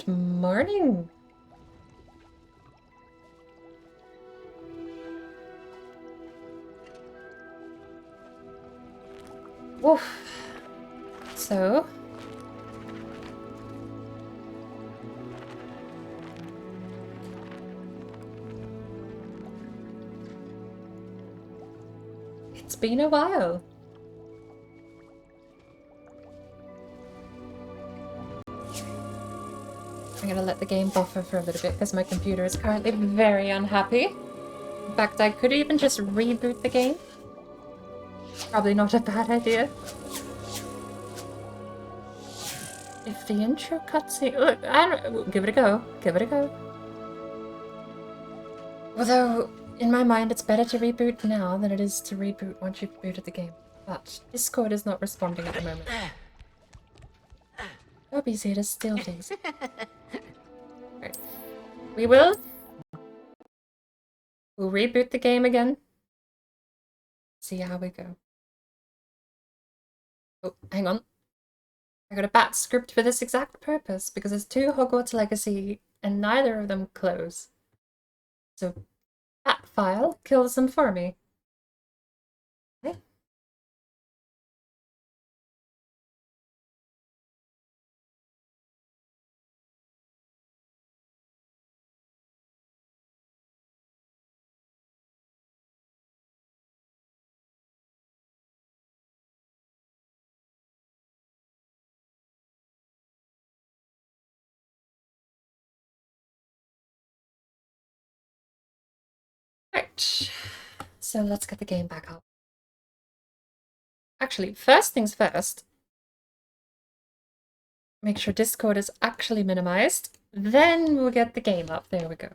Good morning. Woof. So, it's been a while. I'm gonna let the game buffer for a little bit because my computer is currently very unhappy. In fact, I could even just reboot the game. Probably not a bad idea. If the intro cutscene... Look, I don't... Give it a go. Give it a go. Although, in my mind, it's better to reboot now than it is to reboot once you've booted the game. But Discord is not responding at the moment. Dobby's here to steal things. Right. We'll reboot the game again. See how we go. Oh, hang on. I got a bat script for this exact purpose because there's 2 Hogwarts Legacy and neither of them close. So bat file kills them for me. Okay. Right. So let's get the game back up. Actually, first things first. Make sure Discord is actually minimized. Then we'll get the game up. There we go.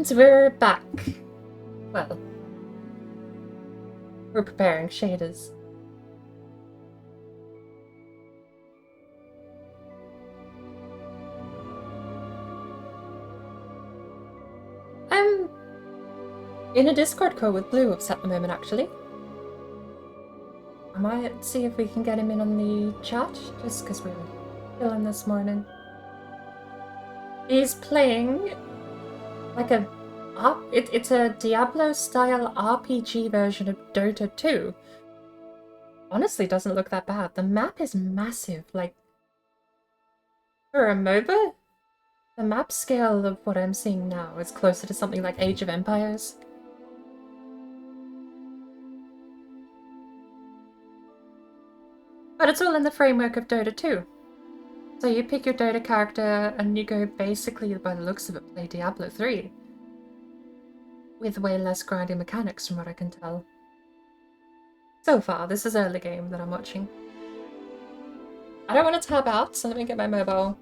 And we're back. Well, we're preparing shaders. I'm in a Discord call with Blue Ups at the moment, actually. I might see if we can get him in on the chat, just because we're chilling this morning. He's playing like it's a Diablo-style RPG version of Dota 2. Honestly, doesn't look that bad. The map is massive. Like, for a MOBA, the map scale of what I'm seeing now is closer to something like Age of Empires. But it's all in the framework of Dota 2. So you pick your Dota character and you go basically, by the looks of it, play Diablo 3. With way less grinding mechanics from what I can tell. So far, this is early game that I'm watching. I don't want to tab out, so let me get my mobile.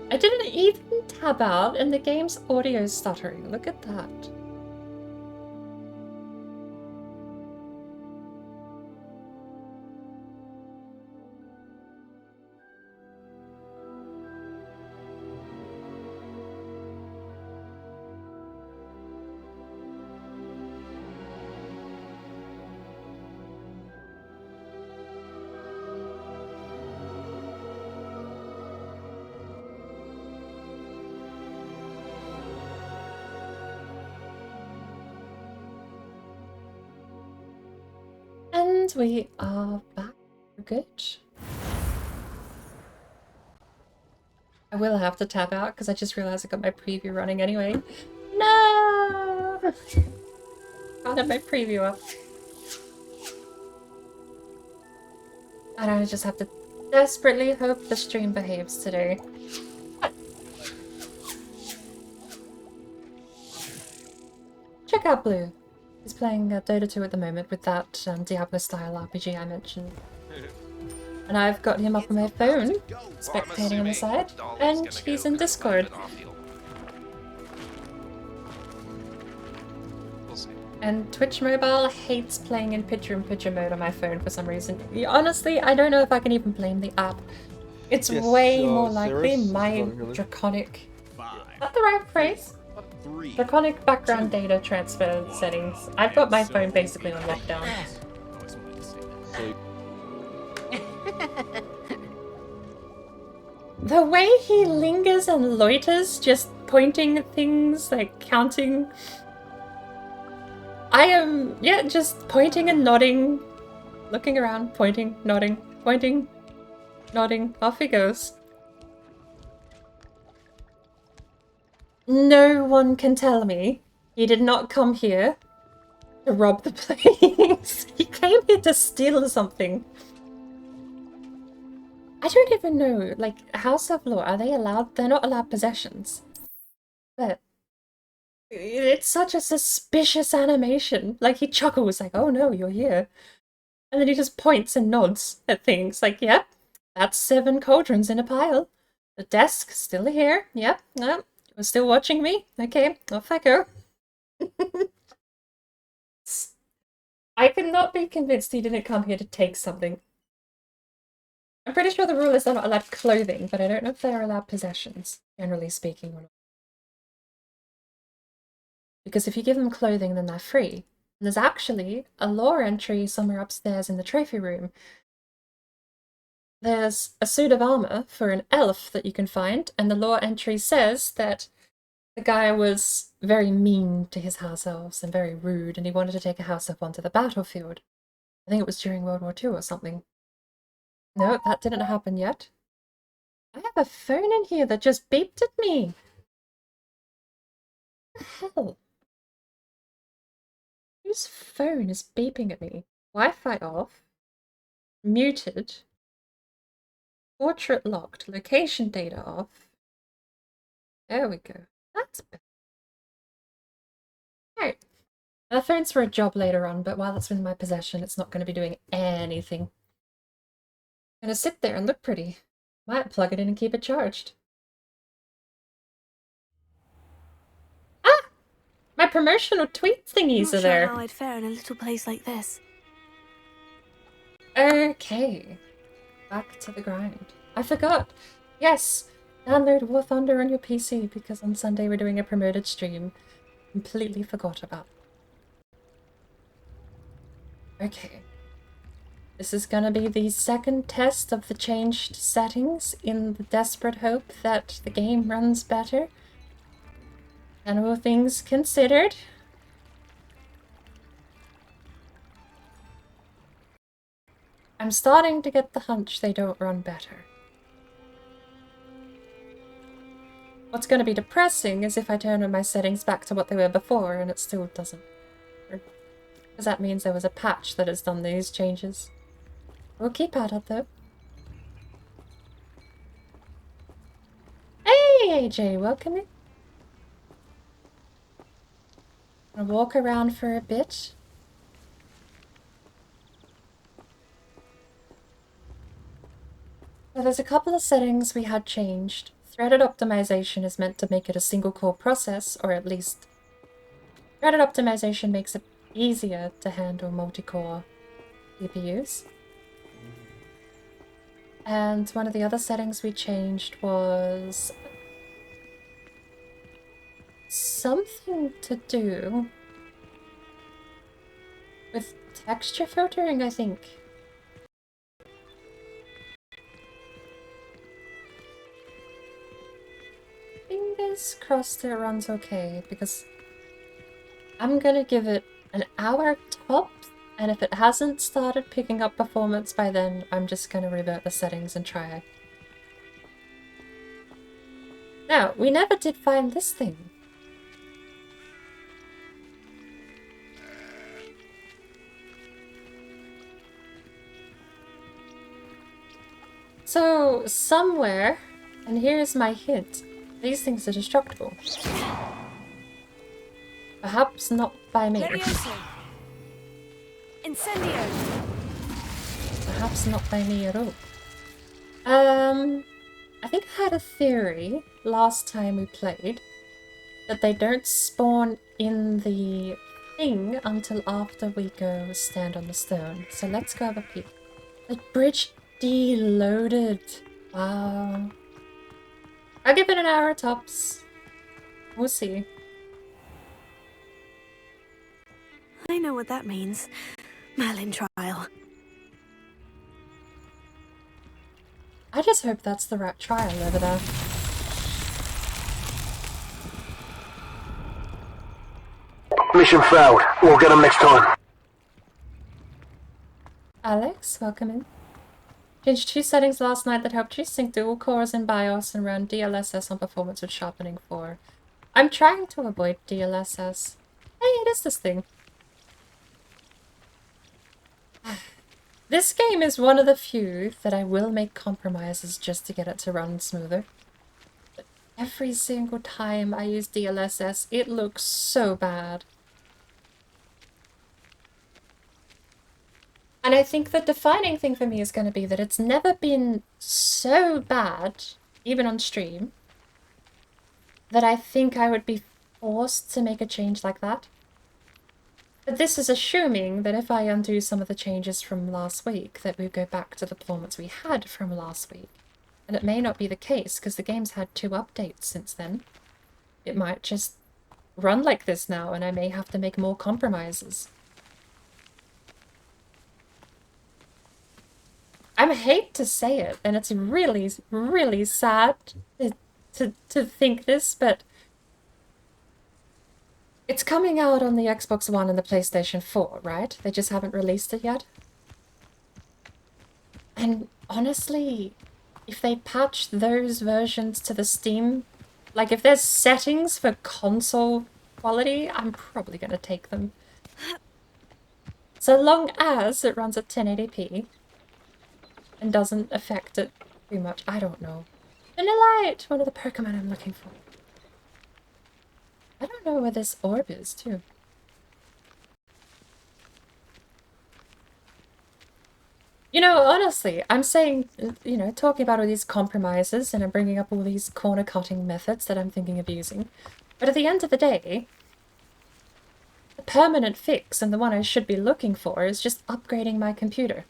I didn't even tab out and the game's audio is stuttering. Look at that. And we are back. We're good. I will have to tab out because I just realized I got my preview running anyway. No! Can't have my preview up. And I just have to desperately hope the stream behaves today. Check out Blue. He's playing Dota 2 at the moment with that Diablo-style RPG I mentioned. And I've got him up on my phone, spectating on the side, and he's in Discord. And Twitch Mobile hates playing in picture-in-picture mode on my phone for some reason. Honestly, I don't know if I can even blame the app. It's way more likely my draconic... Is that the right phrase? Draconic background data transfer settings. I've got my phone basically on lockdown. The way he lingers and loiters, just pointing at things, like counting. I am, yeah, just pointing and nodding, looking around, pointing, nodding, off he goes. No one can tell me he did not come here to rob the place. He came here to steal something. I don't even know, like, House of Law, are they allowed? They're not allowed possessions. But it's such a suspicious animation. Like, he chuckles, like, oh no, you're here. And then he just points and nods at things, like, yep, that's 7 cauldrons in a pile. The desk, still here, yep, yep. You're still watching me? Okay, off I go. I cannot be convinced he didn't come here to take something. I'm pretty sure the rule is they're not allowed clothing, but I don't know if they're allowed possessions, generally speaking or not. Because if you give them clothing, then they're free. And there's actually a lore entry somewhere upstairs in the trophy room. There's a suit of armor for an elf that you can find, and the lore entry says that the guy was very mean to his house elves and very rude, and he wanted to take a house elf onto the battlefield. I think it was during World War II or something. No, that didn't happen yet. I have a phone in here that just beeped at me. What the hell? Whose phone is beeping at me? Wi-Fi off. Muted. Portrait locked. Location data off. There we go. That's better. Alright. That phone's for a job later on, but while it's in my possession, it's not going to be doing anything. I'm going to sit there and look pretty. Might plug it in and keep it charged. promotional tweet thingies Not are sure there. how I'd fare in a little place like this. Okay. Back to the grind. I forgot. Yes. Download War Thunder on your PC because on Sunday we're doing a promoted stream. Completely forgot about it. Okay. This is gonna be the second test of the changed settings in the desperate hope that the game runs better. And all things considered, I'm starting to get the hunch they don't run better. What's going to be depressing is if I turn my settings back to what they were before and it still doesn't work. Because that means there was a patch that has done these changes. We'll keep at it though. Hey AJ, welcome in. Gonna walk around for a bit. So there's a couple of settings we had changed. Threaded optimization is meant to make it a single core process, or at least threaded optimization makes it easier to handle multi-core GPUs. And one of the other settings we changed was something to do with texture filtering, I think. Fingers crossed it runs okay, because I'm gonna give it an hour tops, and if it hasn't started picking up performance by then, I'm just gonna revert the settings and try it. Now, we never did find this thing. So, somewhere, and here's my hint, these things are destructible. Perhaps not by me. Incendio. Perhaps not by me at all. I think I had a theory last time we played that they don't spawn in the thing until after we go stand on the stone. So let's go have a peek. The bridge deloaded. Wow. I'll give it an hour tops. We'll see. I know what that means. Merlin trial. I just hope that's the right trial over there. Mission failed. We'll get them next time. Alex, welcome in. Changed 2 settings last night that helped you sync dual cores in BIOS and run DLSS on performance with sharpening 4. I'm trying to avoid DLSS. Hey, it is this thing. This game is one of the few that I will make compromises just to get it to run smoother. But every single time I use DLSS, it looks so bad. And I think the defining thing for me is going to be that it's never been so bad, even on stream, that I think I would be forced to make a change like that. But this is assuming that if I undo some of the changes from last week, that we go back to the performance we had from last week. And it may not be the case, because the game's had 2 updates since then. It might just run like this now, and I may have to make more compromises. I hate to say it, and it's really, really sad to think this, but it's coming out on the Xbox One and the PlayStation 4, right? They just haven't released it yet. And honestly, if they patch those versions to the Steam, like if there's settings for console quality, I'm probably going to take them. So long as it runs at 1080p and doesn't affect it too much. I don't know. Vanillite! One of the Pokemon I'm looking for. I don't know where this orb is, too. You know, honestly, I'm saying, you know, talking about all these compromises and I'm bringing up all these corner-cutting methods that I'm thinking of using. But at the end of the day, The permanent fix, and the one I should be looking for, is just upgrading my computer.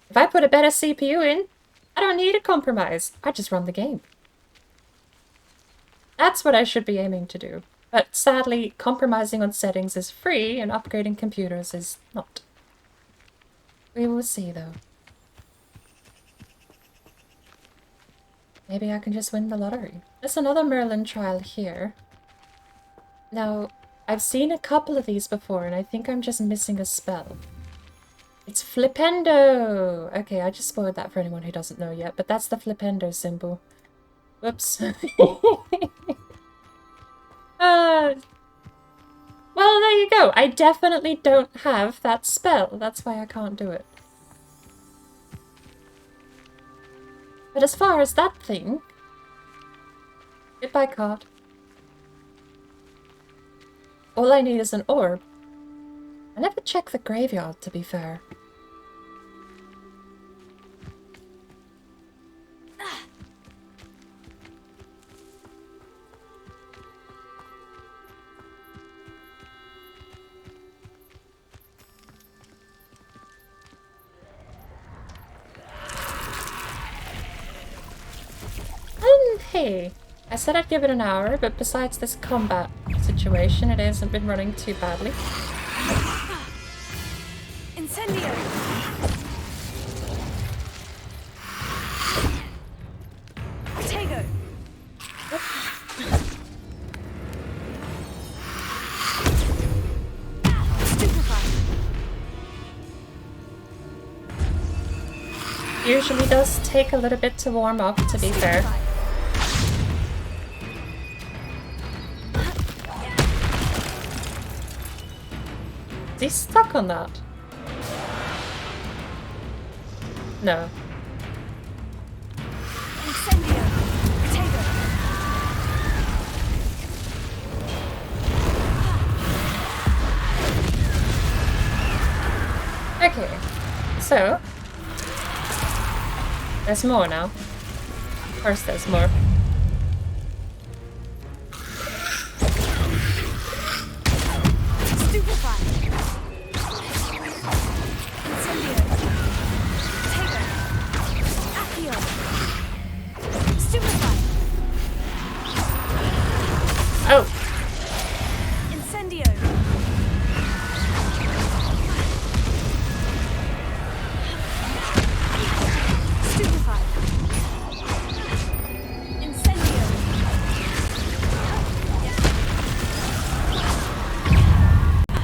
If I put a better CPU in, I don't need a compromise. I just run the game. That's what I should be aiming to do. But sadly, compromising on settings is free and upgrading computers is not. We will see, though. Maybe I can just win the lottery. There's another Merlin trial here. Now, I've seen a couple of these before, and I think I'm just missing a spell. It's Flipendo! Okay, I just spoiled that for anyone who doesn't know yet, but that's the Flipendo symbol. Whoops. Well, there you go. I definitely don't have that spell. That's why I can't do it. But as far as that thing... Goodbye, card. All I need is an orb. I never check the graveyard, to be fair. Hey, I said I'd give it an hour, but besides this combat situation, it hasn't been running too badly. Incendio! Potato! Stupefy! Usually does take a little bit to warm up, to be fair. Is he stuck on that? No. Incendio! Potato! Okay, so... There's more now. Of course there's more. Stupefy! Incendio! Potato! Accio! Stupefy! Oh! Incendio! Stupefy! Incendio!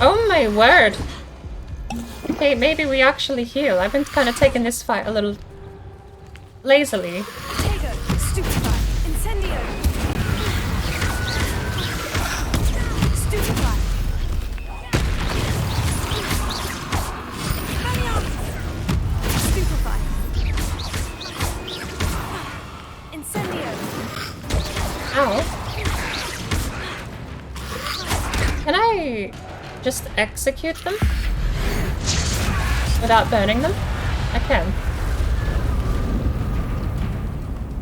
Oh my word! Okay, maybe we actually heal. I've been kind of taking this fight a little lazily. Potato! Stupefy! Incendio! Stupefy! Stupefy! Incendio! Ow. Can I just execute them? Without burning them? I can.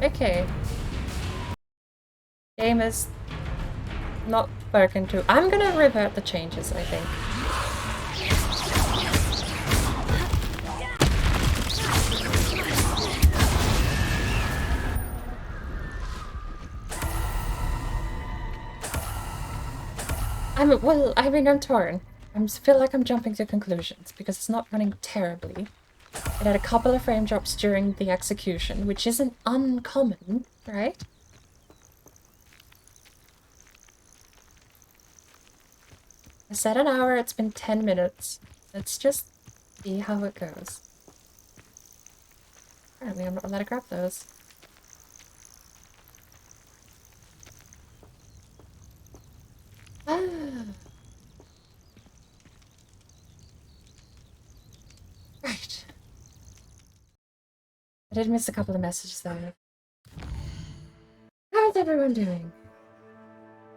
Okay. Game is not working too. I'm gonna revert the changes, I think. I'm torn. I feel like I'm jumping to conclusions because it's not running terribly. It had a couple of frame drops during the execution, which isn't uncommon, right? I said an hour, it's been 10 minutes. Let's just see how it goes. Apparently I'm not allowed to grab those. Ah. Right. I did miss a couple of messages though. How's everyone doing?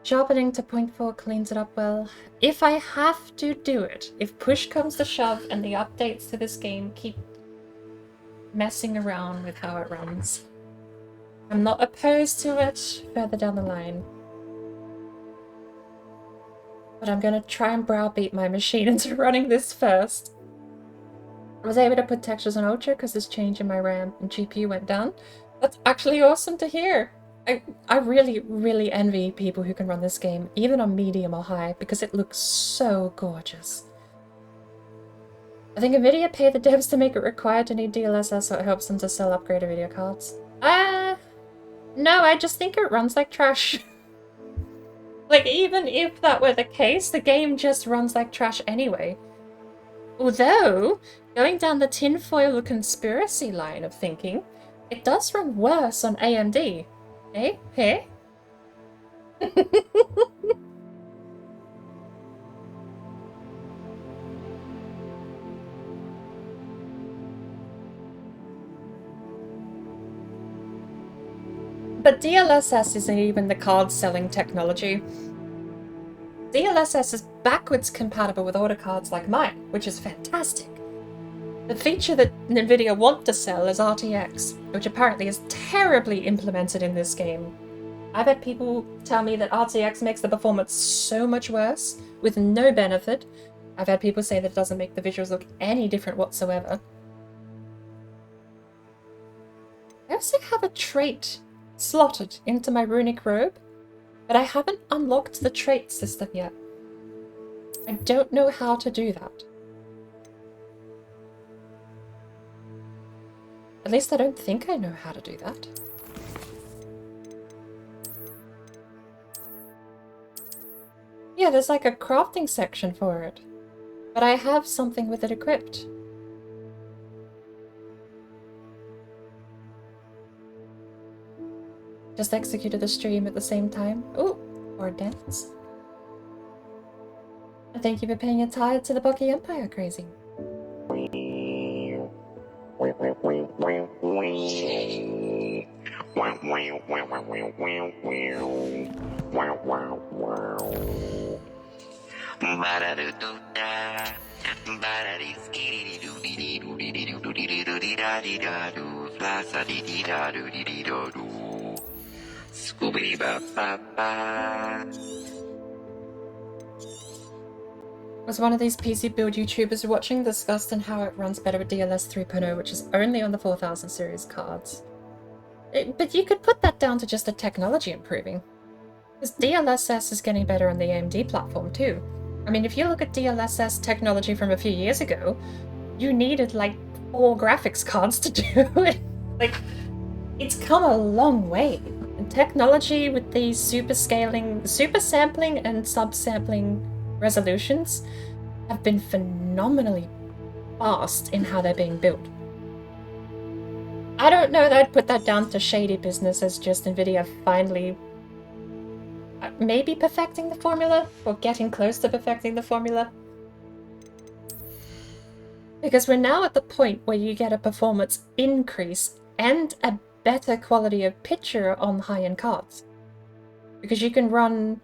Sharpening to 0.4 cleans it up well. If I have to do it, if push comes to shove and the updates to this game keep messing around with how it runs, I'm not opposed to it further down the line. But I'm gonna try and browbeat my machine into running this first. I was able to put textures on Ultra because this change in my RAM and GPU went down. That's actually awesome to hear. I really, really envy people who can run this game, even on medium or high, because it looks so gorgeous. I think Nvidia paid the devs to make it required to need DLSS so it helps them to sell upgraded video cards. No, I just think it runs like trash. Like, even if that were the case, the game just runs like trash anyway. Although, going down the tinfoil conspiracy line of thinking, it does run worse on AMD. Eh? Hey? But DLSS isn't even the card-selling technology. DLSS is backwards compatible with order cards like mine, which is fantastic. The feature that Nvidia want to sell is RTX, which apparently is terribly implemented in this game. I've had people tell me that RTX makes the performance so much worse, with no benefit. I've had people say that it doesn't make the visuals look any different whatsoever. I also have a trait slotted into my runic robe, but I haven't unlocked the trait system yet. I don't know how to do that. At least I don't think I know how to do that. Yeah, there's like a crafting section for it, but I have something with it equipped. Just executed the stream at the same time. Ooh, or dance. And thank you for paying a tithe to the Bucky Empire, Crazy. Was one of these PC build YouTubers watching discussed on how it runs better with DLS 3.0, which is only on the 4000 series cards. But you could put that down to just the technology improving. Because DLSS is getting better on the AMD platform too. I mean, if you look at DLSS technology from a few years ago, you needed like 4 graphics cards to do it. Like, it's come a long way. And technology with these super sampling and subsampling resolutions have been phenomenally fast in how they're being built. I don't know that I'd put that down to shady business as just Nvidia finally maybe perfecting the formula, or getting close to perfecting the formula. Because we're now at the point where you get a performance increase and a better quality of picture on high-end cards. Because you can run...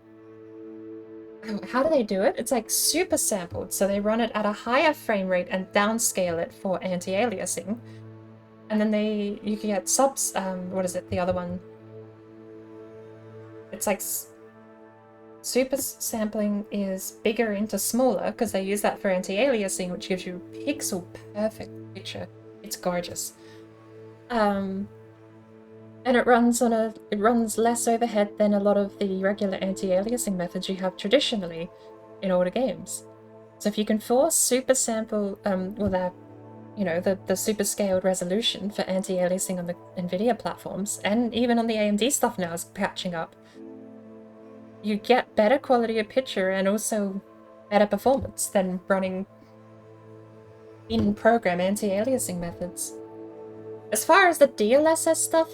How do they do it? It's like super sampled, so they run it at a higher frame rate and downscale it for anti-aliasing. And then you can get subs, what is it, the other one? It's like super sampling is bigger into smaller because they use that for anti-aliasing, which gives you pixel perfect picture. It's gorgeous. And it runs less overhead than a lot of the regular anti-aliasing methods you have traditionally in older games. So if you can force super sample, the super scaled resolution for anti-aliasing on the Nvidia platforms, and even on the AMD stuff now is patching up, you get better quality of picture and also better performance than running in-program anti-aliasing methods. As far as the DLSS stuff,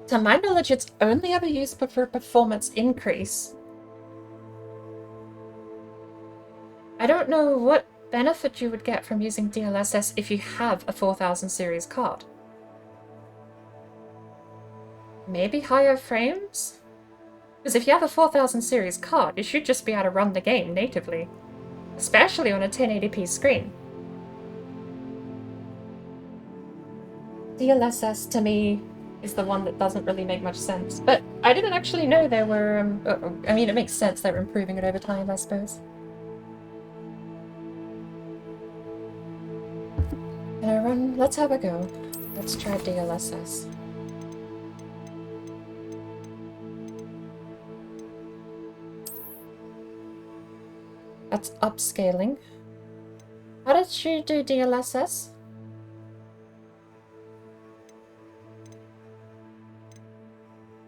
to my knowledge, it's only ever used for performance increase. I don't know what benefit you would get from using DLSS if you have a 4000 series card. Maybe higher frames? Because if you have a 4000 series card, you should just be able to run the game natively. Especially on a 1080p screen. DLSS, to me, is the one that doesn't really make much sense. But I didn't actually know there were, I mean, it makes sense that we're improving it over time, I suppose. Can I run? Let's have a go. Let's try DLSS. That's upscaling. How did you do DLSS?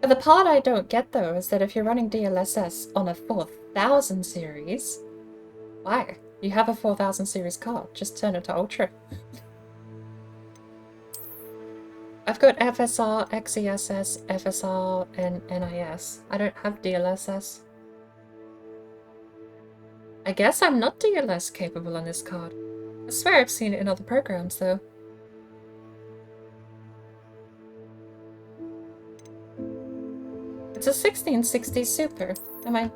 The part I don't get though is that if you're running DLSS on a 4000 series, why? You have a 4000 series card, just turn it to Ultra. I've got FSR, XESS, FSR, and NIS. I don't have DLSS. I guess I'm not DLS capable on this card. I swear I've seen it in other programs though. It's a 1660 Super. I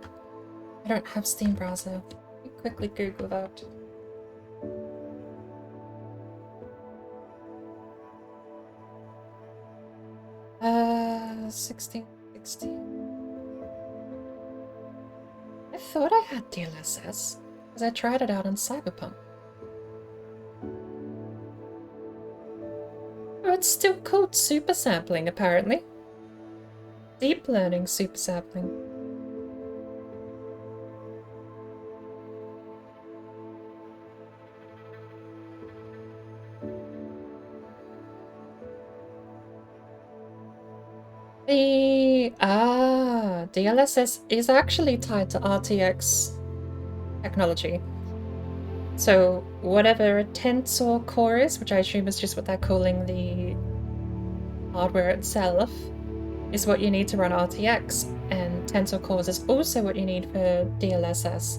don't have Steam browser. Let me quickly Google that. Uh, 1660. I thought I had DLSS, because I tried it out on Cyberpunk. Oh, it's still called super sampling, apparently. Deep learning super sampling. DLSS is actually tied to RTX technology. So whatever a tensor core is, which I assume is just what they're calling the hardware itself, is what you need to run RTX, and tensor cores is also what you need for DLSS.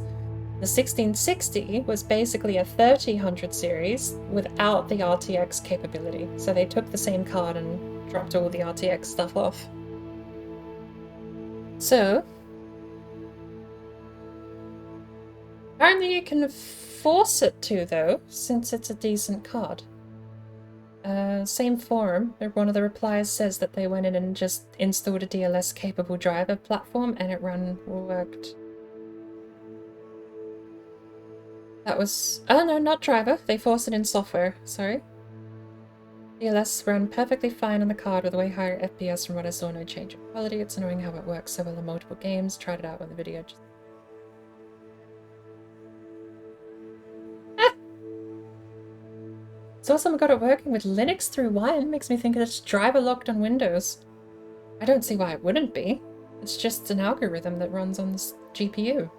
The 1660 was basically a 3000 series without the RTX capability, so they took the same card and dropped all the RTX stuff off. So, apparently you can force it to though, since it's a decent card. Same forum, one of the replies says that they went in and just installed a DLS capable driver platform and it worked. That was, oh no, not driver, they forced it in software, sorry. DLS ran perfectly fine on the card with way higher FPS from what I saw, no change in quality. It's annoying how it works so well in multiple games. Tried it out with the video. Saw someone got it working with Linux through Wine. Makes me think it's driver locked on Windows. I don't see why it wouldn't be. It's just an algorithm that runs on this GPU.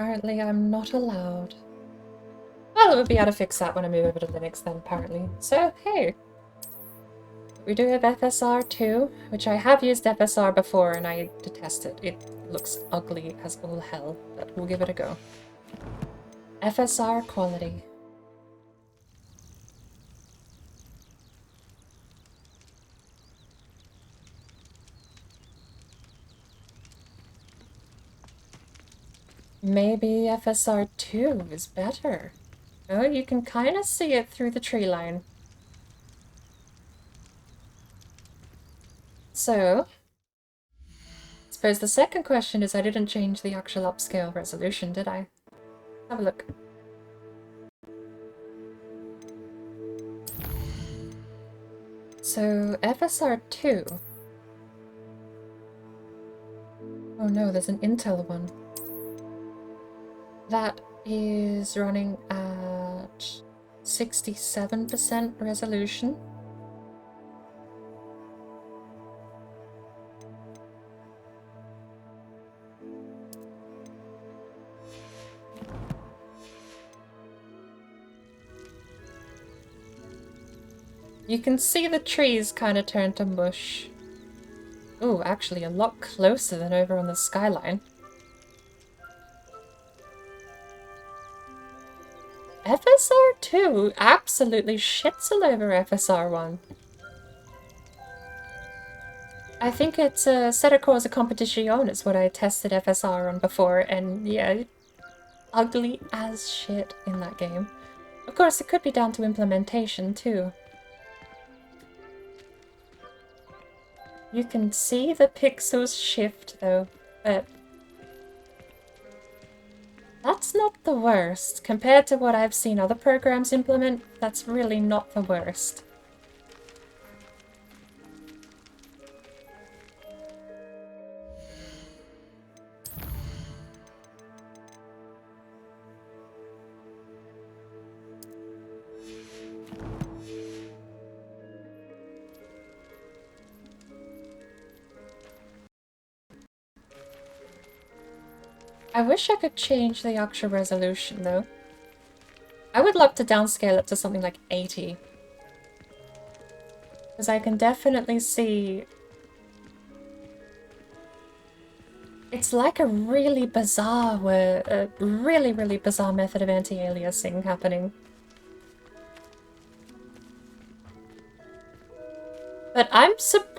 Apparently I'm not allowed. Well, we'll be able to fix that when I move over to Linux then, apparently. So, hey. We do have FSR too, which I have used FSR before and I detest it. It looks ugly as all hell, but we'll give it a go. FSR quality. Maybe FSR 2 is better. Oh, you can kind of see it through the tree line. So, I suppose the second question is I didn't change the actual upscale resolution, did I? Have a look. So, FSR 2. Oh no, there's an Intel one. That is running at 67% resolution. You can see the trees kind of turn to mush. Oh, actually a lot closer than over on the skyline. FSR 2 absolutely shits all over FSR 1. I think it's Set Across a Competition is what I tested FSR on before, and yeah, ugly as shit in that game. Of course, it could be down to implementation too. You can see the pixels shift though, but that's not the worst. Compared to what I've seen other programs implement, that's really not the worst. I wish I could change the actual resolution though. I would love to downscale it to something like 80. Because I can definitely see... It's like a really bizarre, really bizarre method of anti-aliasing happening. But I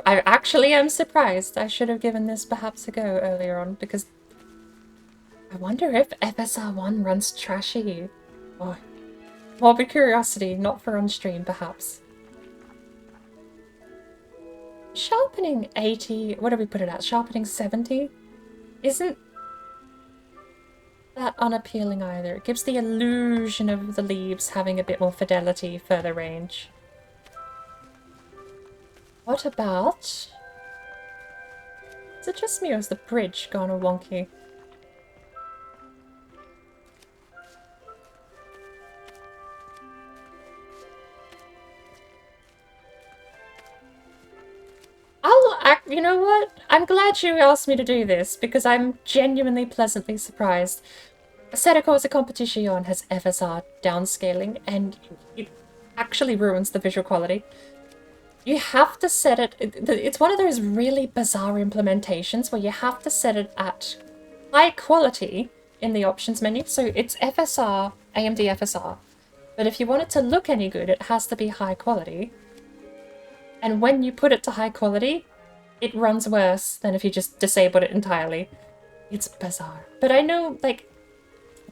actually am surprised. I should have given this perhaps a go earlier on, because I wonder if FSR1 runs trashy. Oh, morbid curiosity, not for on stream, perhaps. Sharpening 80, what do we put it at? Sharpening 70? Isn't that unappealing either. It gives the illusion of the leaves having a bit more fidelity further range. What about... Is it just me or is the bridge gone all wonky? You know what? I'm glad you asked me to do this, because I'm genuinely pleasantly surprised. Set Across a Competition has FSR downscaling, and it actually ruins the visual quality. You have to set it... It's one of those really bizarre implementations where you have to set it at high quality in the options menu. So it's FSR, AMD FSR. But if you want it to look any good, it has to be high quality. And when you put it to high quality, it runs worse than if you just disable it entirely. It's bizarre. But I know, like,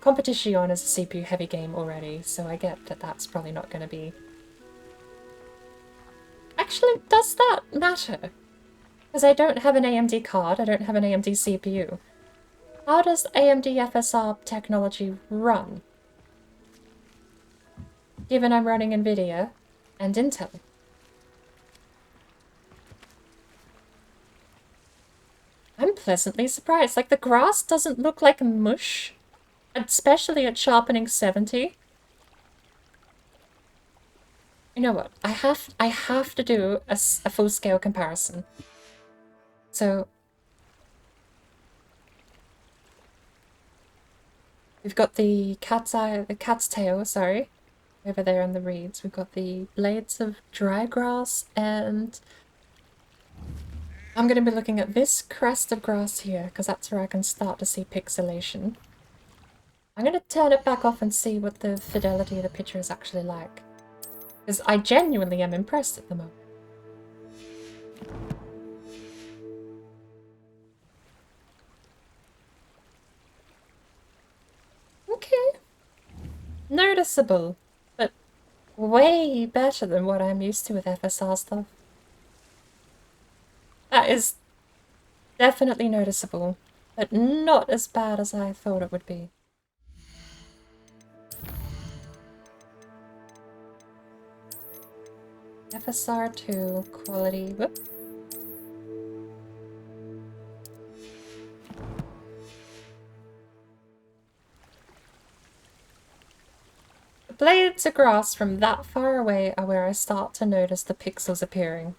Competition is a CPU-heavy game already, so I get that that's probably not going to be... Actually, does that matter? Because I don't have an AMD card, I don't have an AMD CPU. How does AMD FSR technology run? Given I'm running NVIDIA and Intel. I'm pleasantly surprised. Like, the grass doesn't look like mush, especially at sharpening 70. You know what? I have to do a full-scale comparison. So we've got the cat's tail, sorry, over there on the reeds. We've got the blades of dry grass, and I'm going to be looking at this crest of grass here, because that's where I can start to see pixelation. I'm going to turn it back off and see what the fidelity of the picture is actually like. Because I genuinely am impressed at the moment. Okay. Noticeable, but way better than what I'm used to with FSR stuff. That is definitely noticeable, but not as bad as I thought it would be. FSR2 quality, whoop. The blades of grass from that far away are where I start to notice the pixels appearing.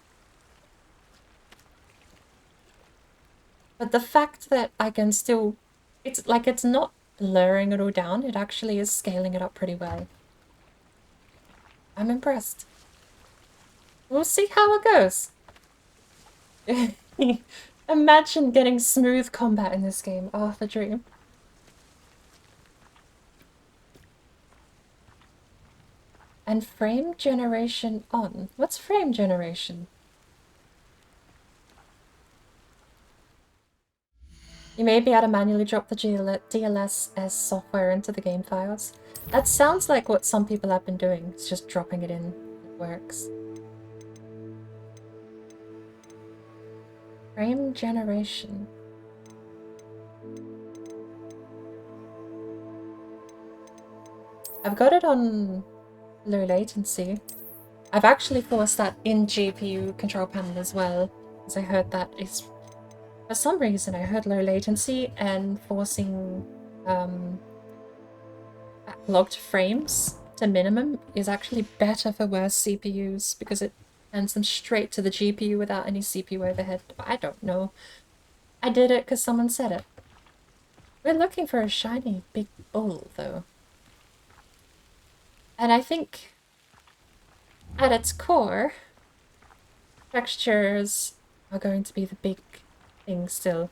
But the fact that I can still... It's like it's not blurring it all down, it actually is scaling it up pretty well. I'm impressed. We'll see how it goes. Imagine getting smooth combat in this game. Oh, the dream. And frame generation on. What's frame generation? You may be able to manually drop the DLSS software into the game files. That sounds like what some people have been doing. It's just dropping it in. It works. Frame generation. I've got it on low latency. I've actually forced that in GPU control panel as well, because I heard that is, for some reason, I heard low latency and forcing logged frames to minimum is actually better for worse CPUs because it sends them straight to the GPU without any CPU overhead. But I don't know. I did it because someone said it. We're looking for a shiny big bull, though. And I think at its core, textures are going to be the big thing still.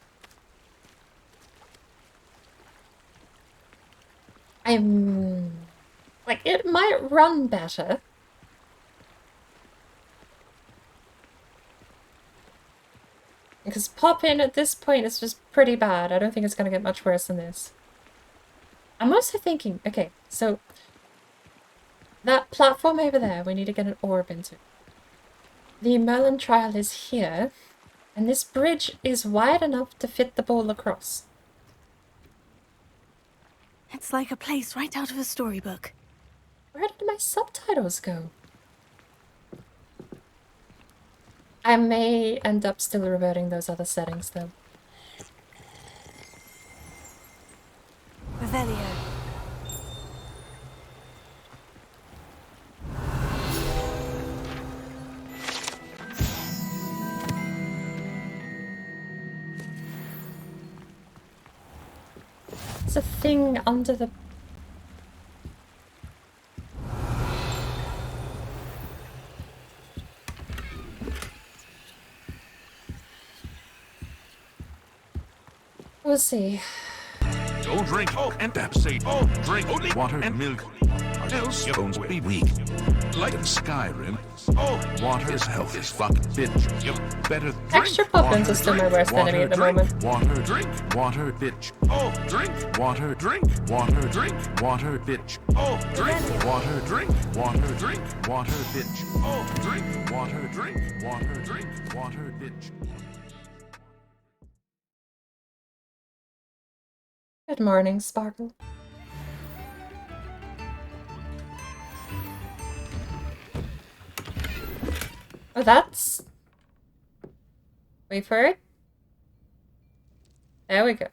Like, it might run better. Because pop-in at this point is just pretty bad. I don't think it's going to get much worse than this. I'm also thinking, okay, so that platform over there, we need to get an orb into. The Merlin trial is here, and this bridge is wide enough to fit the ball across. It's like a place right out of a storybook. Where did my subtitles go? I may end up still reverting those other settings, though. Revelio. It's a thing under the... We'll see. Don't drink and say drink only water and milk. Else you're going to be weak. Like in Skyrim, water's health is fucking bitch. You better drink. Extra pop-ins are still my worst enemy at the moment. Water, drink, water, bitch. Drink, water, drink, water, drink, water, bitch. Drink, water, drink, water, drink, water, bitch. Drink, water, drink, water, drink, water, bitch. Good morning, Sparkle. Oh, that's... Wait for it. There we go.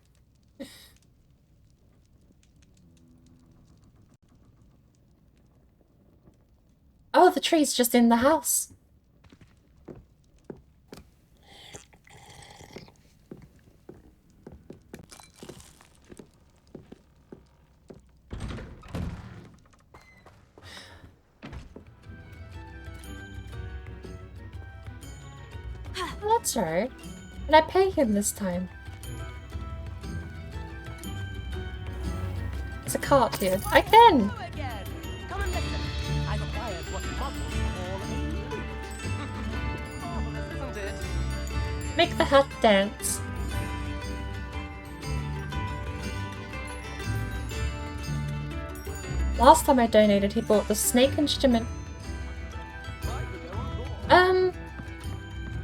Oh, the tree's just in the house. Oh, that's alright. Can I pay him this time? There's a cart here. I can! Come and listen. I've acquired what models call a loop. Oh, isn't it? Make the hat dance. Last time I donated, he bought the snake instrument.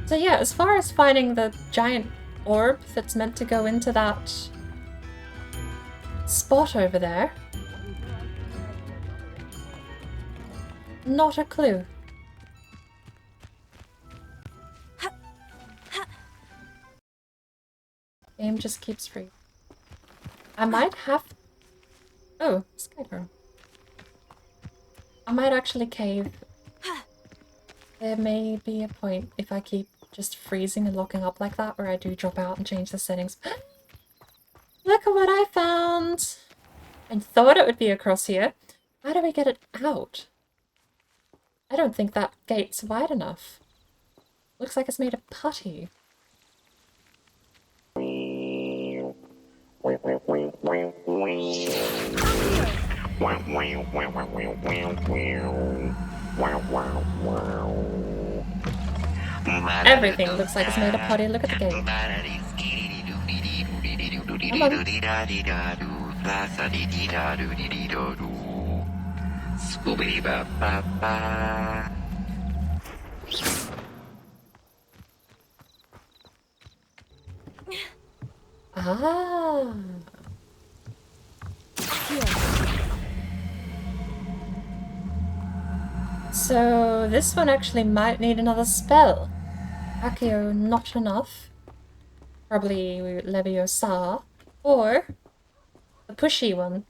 So yeah, as far as finding the giant orb that's meant to go into that spot over there, not a clue. Game just keeps free. I might have... Oh, Skyrim. I might actually cave. There may be a point if I keep just freezing and locking up like that where I do drop out and change the settings. Look at what I found! I thought it would be across here. How do we get it out? I don't think that gate's wide enough. Looks like it's made of putty. Everything looks like it's made of putty. Look at the gate. Ah. So this one actually might need another spell. Accio, not enough. Probably Leviosa. Or the pushy one.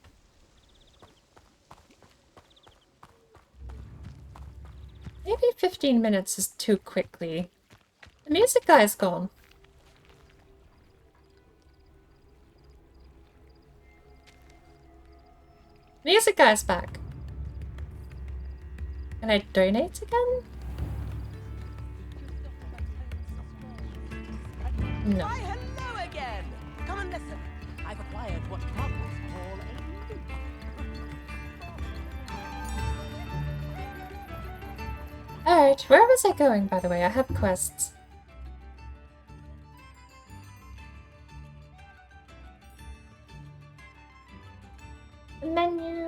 Maybe 15 minutes is too quickly. The music guy's gone. Music guy's back. Can I donate again? No. Why, hello again! Come and listen. I've acquired what muggles call a loot. Alright, where was I going, by the way? I have quests. Menu.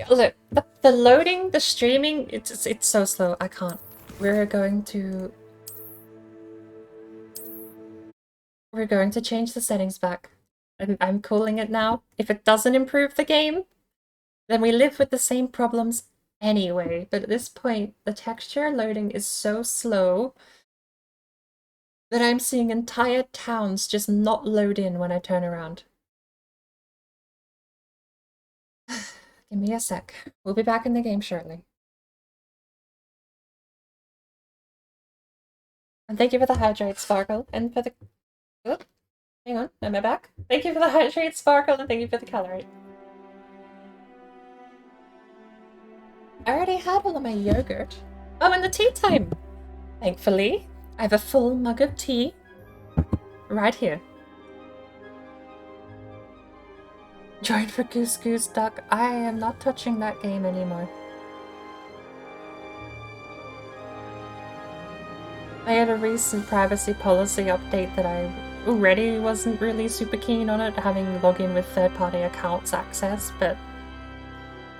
Look, the loading, the streaming, it's so slow. I can't. We're going to change the settings back. I'm calling it now. If it doesn't improve the game, then we live with the same problems anyway. But at this point, the texture loading is so slow that I'm seeing entire towns just not load in when I turn around. Give me a sec. We'll be back in the game shortly. And thank you for the hydrate, Sparkle, and for the... Oh, hang on, am I back? Thank you for the hydrate, Sparkle, and thank you for the colorate. I already had all of my yogurt. Oh, and the tea time! Thankfully, I have a full mug of tea right here. Join for Goose Goose Duck. I am not touching that game anymore. I had a recent privacy policy update that I already wasn't really super keen on it, having login with third-party accounts access, but...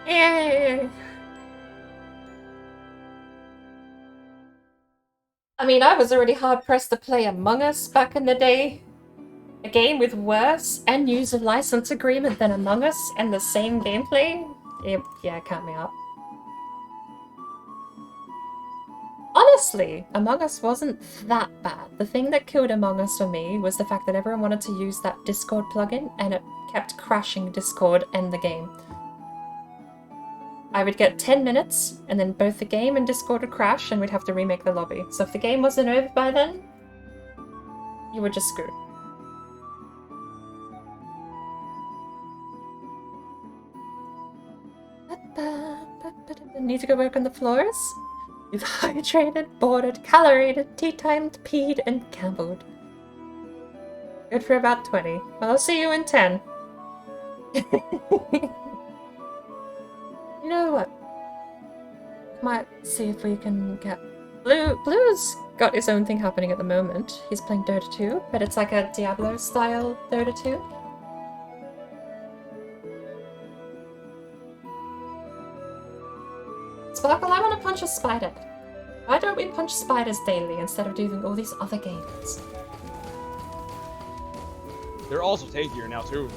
Yay! I mean, I was already hard-pressed to play Among Us back in the day. A game with worse end-user license agreement than Among Us and the same gameplay? Yeah, count me out. Honestly, Among Us wasn't that bad. The thing that killed Among Us for me was the fact that everyone wanted to use that Discord plugin and it kept crashing Discord and the game. I would get 10 minutes and then both the game and Discord would crash and we'd have to remake the lobby. So if the game wasn't over by then, you were just screwed. Need to go work on the floors? You've hydrated, boarded, caloried, tea-timed, peed, and gambled. Good for about 20. Well, I'll see you in 10. You know what? Might see if we can get... Blue's got his own thing happening at the moment. He's playing Dota 2, but it's like a Diablo-style Dota 2. Sparkle, I want to punch a spider. Why don't we punch spiders daily instead of doing all these other games? They're also tankier now, too.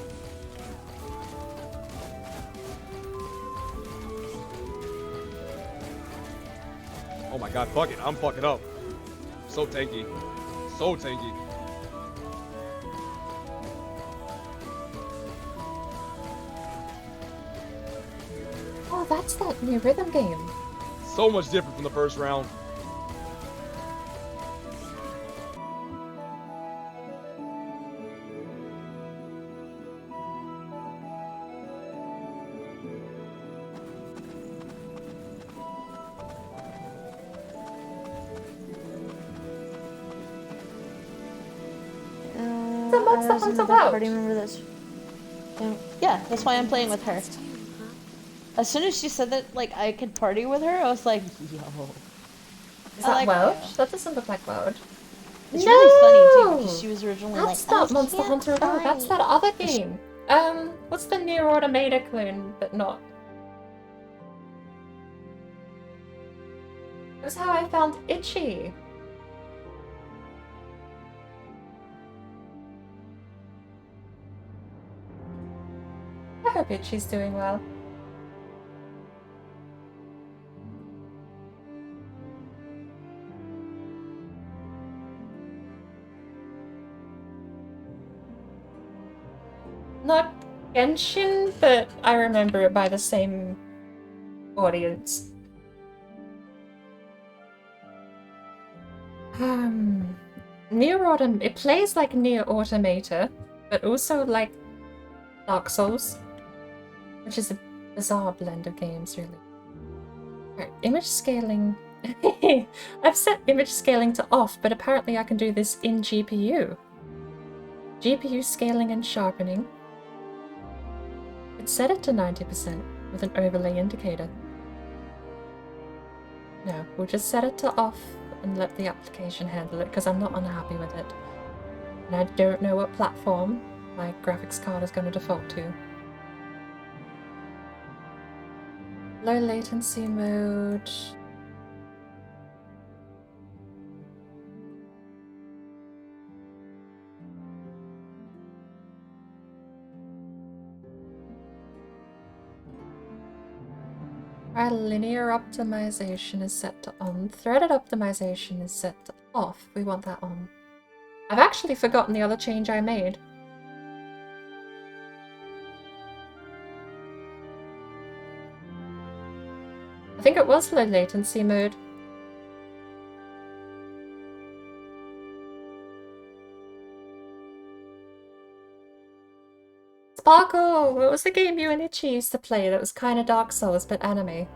Oh my god, fuck it. I'm fucking up. So tanky. So tanky. Oh, that's that new rhythm game. So much different from the first round. So what's the hunt about? Already remember this. Yeah, that's why I'm playing with her. As soon as she said that, like, I could party with her, I was like, yo. Is that Welsh? That doesn't look like Welsh. It's really funny too No! because she was originally That's like, not "I Monster can't Hunter Row. That's fight." that other game. What's the Nier Automata clone, but not? That's how I found Itchy. I hope Itchy's doing well. Not Genshin, but I remember it by the same audience. It plays like Nier Automata, but also like Dark Souls, which is a bizarre blend of games, really. Alright, image scaling. I've set image scaling to off, but apparently I can do this in GPU. GPU scaling and sharpening. It's set it to 90% with an overlay indicator. No, we'll just set it to off and let the application handle it because I'm not unhappy with it. And I don't know what platform my graphics card is going to default to. Low latency mode. Our linear optimization is set to on. Threaded optimization is set to off. We want that on. I've actually forgotten the other change I made. I think it was low latency mode. Sparkle! What was the game you and Itchy used to play that was kind of Dark Souls but anime?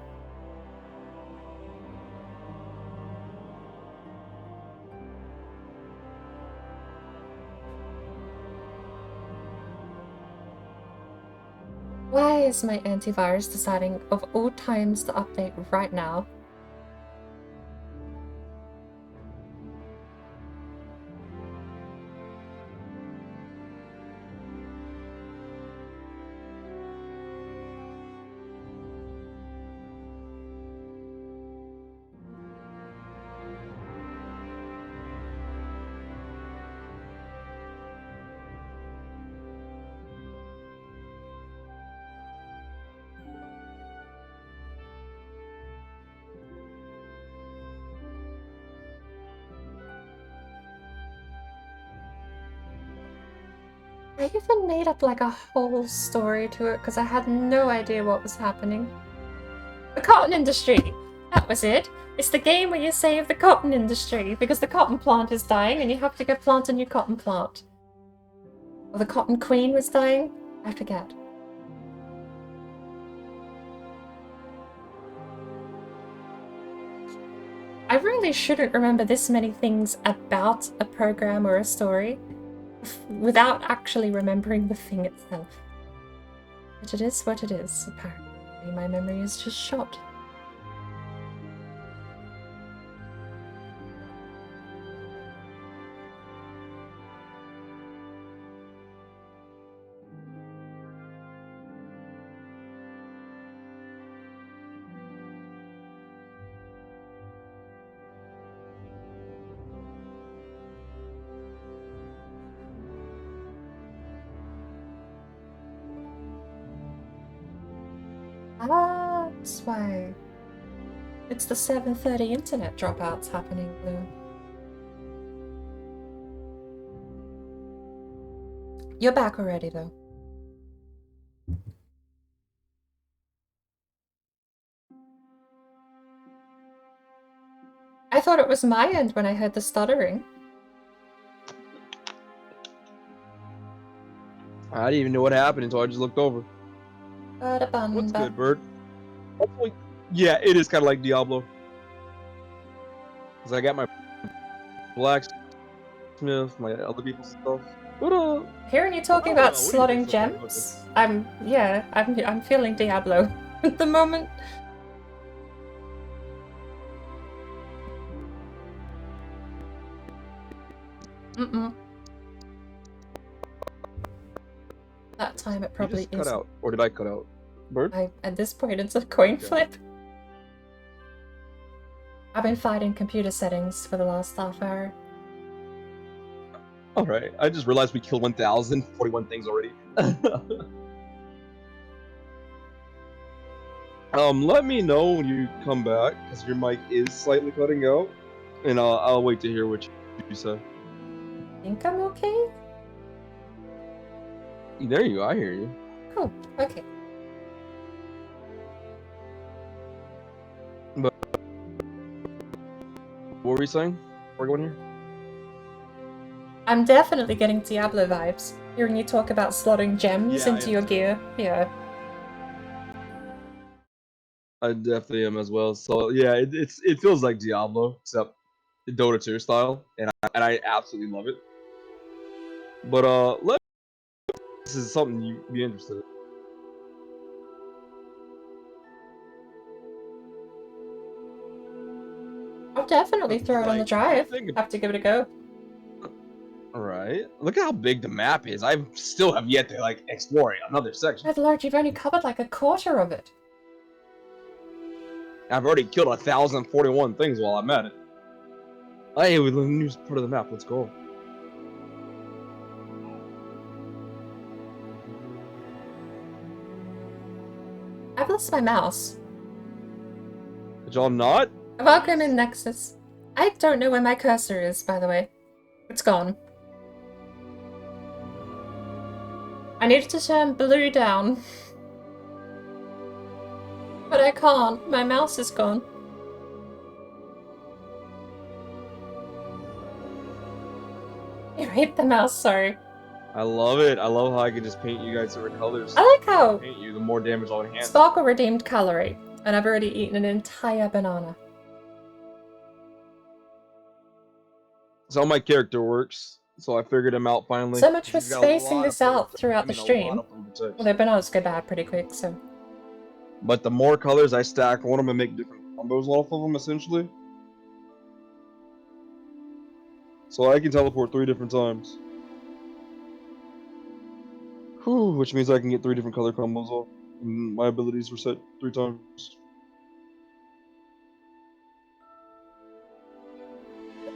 Why is my antivirus deciding of all times to update right now? I even made up like a whole story to it because I had no idea what was happening. The cotton industry! That was it! It's the game where you save the cotton industry because the cotton plant is dying and you have to go plant a new cotton plant. Or the cotton queen was dying? I forget. I really shouldn't remember this many things about a program or a story without actually remembering the thing itself. But it is what it is, apparently. My memory is just shot. Ah, that's why. It's the 7:30 internet dropouts happening, Blue. You're back already, though. I thought it was my end when I heard the stuttering. I didn't even know what happened until I just looked over. What's good, Bird? Hopefully, yeah, it is kind of like Diablo. Cause I got my blacksmith, my other people's stuff. What Hearing you talking about slotting gems, I'm feeling Diablo at the moment. Mm-mm. That time it You probably just cut isn't. out, or did I cut out? Bird? At this point, it's a coin Okay. flip. I've been fighting computer settings for the last half hour. Alright, I just realized we killed 1,041 things already. Let me know when you come back, because your mic is slightly cutting out, and I'll wait to hear what you say. I think I'm okay? There you go, I hear you. Cool, okay. But what were we saying? We're going here? I'm definitely getting Diablo vibes. Hearing you talk about slotting gems Yeah, into your gear. Yeah. I definitely am as well. So yeah, it feels like Diablo, except the Dota 2 style, and I absolutely love it. But this is something you'd be interested in. I'll definitely throw it on the drive. Have to give it a go. Alright. Look at how big the map is. I still have yet to like explore another section. Good lord, you've only covered like a quarter of it. I've already killed 1,041 things while I'm at it. Hey, we the new part of the map. Let's go. I've lost my mouse. Did y'all not? Welcome in, Nexus. I don't know where my cursor is, by the way. It's gone. I needed to turn blue down. But I can't. My mouse is gone. You hate the mouse, sorry. I love it. I love how I can just paint you guys different colors. I like how paint you, the more damage I'll enhance. Sparkle redeemed calorie, and I've already eaten an entire banana. That's how my character works. So I figured him out finally. So much for He's got a spacing lot this of out throughout the a lot stream. of flavor text. Although bananas go bad pretty quick, so... But the more colors I stack on them and make different combos off of them, essentially. So I can teleport 3 different times. Whew, which means I can get 3 different color combos off. And my abilities were set 3 times.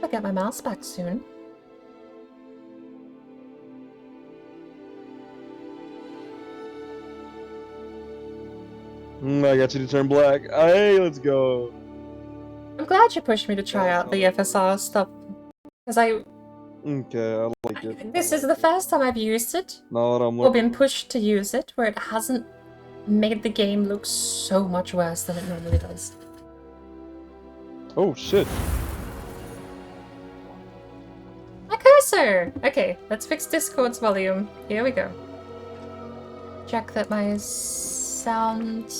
I'll get my mouse back soon. I got you to turn black. Hey, let's go. I'm glad you pushed me to try out the FSR stuff. Because Okay, I like it. this is the first time I've used it. Now that I'm Or been pushed to use it, where it hasn't made the game look so much worse than it normally does. Oh, shit. My cursor! Okay, let's fix Discord's volume. Here we go. Check that my sound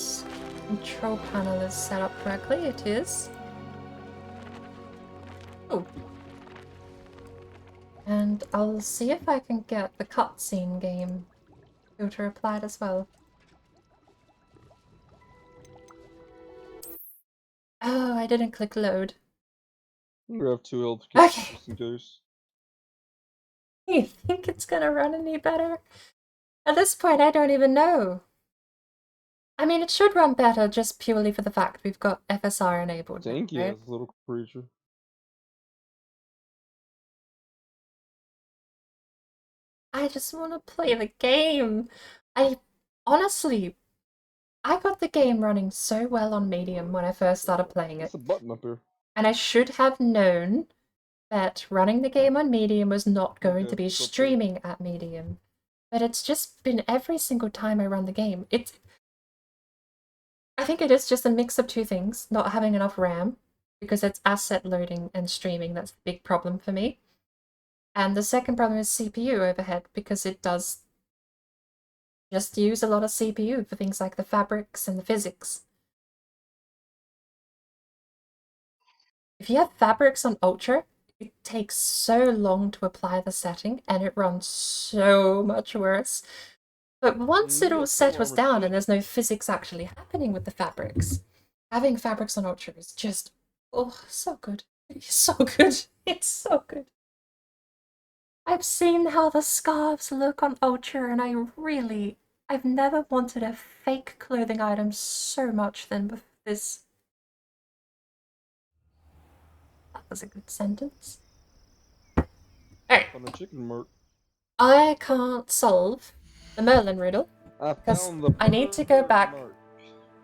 control panel is set up correctly. It is. Oh. And I'll see if I can get the cutscene game filter applied as well. Oh, I didn't click load. I'm gonna have 2 health Okay. kits just in case. You think it's gonna run any better? At this point, I don't even know. I mean, it should run better just purely for the fact we've got FSR enabled. Thank you, right? little creature. I just want to play the game. Honestly, I got the game running so well on medium when I first started playing it. There's a button up here. And I should have known that running the game on medium was not going to be streaming at medium. But it's just been every single time I run the game. I think it is just a mix of 2 things. Not having enough RAM, because it's asset loading and streaming that's the big problem for me. And the second problem is CPU overhead, because it does just use a lot of CPU for things like the fabrics and the physics. If you have fabrics on Ultra, it takes so long to apply the setting, and it runs so much worse. But once it all settles down and there's no physics actually happening with the fabrics, having fabrics on Ultra is just, oh, so good. It's so good. It's so good. I've seen how the scarves look on Ultra, and I've never wanted a fake clothing item so much than this. That was a good sentence. Alright. On the chicken mark. I can't solve the Merlin riddle I because found the I need to go bird back mark.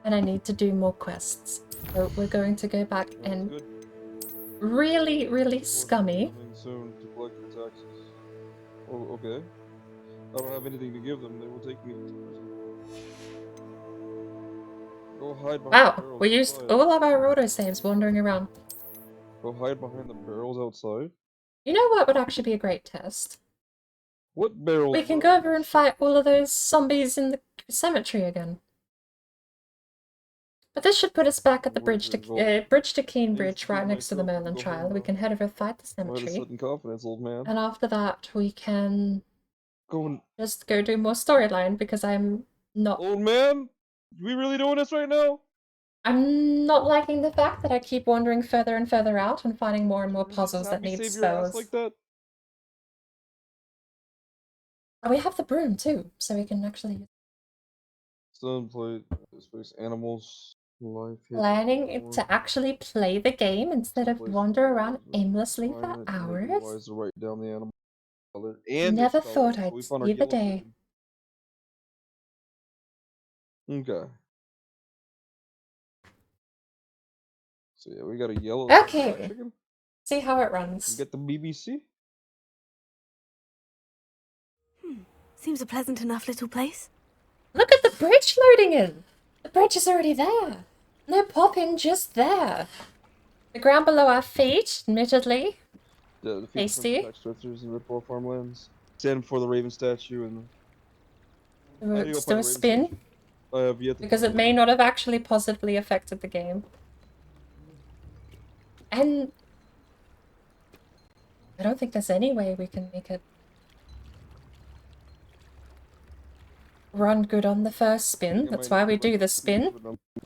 and I need to do more quests. So we're going to go back That's and good. really, really Forces scummy. coming soon to collect your taxes. Oh, okay. I don't have anything to give them. They will take me to prison. Go hide behind the Wow, barrels we used outside. all of our autosaves wandering around. Go hide behind the barrels outside. You know what would actually be a great test? What barrels? We can bro? go over and fight all of those zombies in the cemetery again. But this should put us back at the bridge to Keene Bridge, right next to the Merlin trial. We can head over and fight the I had a cemetery. sudden confidence, old man. And after that, we can Go and... just go do more storyline because I'm not Old man? We really doing this right now? I'm not liking the fact that I keep wandering further and further out and finding more and more Really puzzles just that have me need save your ass spells. like that? Oh, we have the broom too, so we can actually Sun play space animals life hit planning more. to actually play the game instead of Someplace wander around to aimlessly for climate, maybe hours. wise to write down the animal color and Never its color. thought So I'd we found our see the yellow day. chicken. Okay. So yeah, we got a yellow Okay, chicken. see how it You runs. get the BBC. Seems a pleasant enough little place. Look at the bridge loading in! The bridge is already there. No pop-in, just there. The ground below our feet, admittedly. Yeah, the Tasty. tax drifters and Ripple farmlands. Stand before the Raven statue and. I need to go Let's find do a the Raven spin. statue. I have yet to Because find it may not have actually positively affected the game. And I don't think there's any way we can make it run good on the first spin. That's why we do the spin.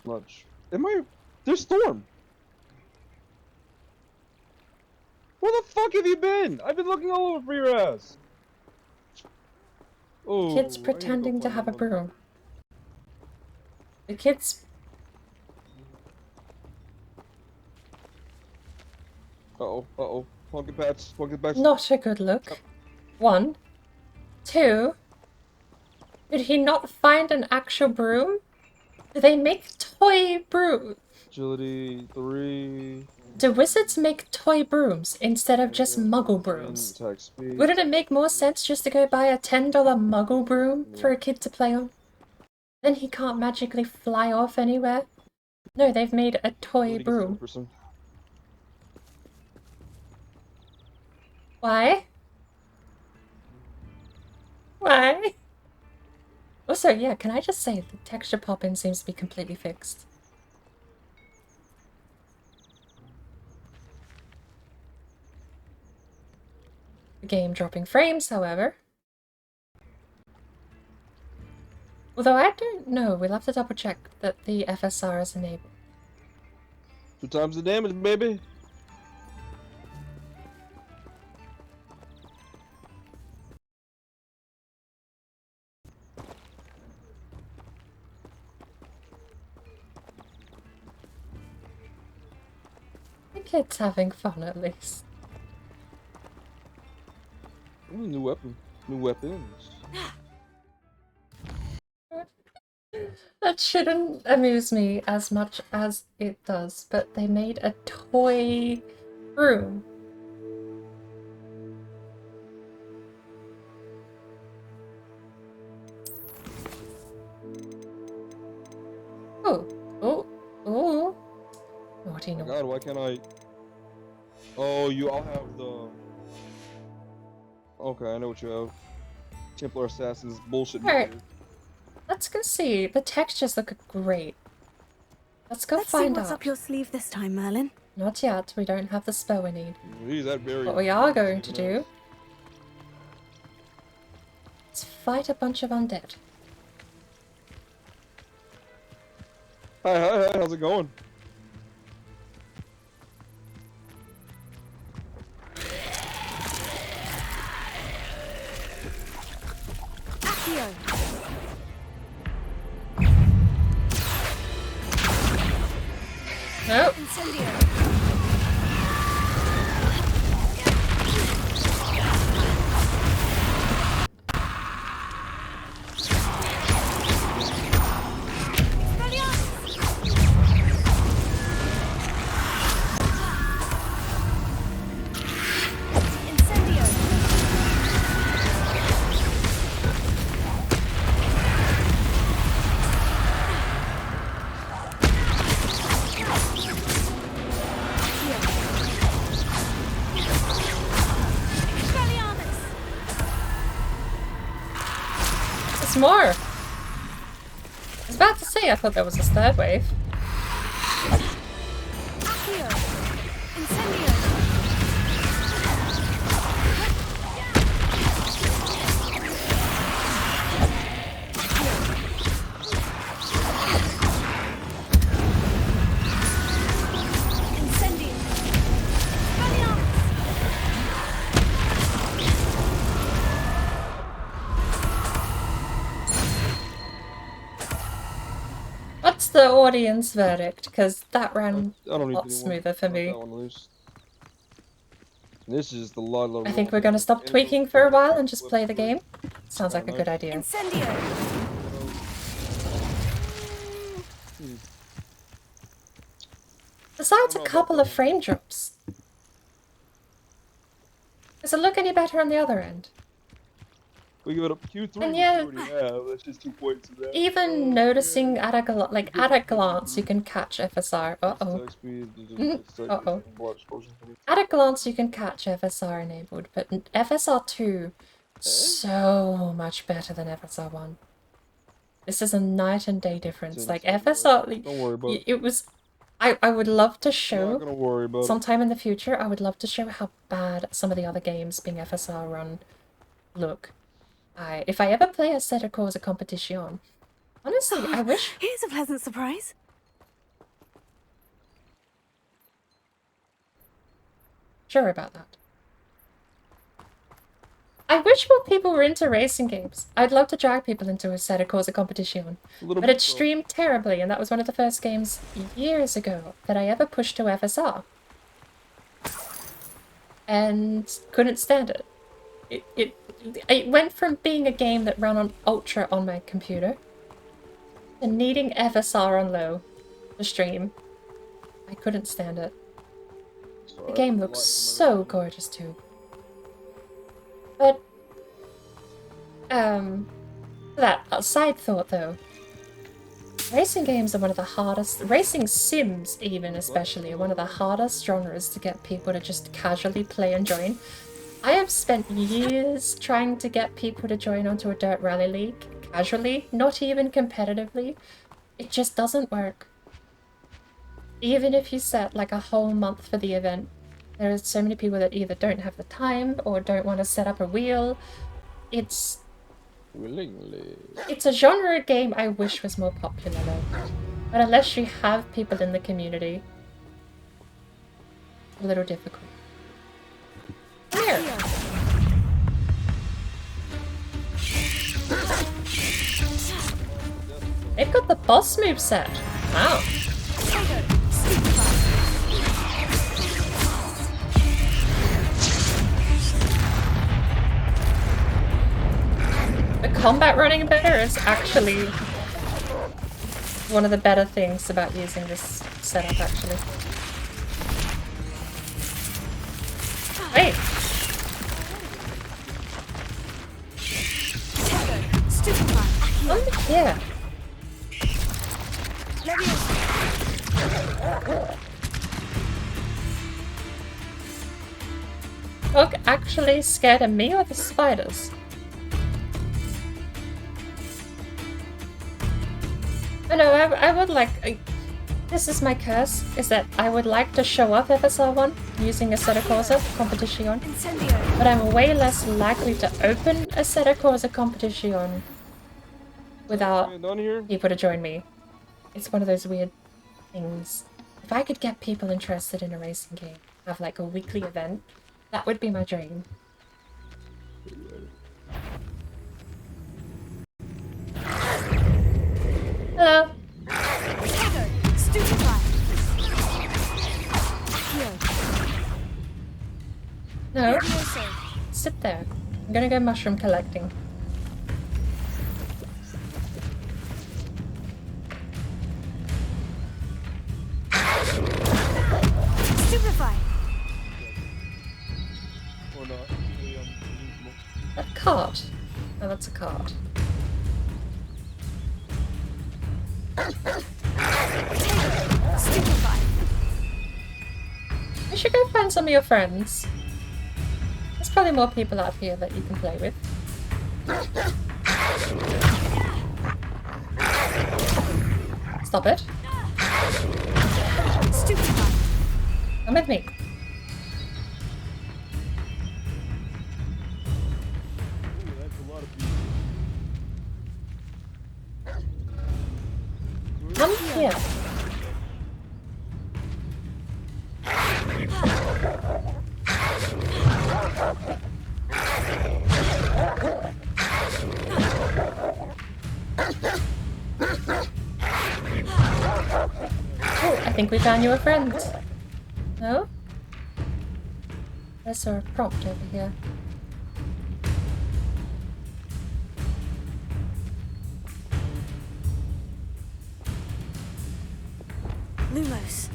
Much. Am I? There's Storm. Where the fuck have you been? I've been looking all over for your ass. Oh, Kids I need pretending to go find have a another- broom. The kids. Uh-oh. Pumpkin patch. Not a good look. 1. 2. Did he not find an actual broom? Do they make toy broom? Agility 3. Do wizards make toy brooms instead of just muggle brooms? Attack speed. Wouldn't it make more sense just to go buy a $10 muggle broom for a kid to play on? Then he can't magically fly off anywhere. No, they've made a toy broom. Why? Why? Also, yeah, can I just say the texture pop-in seems to be completely fixed. The game dropping frames, however. Although I don't know, we'll have to double check that the FSR is enabled. 2 times the damage, baby. The kid's having fun at least. Ooh, new weapon. New weapons. That shouldn't amuse me as much as it does, but they made a toy broom. Oh. Naughty, Oh my naughty. god, why can't I? Oh, you all have the. Okay, I know what you have. Templar Assassins bullshit. Alright. Let's go see. The textures look great. Let's go Let's see find what's out. up your sleeve this time, Merlin. Not yet. We don't have the spell we need. Jeez, that berry. What we are going to do is fight a bunch of undead. Hi, how's it going? Nope. There's more! I was about to say I thought there was a third wave. What's the audience verdict? Because that ran I a don't need lot anyone. smoother for me. That one loose. This is the lot. I think we're gonna stop tweaking for a while and just play the game. Sounds like a good idea. Besides a couple of frame drops. Does it look any better on the other end? We give it up Q3. And yeah, We already have. That's just 2 points of that. even noticing at a glance you can catch FSR. Uh-oh. Uh-oh. At a glance you can catch FSR enabled, but FSR2 so much better than FSR1. This is a night and day difference. Like FSR, Don't worry about it. it was. I would love to I'm not show gonna worry about it. sometime in the future. I would love to show how bad some of the other games being FSR run look. If I ever play a set of Corsa competition, honestly, I wish. Here's a pleasant surprise. Sure about that. I wish more people were into racing games. I'd love to drag people into a set of Corsa competition. But it streamed terribly, and that was one of the first games years ago that I ever pushed to FSR. And couldn't stand it. It went from being a game that ran on Ultra on my computer to needing FSR on low to stream. I couldn't stand it. The game looks so gorgeous too. But, that side thought though, racing games are one of the hardest, racing sims even especially, are one of the hardest genres to get people to just casually play and join. I have spent years trying to get people to join onto a dirt rally league, casually, not even competitively. It just doesn't work. Even if you set like a whole month for the event, there are so many people that either don't have the time or don't want to set up a wheel. It's a genre game I wish was more popular though. But unless you have people in the community, it's a little difficult. Come here. They've got the boss move set. Wow. The combat running better is actually one of the better things about using this setup, actually. Wait! Come here! Look, actually scared of me or the spiders? I know, I would like... this is my curse, is that I would like to show off FSR1 using a Assetto Corsa competition, but I'm way less likely to open a Assetto Corsa competition without people to join me. It's one of those weird things. If I could get people interested in a racing game, have like a weekly event, that would be my dream. Hello. No. Sit there. I'm gonna go mushroom collecting. Stupefy! Or not. A cart. Oh, that's a cart. Stupefy! You should go find some of your friends. There's probably more people out here that you can play with. Stop it. Stupefy! Come with me. That's a lot of people. Come here. Oh, I think we found you a friend. No? There's a prompt over here. Lumos.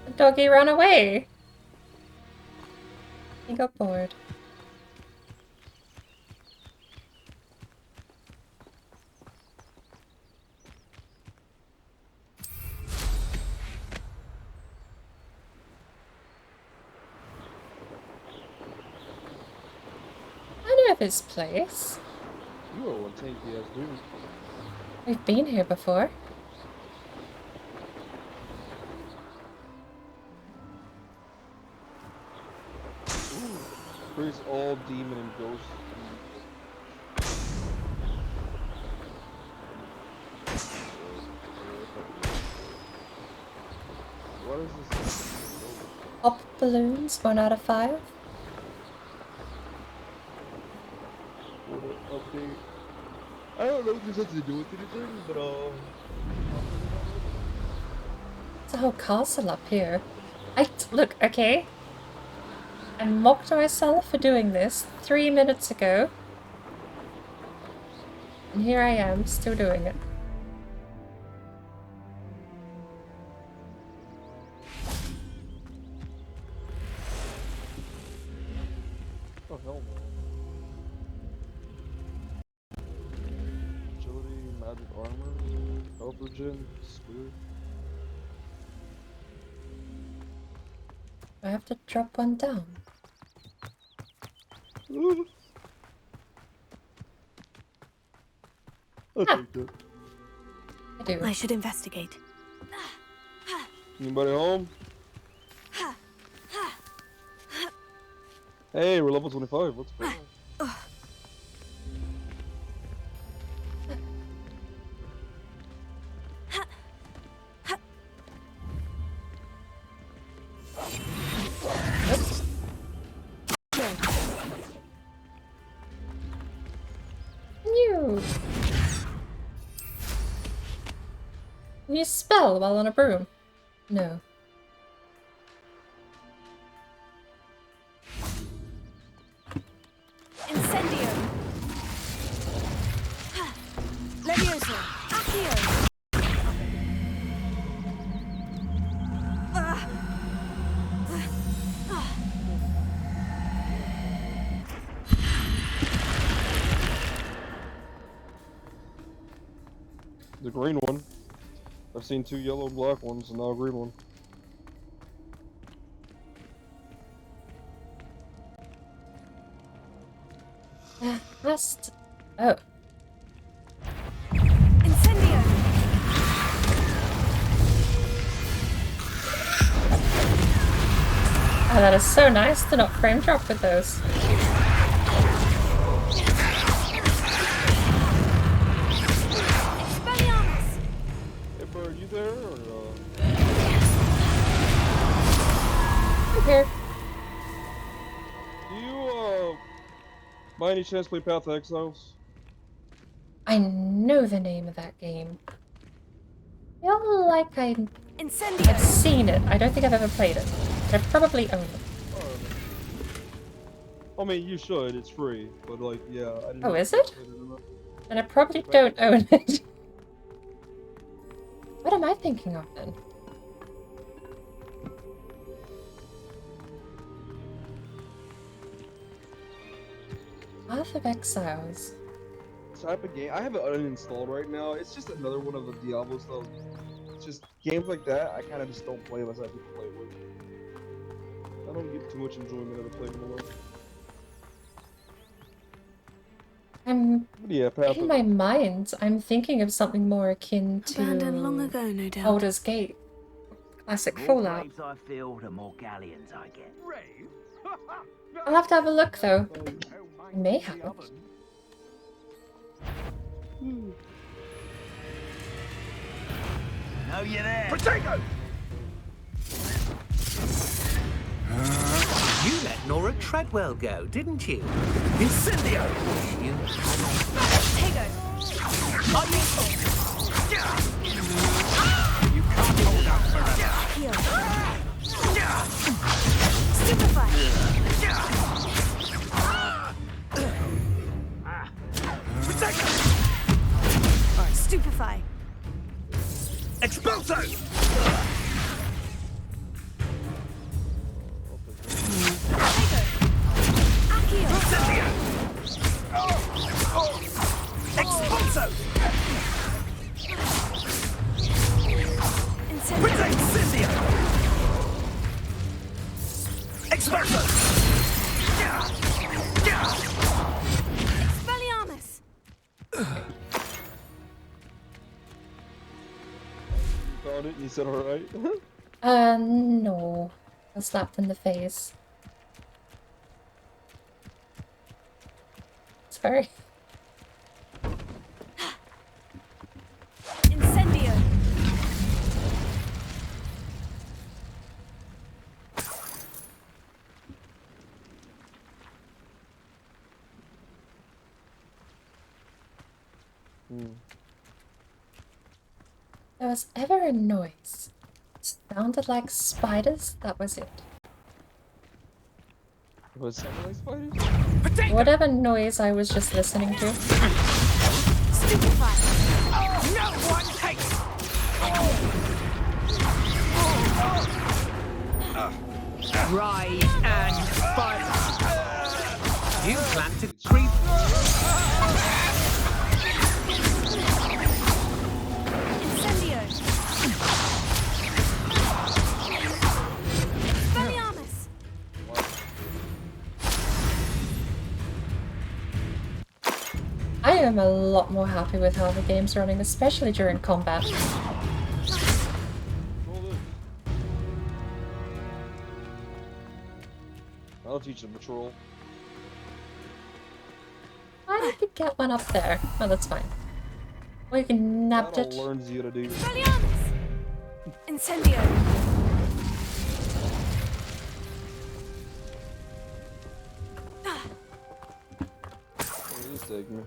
The doggy ran away. He got bored. I know this place. You are one tanky ass dude. We've been here before. Freeze all demon and ghost. What is this? Pop balloons, 1 out of 5. Update. I don't know if this has to do with anything, but There's a whole castle up here. Look, okay. I mocked myself for doing this 3 minutes ago. And here I am, still doing it. oh hell no. Agility, magic armor, health regen, spirit. I have to drop one down. I'll take that. I do. I should investigate. Anybody home? Hey, we're level 25. What's going on? You. Can you spell while on a broom? No. Incendio! Levioso! Accio! The green one. I've seen 2 yellow and black ones, and now a green one. Must. Oh. Incendio! Oh, that is so nice to not frame drop with those. Expelliarmus! Hey, bro, are you there, or I'm here. do you, by any chance play Path of Exiles? I know the name of that game. I feel like I've Incendio! seen it. I don't think I've ever played it. I probably own it. I mean, you should. It's free, but like, yeah. I didn't Oh, know is if you it? played or not. And I probably don't own it. What am I thinking of then? Path of Exiles. Type of game. I have it uninstalled right now. It's just another one of the Diablo style. It's just games like that. I kind of just don't play unless I have people play with. I don't get too much enjoyment out of playing them alone. I'm But yeah, Path in of my mind, I'm thinking of something more akin Abandoned long to ago, no doubt. Baldur's Gate. Classic More Fallout. graves I fill, the more galleons I get. I'll have to have a look though. I may have it. Know you there? Potato! You let Nora Treadwell go, didn't you? Incendio! You Tego! You can't hold out forever. Heal. Stupefy! Potato! Stupefy! Expulso! Accio! Incendio! Expulso! Incendio! Incendio! Expulso! Expelliarmus! You found it and you said alright. No. I got slapped in the face. Sorry. Incendio! There was ever a noise. It sounded like spiders. That was it. Was it something like spiders? Whatever noise I was just listening to. Stupefy! No one takes! rise and fight. You plan to creep. Incendio! Expelliarmus! I am a lot more happy with how the game's running, especially during combat. I'll teach them patrol. I could get one up there. Oh, that's fine. We can nabbed That it. all learns you to do. Expelliarmus! Incendio! What is this taking me?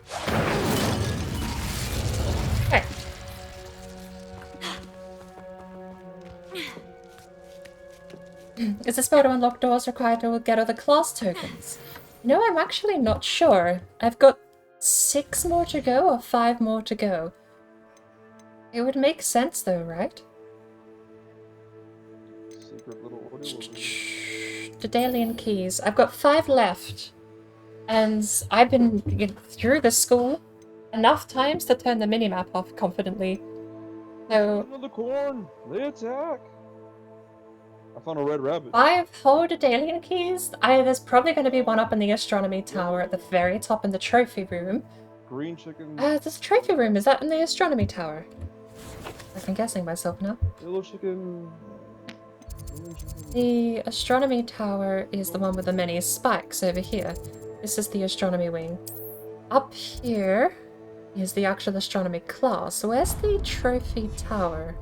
Okay. Is the spell to unlock doors required to get other class tokens? No, I'm actually not sure. I've got 6 more to go or 5 more to go. It would make sense though, right? Secret little order over here. Daedalian keys. I've got 5 left. And I've been through the school enough times to turn the minimap off confidently. So, Another corn! They attack! I found a red rabbit. 5 whole Daedalian keys. There's probably going to be one up in the astronomy tower at the very top in the trophy room. Green chicken. This trophy room, is that in the astronomy tower? I'm guessing myself now. Yellow chicken. Green chicken. The astronomy tower is the one with the many spikes over here. This is the astronomy wing. Up here is the actual astronomy class. So where's the trophy tower?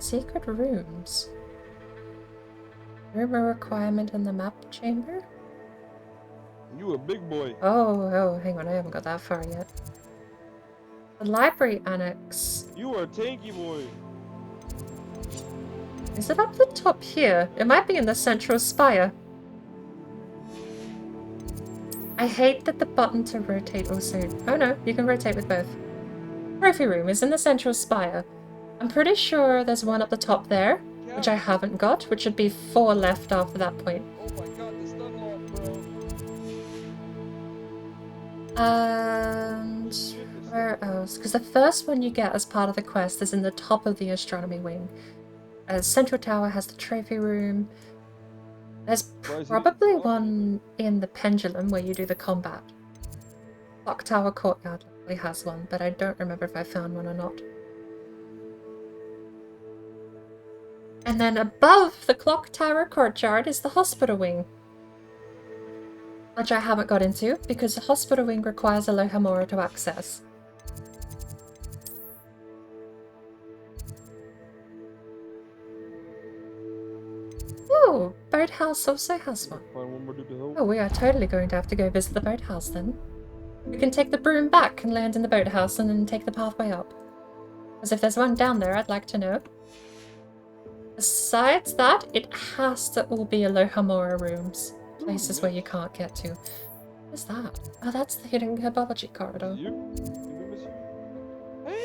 Secret rooms. Room a requirement in the map chamber? You a big boy. Oh, hang on, I haven't got that far yet. The library annex. You are a tanky boy. Is it up the top here? It might be in the central spire. I hate that the button to rotate also... Oh no, you can rotate with both. Trophy room is in the central spire. I'm pretty sure there's one up the top there, which I haven't got, which should be 4 left after that point. Oh my god, the stun lock, bro. And where else? Because the first one you get as part of the quest is in the top of the astronomy wing. Central Tower has the trophy room. There's probably one in the pendulum where you do the combat. Clock Tower Courtyard likely has one, but I don't remember if I found one or not. And then above the Clock Tower Courtyard is the hospital wing, which I haven't got into because the hospital wing requires a Lohamora to access. Oh, Boathouse also has one. Find one more dude to help. Oh, we are totally going to have to go visit the boathouse then. We can take the broom back and land in the boathouse and then take the pathway up. Because if there's one down there, I'd like to know. Besides that, it has to all be Lohamora rooms. Places where you can't get to. What is that? Oh, that's the hidden herbology corridor. You? Did we miss you?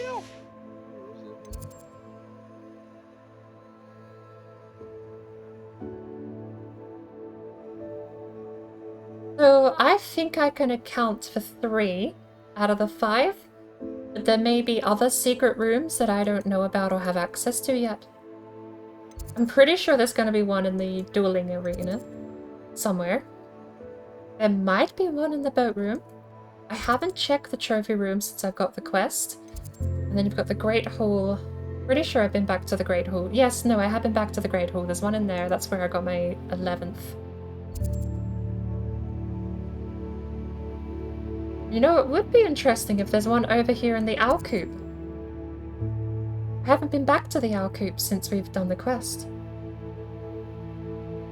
Help! So I think I can account for 3 out of the 5. But there may be other secret rooms that I don't know about or have access to yet. I'm pretty sure there's going to be one in the dueling arena. Somewhere. There might be one in the boat room. I haven't checked the trophy room since I've got the quest. And then you've got the Great Hall. Pretty sure I've been back to the Great Hall. Yes, no, I have been back to the Great Hall. There's one in there. That's where I got my 11th. You know, it would be interesting if there's one over here in the Owl Coop. I haven't been back to the Owl Coop since we've done the quest.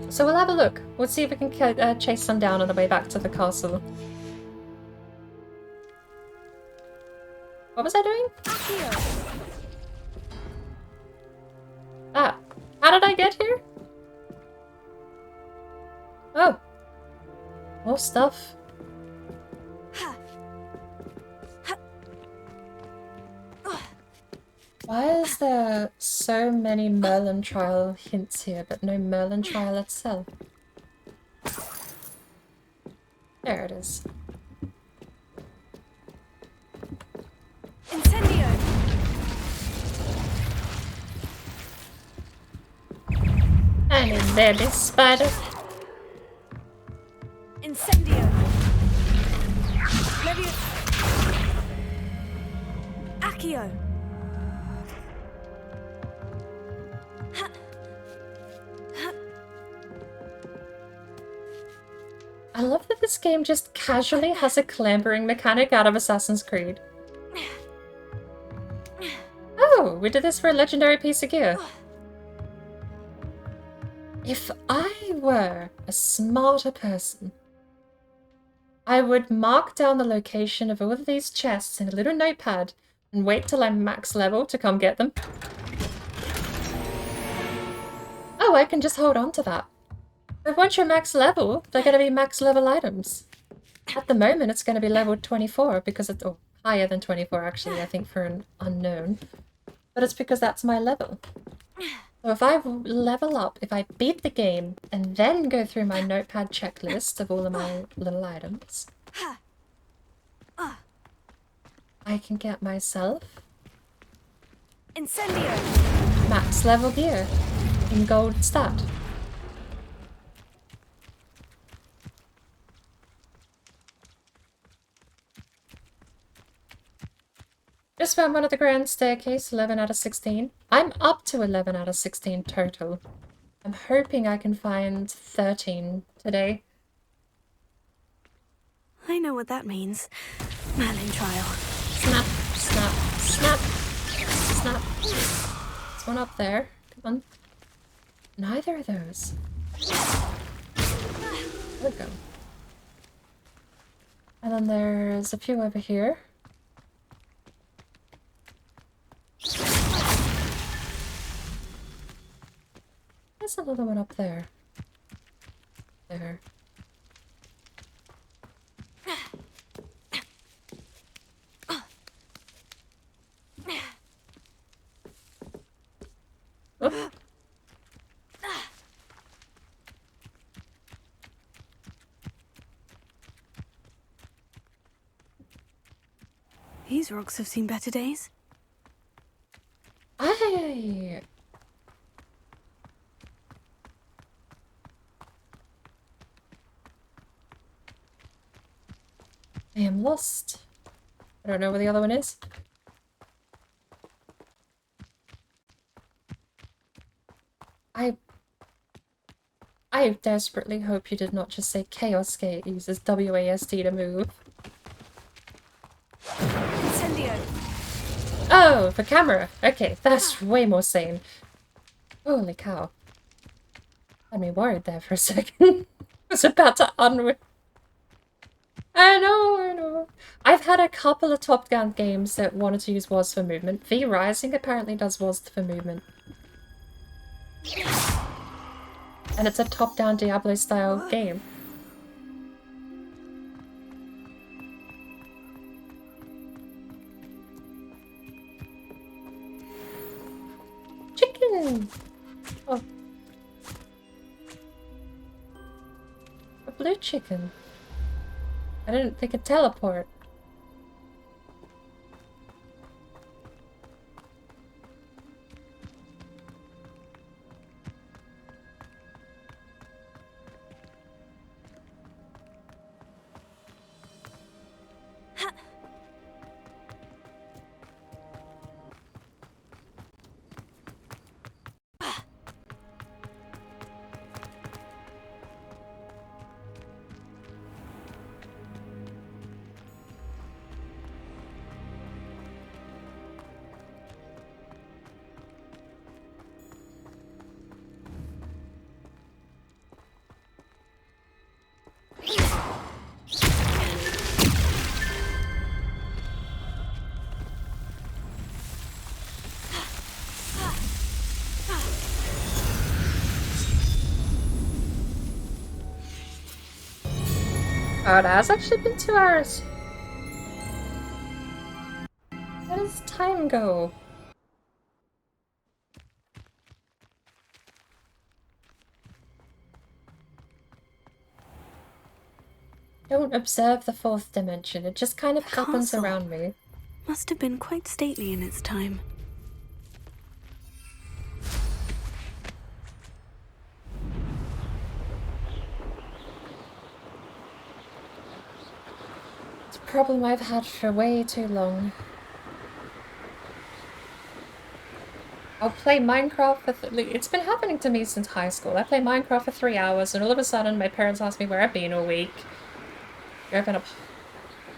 So we'll have a look. We'll see if we can chase some down on the way back to the castle. What was I doing? Ah, how did I get here? Oh. More stuff. Why is there so many Merlin trial hints here, but no Merlin trial itself? There it is. Incendio! I'm in there, this spider. Incendio! Levio! Accio! I love that this game just casually has a clambering mechanic out of Assassin's Creed. Oh, we did this for a legendary piece of gear. If I were a smarter person, I would mark down the location of all of these chests in a little notepad and wait till I'm max level to come get them. Oh, I can just hold on to that. But once you're max level, they're going to be max level items. At the moment, it's going to be level 24 because it's higher than 24 actually, I think, for an unknown. But it's because that's my level. So if I level up, if I beat the game, and then go through my notepad checklist of all of my little items, I can get myself Incendio! max level gear in gold stat. Just found one at the grand staircase, 11 out of 16. I'm up to 11 out of 16 total. I'm hoping I can find 13 today. I know what that means. Merlin trial. Snap, snap, snap, snap. There's one up there. Come on. Neither of those. There we go. And then there's a few over here. there's another one up there. There. Oh. These rocks have seen better days. I am lost. I don't know where the other one is. I desperately hope you did not just say Chaos Gate uses WASD to move. Incendio. Oh, the camera. Okay, that's way more sane. Holy cow. Had me worried there for a second. I was about to unwhip. I know. I've had a couple of top-down games that wanted to use WASD for movement. V Rising apparently does WASD for movement. And it's a top-down Diablo-style game. Chicken! Oh. A blue chicken. I didn't think it'd teleport. Oh, it has actually been 2 hours. Where does time go? Don't observe the fourth dimension. It just kind of happens Castle. around me. Must have been quite stately in its time. It's a problem I've had for way too long. I'll play Minecraft for it's been happening to me since high school. I play Minecraft for 3 hours and all of a sudden my parents ask me where I've been all week. You're gonna,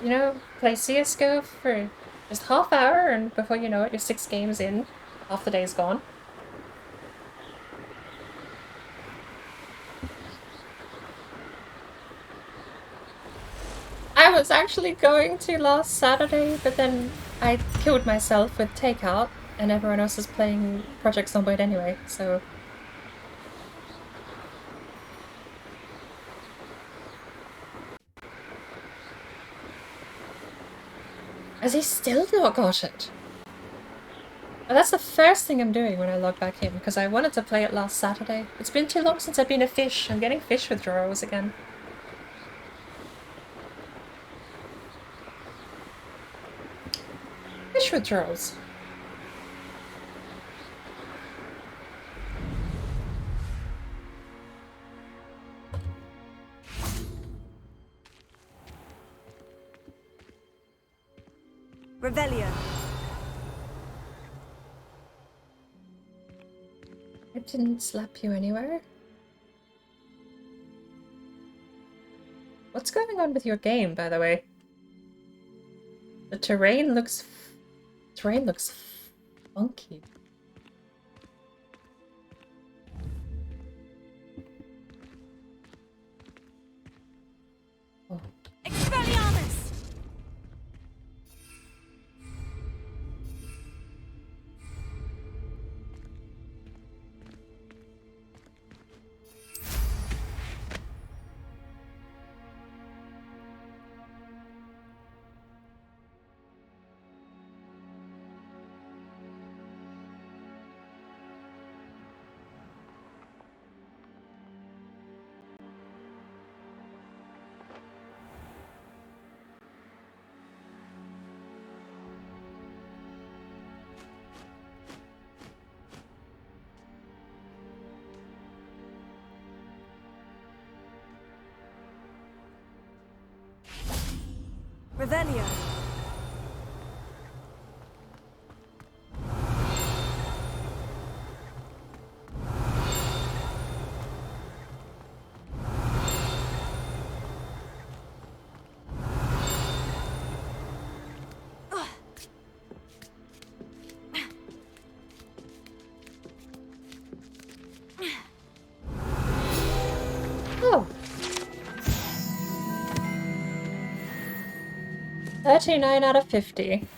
you know, play CSGO for just half hour and before you know it, you're 6 games in. Half the day's gone. I was actually going to last Saturday, but then I killed myself with takeout, and everyone else is playing Project Zomboid anyway, so... Has he still not got it? Well, that's the first thing I'm doing when I log back in, because I wanted to play it last Saturday. It's been too long since I've been a fish. I'm getting fish withdrawals again. Fish withdrawals. Revelio. I didn't slap you anywhere. What's going on with your game, by the way? The terrain looks funky. Oh. Expelliarmus! Revelio. Oh. 39 out of 50.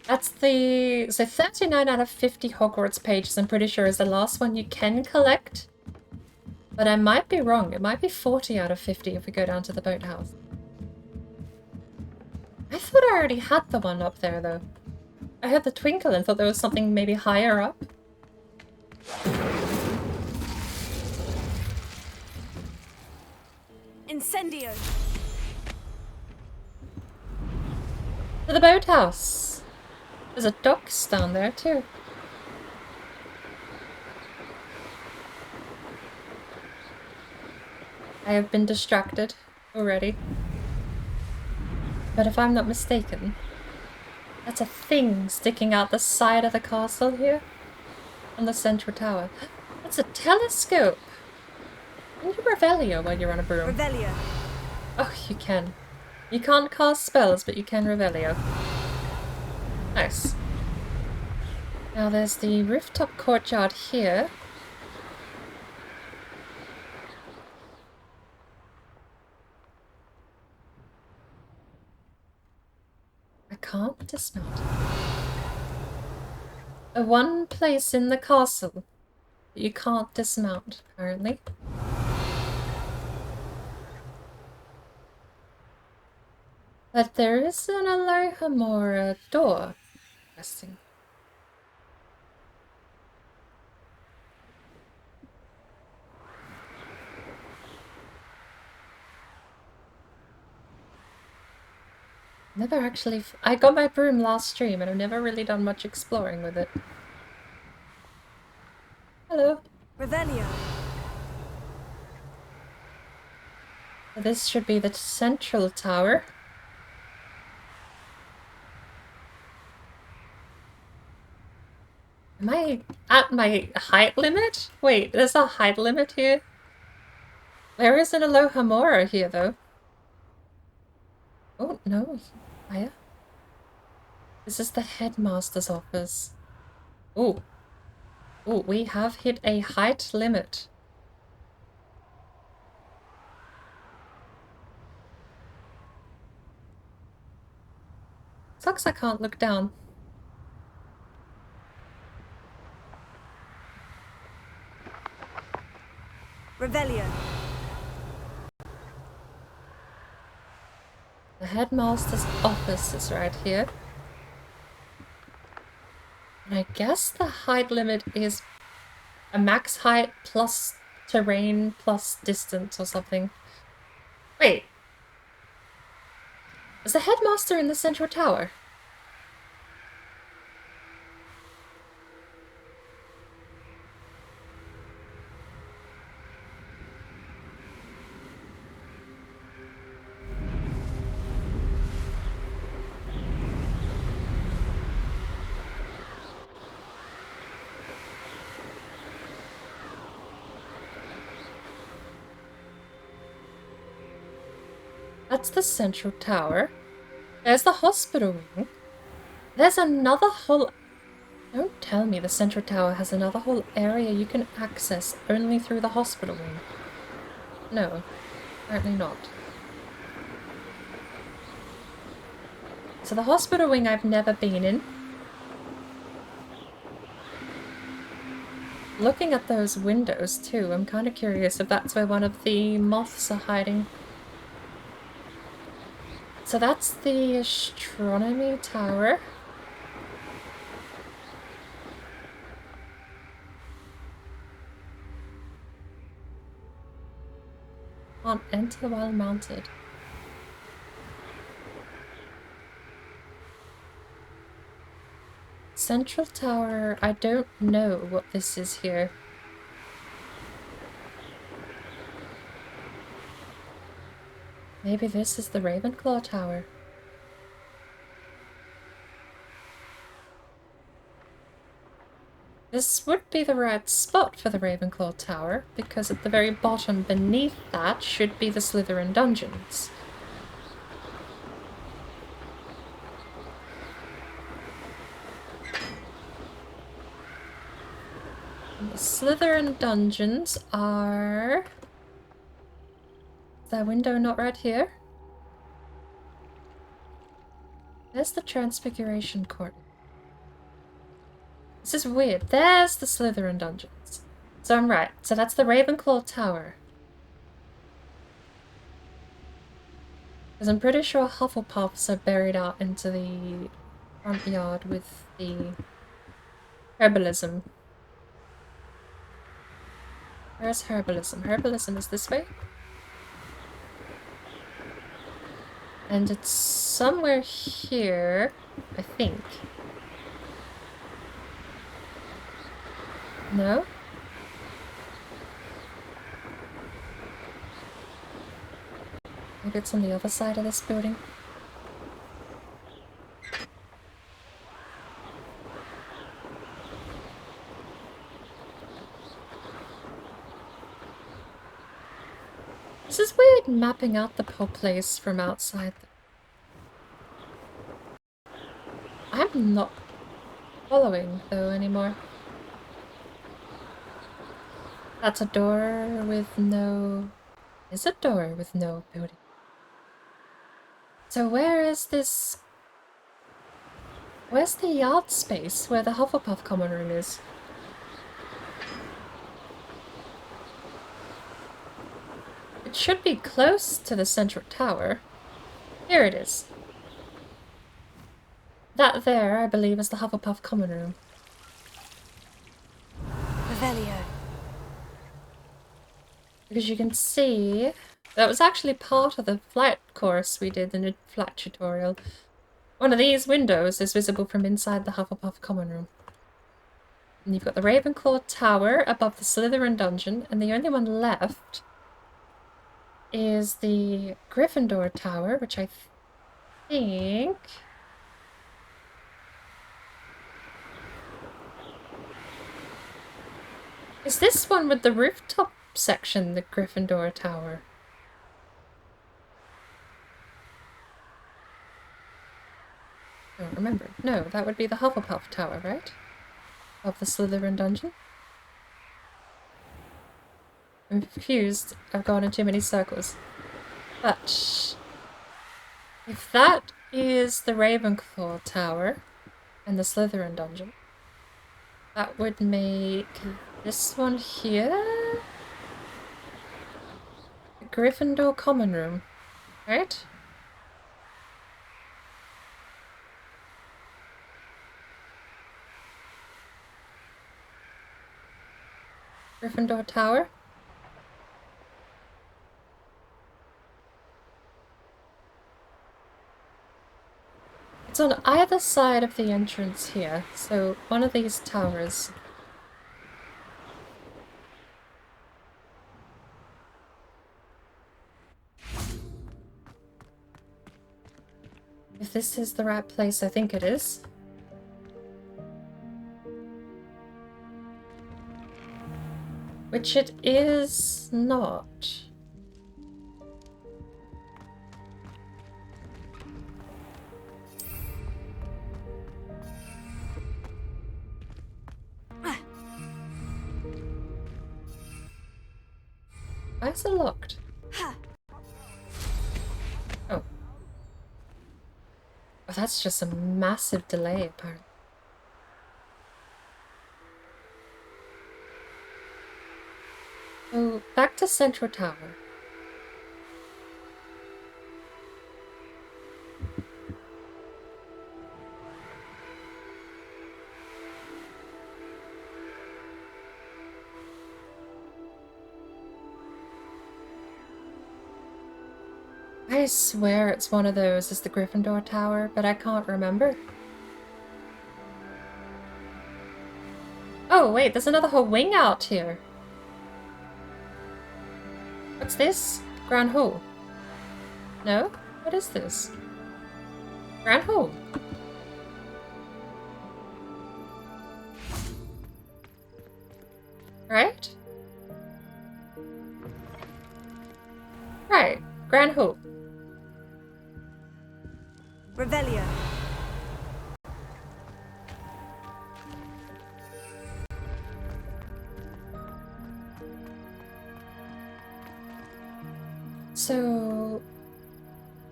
That's the... So 39 out of 50 Hogwarts pages, I'm pretty sure, is the last one you can collect. But I might be wrong. It might be 40 out of 50 if we go down to the boathouse. I thought I already had the one up there, though. I heard the twinkle and thought there was something maybe higher up. Incendio. To the boathouse. There's a docks down there, too. I have been distracted already. But if I'm not mistaken, that's a thing sticking out the side of the castle here. On the central tower. That's a telescope! Can you Revelio while you're on a broom? Revelio. Oh, you can. You can't cast spells, but you can Revelio. Nice. Now there's the rooftop courtyard here. I can't dismount. The one place in the castle that you can't dismount, apparently. But there is an Alohomora door. Interesting. Never actually... I got my broom last stream and I've never really done much exploring with it. Hello. Revelio. This should be the central tower. Am I at my height limit? Wait, there's a height limit here? There is an Alohomora here, though. Oh, no. Higher. This is the headmaster's office. Oh. Oh, we have hit a height limit. Sucks I can't look down. Revelio. The headmaster's office is right here. And I guess the height limit is a max height plus terrain plus distance or something. Wait. Is the headmaster in the central tower? That's the central tower. There's the hospital wing. There's another whole... Don't tell me the central tower has another whole area you can access only through the hospital wing. No, apparently not. So the hospital wing I've never been in. Looking at those windows too, I'm kind of curious if that's where one of the moths are hiding. So that's the astronomy tower. Can't enter while mounted. Central tower, I don't know what this is here. Maybe this is the Ravenclaw tower. This would be the right spot for the Ravenclaw Tower, because at the very bottom beneath that should be the Slytherin dungeons. And the Slytherin dungeons are... Is that window not right here? There's the Transfiguration Court. This is weird. There's the Slytherin dungeons. So I'm right. So that's the Ravenclaw Tower. Because I'm pretty sure Hufflepuffs are buried out into the front yard with the herbalism. Where's herbalism? Herbalism is this way. And it's somewhere here, I think. No? Maybe it's on the other side of this building. This is weird mapping out the whole place from outside. I'm not following though anymore. That's a door with no... Is a door with no building. So where is this... Where's the yard space where the Hufflepuff common room is? It should be close to the central tower. Here it is. That there, I believe, is the Hufflepuff common room. Revelio. Because you can see... That was actually part of the flight course we did in the flight tutorial. One of these windows is visible from inside the Hufflepuff common room. And you've got the Ravenclaw Tower above the Slytherin dungeon, and the only one left is the Gryffindor Tower, which I think... Is this one with the rooftop section the Gryffindor Tower? I don't remember. No, that would be the Hufflepuff Tower, right? Of the Slytherin dungeon. I'm confused. I've gone in too many circles. But if that is the Ravenclaw Tower and the Slytherin dungeon, that would make this one here the Gryffindor common room, right? Gryffindor Tower. It's on either side of the entrance here, so one of these towers. If this is the right place, I think it is. Which it is not. Why is it locked? Oh. Oh, that's just a massive delay, apparently. So, back to Central Tower. I swear it's one of those is the Gryffindor Tower, but I can't remember. Oh wait, there's another whole wing out here. What's this? Grand Hall. No? What is this? Grand Hall. Right? Right. Grand Hope. Revelio. So,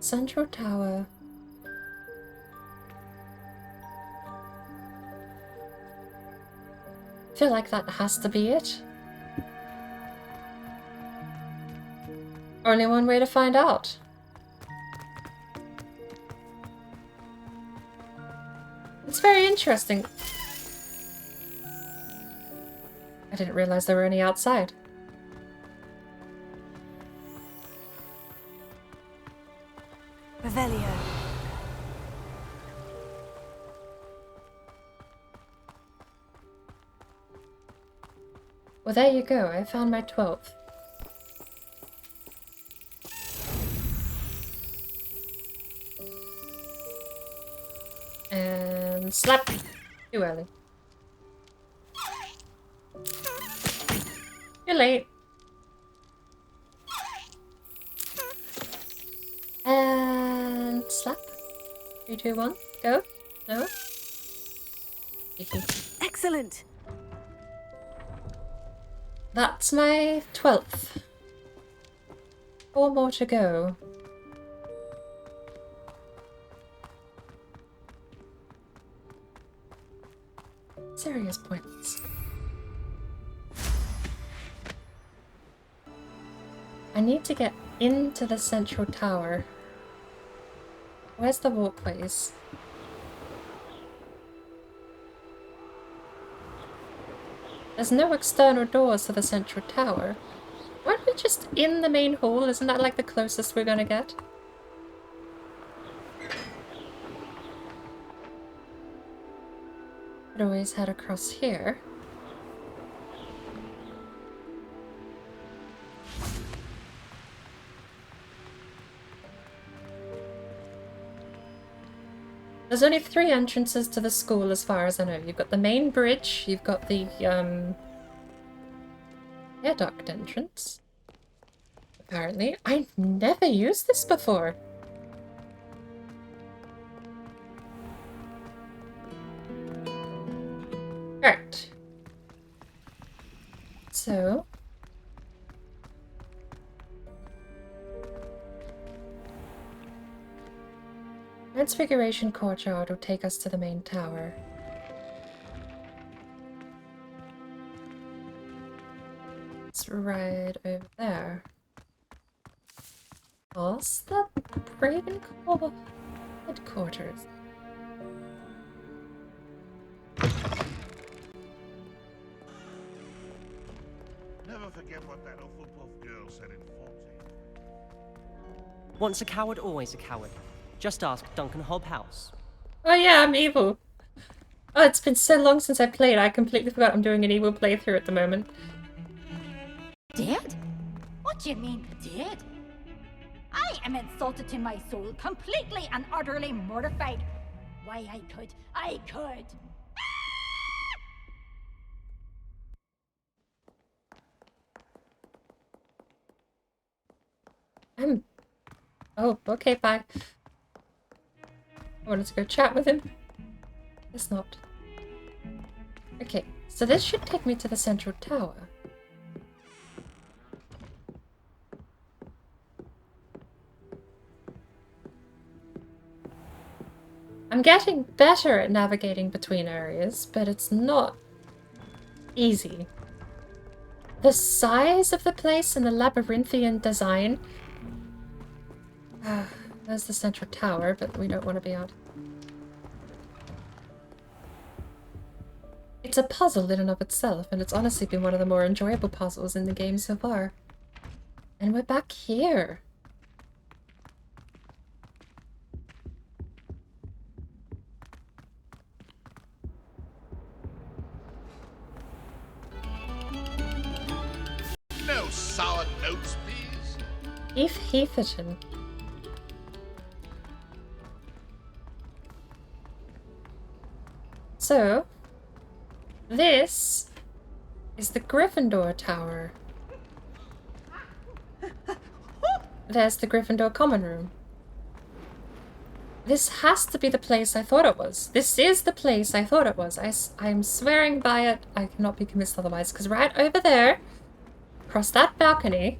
Central Tower. I feel like that has to be it. Only one way to find out. It's very interesting. I didn't realize there were any outside. Revelio. Well, there you go. I found my 12th. And slap. Too early. You're late. And slap. 3, 2, 1. Go. No. Excellent. That's my 12th. 4 more to go. Serious points. I need to get into the central tower. Where's the walkways? There's no external doors to the central tower. Aren't we just in the main hall? Isn't that like the closest we're gonna get? I'd always head across here. There's only 3 entrances to the school as far as I know. You've got the main bridge, you've got the air duct entrance. Apparently. I've never used this before. Alright. So Transfiguration Courtyard will take us to the main tower. It's right over there. Past the Ravenclaw headquarters. Never forget what that Hufflepuff girl said in 40. Once a coward, always a coward. Just ask Duncan Hobhouse. Oh yeah, I'm evil. Oh, it's been so long since I played, I completely forgot I'm doing an evil playthrough at the moment. Dead? What do you mean, dead? I am insulted to my soul, completely and utterly mortified. Why, I could. Oh, okay, bye. I wanted to go chat with him. Guess not. Okay, so this should take me to the central tower. I'm getting better at navigating between areas, but it's not easy. The size of the place and the labyrinthian design. There's the central tower, but we don't want to be out. It's a puzzle in and of itself, and it's honestly been one of the more enjoyable puzzles in the game so far. And we're back here. No sour notes, please. Eve Heatherton. So, this is the Gryffindor Tower. There's the Gryffindor common room. This has to be the place I thought it was. This is the place I thought it was. I'm swearing by it. I cannot be convinced otherwise. Because right over there, across that balcony,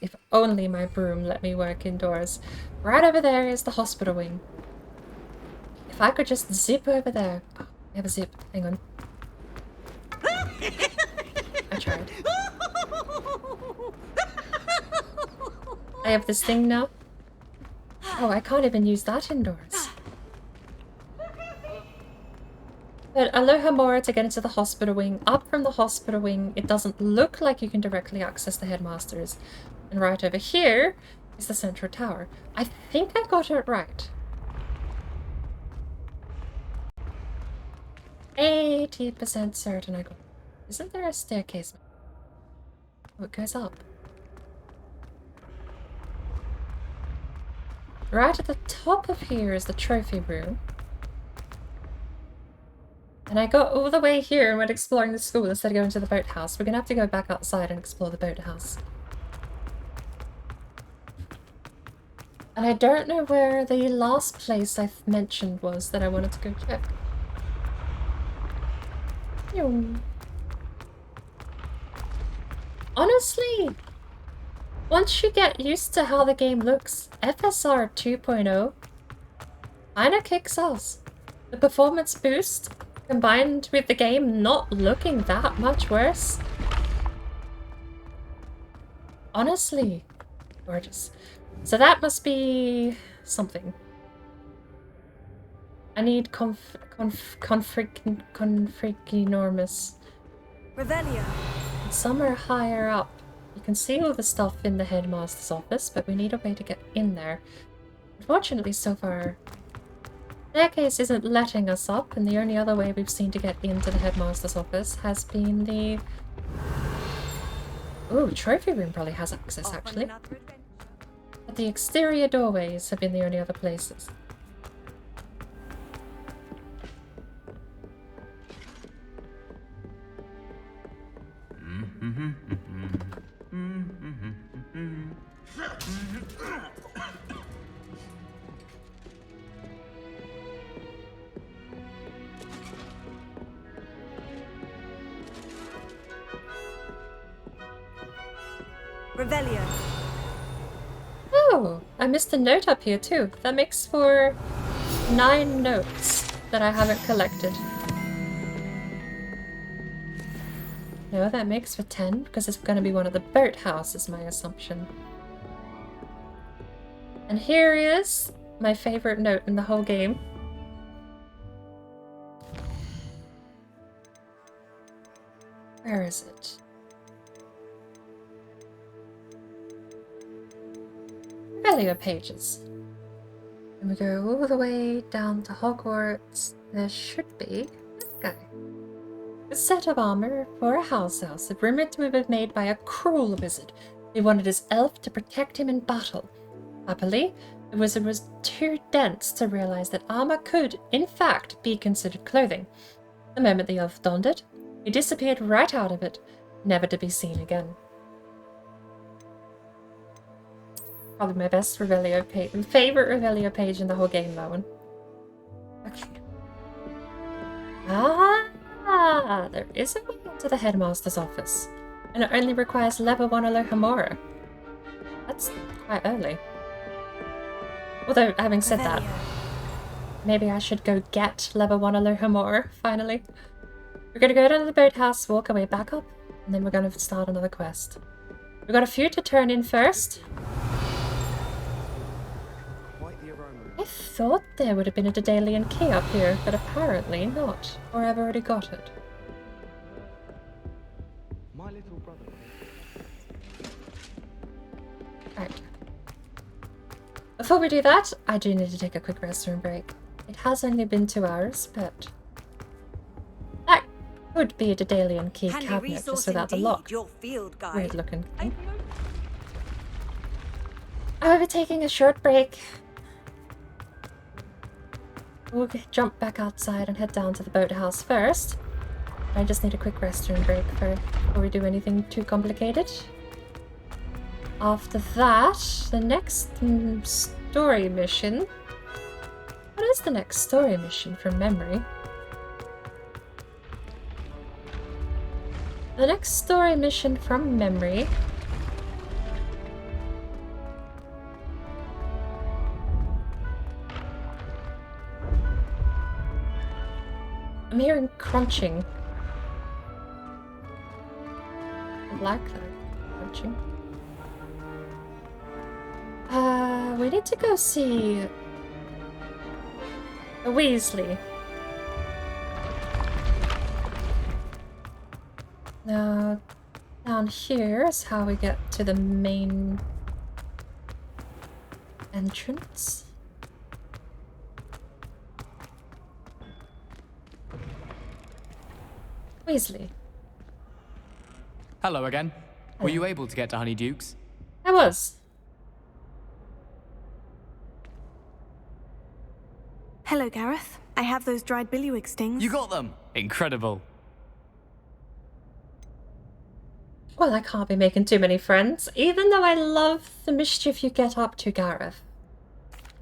if only my broom let me work indoors. Right over there is the hospital wing. If I could just zip over there. Oh, I have a zip. Hang on. I tried. I have this thing now. Oh, I can't even use that indoors. But Alohomora to get into the hospital wing. Up from the hospital wing, it doesn't look like you can directly access the headmasters. And right over here is the central tower. I think I got it right. 80% certain I got it. Isn't there a staircase? Oh, it goes up. Right at the top of here is the trophy room. And I got all the way here and went exploring the school instead of going to the boathouse. We're gonna have to go back outside and explore the boathouse. And I don't know where the last place I mentioned was that I wanted to go check. Honestly, once you get used to how the game looks, FSR 2.0 kinda kicks ass. The performance boost, combined with the game not looking that much worse. Honestly, gorgeous. So that must be something. I need confrig-enormous. Revelio. Some are higher up. You can see all the stuff in the headmaster's office, but we need a way to get in there. Unfortunately, so far, the staircase isn't letting us up, and the only other way we've seen to get into the headmaster's office has been the... Ooh, trophy room probably has access, actually. But the exterior doorways have been the only other places. Revelio. Oh, I missed a note up here too. That makes for 9 notes that I haven't collected. No, that makes for 10 because it's going to be one of the boathouse is my assumption. And here is my favorite note in the whole game. Where is it? Revelio pages. And we go all the way down to Hogwarts. There should be this guy. A set of armor for a house rumored to have been made by a cruel wizard. He wanted his elf to protect him in battle. Happily, the wizard was too dense to realize that armor could, in fact, be considered clothing. The moment the elf donned it, he disappeared right out of it, never to be seen again. Probably my best Revelio page, favorite Revelio page in the whole game, that one. Okay. Ah, there is a way into the headmaster's office, and it only requires level 1 Alohomora. That's quite early. Although, having said that, maybe I should go get level 1 Alohomora, finally. We're gonna go down to the boathouse, walk our way back up, and then we're gonna start another quest. We've got a few to turn in first. I thought there would have been a Daedalian key up here, but apparently not. Or I've already got it. My little brother. Right. Before we do that, I do need to take a quick restroom break. It has only been 2 hours, but that could be a Daedalian key cabinet just without the lock. Weird looking thing. I will be taking a short break. We'll jump back outside and head down to the boathouse first. I just need a quick restroom break before we do anything too complicated. After that, the next story mission. What is the next story mission from memory? The next story mission from memory. I'm hearing crunching. I like that crunching. We need to go see a Weasley. Now, down here is how we get to the main entrance. Weasley. Hello again. Hello. Were you able to get to Honeydukes? I was. Hello, Gareth. I have those dried billywig stings. You got them! Incredible. Well, I can't be making too many friends, even though I love the mischief you get up to, Gareth.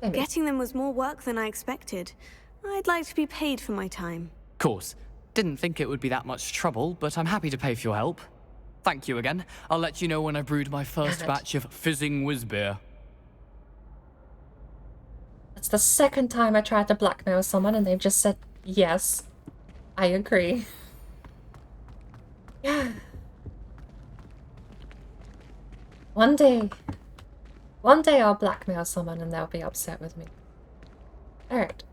Maybe. Getting them was more work than I expected. I'd like to be paid for my time. Course. Didn't think it would be that much trouble, but I'm happy to pay for your help. Thank you again. I'll let you know when I brewed my first batch of fizzing whiz-beer. It's the second time I tried to blackmail someone and they've just said, yes, I agree. Yeah. One day I'll blackmail someone and they'll be upset with me. Alright.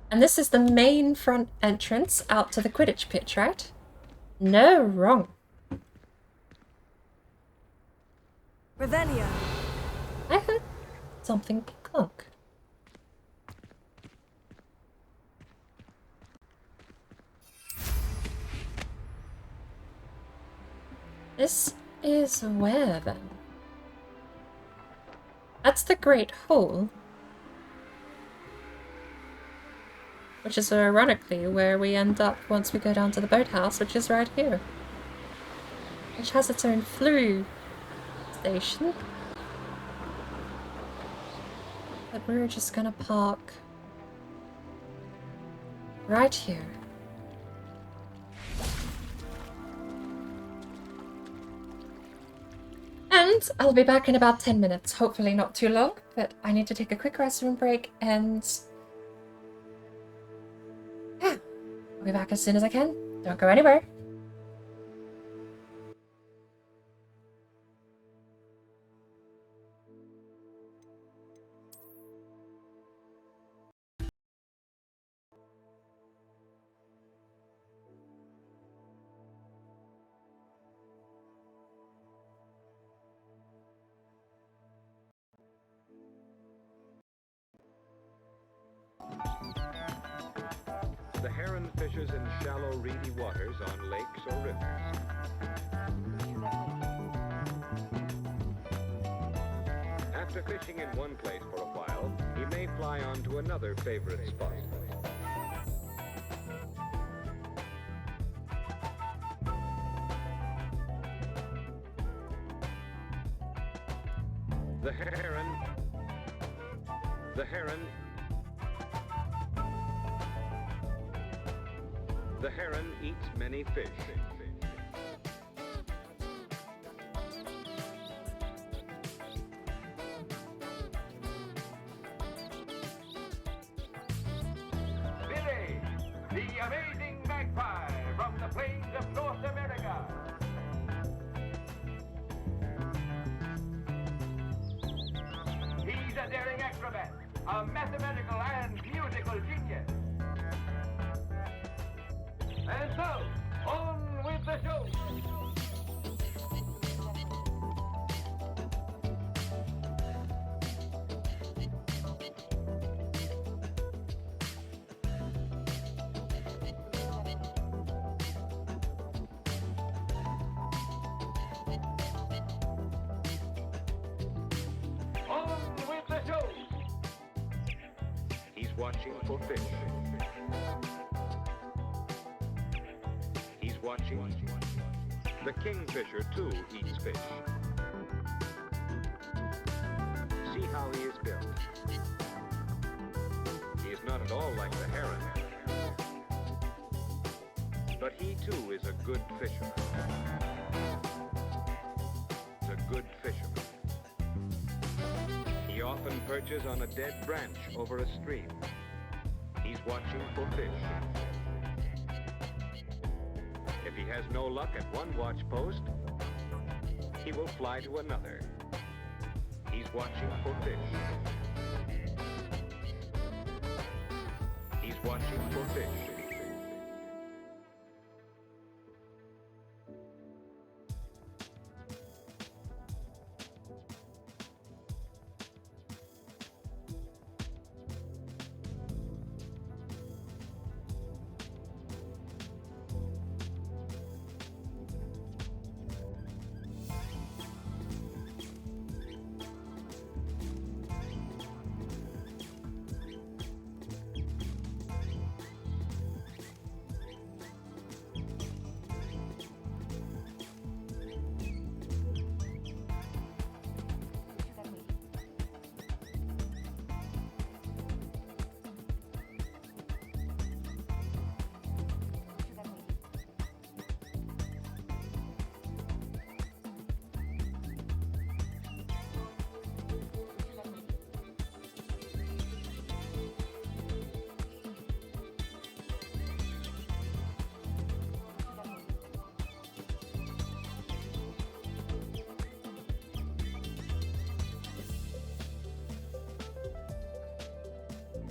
And this is the main front entrance out to the Quidditch pitch, right? No, wrong. Revelio. I heard something clunk. This is where then? That's the Great Hall. Which is ironically where we end up once we go down to the boathouse, which is right here. Which has its own flue station. But we're just gonna park right here. And I'll be back in about 10 minutes. Hopefully not too long, but I need to take a quick restroom break and yeah, I'll be back as soon as I can. Don't go anywhere. The heron fishes in shallow, reedy waters on lakes or rivers. After fishing in one place for a while, he may fly on to another favorite spot. The heron eats many fish. Billy, the amazing magpie from the plains of North America. He's a daring acrobat, a mathematical and musical genius. And so, on with the show! On with the show! He's watching for fish. watching. The kingfisher, too, eats fish. See how he is built. He is not at all like the heron. But he, too, is a good fisherman. He's a good fisherman. He often perches on a dead branch over a stream. He's watching for fish. If he has no luck at one watch post, he will fly to another. He's watching for fish. He's watching for fish.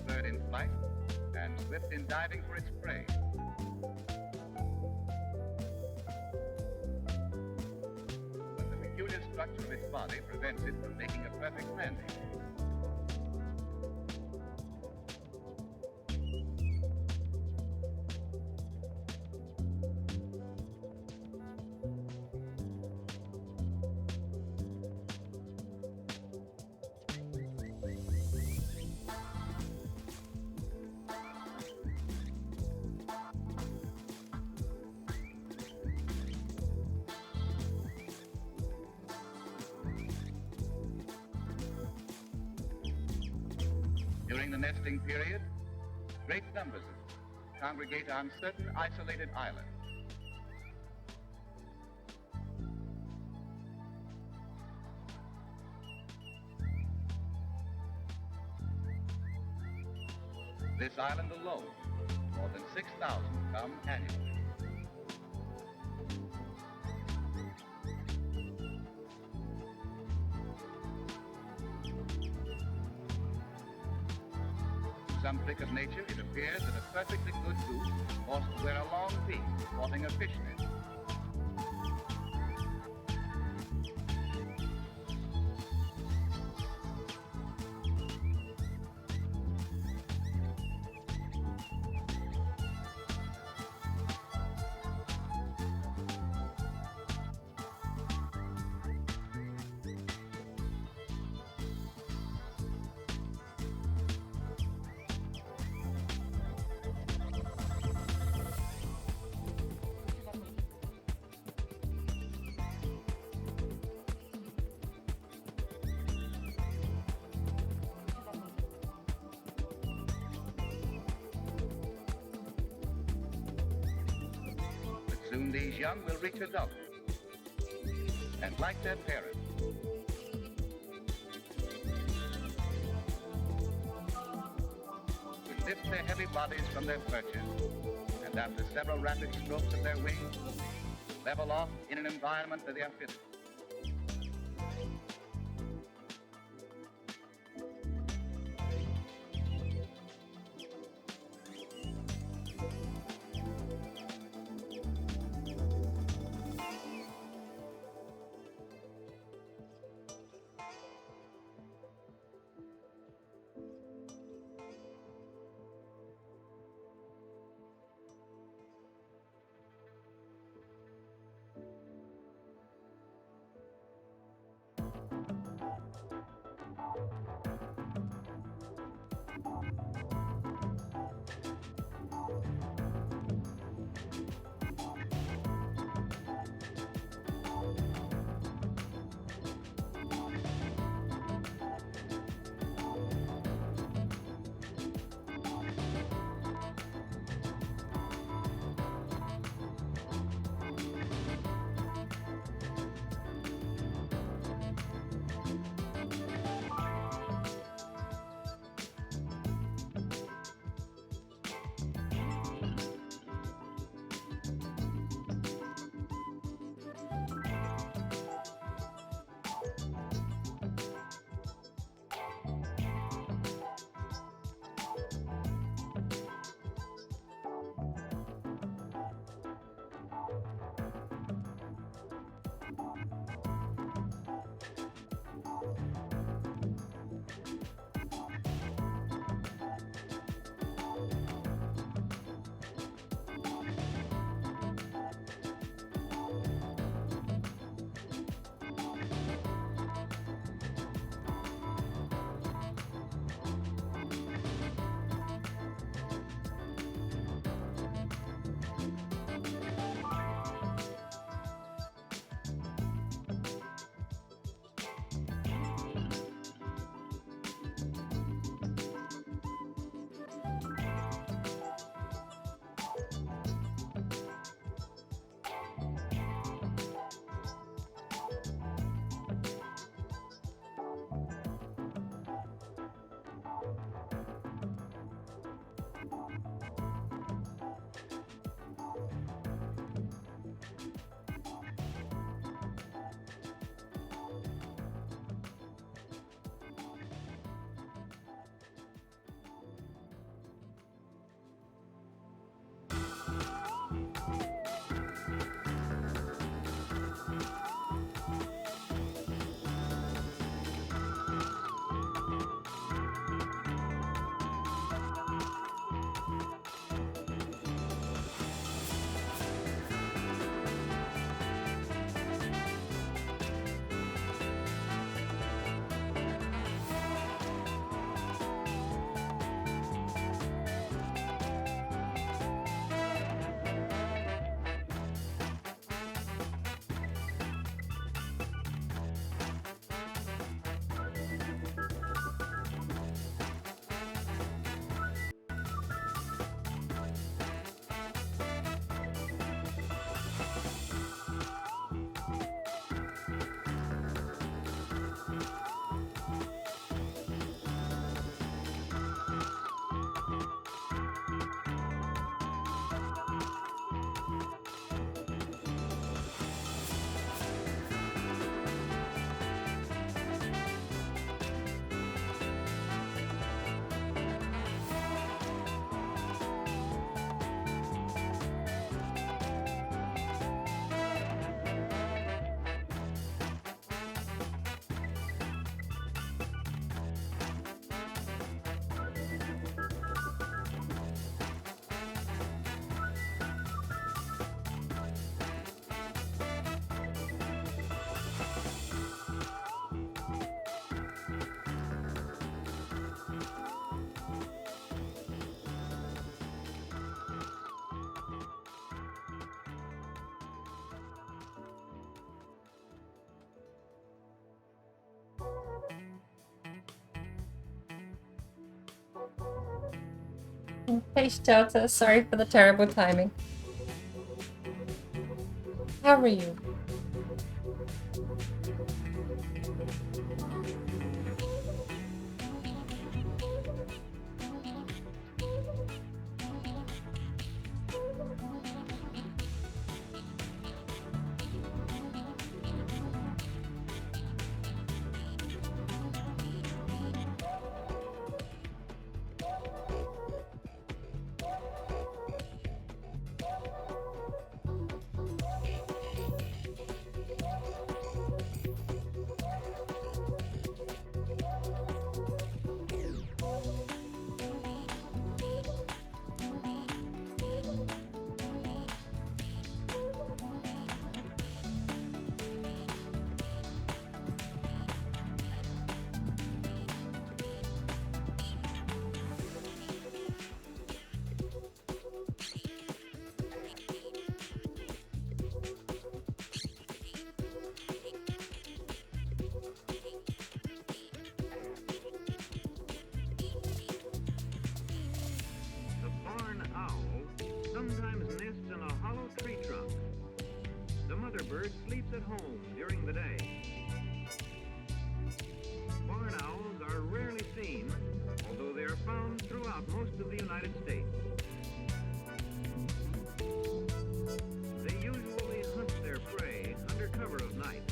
Bird in flight and swift in diving for its prey. But the peculiar structure of its body prevents it from making a perfect landing. During the nesting period, great numbers of them congregate on certain isolated islands. This island alone, more than 6,000 come annually. Some trick of nature, it appears that a perfectly good goose is forced to wear a long beak supporting a fish net. Soon these young will reach adulthood, and like their parents, will lift their heavy bodies from their perches, and after several rapid strokes of their wings, level off in an environment that they are fitted. Hey, Delta, sorry for the terrible timing. How are you? The barn owl sometimes nests in a hollow tree trunk. The mother bird sleeps at home during the day. Barn owls are rarely seen, although they are found throughout most of the United States. They usually hunt their prey under cover of night.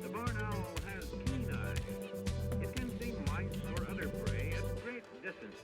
The barn owl has keen eyes. It can see mice or other prey at great distances.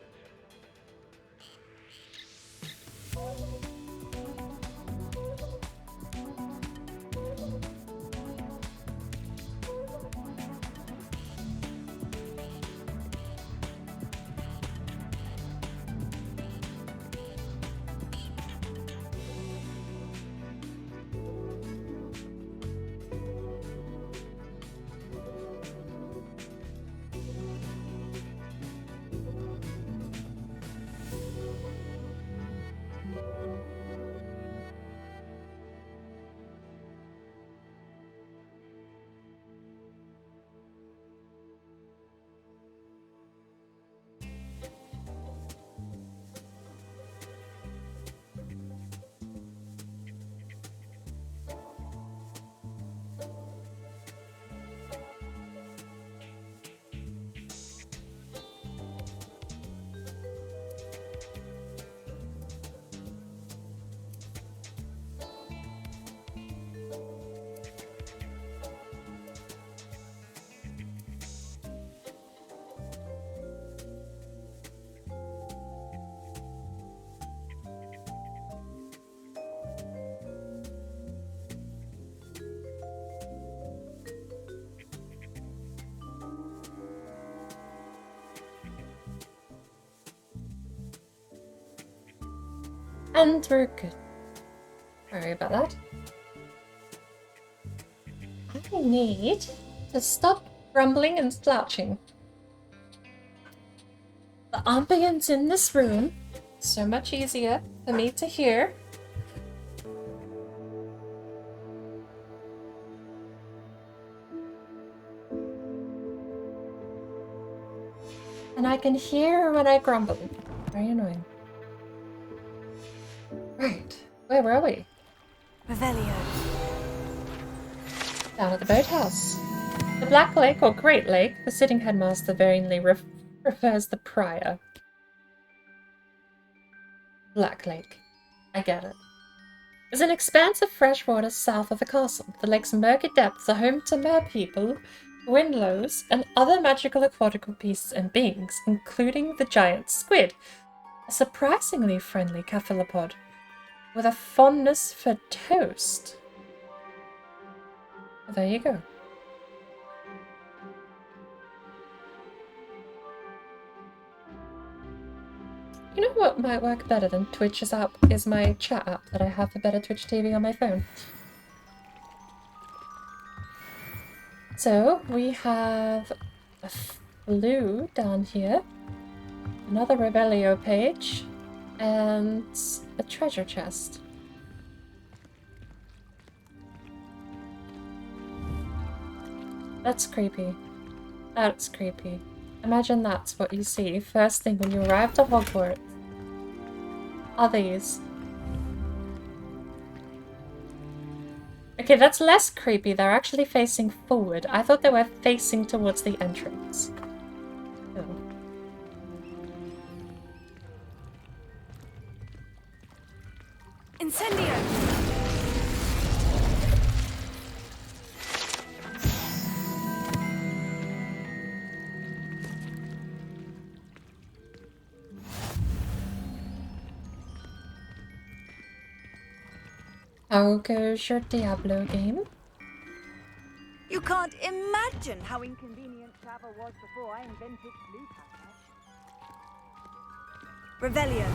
And we're good. Sorry about that. I need to stop grumbling and slouching. The ambience in this room is so much easier for me to hear. And I can hear when I grumble. Very annoying. Right, where were we? Revelio. Down at the boathouse. The Black Lake or Great Lake, the sitting headmaster variantly prefers the prior. Black Lake. I get it. Is an expanse of fresh water south of the castle. The lake's murky depths are home to merpeople, windlows, and other magical aquatic beasts and beings, including the giant squid, a surprisingly friendly cephalopod, with a fondness for toast. Well, there you go. You know what might work better than Twitch's app is my chat app that I have for Better Twitch TV on my phone. So we have a flue down here, another Revelio page, and a treasure chest. That's creepy. That's creepy. Imagine that's what you see first thing when you arrive to Hogwarts. Are these. Okay, that's less creepy. They're actually facing forward. I thought they were facing towards the entrance. Oh. Incendio! How goes your Diablo game? You can't imagine how inconvenient travel was before I invented blue powder. Revelio.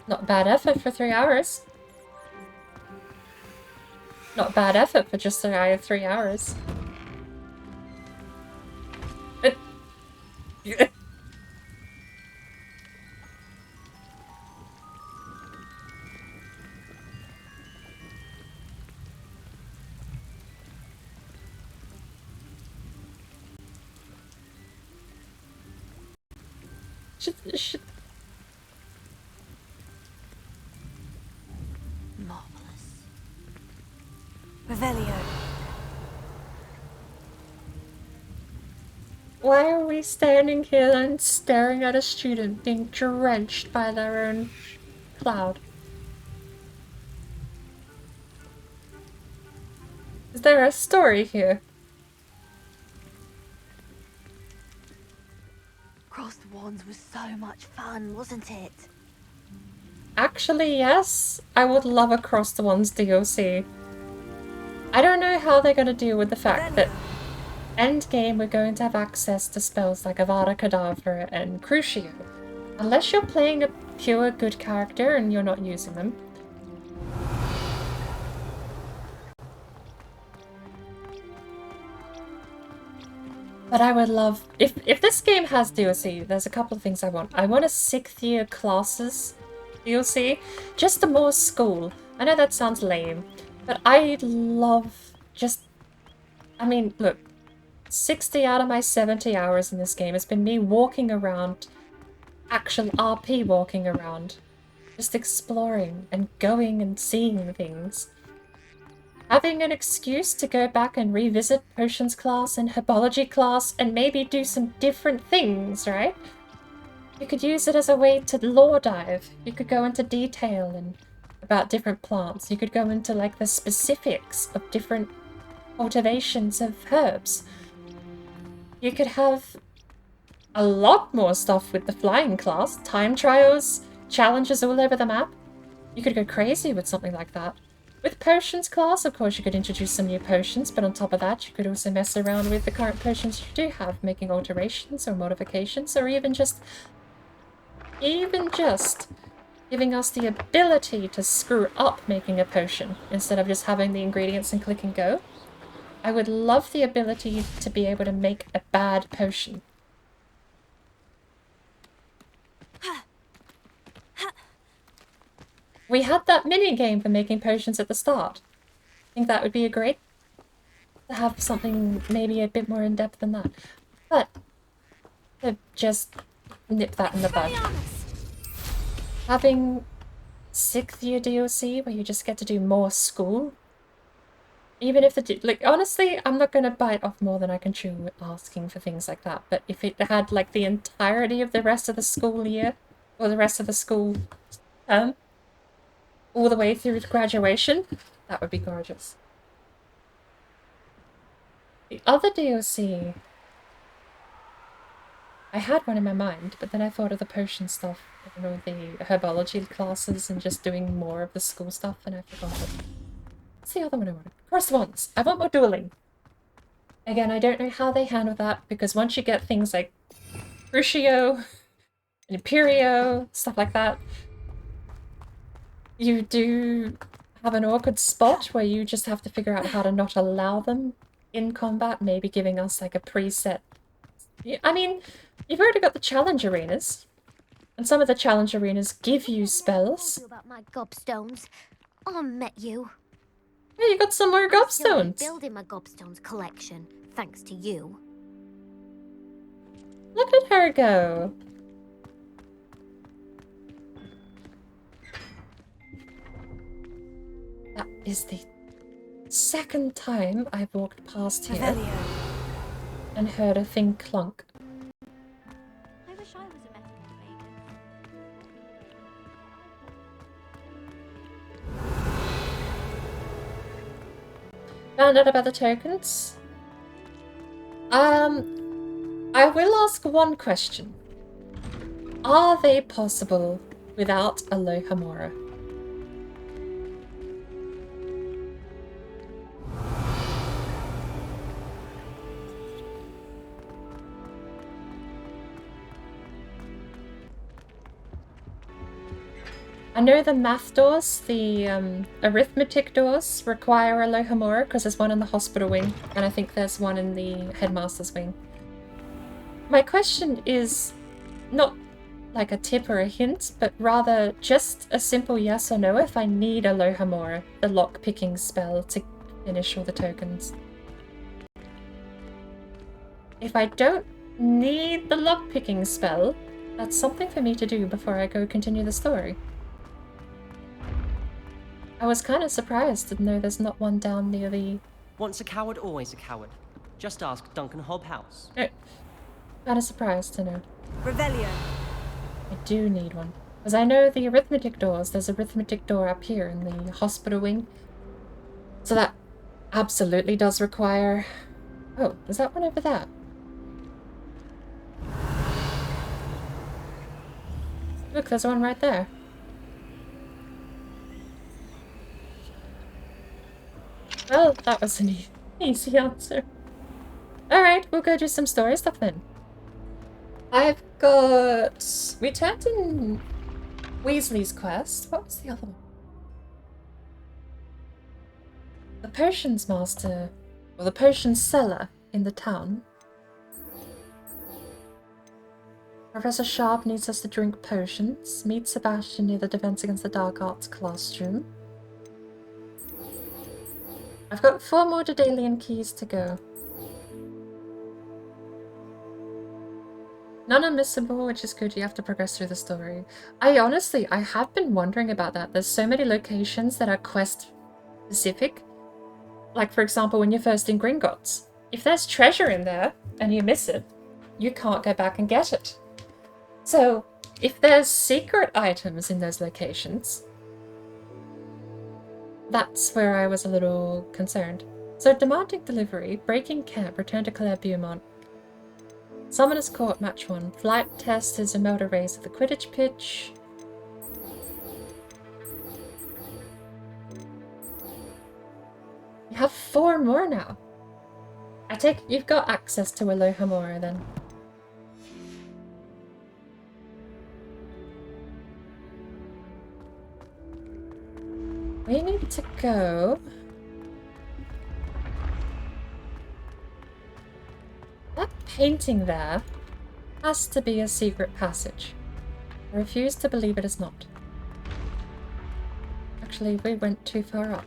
Not bad effort for 3 hours. Not bad effort for just 3 hours. Marvelous. Revelio. Why are we standing here and staring at a student being drenched by their own cloud? Is there a story here? Cross the Wands was so much fun, wasn't it? Actually, yes. I would love a Cross the Wands DLC. I don't know how they're going to deal with the fact that endgame we're going to have access to spells like Avada Kedavra and Crucio. Unless you're playing a pure good character and you're not using them. But I would love... If this game has DLC, there's a couple of things I want. I want a 6th year classes DLC. Just a more school. I know that sounds lame, but I love just... I mean, look. 60 out of my 70 hours in this game has been me walking around, actual RP walking around, just exploring and going and seeing things. Having an excuse to go back and revisit potions class and herbology class and maybe do some different things, right? You could use it as a way to lore dive. You could go into detail and about different plants. You could go into like the specifics of different cultivations of herbs. You could have a lot more stuff with the flying class. Time trials, challenges all over the map. You could go crazy with something like that. With potions class, of course, you could introduce some new potions, but on top of that, you could also mess around with the current potions you do have, making alterations or modifications, or even just giving us the ability to screw up making a potion, instead of just having the ingredients and click and go. I would love the ability to be able to make a bad potion. We had that mini-game for making potions at the start. I think that would be a great to have something maybe a bit more in-depth than that. But to just nip that in the bud. Having 6th year DLC where you just get to do more school. Even if like, honestly, I'm not gonna bite off more than I can chew asking for things like that. But if it had like the entirety of the rest of the school year, or the rest of the school term, all the way through to graduation, that would be gorgeous. The other DLC, I had one in my mind, but then I thought of the potion stuff, you know, the herbology classes and just doing more of the school stuff, and I forgot it. What's the other one I wanted? Cross the Wands. I want more dueling. Again, I don't know how they handle that, because once you get things like Crucio, Imperio, stuff like that, you do have an awkward spot where you just have to figure out how to not allow them in combat, maybe giving us like a preset. I mean, you've already got the challenge arenas, and some of the challenge arenas give you spells. About my gobstones. I met you. Hey, you got some more I started gobstones. building my gobstones collection, thanks to you. Look at her go. That is the second time I've walked past here and heard a thing clunk. I wish I was a metal maiden. Found out about the tokens. I will ask one question. Are they possible without Alohomora? I know the math doors, the arithmetic doors require Alohomora because there's one in the hospital wing, and I think there's one in the headmaster's wing. My question is not like a tip or a hint, but rather just a simple yes or no if I need Alohomora, the lock-picking spell, to finish all the tokens. If I don't need the lock-picking spell, that's something for me to do before I go continue the story. I was kind of surprised to know there's not one down near the... Once a coward, always a coward. Just ask Duncan Hobhouse. No. Kind of surprised to know. Revelio. I do need one. Because I know the arithmetic doors, there's an arithmetic door up here in the hospital wing. So that absolutely does require... Oh, is that one over there? Look, there's one right there. Well, that was an easy answer. Alright, we'll go do some story stuff then. I've got... We turned in Weasley's quest. What was the other one? The potions master, or the potion seller in the town. Professor Sharp needs us to drink potions. Meet Sebastian near the Defense Against the Dark Arts classroom. I've got 4 more Daedalian keys to go. None are missable, which is good. You have to progress through the story. I have been wondering about that. There's so many locations that are quest specific. Like, for example, when you're first in Gringotts. If there's treasure in there and you miss it, you can't go back and get it. So, if there's secret items in those locations, that's where I was a little concerned. So, demanding delivery, breaking camp, return to Claire Beaumont. Summoner's Court, match 1. Flight test is a motor race at the Quidditch pitch. You have 4 more now. I take it you've got access to Alohomora then. We need to go... That painting there has to be a secret passage. I refuse to believe it is not. Actually, we went too far up.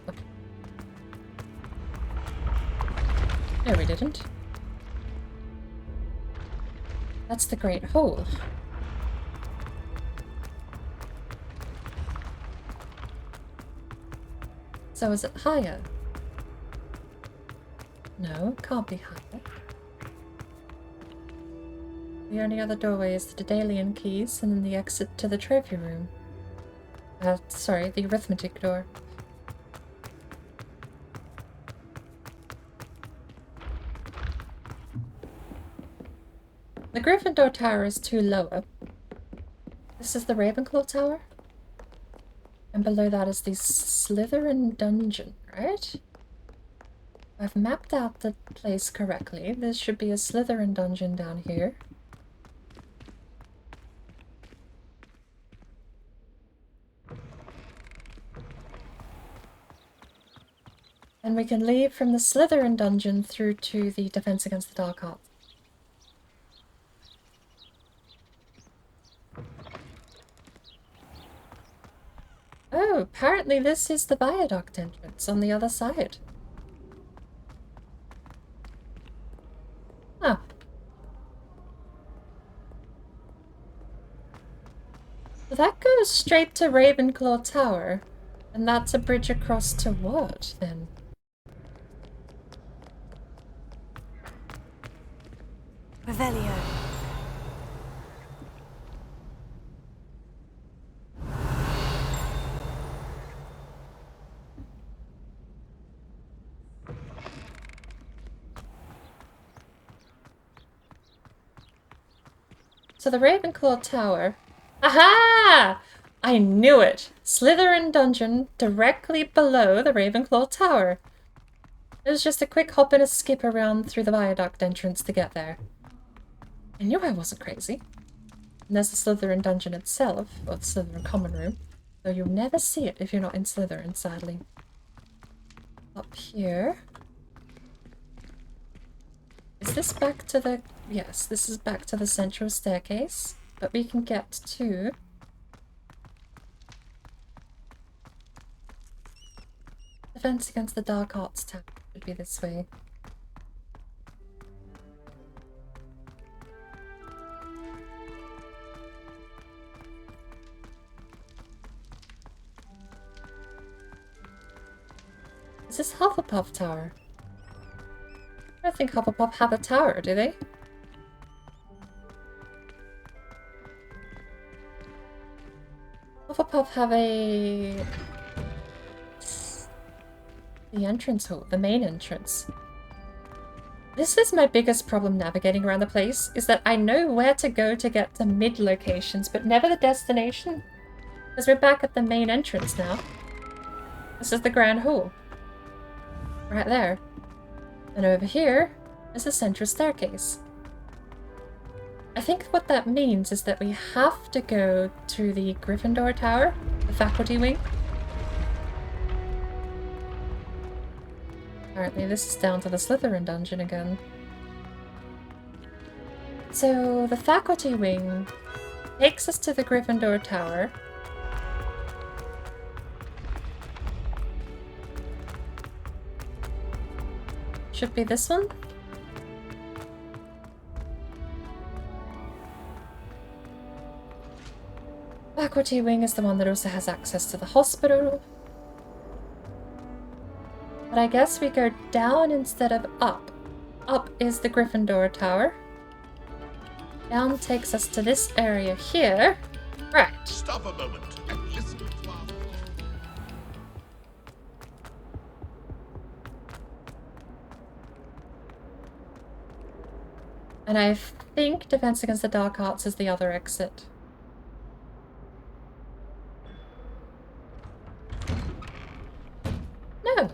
No, we didn't. That's the Great Hall. So is it higher? No, it can't be higher. The only other doorway is the Daedalian keys and then the exit to the trophy room. Sorry, the arithmetic door. The Gryffindor Tower is 2 lower. This is the Ravenclaw Tower. And below that is the Slytherin Dungeon, right? I've mapped out the place correctly. There should be a Slytherin Dungeon down here. And we can leave from the Slytherin Dungeon through to the Defense Against the Dark Arts. Oh, Oh, apparently this is the viaduct entrance on the other side. Huh. So that goes straight to Ravenclaw Tower. And that's a bridge across to what, then? Revelio. So the Ravenclaw Tower... Aha! I knew it! Slytherin Dungeon directly below the Ravenclaw Tower. It was just a quick hop and a skip around through the viaduct entrance to get there. I knew I wasn't crazy. And there's the Slytherin Dungeon itself, or the Slytherin Common Room, though you'll never see it if you're not in Slytherin, sadly. Up here... Is this back to the... Yes, this is back to the central staircase, but we can get to... Defense against the Dark Arts tab should be this way. Is this Hufflepuff Tower? I don't think Hufflepuff have a tower, do they? Hufflepuff have a... The entrance hall, the main entrance. This is my biggest problem navigating around the place, is that I know where to go to get to mid-locations, but never the destination. Because we're back at the main entrance now. This is the Grand Hall. Right there. And over here is the central staircase. I think what that means is that we have to go to the Gryffindor Tower, the faculty wing. Apparently this is down to the Slytherin dungeon again. So the faculty wing takes us to the Gryffindor Tower. Should be this one. Faculty wing is the one that also has access to the hospital. But I guess we go down instead of up. Up is the Gryffindor Tower. Down takes us to this area here. Right. Stop a moment and listen to our... And I think Defense Against the Dark Arts is the other exit. No.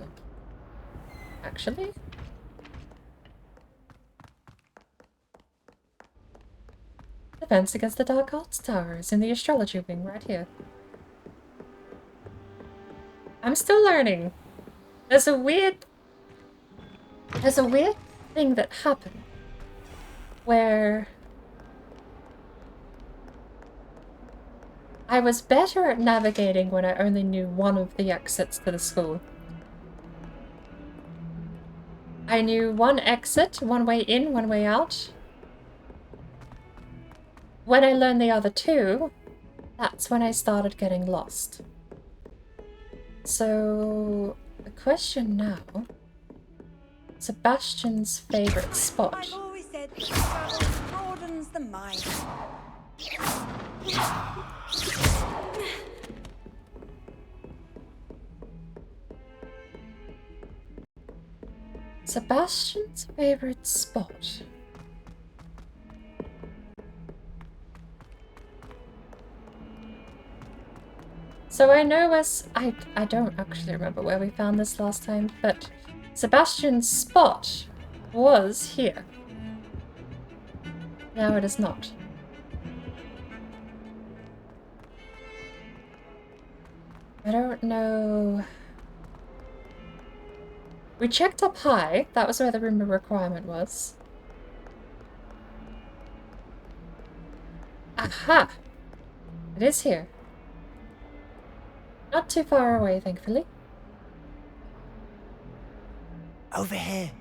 Actually. Defense Against the Dark Arts Tower is in the astrology wing right here. I'm still learning. There's a weird thing that happened where I was better at navigating when I only knew one of the exits to the school. I knew one exit, one way in, one way out. When I learned the other two, that's when I started getting lost. So, the question now... Sebastian's favorite spot. I've always said that travel broadens the mind. Sebastian's favorite spot. So I know as I don't actually remember where we found this last time, but Sebastian's spot was here. Now it is not. I don't know. We checked up high. That was where the room of requirement was. Aha! It is here. Not too far away, thankfully. Over here.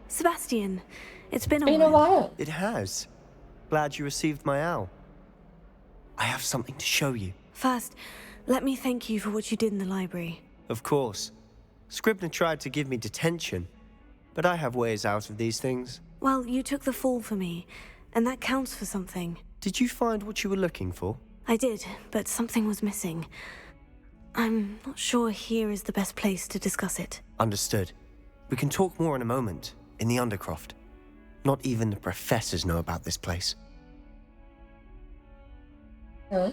Sebastian, it's been a while. It has. Glad you received my owl. I have something to show you. First, let me thank you for what you did in the library. Of course. Scribner tried to give me detention, but I have ways out of these things. Well, you took the fall for me, and that counts for something. Did you find what you were looking for? I did, but something was missing. I'm not sure here is the best place to discuss it. Understood. We can talk more in a moment, in the Undercroft. Not even the professors know about this place. No.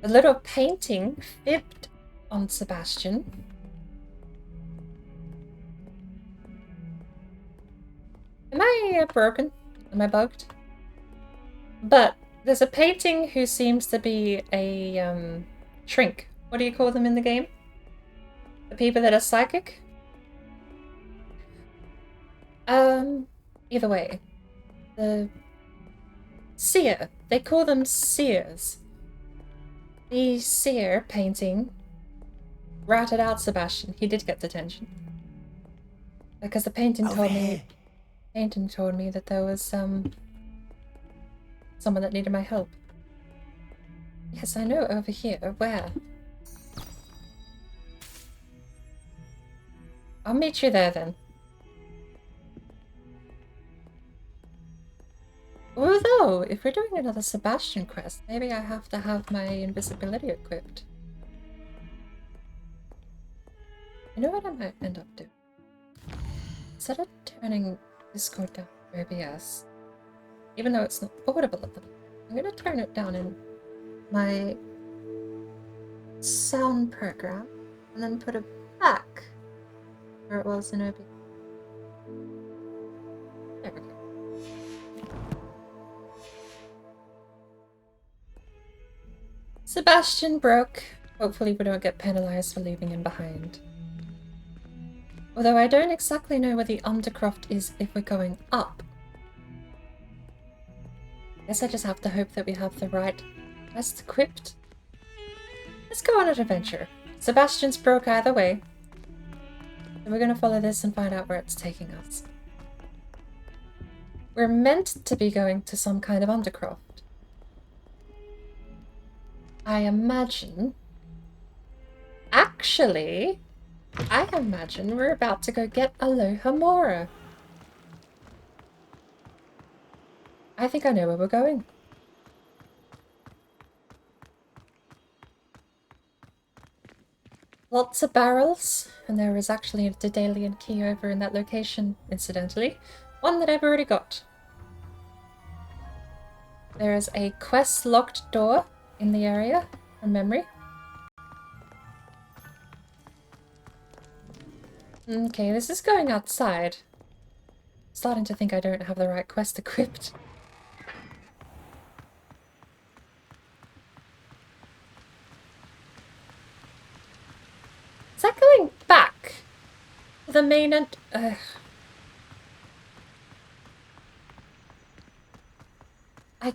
A little painting fibbed on Sebastian. Am I broken? Am I bugged? But there's a painting who seems to be a shrink. What do you call them in the game? The people that are psychic? Either way. The seer. They call them seers. The seer painting ratted out Sebastian. He did get detention. Because the painting told me that there was someone that needed my help. Yes, I know, over here. Where? I'll meet you there then. Although, if we're doing another Sebastian quest, maybe I have to have my invisibility equipped. You know what I might end up doing? Instead of turning Discord down for OBS, even though it's not audible at the moment, I'm going to turn it down in my sound program and then put it back where it was in OBS. There we go. Sebastian broke. Hopefully we don't get penalized for leaving him behind. Although I don't exactly know where the Undercroft is if we're going up. Guess I just have to hope that we have the right quest equipped. Let's go on an adventure. Sebastian's broke either way. So we're going to follow this and find out where it's taking us. We're meant to be going to some kind of Undercroft. I imagine... Actually, I imagine we're about to go get Alohomora. I think I know where we're going. Lots of barrels, and there is actually a Daedalian key over in that location, incidentally. One that I've already got. There is a quest-locked door in the area, from memory. Okay, this is going outside. Starting to think I don't have the right quest equipped. Is that going back to the main end? I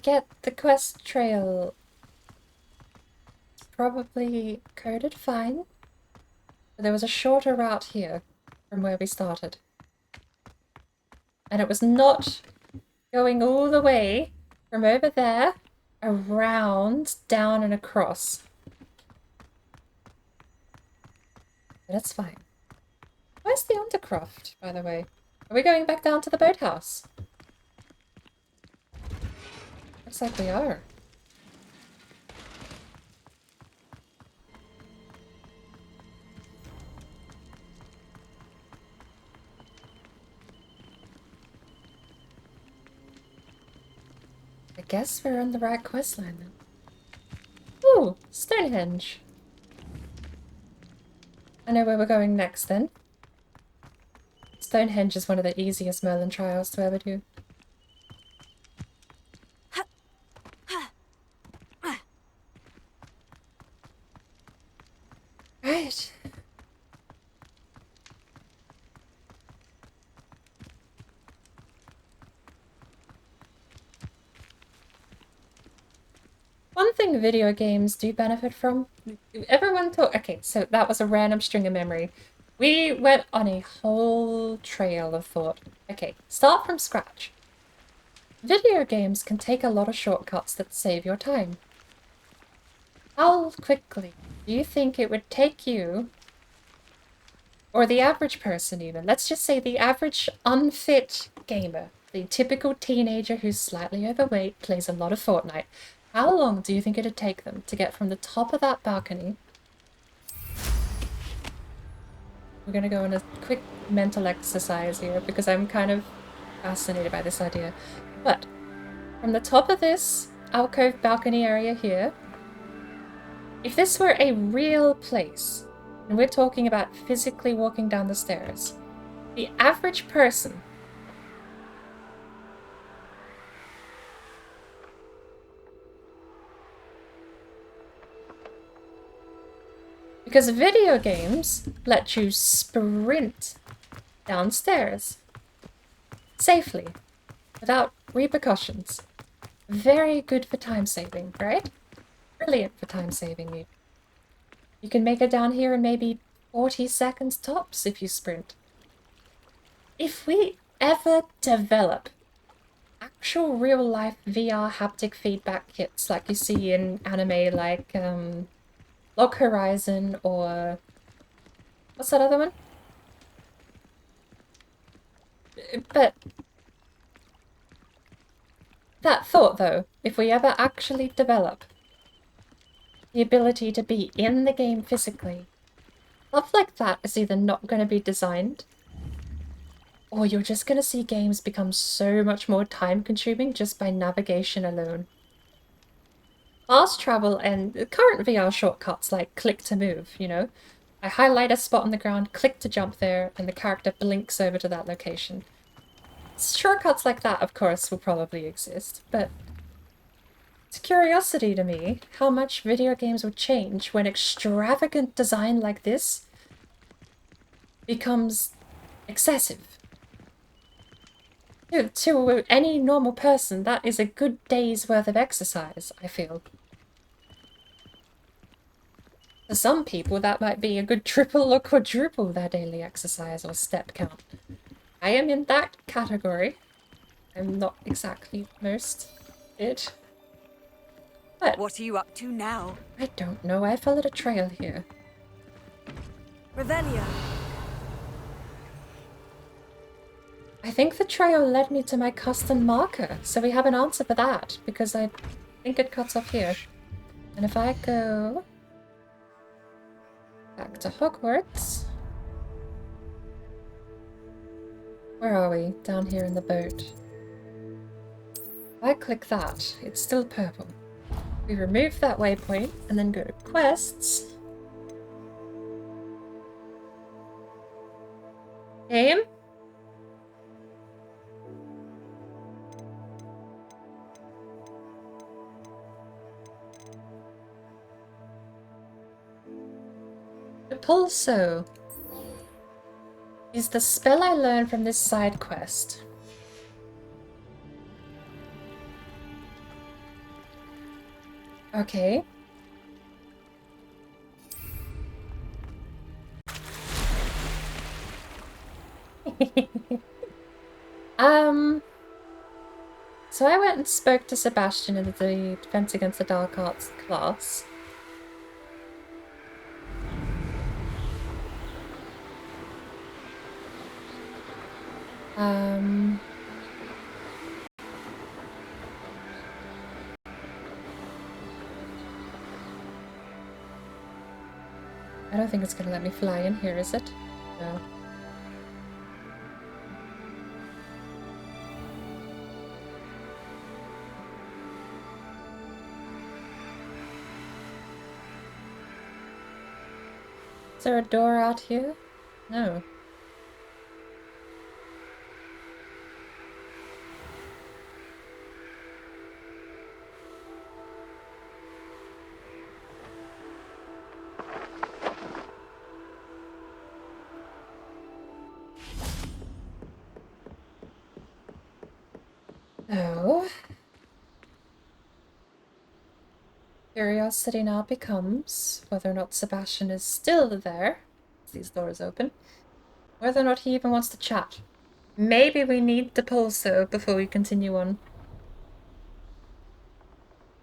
get the quest trail. It's probably coded fine. But there was a shorter route here from where we started. And it was not going all the way from over there, around, down and across. But that's fine. Where's the Undercroft, by the way? Are we going back down to the boathouse? Looks like we are. I guess we're on the right quest line now. Ooh, Stonehenge. I know where we're going next then. Stonehenge is one of the easiest Merlin trials to ever do. Right. thing video games do benefit from. Everyone thought, okay, so that was a random string of memory. We went on a whole trail of thought. Okay, start from scratch. Video games can take a lot of shortcuts that save your time. How quickly do you think it would take you, or the average person even, let's just say the average unfit gamer, the typical teenager who's slightly overweight, plays a lot of Fortnite, how long do you think it'd take them to get from the top of that balcony? We're gonna go on a quick mental exercise here because I'm kind of fascinated by this idea. But from the top of this alcove balcony area here, if this were a real place, and we're talking about physically walking down the stairs, the average person because video games let you sprint downstairs safely without repercussions. Very good for time saving, right? Brilliant for time saving. You can make it down here in maybe 40 seconds tops if you sprint. If we ever develop actual real-life VR haptic feedback kits like you see in anime like Log Horizon or... what's that other one? But... that thought though, if we ever actually develop the ability to be in the game physically, stuff like that is either not going to be designed, or you're just going to see games become so much more time-consuming just by navigation alone. Fast travel and current VR shortcuts like click to move, you know? I highlight a spot on the ground, click to jump there, and the character blinks over to that location. Shortcuts like that, of course, will probably exist, but it's a curiosity to me how much video games would change when extravagant design like this becomes excessive. To any normal person, that is a good day's worth of exercise, I feel. For some people, that might be a good triple or quadruple their daily exercise or step count. I am in that category. I'm not exactly most fit. But what are you up to now? I don't know. I followed a trail here. Revelia. I think the trail led me to my custom marker, so we have an answer for that, because I think it cuts off here. And if I go back to Hogwarts... where are we? Down here in the boat. If I click that, it's still purple. We remove that waypoint, and then go to quests. Game? Pulso is the spell I learned from this side quest. Okay. So I went and spoke to Sebastian in the Defense Against the Dark Arts class. I don't think it's gonna let me fly in here, is it? No. Is there a door out here? No. Oh. Curiosity now becomes whether or not Sebastian is still there. These doors open. Whether or not he even wants to chat. Maybe we need the pulso before we continue on.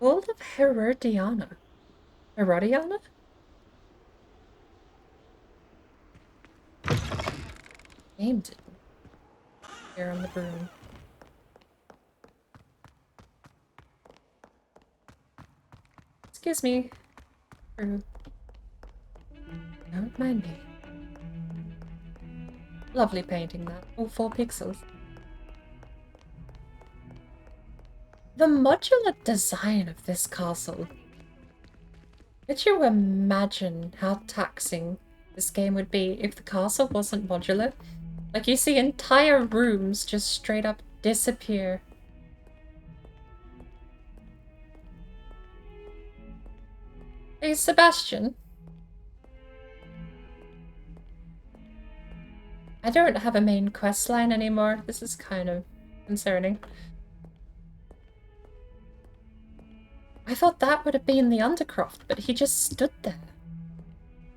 World of Herodiana. Herodiana? Named it. Here on the broom. Excuse me. Don't mind me. Lovely painting that. Oh, 4 pixels. The modular design of this castle. Could you imagine how taxing this game would be if the castle wasn't modular? Like, you see entire rooms just straight up disappear. Hey, Sebastian. I don't have a main quest line anymore. This is kind of concerning. I thought that would have been the Undercroft, but he just stood there.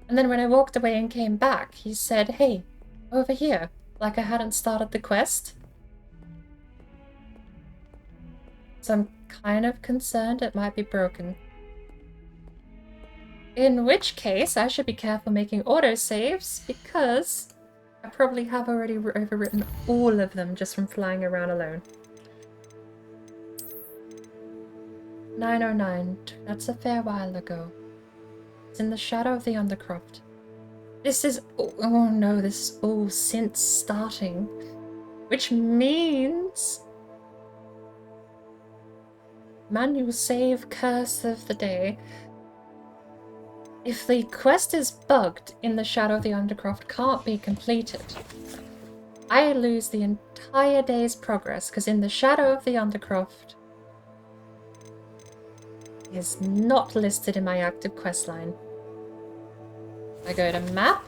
And then when I walked away and came back, he said, hey, over here, like I hadn't started the quest. So I'm kind of concerned it might be broken. In which case, I should be careful making autosaves, because I probably have already overwritten all of them just from flying around alone. 909. That's a fair while ago. It's in the shadow of the Undercroft. This is... oh no, this is all since starting. Which means... manual save curse of the day. If the quest is bugged in the shadow of the Undercroft can't be completed, I lose the entire day's progress, because in the shadow of the Undercroft is not listed in my active quest line. I go to map.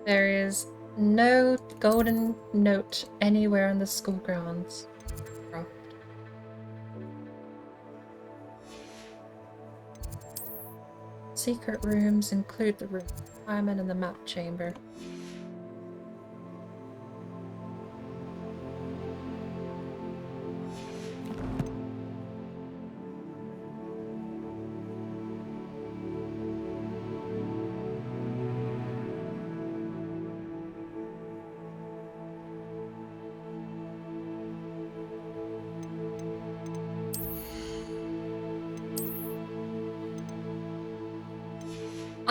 There is no golden note anywhere on the school grounds. Secret rooms include the room requirement and the map chamber.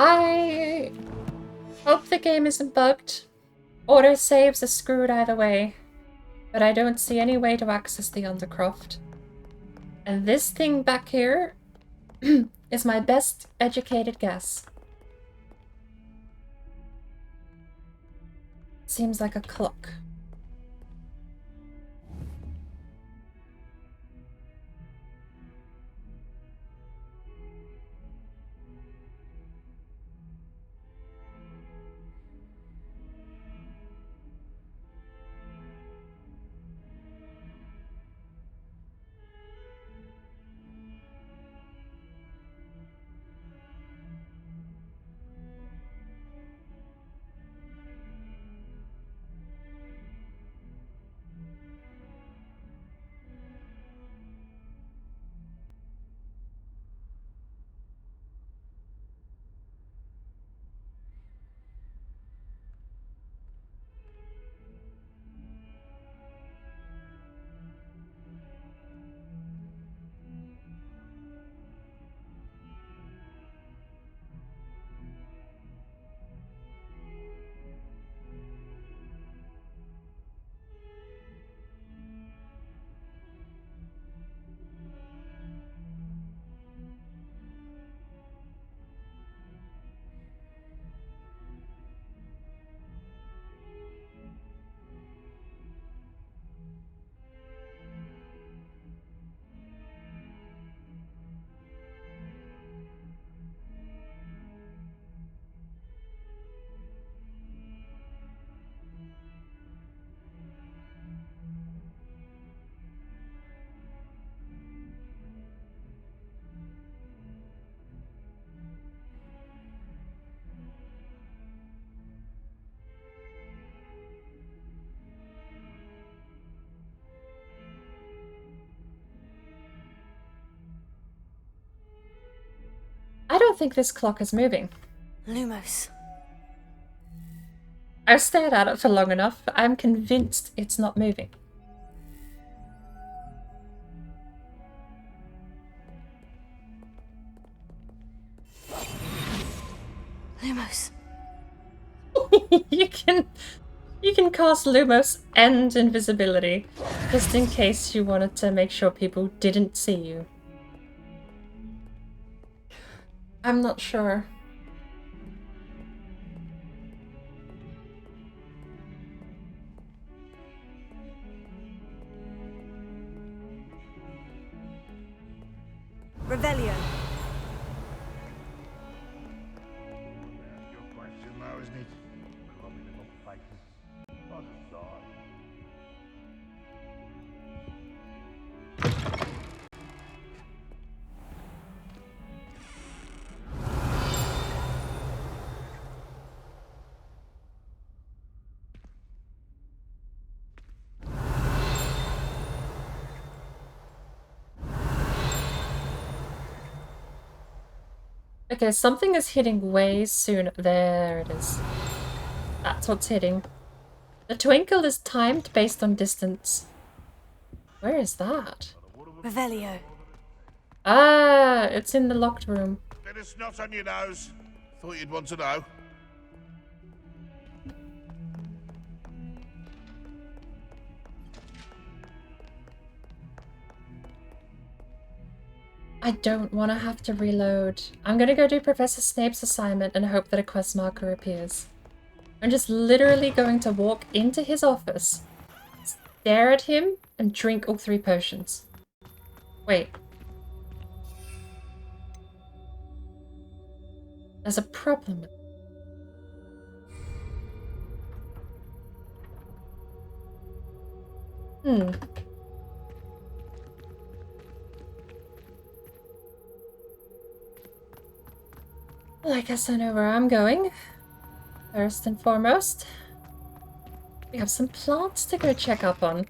I hope the game isn't bugged. Autosaves are screwed either way. But I don't see any way to access the Undercroft. And this thing back here is my best educated guess. Seems like a clock. I don't think this clock is moving. Lumos. I've stared at it for long enough. I'm convinced it's not moving. Lumos. you can cast Lumos and invisibility, just in case you wanted to make sure people didn't see you. I'm not sure. Revelio. Your question now, isn't it? Lovely little faces. What a sight. Okay, something is hitting way soon. There it is. That's what's hitting. The twinkle is timed based on distance. Where is that? Revelio. Ah, it's in the locked room. Bit of snot on your nose. Thought you'd want to know. I don't want to have to reload. I'm gonna go do Professor Snape's assignment and hope that a quest marker appears. I'm just literally going to walk into his office, stare at him, and drink all 3 potions. Wait. There's a problem. Hmm. Well, I guess I know where I'm going. First and foremost, we have some plants to go check up on.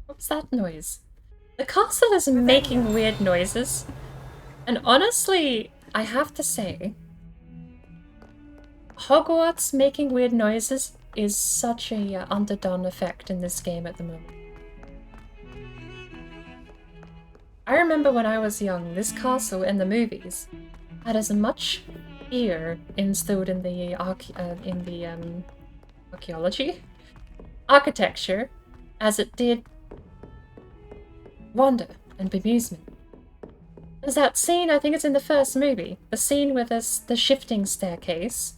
What's that noise? The castle is making weird noises. And honestly, I have to say, Hogwarts making weird noises is such a underdone effect in this game at the moment. I remember when I was young, this castle in the movies had as much fear instilled in the architecture as it did wonder and bemusement. There's that scene, I think it's in the first movie, the scene where the shifting staircase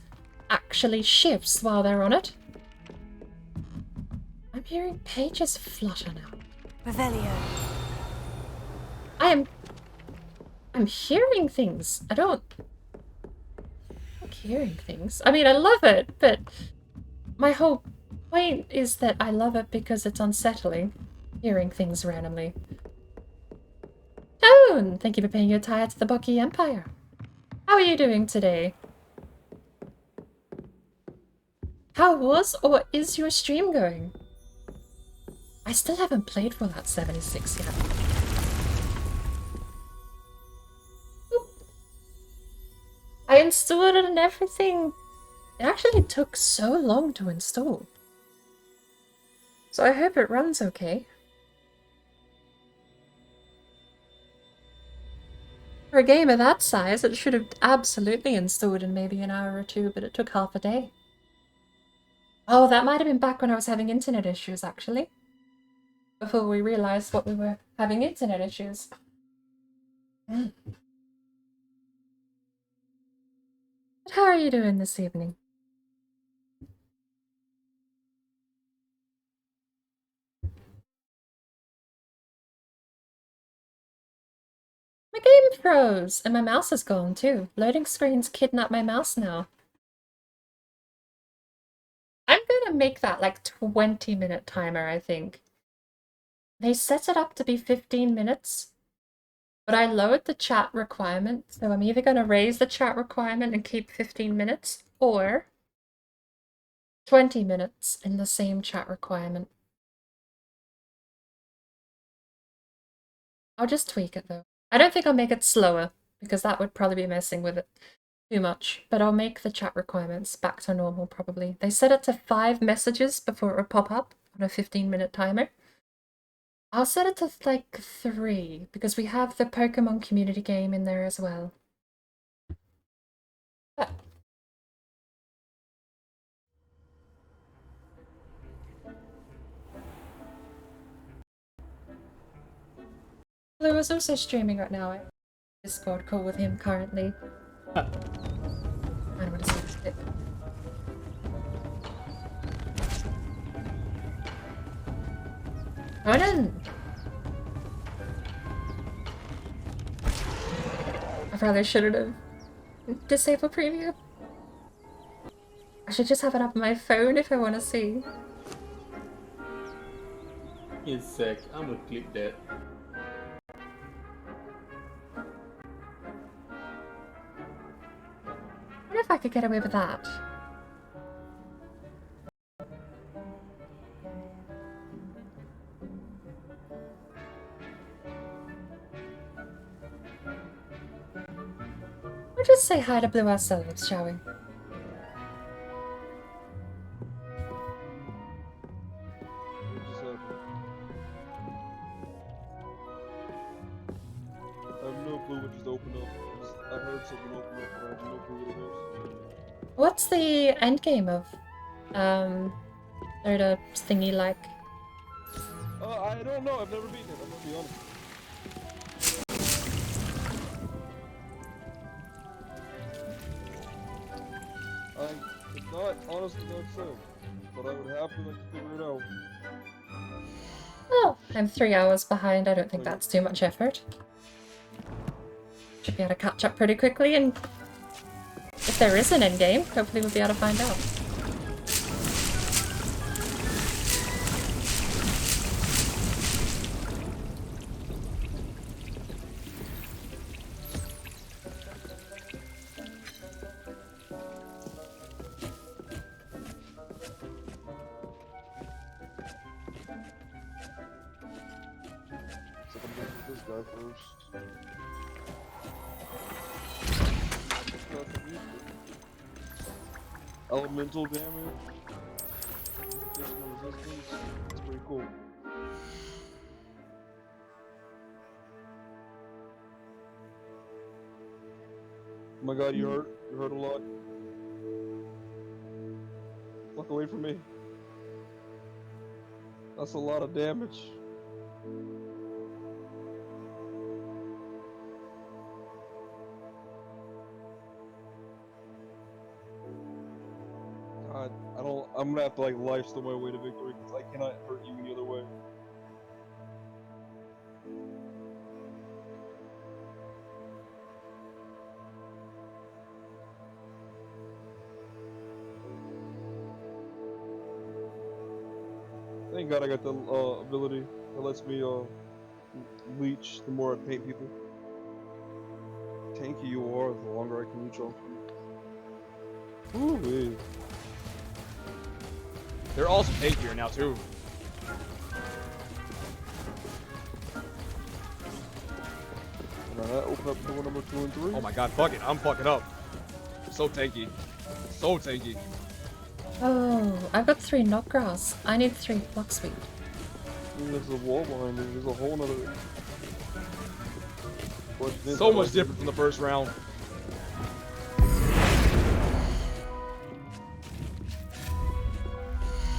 actually shifts while they're on it. I'm hearing pages flutter now. Revelio. I'm hearing things. I don't like hearing things. I mean, I love it, but my whole point is that I love it because it's unsettling, hearing things randomly. Tone! Thank you for paying your tithe to the Bucky Empire. How are you doing today? How was or is your stream going? I still haven't played Fallout 76 yet. I installed it and everything. It actually took so long to install. So I hope it runs okay. For a game of that size, it should have absolutely installed in maybe an hour or 2, but it took half a day. Oh, that might have been back when I was having internet issues, actually. Before we realized what we were having internet issues. But how are you doing this evening? My game froze, and my mouse is gone too. Loading screens kidnap my mouse now. I'm gonna make that like 20-minute timer, I think. They set it up to be 15 minutes, but I lowered the chat requirement, so I'm either gonna raise the chat requirement and keep 15 minutes, or 20 minutes in the same chat requirement. I'll just tweak it though. I don't think I'll make it slower, because that would probably be messing with it too much, but I'll make the chat requirements back to normal probably. They set it to 5 messages before it would pop up on a 15-minute timer. I'll set it to like 3, because we have the Pokemon community game in there as well. Blue is also streaming right now. I have a Discord call with him currently. I don't want to say it. Ronan! I probably shouldn't have disabled preview. I should just have it up on my phone if I want to see. In a sec, I'm gonna click that. I wonder if I could get away with that. We'll just say hi to Blue ourselves, shall we? I have no clue what just opened up. I heard something open up, but I have no clue what it was. What's the end game of or the thingy like? I don't know. I've never beaten it. I'm gonna be honest. It's not honestly not so, but I would have to like figure it out. Oh, I'm 3 hours behind. I don't think that's too much effort. Should be able to catch up pretty quickly, and if there is an endgame, hopefully we'll be able to find out. So I'm gonna get this guy first. Elemental damage. Additional resistance. It's pretty cool. Oh my god, you hurt. You hurt a lot. Fuck away from me. That's a lot of damage. God, I'm gonna have to like lifesteal my way to victory because I cannot hurt you any other way. Thank God I got the ability that lets me leech the more I paint people. Tanky you are, the longer I can leech off you. Ooh-wee. They're also tankier now too. Open up door number 2 and 3. Oh my god, fuck it, I'm fucking up. So tanky. So tanky. Oh, I've got 3 knotgrass. I need 3 blocksweet. There's a wall behind me. There's a whole nother. So much different from the first round.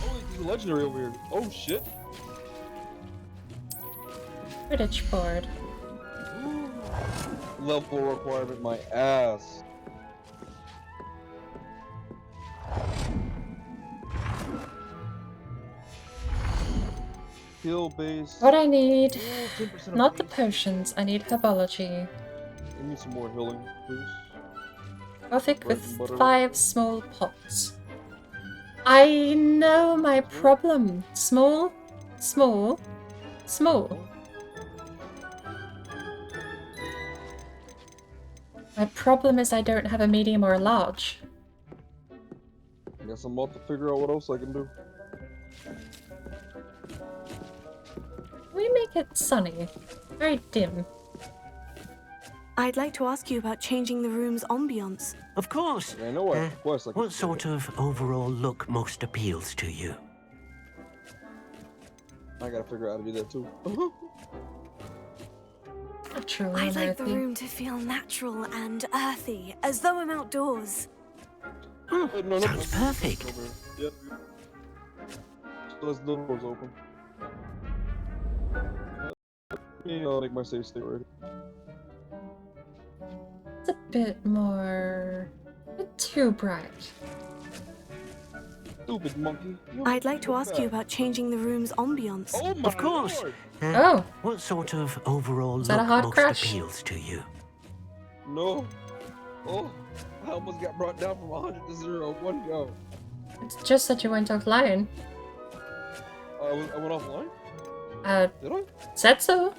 Oh, there's a legendary over here. Oh shit. Quidditch board. Level requirement, my ass. Heal base. What I need, not the potions, I need herbology. I need some more healing, please. Gothic with 5 small pots. I know my problem. Small, small, small. My problem is I don't have a medium or a large. I guess I'm about to figure out what else I can do. We make it sunny. Very dim. I'd like to ask you about changing the room's ambience. Of course. I know of course I can. What sort of overall look most appeals to you? I gotta figure out how to do that too. Natural I'd and like the earthy. room to feel natural and earthy, as though I'm outdoors. Sounds perfect. Yep. Those doors open. Yeah, I'll make my save state ready. It's a bit more... a bit too bright. Stupid monkey. I'd like to ask you about changing the room's ambience. Oh my Of course. Lord. Oh. What sort of overall Is that a look hard most crash? appeals to you? No. Oh, I almost got brought down from 100 to 0. One go. It's just that you went offline. I went offline? Did I? Said so.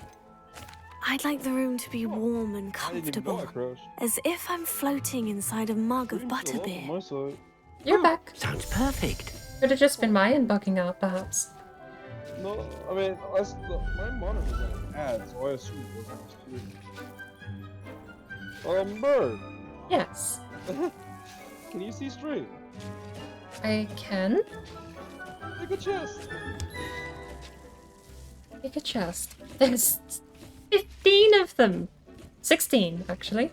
I'd like the room to be warm and I didn't even know I comfortable, crashed. as if I'm floating inside a mug of butterbeer. My side. You're back. Sounds perfect. Could have just been mine bugging out, perhaps. No, I mean, my monitor's on an ad, so I assume it wasn't. Bird. Yes. Can you see straight? I can. Take a chest. Pick a chest. There's 15 of them. 16, actually.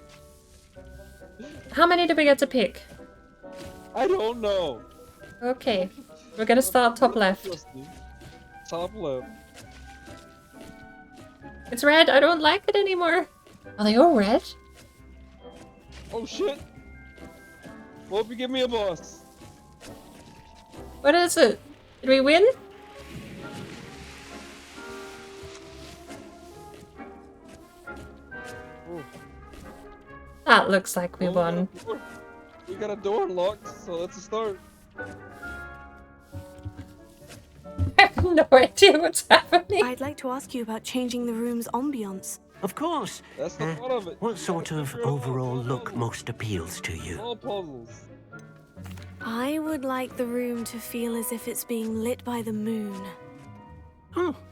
How many do we get to pick? I don't know. Okay. We're gonna start top left. Top left. It's red. I don't like it anymore. Are they all red? Oh shit. Well, if you give me a boss. What is it? Did we win? Ooh. That looks like we won. We got a door unlocked, so that's a start. I have no idea what's happening. I'd like to ask you about changing the room's ambience. Of course. That's the fun of it. What sort of overall look most appeals to you? All puzzles. I would like the room to feel as if it's being lit by the moon.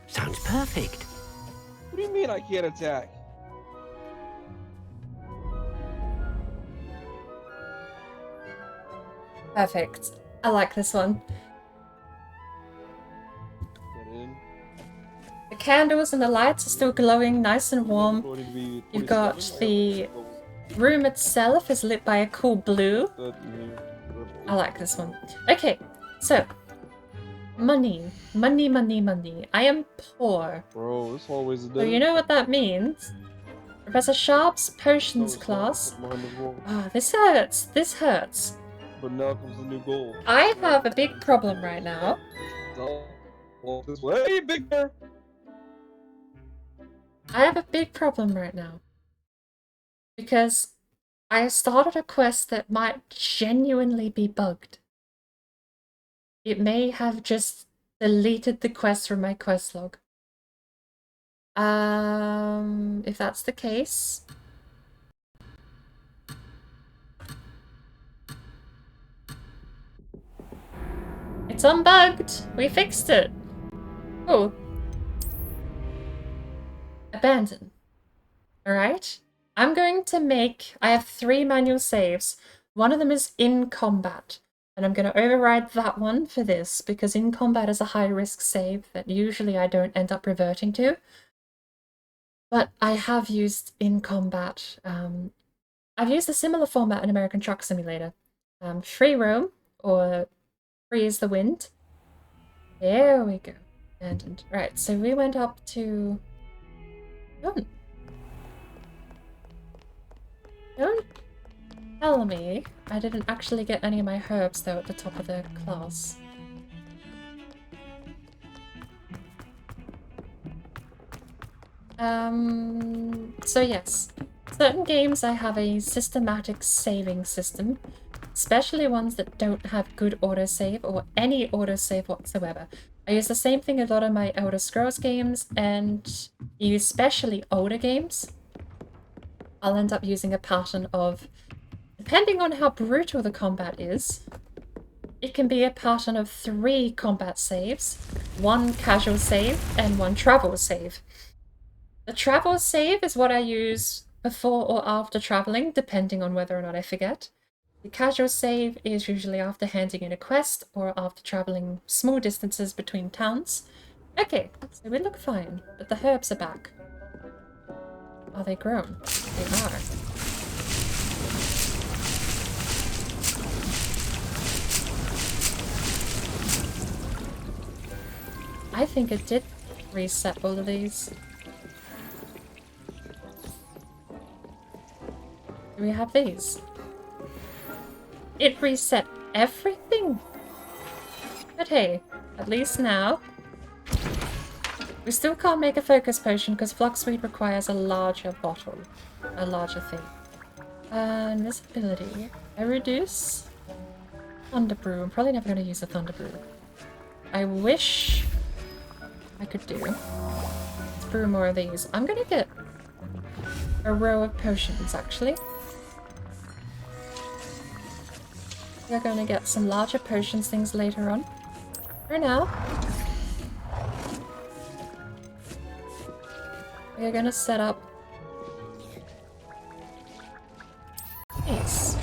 Sounds perfect. What do you mean I can't attack? Perfect. I like this one. Get in. The candles and the lights are still glowing nice and warm. You've got the room itself is lit by a cool blue. I like this one. Okay, so money. Money, money, money. I am poor. Bro, this hallway's a So you know what that means? Professor Sharp's potions class. Ah, this hurts. This hurts. But now comes the new goal. I have a big problem right now. Walk this way. Hey, big bear! I have a big problem right now. Because I started a quest that might genuinely be bugged. It may have just deleted the quest from my quest log. If that's the case... It's unbugged! We fixed it! Cool. Abandon. Alright? I'm going to make... I have 3 manual saves. One of them is in combat. And I'm going to override that one for this, because in combat is a high-risk save that usually I don't end up reverting to. But I have used in combat. I've used a similar format in American Truck Simulator. Free roam, or free is the wind. There we go. Abandoned. Right, so we went up to... Don't tell me I didn't actually get any of my herbs, though, at the top of the class. So yes, certain games I have a systematic saving system, especially ones that don't have good autosave or any autosave whatsoever. I use the same thing a lot of my Elder Scrolls games, and especially older games. I'll end up using a pattern of, depending on how brutal the combat is, it can be a pattern of 3 combat saves, 1 casual save, and 1 travel save. The travel save is what I use before or after traveling, depending on whether or not I forget. The casual save is usually after handing in a quest or after traveling small distances between towns. Okay, so we look fine, but the herbs are back. Are they grown? They are. I think it did reset all of these. Do we have these? It reset everything? But hey, at least now. We still can't make a focus potion because Fluxweed requires a larger bottle. A larger thing. Invisibility. I reduce Thunderbrew. I'm probably never going to use a Thunderbrew. I wish I could do. Let's brew more of these. I'm going to get a row of potions, actually. We're going to get some larger potions things later on. For now, we're going to set up these.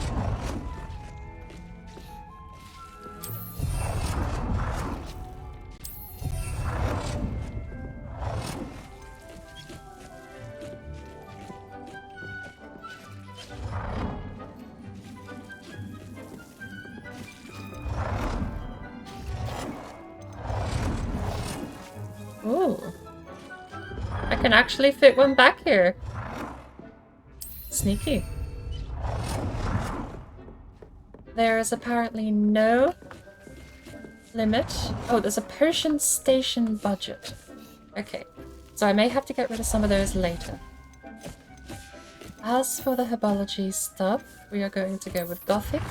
Ooh. I can actually fit one back here. Sneaky. There is apparently no limit. Oh, there's a potion station budget. Okay, so I may have to get rid of some of those later. As for the herbology stuff, we are going to go with Gothic.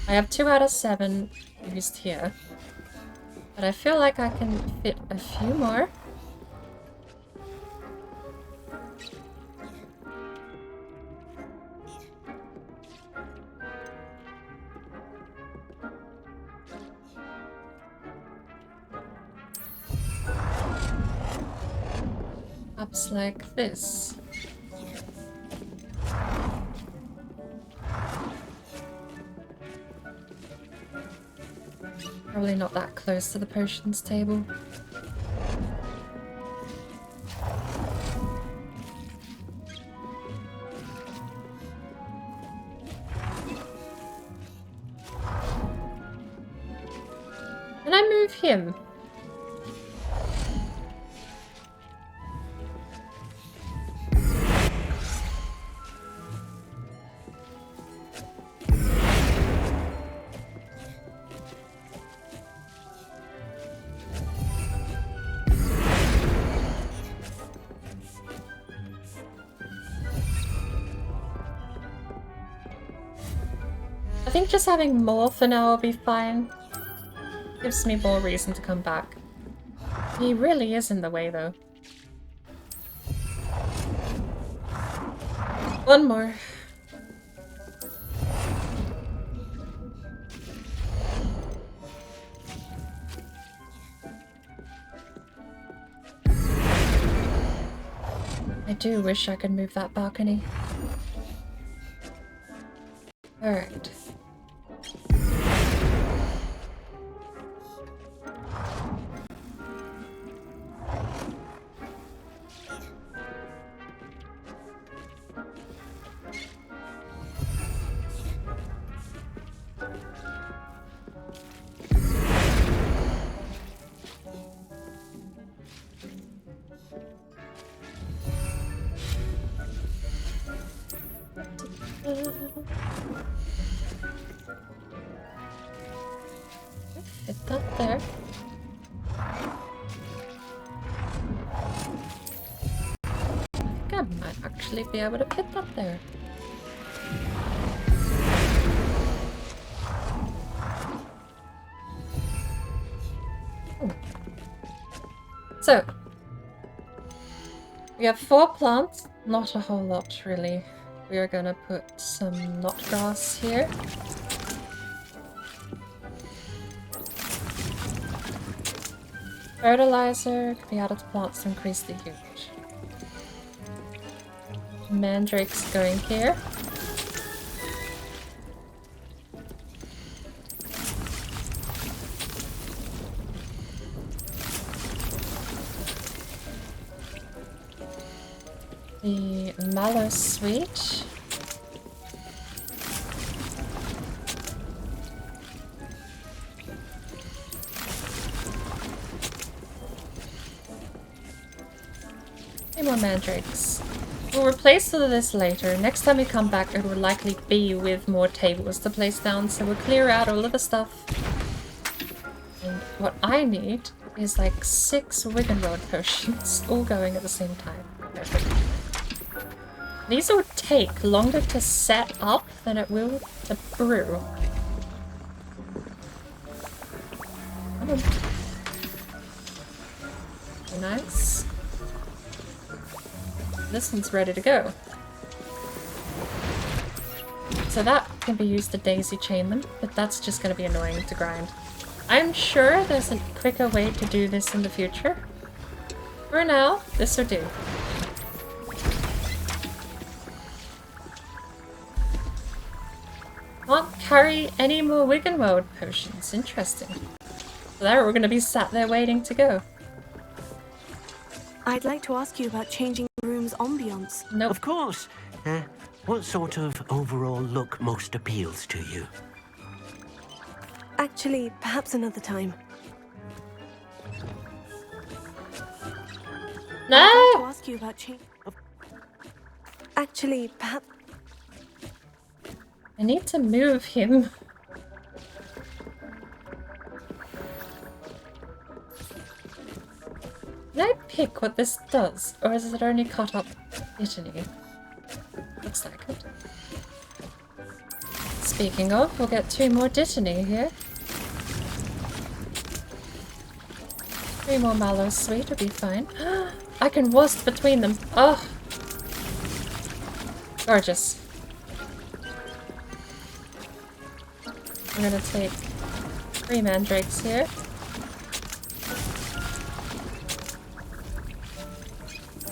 I have 2 out of 7 used here. But I feel like I can fit a few more. Perhaps like this. Probably not that close to the potions table. Can I move him? I think just having more for now will be fine. Gives me more reason to come back. He really is in the way, though. One more. I do wish I could move that balcony. Alright. Fit that there. I think I might actually be able to fit that there. So, we have 4 plants, not a whole lot really. We are gonna put some knot grass here. Fertilizer could be added to plants to increase the yield. Mandrake's going here. The mallow sweet. Any more mandrakes. We'll replace all of this later. Next time we come back, it will likely be with more tables to place down, so we'll clear out all of the stuff. And what I need is like 6 Wiggenweld potions, all going at the same time. Perfect. These will take longer to set up than it will to brew. Come on. Nice. This one's ready to go. So that can be used to daisy chain them, but that's just going to be annoying to grind. I'm sure there's a quicker way to do this in the future. For now, this will do. Can't carry any more Wiggenweld potions. Interesting. So there we're going to be sat there waiting to go. I'd like to ask you about changing the room's ambience. Nope. Of course. What sort of overall look most appeals to you? Actually, perhaps another time. No! I'd like to ask you about change. Actually, perhaps. I need to move him. Can I pick what this does? Or is it only cut up Italy? Looks like it. Speaking of, we'll get 2 more Dittany here. 3 more mallow sweet will be fine. I can wasp between them. Oh! Gorgeous. I'm gonna take 3 mandrakes here.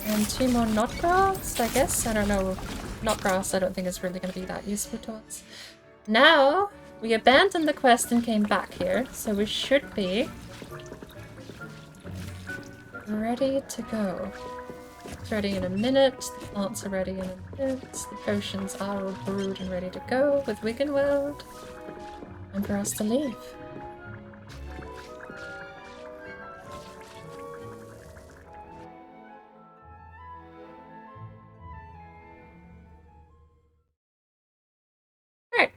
And 2 more knotgrass, I guess? I don't know. Knotgrass I don't think is really going to be that useful to us. Now, we abandoned the quest and came back here, so we should be ready to go. It's ready in a minute, the plants are ready in a minute, the potions are all brewed and ready to go with Wiggenweld. And for us to leave. Right.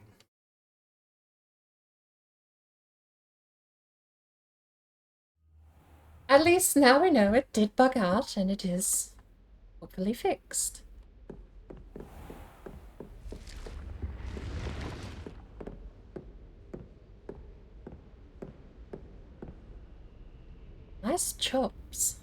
At least now we know it did bug out and it is hopefully fixed. Nice chops.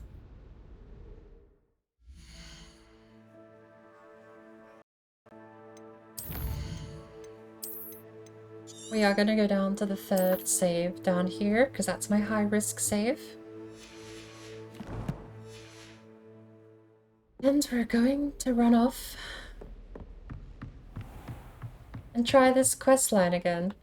We are gonna go down to the 3rd save down here, because that's my high-risk save. And we're going to run off and try this quest line again.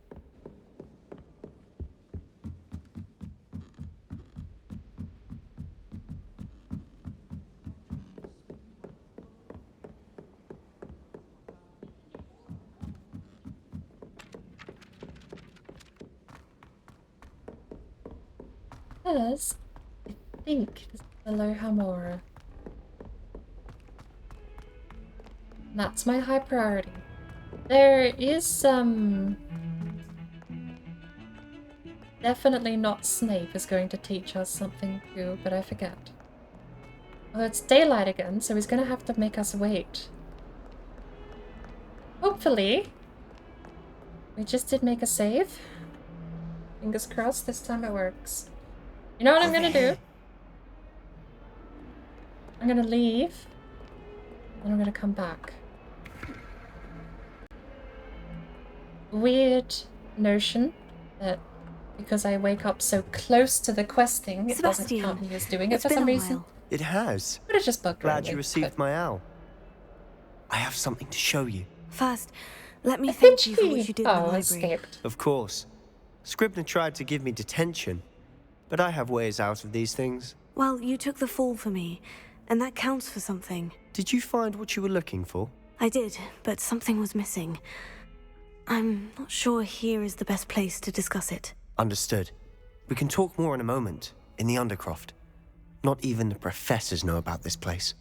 Because I think this is below Hamora. That's my high priority. There is some... Definitely not Snape is going to teach us something too, but I forget. Well, it's daylight again, so he's going to have to make us wait. Hopefully. We just did make a save. Fingers crossed this time it works. You know what I'm gonna do? I'm gonna leave. And I'm gonna come back. Weird notion that because I wake up so close to the questing, it doesn't Sebastian, count me as doing it it's for been some a reason. while. It has. But it just bugged Glad me. you received my owl. I have something to show you. First, let me thank you for what Itchy. you did in the Oh, library. escaped. Of course. Scribner tried to give me detention, but I have ways out of these things. Well, you took the fall for me, and that counts for something. Did you find what you were looking for? I did, but something was missing. I'm not sure here is the best place to discuss it. Understood. We can talk more in a moment, in the Undercroft. Not even the professors know about this place.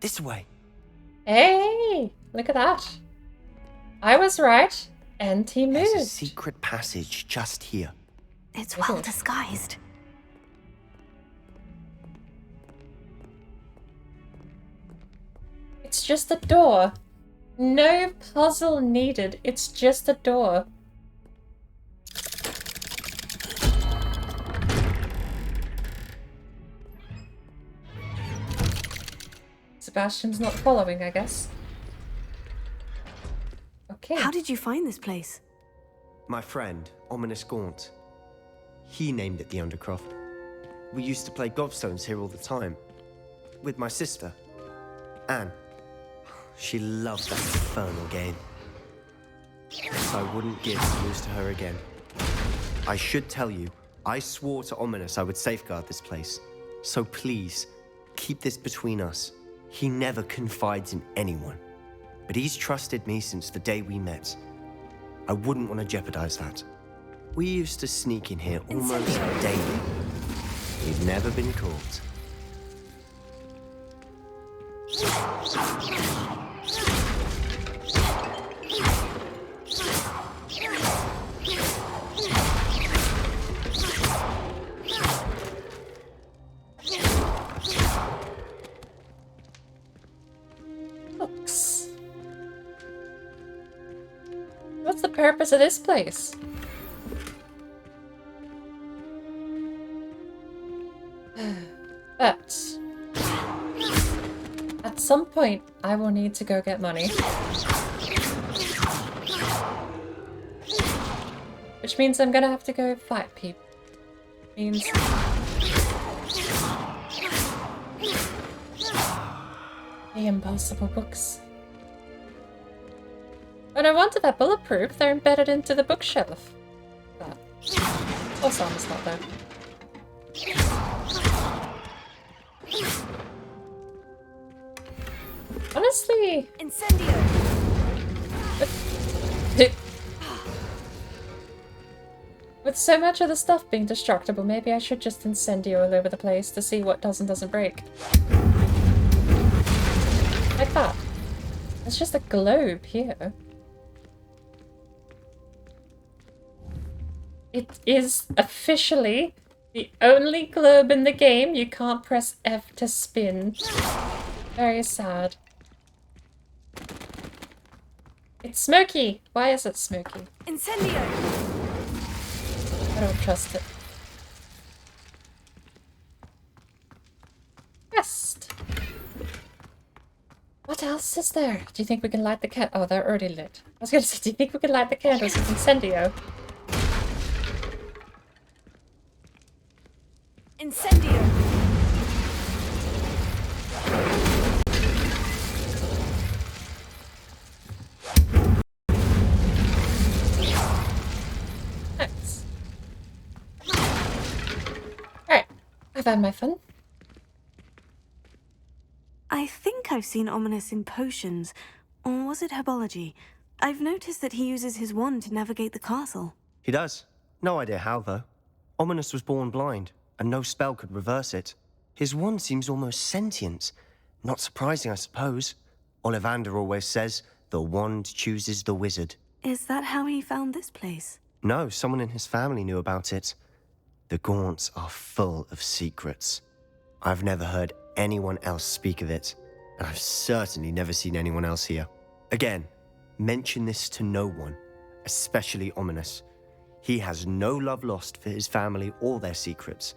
This way. Hey, look at that. I was right, and he There's a moved. secret passage just here. It's well disguised. It's just a door. No puzzle needed. It's just a door. Sebastian's not following, I guess. Okay. How did you find this place? My friend, Ominous Gaunt. He named it the Undercroft. We used to play gobstones here all the time. With my sister, Anne. She loved that infernal game. I wouldn't give to lose to her again. I should tell you, I swore to Ominous I would safeguard this place. So please, keep this between us. He never confides in anyone. But he's trusted me since the day we met. I wouldn't want to jeopardize that. We used to sneak in here almost daily. We've never been caught. Books. What's the purpose of this place? But at some point, I will need to go get money. Which means I'm gonna have to go fight people. Means the impossible books. And I wanted that bulletproof, they're embedded into the bookshelf. But also it's not there. Honestly, Incendio. With so much of the stuff being destructible, maybe I should just incendio all over the place to see what does and doesn't break. Like that. It's just a globe here. It is officially the only globe in the game you can't press F to spin. Very sad. It's smoky! Why is it smoky? Incendio. I don't trust it. Quest! What else is there? Do you think we can light the candle? Oh, they're already lit. I was gonna say, do you think we can light the candles with incendio? Incendio. Thanks. Alright, I've had my fun. I think I've seen Ominous in potions, or was it herbology? I've noticed that he uses his wand to navigate the castle. He does. No idea how, though. Ominous was born blind, and no spell could reverse it. His wand seems almost sentient. Not surprising, I suppose. Ollivander always says, the wand chooses the wizard. Is that how he found this place? No, someone in his family knew about it. The Gaunts are full of secrets. I've never heard anyone else speak of it, and I've certainly never seen anyone else here. Again, mention this to no one, especially Ominous. He has no love lost for his family or their secrets,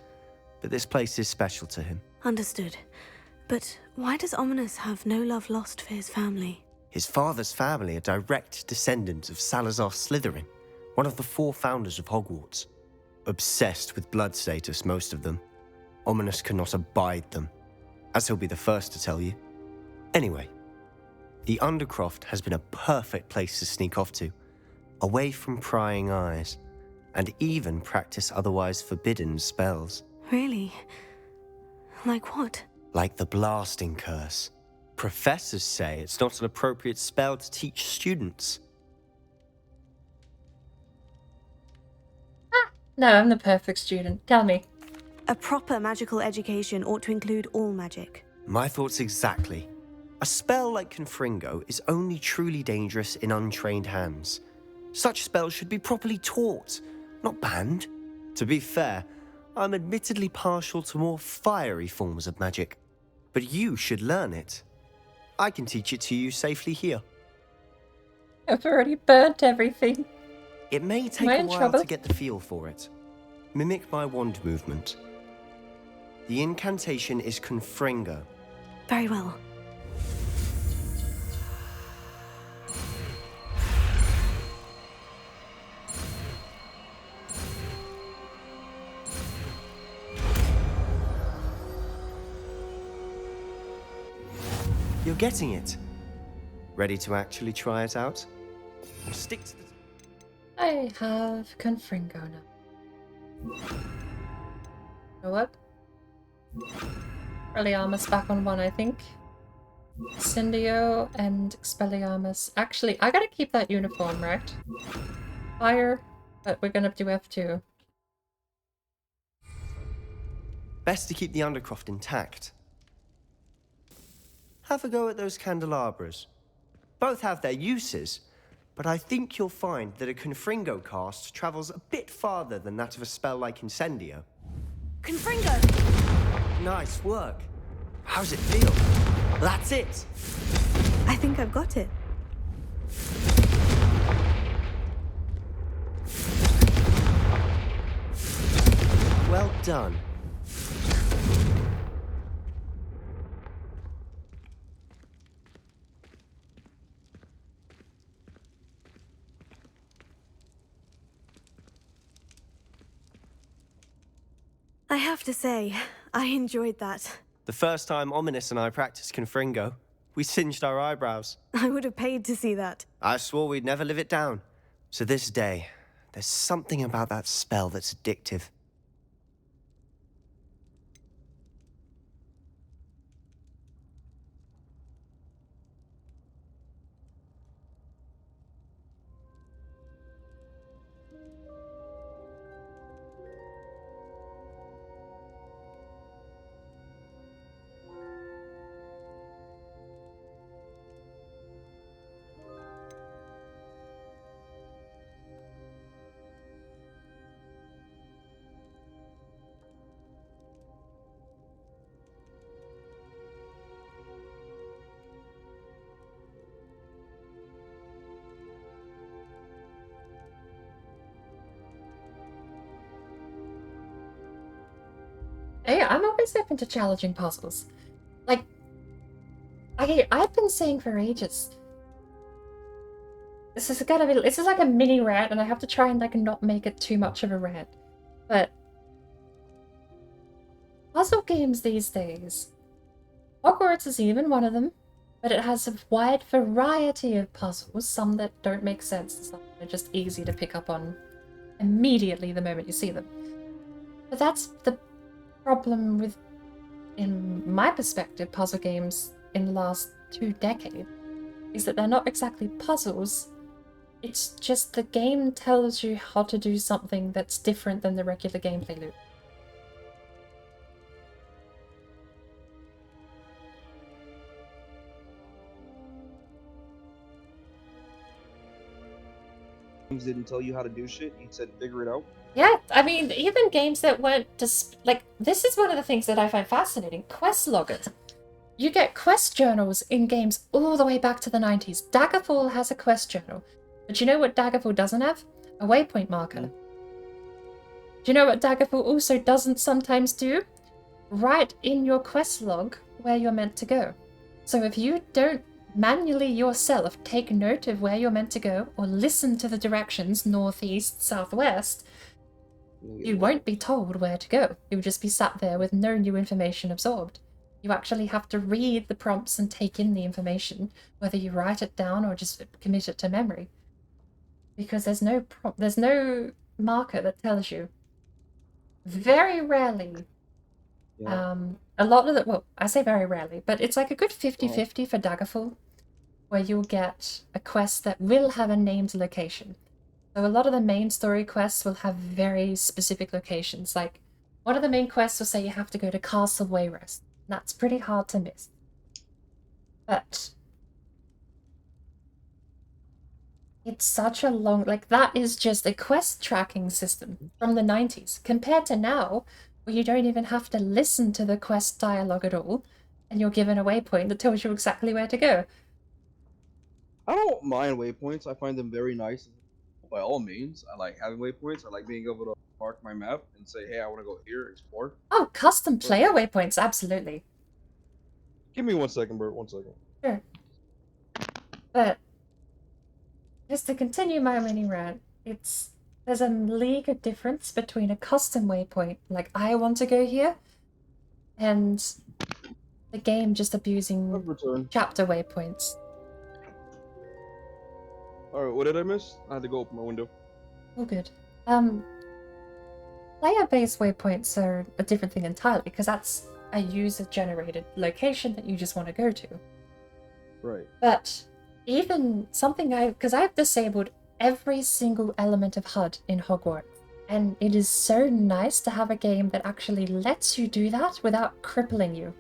but this place is special to him. Understood. But why does Ominous have no love lost for his family? His father's family are direct descendants of Salazar Slytherin, one of the 4 founders of Hogwarts. Obsessed with blood status, most of them. Ominous cannot abide them, as he'll be the first to tell you. Anyway, the Undercroft has been a perfect place to sneak off to, away from prying eyes, and even practice otherwise forbidden spells. Really? Like what? Like the blasting curse. Professors say it's not an appropriate spell to teach students. No, I'm the perfect student. Tell me. A proper magical education ought to include all magic. My thoughts exactly. A spell like Confringo is only truly dangerous in untrained hands. Such spells should be properly taught, not banned. To be fair, I'm admittedly partial to more fiery forms of magic, but you should learn it. I can teach it to you safely here. I've already burnt everything. It may take a while to get the feel for it. Mimic my wand movement. The incantation is Confringo. Very well. You're getting it. Ready to actually try it out? Stick to the... I have Confringo now. You know what? Expelliarmus back on 1, I think. Incendio and Expelliarmus. Actually, I gotta keep that uniform, right? Fire, but we're gonna do F2. Best to keep the Undercroft intact. Have a go at those candelabras. Both have their uses, but I think you'll find that a Confringo cast travels a bit farther than that of a spell like Incendio. Confringo! Nice work. How's it feel? That's it! I think I've got it. Well done. I have to say, I enjoyed that. The first time Ominous and I practiced Confringo, we singed our eyebrows. I would have paid to see that. I swore we'd never live it down. To this day, there's something about that spell that's addictive. Hey, I'm always open to challenging puzzles. Like, I've been saying for ages. This is like a mini rant, and I have to try and like not make it too much of a rant. But puzzle games these days, Hogwarts is even one of them, but it has a wide variety of puzzles. Some that don't make sense, some that are just easy to pick up on immediately the moment you see them. But that's the problem with, in my perspective, puzzle games in the last 2 decades, is that they're not exactly puzzles. It's just the game tells you how to do something that's different than the regular gameplay loop. Didn't tell you how to do shit. You said figure it out. Yeah, I mean, even games that weren't just like, this is one of the things that I find fascinating. Quest loggers. You get quest journals in games all the way back to the 90s. Daggerfall has a quest journal. But you know what Daggerfall doesn't have? A waypoint marker. Do you know what Daggerfall also doesn't sometimes do? Write in your quest log where you're meant to go. So if you don't manually yourself take note of where you're meant to go or listen to the directions northeast, southwest, you won't be told where to go. You'll just be sat there with no new information absorbed. You actually have to read the prompts and take in the information, whether you write it down or just commit it to memory. Because there's no marker that tells you. Very rarely. A lot of the, well, I say very rarely, but it's like a good 50-50 for Daggerfall, where you'll get a quest that will have a named location. So a lot of the main story quests will have very specific locations. Like, one of the main quests will say you have to go to Castle Wayrest. That's pretty hard to miss. But it's such a long, like, that is just a quest tracking system from the 90s, compared to now, where you don't even have to listen to the quest dialogue at all, and you're given a waypoint that tells you exactly where to go. I don't mind waypoints. I find them very nice. By all means, I like having waypoints. I like being able to mark my map and say, hey, I want to go here, explore. Oh, custom player waypoints, absolutely. Give me 1 second, Bert. 1 second. Sure. But just to continue my mini rant, there's a league of difference between a custom waypoint, like I want to go here, and the game just abusing chapter waypoints. Alright, what did I miss? I had to go open my window. Oh, good. Player-based waypoints are a different thing entirely, because that's a user-generated location that you just want to go to. Right. But even something because I've disabled every single element of HUD in Hogwarts, and it is so nice to have a game that actually lets you do that without crippling you.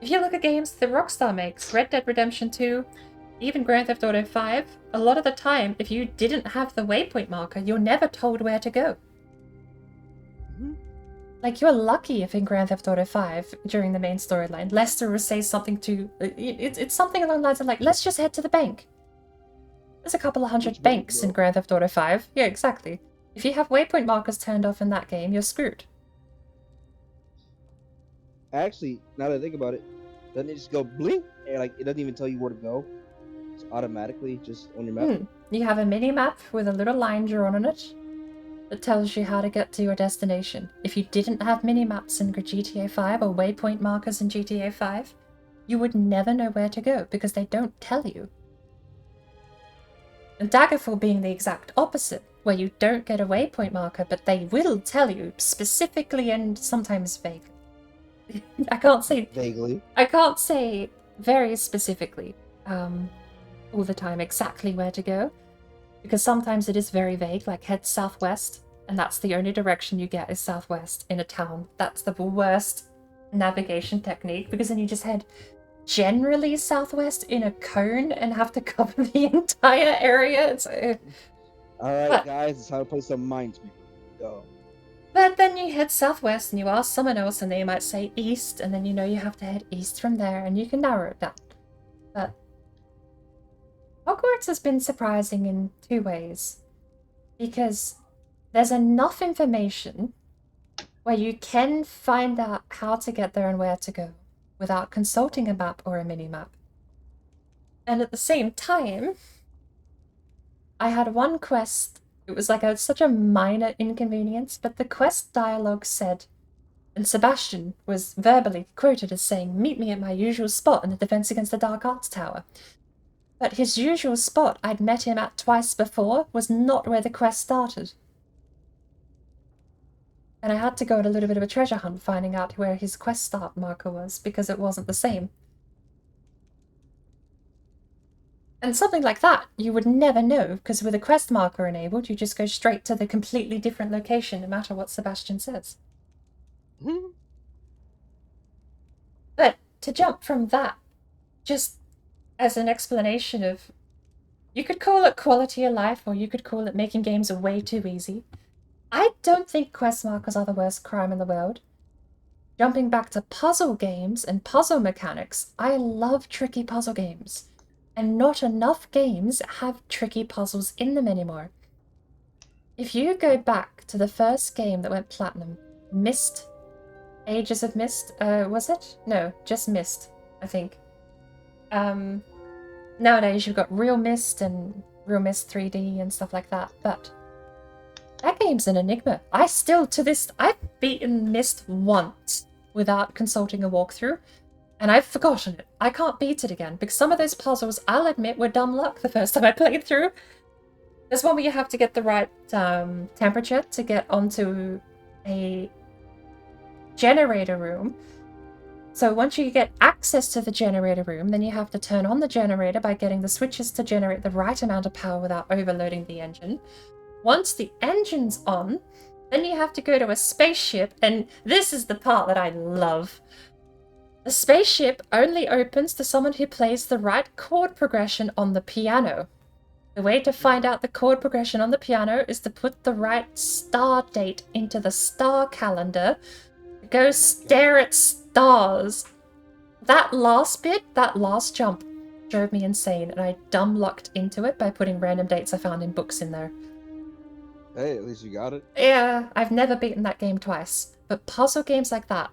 If you look at games that Rockstar makes, Red Dead Redemption 2, even Grand Theft Auto 5, a lot of the time, if you didn't have the waypoint marker, you're never told where to go. Like, you're lucky if in Grand Theft Auto 5, during the main storyline, Lester will say something to... It's something along the lines of, like, let's just head to the bank. There's a couple of hundred banks in Grand Theft Auto 5. Yeah, exactly. If you have waypoint markers turned off in that game, you're screwed. Actually, now that I think about it, doesn't it just go blink? And, like, it doesn't even tell you where to go. It's automatically just on your map. You have a mini-map with a little line drawn on it that tells you how to get to your destination. If you didn't have mini-maps in GTA 5 or waypoint markers in GTA 5, you would never know where to go because they don't tell you. And Daggerfall being the exact opposite, where you don't get a waypoint marker, but they will tell you specifically and sometimes vaguely. I can't say... Vaguely? I can't say very specifically all the time exactly where to go, because sometimes it is very vague, like head southwest, and that's the only direction you get is southwest in a town. That's the worst navigation technique, because then you just head generally southwest in a cone and have to cover the entire area. Alright, guys, it's how to play some Minesweeper. Go. But then you head southwest and you ask someone else and they might say east, and then you know you have to head east from there and you can narrow it down. But Hogwarts has been surprising in two ways. Because there's enough information where you can find out how to get there and where to go without consulting a map or a mini-map. And at the same time, I had one quest. It was like such a minor inconvenience, but the quest dialogue said, and Sebastian was verbally quoted as saying, "Meet me at my usual spot in the Defense Against the Dark Arts Tower." But his usual spot I'd met him at twice before was not where the quest started. And I had to go on a little bit of a treasure hunt finding out where his quest start marker was, because it wasn't the same. And something like that, you would never know, because with a quest marker enabled, you just go straight to the completely different location, no matter what Sebastian says. But to jump from that, just as an explanation of, you could call it quality of life, or you could call it making games way too easy. I don't think quest markers are the worst crime in the world. Jumping back to puzzle games and puzzle mechanics, I love tricky puzzle games. And not enough games have tricky puzzles in them anymore. If you go back to the first game that went platinum, Myst, Ages of Mist, was it? No, just Myst, I think. nowadays you've got Real Mist and Real Mist 3D and stuff like that, but that game's an enigma. I've beaten Mist once without consulting a walkthrough, and I've forgotten it. I can't beat it again, because some of those puzzles, I'll admit, were dumb luck the first time I played through. There's one where you have to get the right temperature to get onto a generator room. So once you get access to the generator room, then you have to turn on the generator by getting the switches to generate the right amount of power without overloading the engine. Once the engine's on, then you have to go to a spaceship, and this is the part that I love. The spaceship only opens to someone who plays the right chord progression on the piano. The way to find out the chord progression on the piano is to put the right star date into the star calendar, go stare at stars. That last bit, that last jump, drove me insane, and I dumb lucked into it by putting random dates I found in books in there. Hey, at least you got it. Yeah, I've never beaten that game twice, but puzzle games like that,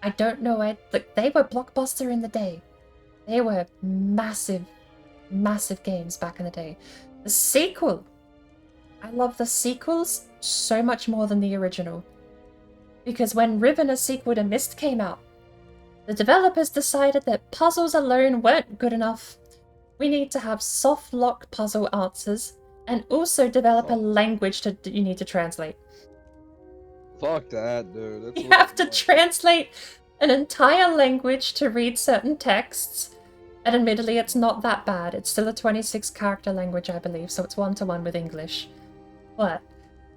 I don't know, they were blockbuster in the day. They were massive, massive games back in the day. The sequel, I love the sequels so much more than the original. Because when Riven, a sequel to Myst, came out, the developers decided that puzzles alone weren't good enough. We need to have soft lock puzzle answers, and also develop a language you need to translate. Fuck that, dude. That's You have to translate an entire language to read certain texts. And admittedly, it's not that bad. It's still a 26-character language, I believe, so it's one-to-one with English. But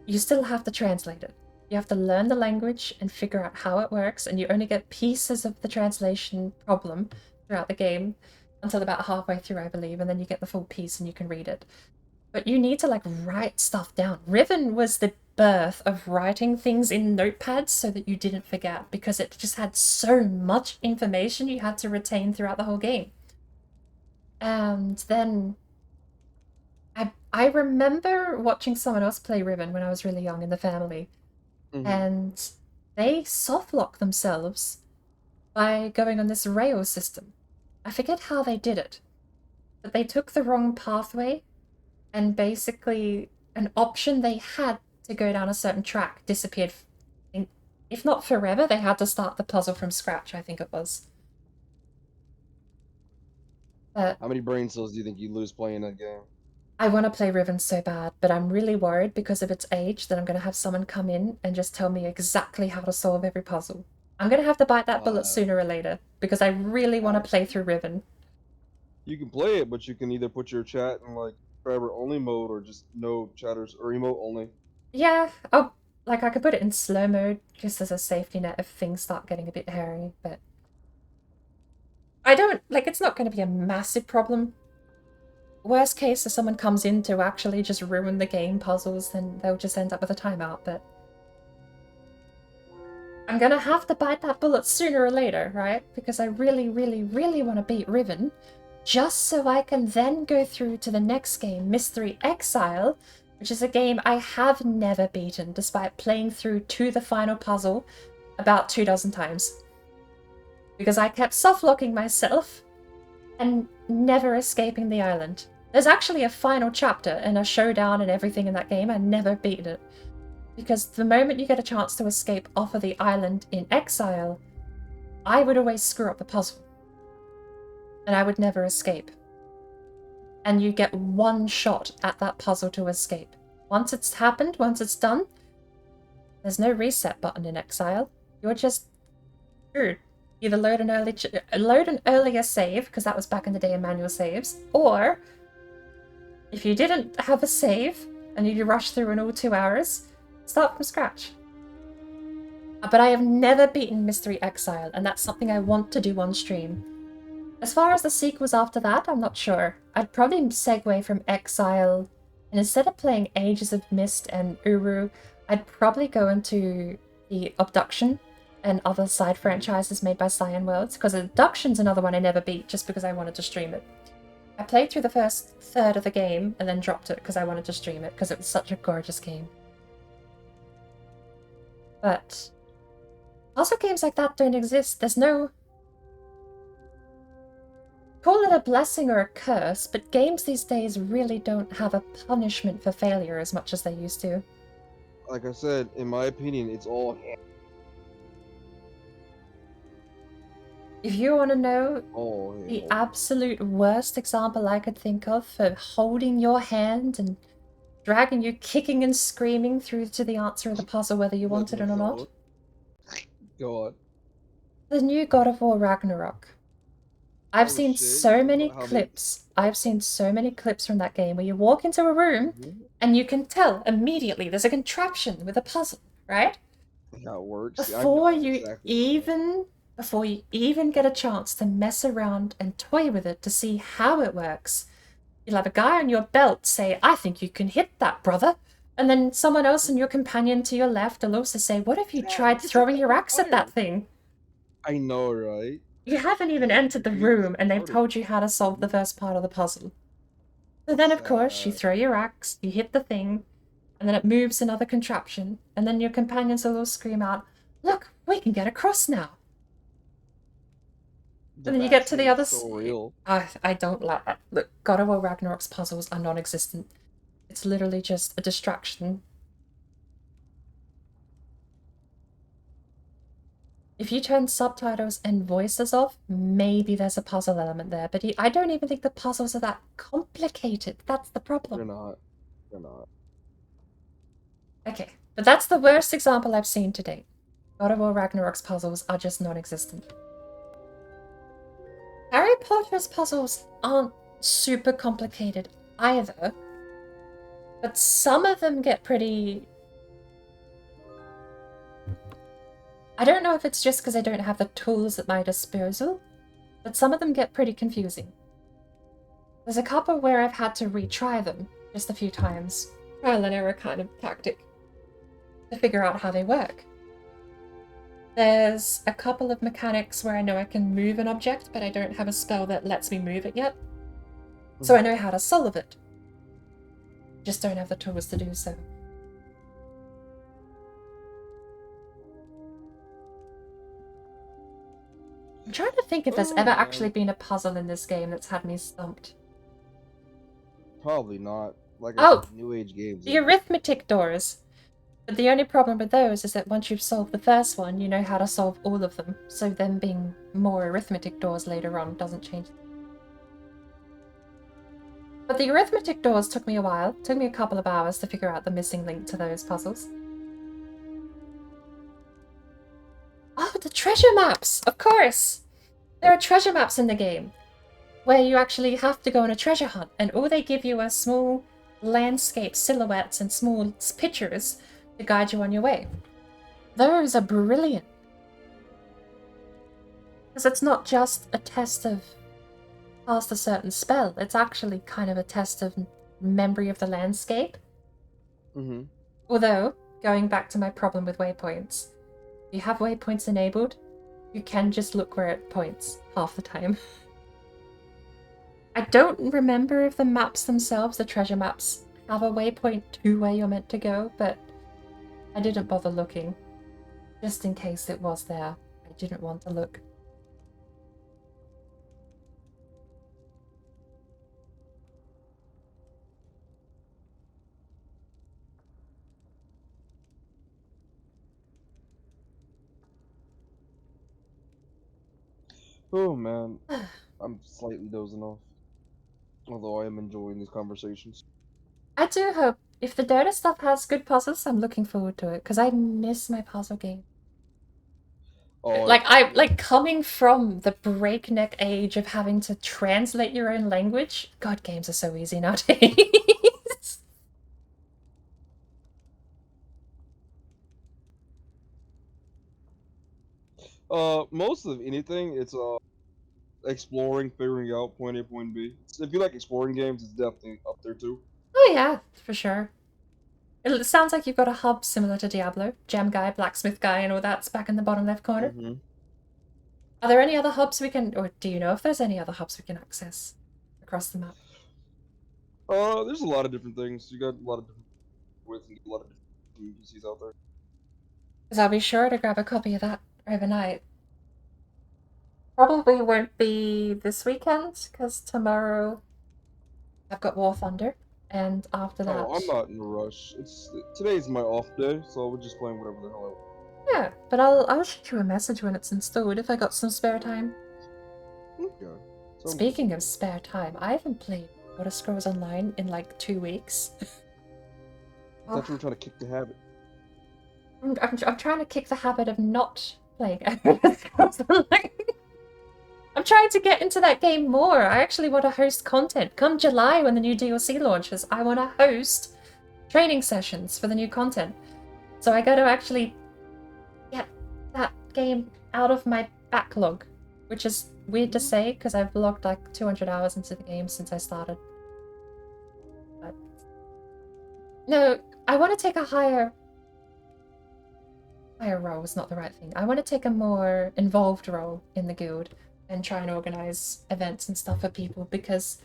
you still have to translate it. You have to learn the language and figure out how it works, and you only get pieces of the translation problem throughout the game until about halfway through, I believe, and then you get the full piece and you can read it. But you need to, like, write stuff down. Riven was the birth of writing things in notepads so that you didn't forget, because it just had so much information you had to retain throughout the whole game. And then I remember watching someone else play Riven when I was really young in the family, and they softlock themselves by going on this rail system. I forget how they did it, but they took the wrong pathway, and basically an option they had to go down a certain track disappeared. If not forever, they had to start the puzzle from scratch, I think it was. How many brain cells do you think you lose playing that game? I want to play Riven so bad, but I'm really worried because of its age that I'm going to have someone come in and just tell me exactly how to solve every puzzle. I'm going to have to bite that bullet sooner or later, because I really want to play through Riven. You can play it, but you can either put your chat in like forever only mode or just no chatters or emote only. Yeah, I could put it in slow mode just as a safety net if things start getting a bit hairy, but I don't, it's not going to be a massive problem. Worst case, if someone comes in to actually just ruin the game puzzles, then they'll just end up with a timeout, but I'm gonna have to bite that bullet sooner or later, right? Because I really, really, really want to beat Riven, just so I can then go through to the next game, Mystery Exile, which is a game I have never beaten, despite playing through to the final puzzle about 24 times. Because I kept soft-locking myself and never escaping the island. There's actually a final chapter and a showdown and everything in that game. I never beaten it. Because the moment you get a chance to escape off of the island in Exile, I would always screw up the puzzle. And I would never escape. And you get one shot at that puzzle to escape. Once it's happened, once it's done, there's no reset button in Exile. You're just screwed. Either load an earlier save, because that was back in the day of manual saves, or if you didn't have a save and you rush through in all 2 hours, start from scratch. But I have never beaten Mystery Exile, and that's something I want to do on stream. As far as the sequels after that, I'm not sure. I'd probably segue from Exile, and instead of playing Ages of Mist and Uru, I'd probably go into the Abduction and other side franchises made by Cyan Worlds, because Abduction's another one I never beat just because I wanted to stream it. I played through the first third of the game and then dropped it because I wanted to stream it because it was such a gorgeous game. But also games like that don't exist. There's no... call it a blessing or a curse, but games these days really don't have a punishment for failure as much as they used to. Like I said, in my opinion, it's all If you want to know the handle. absolute worst example I could think of for holding your hand and dragging you kicking and screaming through to the answer of the puzzle whether you wanted it or not, Go on. the new God of War Ragnarok. I've Oh, seen shit, you so talking many about how they- clips. I've seen so many clips from that game where you walk into a room and you can tell immediately there's a contraption with a puzzle, right? How it works. I Before know you exactly. even get a chance to mess around and toy with it to see how it works, you'll have a guy on your belt say, "I think you can hit that, brother." And then someone else and your companion to your left will also say, "What if you tried throwing your axe at that thing?" I know, right? You haven't even entered the room and they've told you how to solve the first part of the puzzle. So then, of course, you throw your axe, you hit the thing, and then it moves another contraption, and then your companions will all scream out, "Look, we can get across now!" And then you get to the other so real. I don't like that. Look, God of War Ragnarok's puzzles are non-existent. It's literally just a distraction. If you turn subtitles and voices off, maybe there's a puzzle element there, but I don't even think the puzzles are that complicated. That's the problem. They're not. They're not. Okay, but that's the worst example I've seen to date. God of War Ragnarok's puzzles are just non-existent. Harry Potter's puzzles aren't super complicated either, but some of them get pretty... I don't know if it's just because I don't have the tools at my disposal, but some of them get pretty confusing. There's a couple where I've had to retry them just a few times. Trial and error kind of tactic to figure out how they work. There's a couple of mechanics where I know I can move an object, but I don't have a spell that lets me move it yet. So I know how to solve it. Just don't have the tools to do so. I'm trying to think if there's ever actually been a puzzle in this game that's had me stumped. Probably not. Like Oh! New Age games. The arithmetic doors. But the only problem with those is that once you've solved the first one, you know how to solve all of them. So them being more arithmetic doors later on doesn't change. But the arithmetic doors took me a while. Took me a couple of hours to figure out the missing link to those puzzles. Oh, the treasure maps! Of course! There are treasure maps in the game where you actually have to go on a treasure hunt, and all they give you are small landscape silhouettes and small pictures to guide you on your way. Those are brilliant. Because it's not just a test of past a certain spell, it's actually kind of a test of memory of the landscape. Although, going back to my problem with waypoints, if you have waypoints enabled, you can just look where it points half the time. I don't remember if the maps themselves, the treasure maps, have a waypoint to where you're meant to go, but I didn't bother looking. Just in case it was there, I didn't want to look. Oh man, I'm slightly dozing off. Although I am enjoying these conversations. I do hope, if the Dota stuff has good puzzles, I'm looking forward to it, because I miss my puzzle game. Oh, Like coming from the breakneck age of having to translate your own language. God, games are so easy nowadays. Most of anything, it's exploring, figuring out point A, point B. If you like exploring games, it's definitely up there too. Oh yeah, for sure. It sounds like you've got a hub similar to Diablo. Gem guy, blacksmith guy, and all that's back in the bottom left corner. Are there any other hubs we can, or do you know if there's any other hubs we can access across the map? There's a lot of different things. You got a lot of different with and a lot of different NPCs out there. Because I'll be sure to grab a copy of that overnight. Probably won't be this weekend, because tomorrow I've got War Thunder, and after that... Oh, I'm not in a rush. Today's my off day, so we're just playing whatever the hell Yeah, but I'll shoot you a message when it's installed if I got some spare time. Okay. Speaking of spare time, I haven't played Elder Scrolls Online in like 2 weeks. I thought you were trying to kick the habit. I'm trying to kick the habit of not playing Elder Scrolls Online. I'm trying to get into that game more. I actually want to host content. Come July when the new DLC launches, I want to host training sessions for the new content. So I got to actually get that game out of my backlog, which is weird to say because I've logged like 200 hours into the game since I started. But no, I want to take a higher role is not the right thing. I want to take a more involved role in the guild and try and organize events and stuff for people because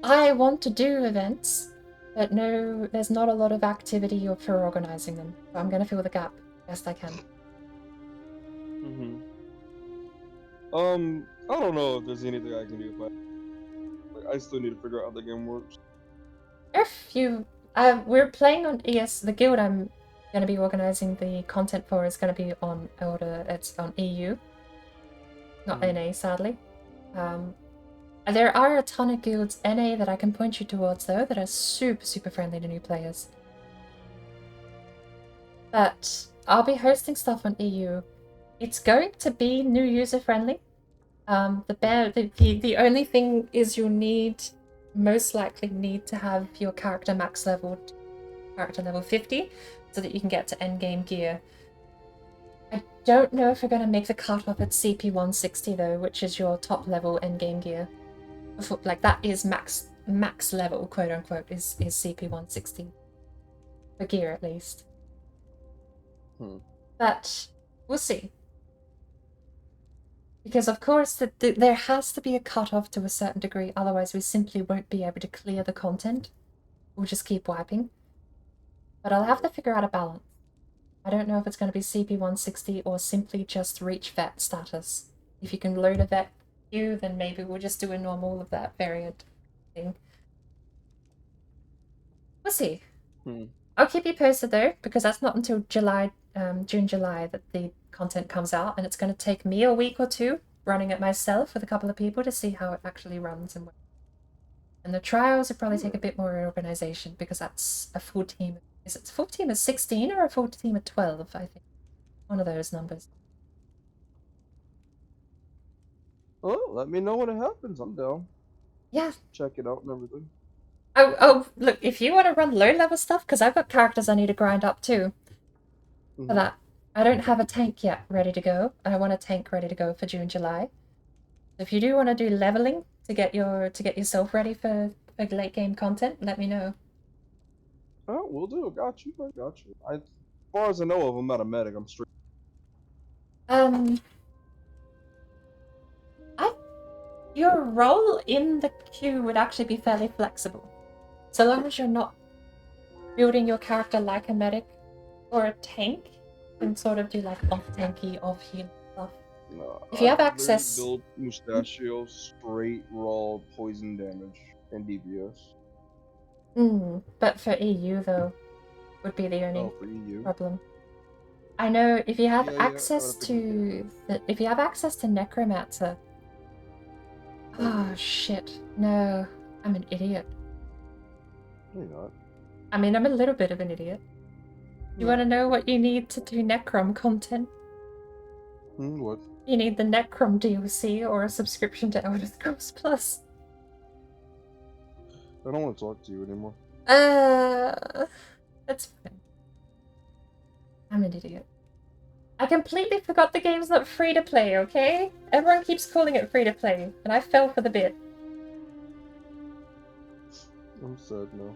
I want to do events, but no, there's not a lot of activity for organizing them. So I'm going to fill the gap best I can. I don't know if there's anything I can do, but I still need to figure out how the game works. If you, we're playing on ES. The guild I'm going to be organizing the content for is going to be on it's on EU, not NA, sadly. There are a ton of guilds NA that I can point you towards though that are super friendly to new players. But I'll be hosting stuff on EU. It's going to be new user friendly. The only thing is you'll most likely need to have your character character level 50 so that you can get to endgame gear. I don't know if we're going to make the cutoff at CP 160 though, which is your top level endgame gear. Like that is max level, quote unquote, is CP 160 for gear at least. But we'll see. Because of course there has to be a cutoff to a certain degree, otherwise we simply won't be able to clear the content. We'll just keep wiping. But I'll have to figure out a balance. I don't know if it's going to be CP 160 or simply just reach vet status. If you can load a vet queue, then maybe we'll just do a normal of that variant thing. We'll see. I'll keep you posted though, because that's not until June, July that the content comes out, and it's going to take me a week or two running it myself with a couple of people to see how it actually runs and works. And the trials will probably take a bit more organization because that's a full team. Is it a full team of 16 or a full team of 12, I think? One of those numbers. Oh, let me know when it happens. I'm down. Yeah. Check it out and everything. Oh, look, if you want to run low-level stuff, because I've got characters I need to grind up too. For that. I don't have a tank yet ready to go. I want a tank ready to go for June, July. So if you do want to do leveling to get yourself ready for late game content, let me know. Oh, we'll do. Got you. As far as I know of, I'm not a medic. I'm straight. Your role in the queue would actually be fairly flexible. So long as you're not building your character like a medic or a tank, you can sort of do like off-tanky, off-healing stuff. If you have access... build Mustachio straight raw poison damage and DPS. But for EU though, would be the only for EU. problem. I know if you have Yeah, access to Necromancer. Oh shit! No, I'm an idiot. No, you're not. I mean, I'm a little bit of an idiot. You want to know what you need to do Necrom content? What? You need the Necrom DLC or a subscription to Elder Scrolls Plus. I don't want to talk to you anymore. That's fine. I'm an idiot. I completely forgot the game's not free to play, okay? Everyone keeps calling it free to play, and I fell for the bit. I'm sad now.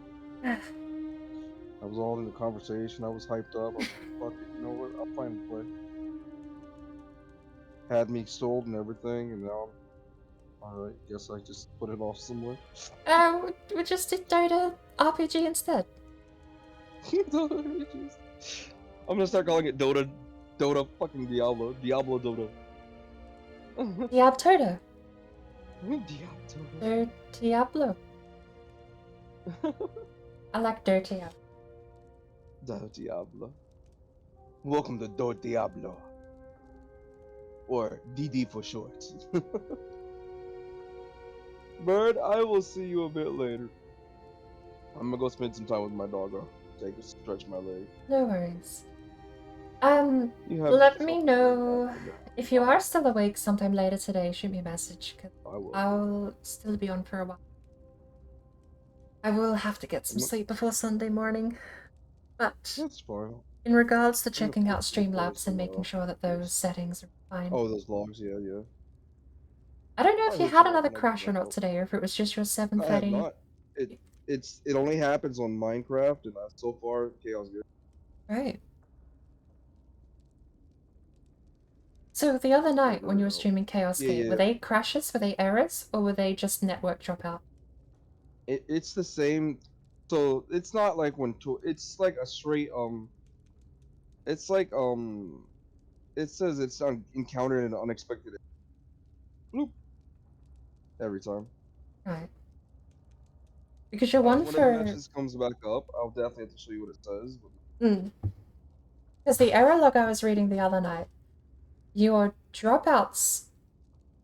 I was all in the conversation, I was hyped up, I was like, fuck it, you know what, I'm fine to play. Had me sold and everything, and now I'm... Alright, guess I just put it off somewhere. We just did Dota RPG instead. I'm gonna start calling it Dota fucking Diablo Dota. Diabtodo. Diablo. Der Diablo. I like Dirty Diablo. Do Diablo. Welcome to Do Diablo. Or DD for short. Bird, I will see you a bit later. I'm gonna go spend some time with my doggo. Take a stretch my leg. No worries. You have Let yourself me a great know afternoon. if you are still awake sometime later today. Shoot me a message, cause I will. I'll still be on for a while. I will have to get some sleep before Sunday morning, but That's fine. in regards to I'm gonna checking fall out asleep early Streamlabs and making sure that those settings are fine. Oh, those logs, yeah, yeah. I don't know I'll if you hit had you up another when I get crash or back not up. today, or if it was just your I have 7:30. not. It only happens on Minecraft, and so far chaos good. Right. So the other night There when we you were go. streaming Chaos Yeah, Gate, were yeah. they crashes, were they errors, or were they just network dropout? It's the same. So it's not like it's like a straight It's like it says it's encountered an unexpected bloop every time. Right. Because your one Whenever that for... just comes back up, I'll definitely have to show you what it says. Because the error log I was reading the other night, your dropouts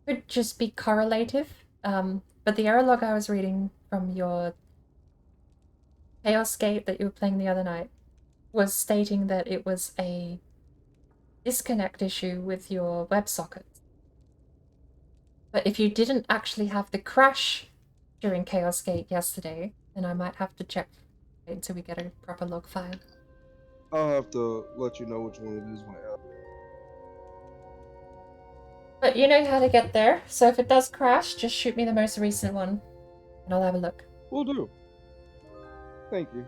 could just be correlative, but the error log I was reading from your Chaos Gate that you were playing the other night was stating that it was a disconnect issue with your WebSockets. But if you didn't actually have the crash during Chaos Gate yesterday, then I might have to check until we get a proper log file. I'll have to let you know which one it is when it happens. But you know how to get there, so if it does crash, just shoot me the most recent one, and I'll have a look. Will do. Thank you.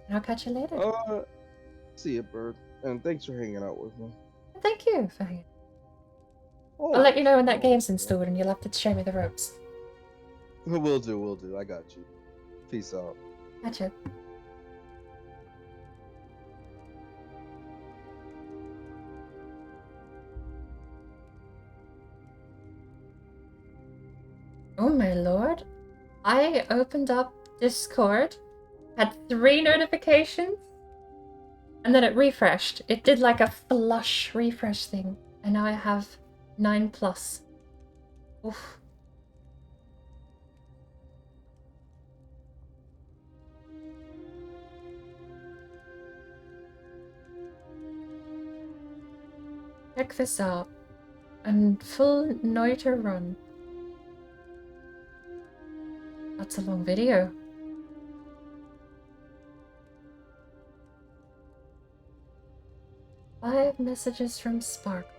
And I'll catch you later. See you, Bird, and thanks for hanging out with me. Thank you for hanging. Oh, I'll let you know when that game's installed, and you'll have to show me the ropes. Will do. I got you. Peace out. Gotcha. Oh my lord. I opened up Discord, had 3 notifications, and then it refreshed. It did like a flush refresh thing, and now I have 9+. Oof. Check this out. A full Noiter run. That's a long video. Five messages from Sparkle.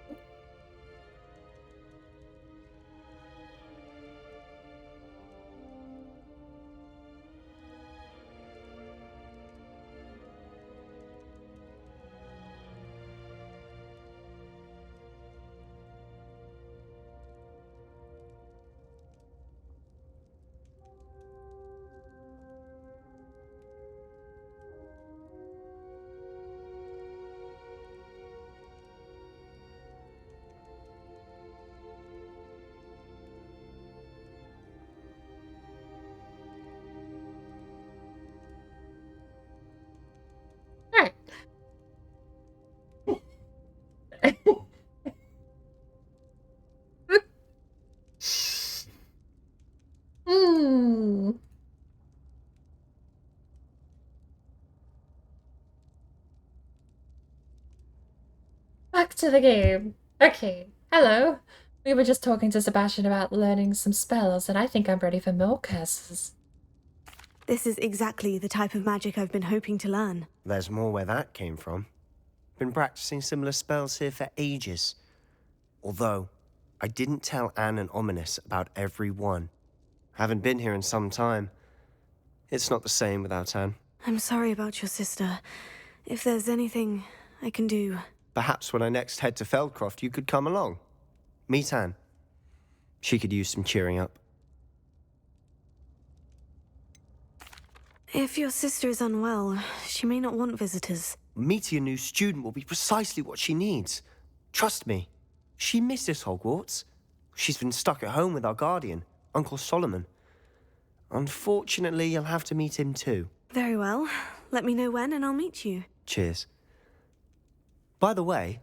Alright. Hmm. Back to the game. Okay. Hello. We were just talking to Sebastian about learning some spells, and I think I'm ready for more curses. This is exactly the type of magic I've been hoping to learn. There's more where that came from. Been practicing similar spells here for ages. Although, I didn't tell Anne and Ominous about every one. Haven't been here in some time. It's not the same without Anne. I'm sorry about your sister. If there's anything I can do... Perhaps when I next head to Feldcroft, you could come along. Meet Anne. She could use some cheering up. If your sister is unwell, she may not want visitors. Meeting a new student will be precisely what she needs. Trust me. She misses Hogwarts. She's been stuck at home with our guardian, Uncle Solomon. Unfortunately, you'll have to meet him too. Very well. Let me know when and I'll meet you. Cheers. By the way,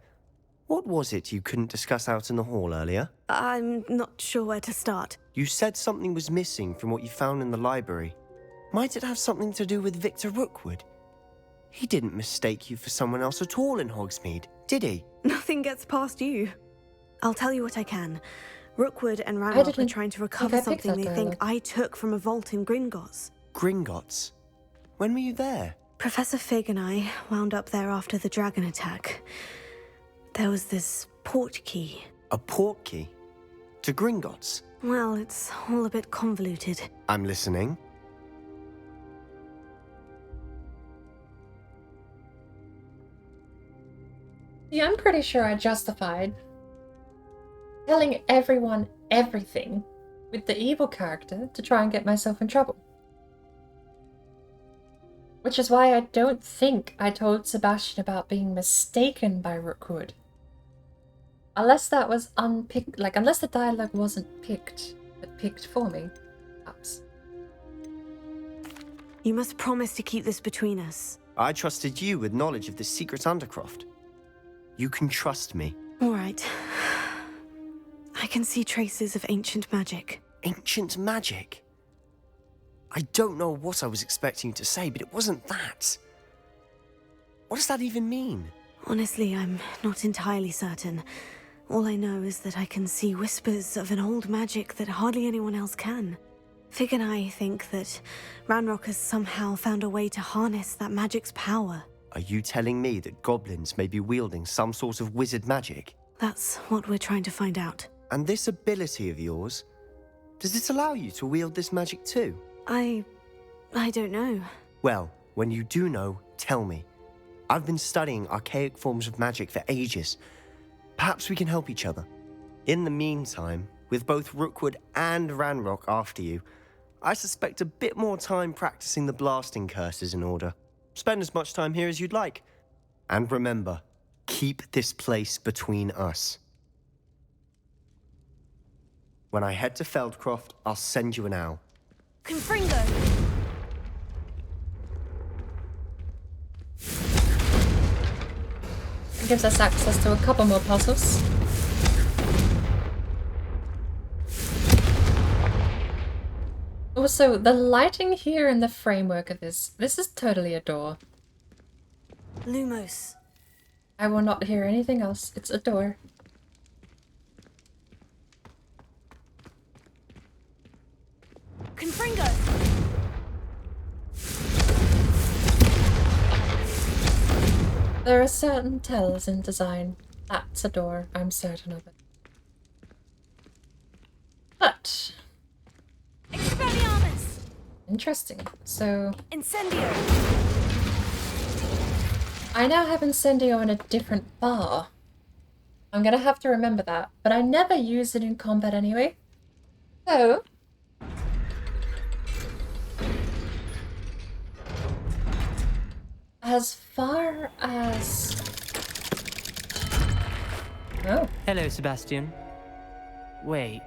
what was it you couldn't discuss out in the hall earlier? I'm not sure where to start. You said something was missing from what you found in the library. Might it have something to do with Victor Rookwood? He didn't mistake you for someone else at all in Hogsmeade, did he? Nothing gets past you. I'll tell you what I can. Rookwood and Ranrock are trying to recover something they think I took from a vault in Gringotts. Gringotts? When were you there? Professor Fig and I wound up there after the dragon attack. There was this port key. A port key? To Gringotts? Well, it's all a bit convoluted. I'm listening. Yeah, I'm pretty sure I justified telling everyone everything with the evil character to try and get myself in trouble. Which is why I don't think I told Sebastian about being mistaken by Rookwood. Unless that was unpicked, like, unless the dialogue wasn't picked, but picked for me, perhaps. You must promise to keep this between us. I trusted you with knowledge of the secret Undercroft. You can trust me. All right. I can see traces of ancient magic. Ancient magic? I don't know what I was expecting you to say, but it wasn't that. What does that even mean? Honestly, I'm not entirely certain. All I know is that I can see whispers of an old magic that hardly anyone else can. Fig and I think that Ranrock has somehow found a way to harness that magic's power. Are you telling me that goblins may be wielding some sort of wizard magic? That's what we're trying to find out. And this ability of yours, does it allow you to wield this magic too? I don't know. Well, when you do know, tell me. I've been studying archaic forms of magic for ages. Perhaps we can help each other. In the meantime, with both Rookwood and Ranrock after you, I suspect a bit more time practicing the blasting curse is in order. Spend as much time here as you'd like. And remember, keep this place between us. When I head to Feldcroft, I'll send you an owl. Confringo! It gives us access to a couple more puzzles. Also, the lighting here and the framework of this is totally a door. Lumos. I will not hear anything else. It's a door. Confringo! There are certain tells in design. That's a door, I'm certain of it. But... Expelliarmus! Interesting. So... Incendio! I now have Incendio in a different bar. I'm gonna have to remember that, but I never use it in combat anyway. So... as far as... Oh. Hello, Sebastian. Wait.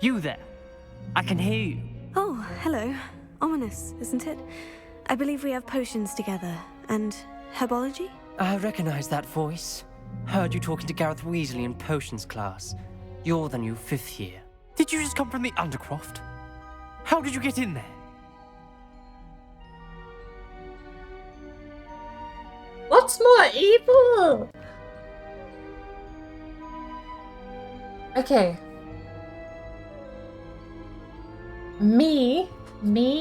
You there? I can hear you. Oh, hello. Ominous, isn't it? I believe we have potions together. And herbology? I recognize that voice. Heard you talking to Gareth Weasley in potions class. You're the new 5th year. Did you just come from the Undercroft? How did you get in there? What's more evil? Okay. Me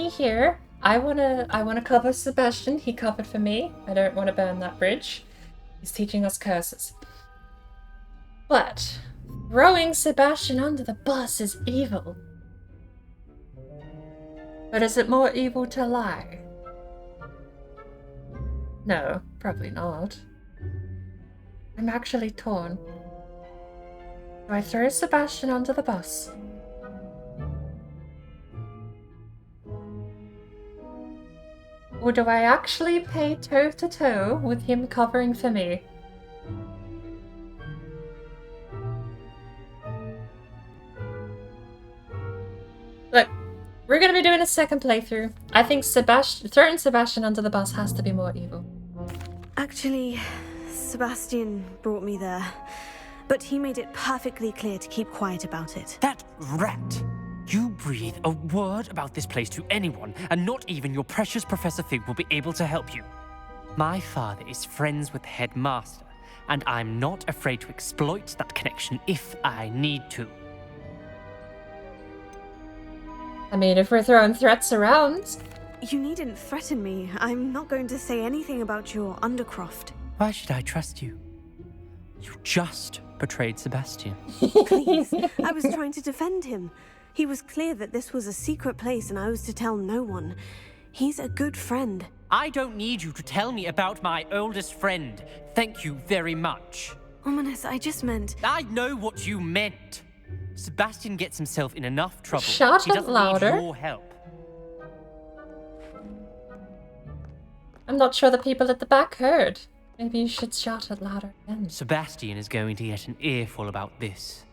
here. I wanna cover Sebastian. He covered for me. I don't want to burn that bridge. He's teaching us curses. But throwing Sebastian under the bus is evil. But is it more evil to lie? No, probably not. I'm actually torn. Do I throw Sebastian under the bus? Or do I actually pay toe-to-toe with him covering for me? a second playthrough. I think throwing Sebastian under the bus has to be more evil. Actually, Sebastian brought me there, but he made it perfectly clear to keep quiet about it. That rat! You breathe a word about this place to anyone, and not even your precious Professor Fig will be able to help you. My father is friends with the headmaster, and I'm not afraid to exploit that connection if I need to. I mean, if we're throwing threats around... You needn't threaten me. I'm not going to say anything about your Undercroft. Why should I trust you? You just betrayed Sebastian. Please, I was trying to defend him. He was clear that this was a secret place and I was to tell no one. He's a good friend. I don't need you to tell me about my oldest friend. Thank you very much. Ominous, I just meant... I know what you meant. Sebastian gets himself in enough trouble. Shout He doesn't louder. need your help. I'm not sure the people at the back heard. Maybe you should shout it louder again. Sebastian is going to get an earful about this.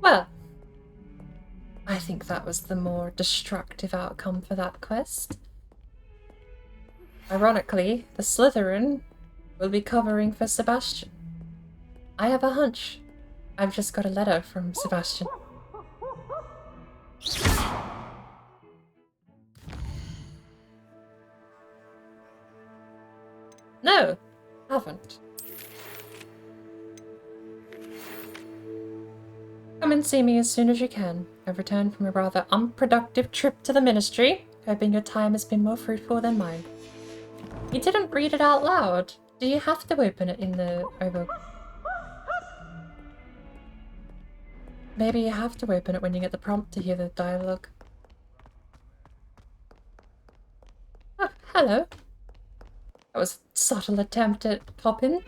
Well, I think that was the more destructive outcome for that quest. Ironically, the Slytherin will be covering for Sebastian. I have a hunch. I've just got a letter from Sebastian. No, haven't. Come and see me as soon as you can. I've returned from a rather unproductive trip to the Ministry, hoping your time has been more fruitful than mine. You didn't read it out loud. Do you have to open it in the over? Maybe you have to open it when you get the prompt to hear the dialogue. Oh, hello. That was a subtle attempt at popping.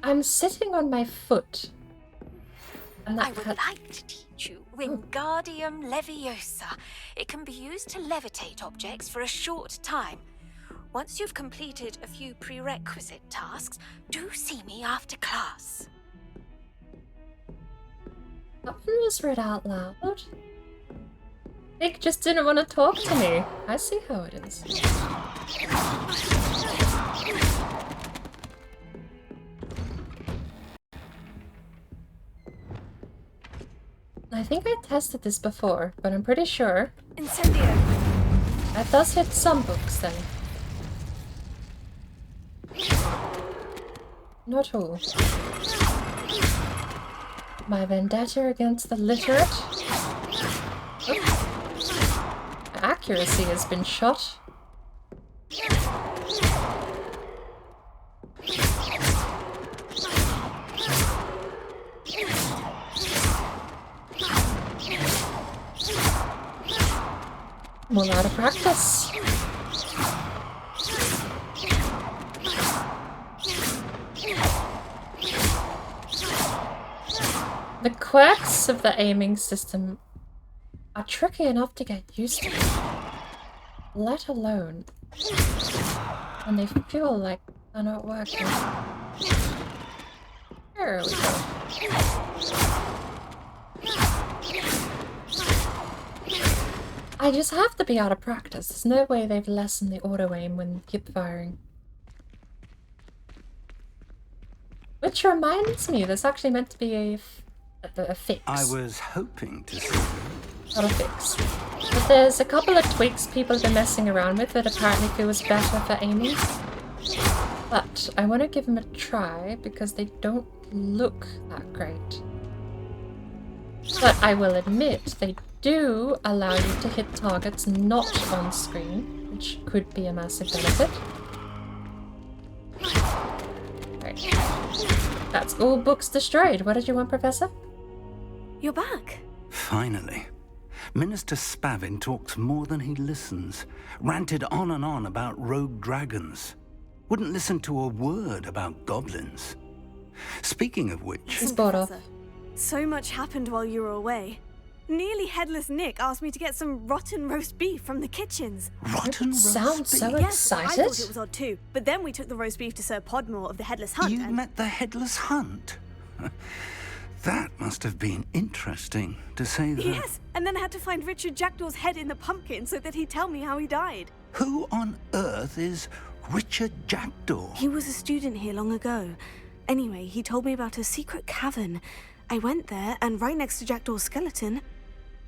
I'm sitting on my foot. And I would like to teach you Wingardium Leviosa. It can be used to levitate objects for a short time. Once you've completed a few prerequisite tasks, do see me after class. That one was read out loud. Nick just didn't want to talk to me. I see how it is. I think I tested this before, but I'm pretty sure Incendio. that does hit some books then. Not all. My vendetta against the literate. Oh. My accuracy has been shot. I'm all out of practice. The quirks of the aiming system are tricky enough to get used to, let alone when they feel like they're not working. There we go. I just have to be out of practice. There's no way they've lessened the auto-aim when hip firing. Which reminds me, there's actually meant to be a fix. I was hoping to see. Not a fix. But there's a couple of tweaks people have been messing around with that apparently feels better for aiming. But I want to give them a try because they don't look that great. But I will admit, they do allow you to hit targets not on screen, which could be a massive benefit. Right. That's all books destroyed. What did you want, Professor? You're back. Finally. Minister Spavin talks more than he listens. Ranted on and on about rogue dragons. Wouldn't listen to a word about goblins. Speaking of which... He's bought off. So much happened while you were away. Nearly Headless Nick asked me to get some rotten roast beef from the kitchens. Rotten roast Sounds so beef? Yes, I excited. thought it was odd too. But then we took the roast beef to Sir Podmore of the Headless Hunt. You met the Headless Hunt? That must have been interesting, to say the... Yes, and then I had to find Richard Jackdaw's head in the pumpkin so that he'd tell me how he died. Who on earth is Richard Jackdaw? He was a student here long ago. Anyway, he told me about a secret cavern. I went there, and right next to Jackdaw's skeleton,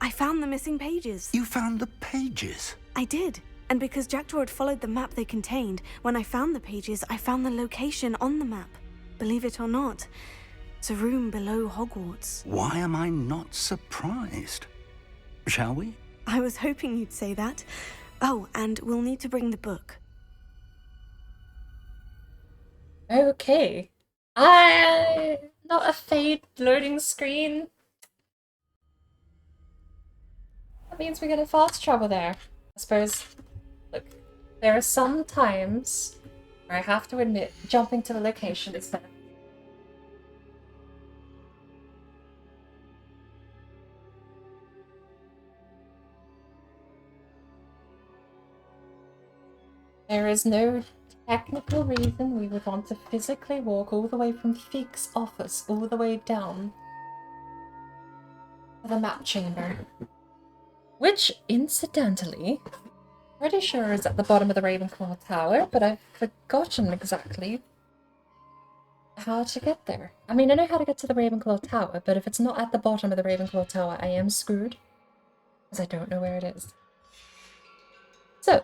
I found the missing pages. You found the pages? I did. And because Jackdaw had followed the map they contained, when I found the pages, I found the location on the map. Believe it or not, it's a room below Hogwarts. Why am I not surprised? Shall we? I was hoping you'd say that. Oh, and we'll need to bring the book. Okay. Not a fade loading screen. That means we get a fast travel there. I suppose, look, there are some times where I have to admit jumping to the location is better. There is no technical reason we would want to physically walk all the way from Fig's office all the way down to the map chamber. Which, incidentally, pretty sure is at the bottom of the Ravenclaw Tower, but I've forgotten exactly how to get there. I mean, I know how to get to the Ravenclaw Tower, but if it's not at the bottom of the Ravenclaw Tower, I am screwed, because I don't know where it is. So,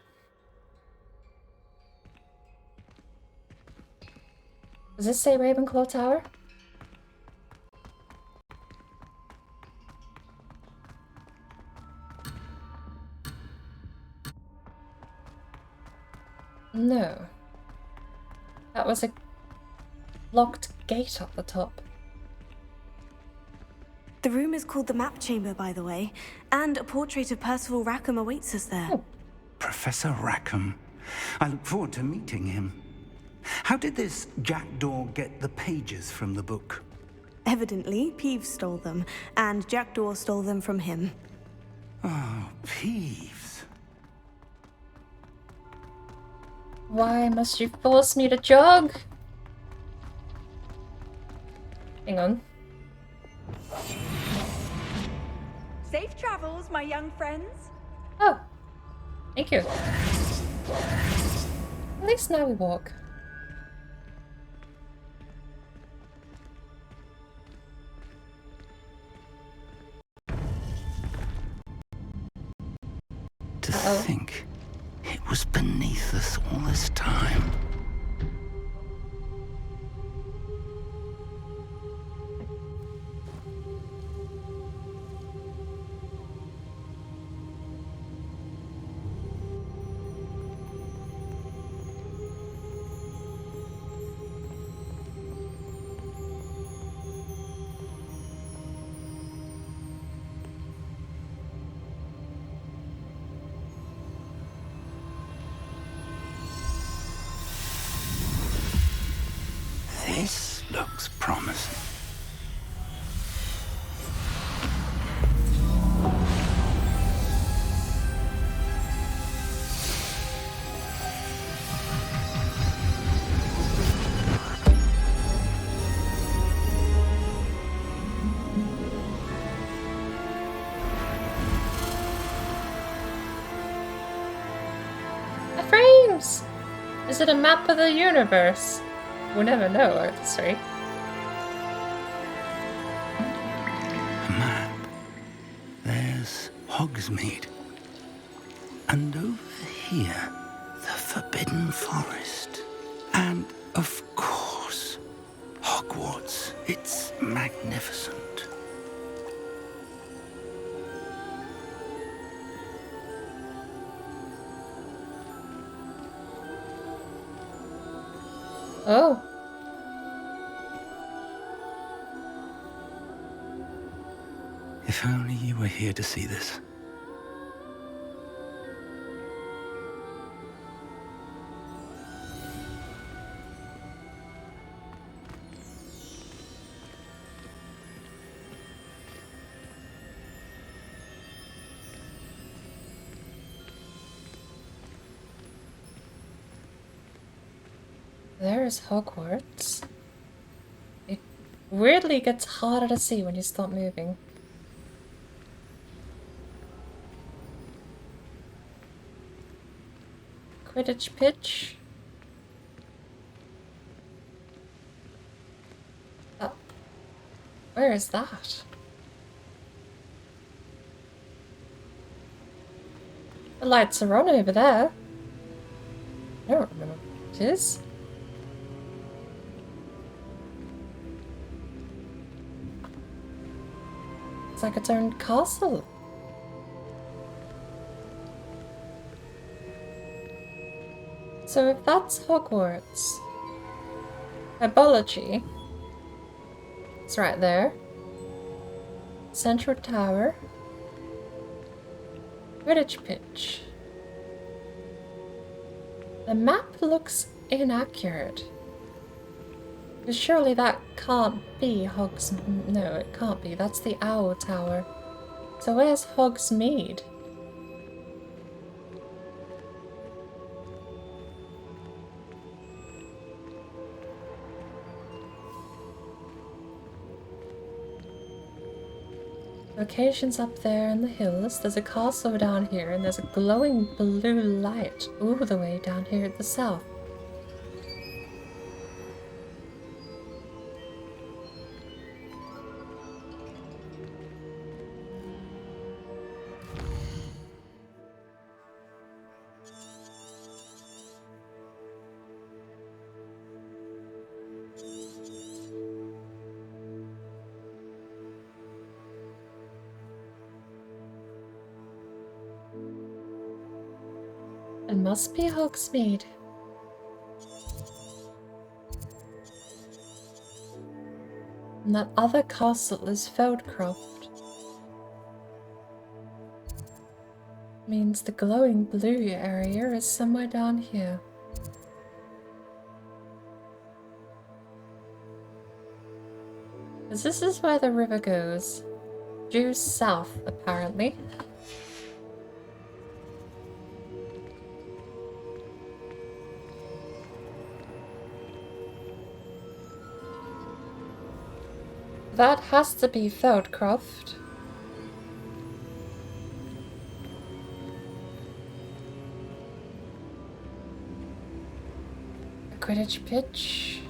does this say Ravenclaw Tower? No. That was a locked gate up the top. The room is called the Map Chamber, by the way, and a portrait of Percival Rackham awaits us there. Oh. Professor Rackham. I look forward to meeting him. How did this Jackdaw get the pages from the book? Evidently, Peeves stole them, and Jackdaw stole them from him. Oh, Peeves. Why must you force me to jog? Hang on. Safe travels, my young friends. Oh, thank you. At least now we walk. To think it was beneath us all this time. This looks promising. The frames! Is it a map of the universe? We'll never know, sorry. A map. There's Hogsmeade. And over here, the Forbidden Forest. And, of course, Hogwarts. It's magnificent. Oh. If only you were here to see this. There's Hogwarts. It weirdly gets harder to see when you stop moving. Quidditch pitch. Oh. Where is that? The lights are on over there. I don't remember what it is. It's like its own castle. So if that's Hogwarts, Herbology, it's right there. Central Tower, Quidditch pitch. The map looks inaccurate. Because surely that can't be Hogsmeade. No, it can't be. That's the Owl Tower. So where's Hogsmeade? Location's up there in the hills. There's a castle down here, and there's a glowing blue light all the way down here at the south. It must be Hogsmeade. And that other castle is Feldcroft. Means the glowing blue area is somewhere down here. Because this is where the river goes. Due south, apparently. That has to be Feldcroft. A Quidditch pitch.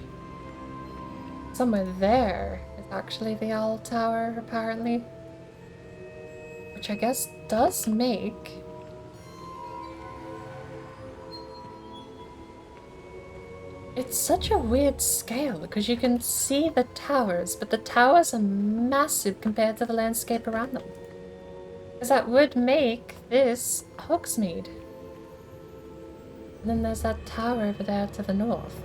Somewhere there is actually the Owl Tower, apparently. Which I guess does make... It's such a weird scale because you can see the towers, but the towers are massive compared to the landscape around them. Because that would make this Hogsmeade. And then there's that tower over there to the north.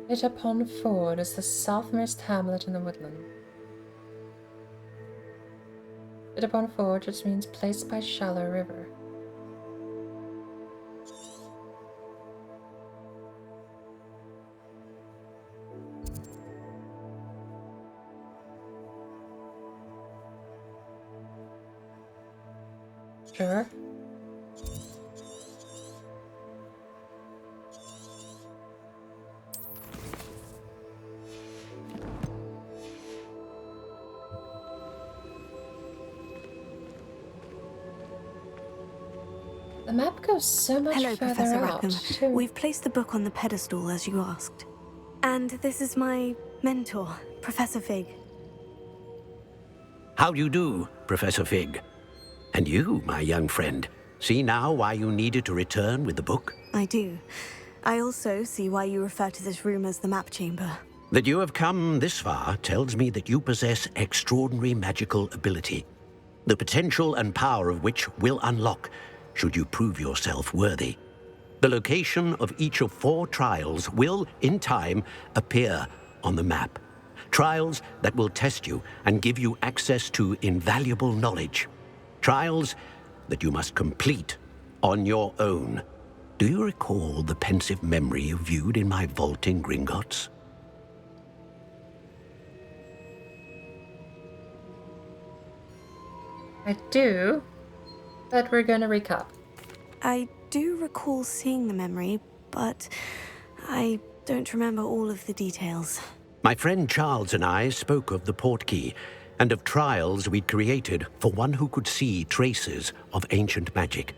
Bitter Pond Ford is the southmost hamlet in the woodland. Bitter Pond Ford just means place by shallow river. Sure. The map goes so much Hello, further Professor out. Rackham. We've placed the book on the pedestal as you asked. And this is my mentor, Professor Fig. How do you do, Professor Fig? And you, my young friend, see now why you needed to return with the book? I do. I also see why you refer to this room as the map chamber. That you have come this far tells me that you possess extraordinary magical ability, the potential and power of which will unlock should you prove yourself worthy. The location of each of 4 trials will, in time, appear on the map. Trials that will test you and give you access to invaluable knowledge. Trials that you must complete on your own. Do you recall the pensive memory you viewed in my vault in Gringotts? I do, but we're gonna recap. I do recall seeing the memory, but I don't remember all of the details. My friend Charles and I spoke of the portkey and of trials we'd created for one who could see traces of ancient magic.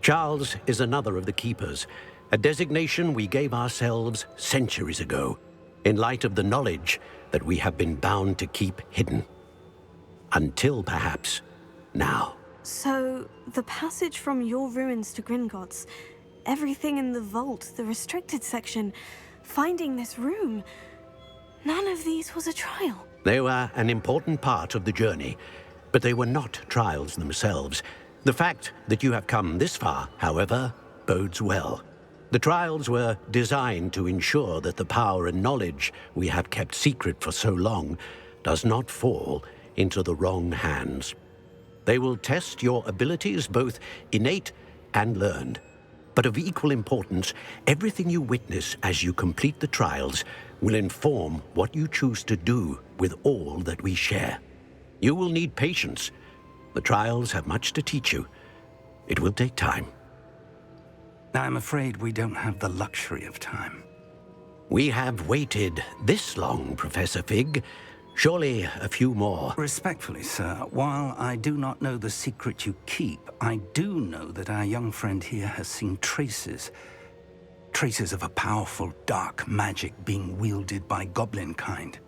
Charles is another of the keepers, a designation we gave ourselves centuries ago, in light of the knowledge that we have been bound to keep hidden. Until perhaps now. So, the passage from your ruins to Gringotts, everything in the vault, the restricted section, finding this room, none of these was a trial. They were an important part of the journey, but they were not trials themselves. The fact that you have come this far, however, bodes well. The trials were designed to ensure that the power and knowledge we have kept secret for so long does not fall into the wrong hands. They will test your abilities, both innate and learned. But of equal importance, everything you witness as you complete the trials will inform what you choose to do with all that we share. You will need patience. The trials have much to teach you. It will take time. I'm afraid we don't have the luxury of time. We have waited this long, Professor Fig. Surely a few more. Respectfully, sir, while I do not know the secret you keep, I do know that our young friend here has seen traces of a powerful dark magic being wielded by goblin kind.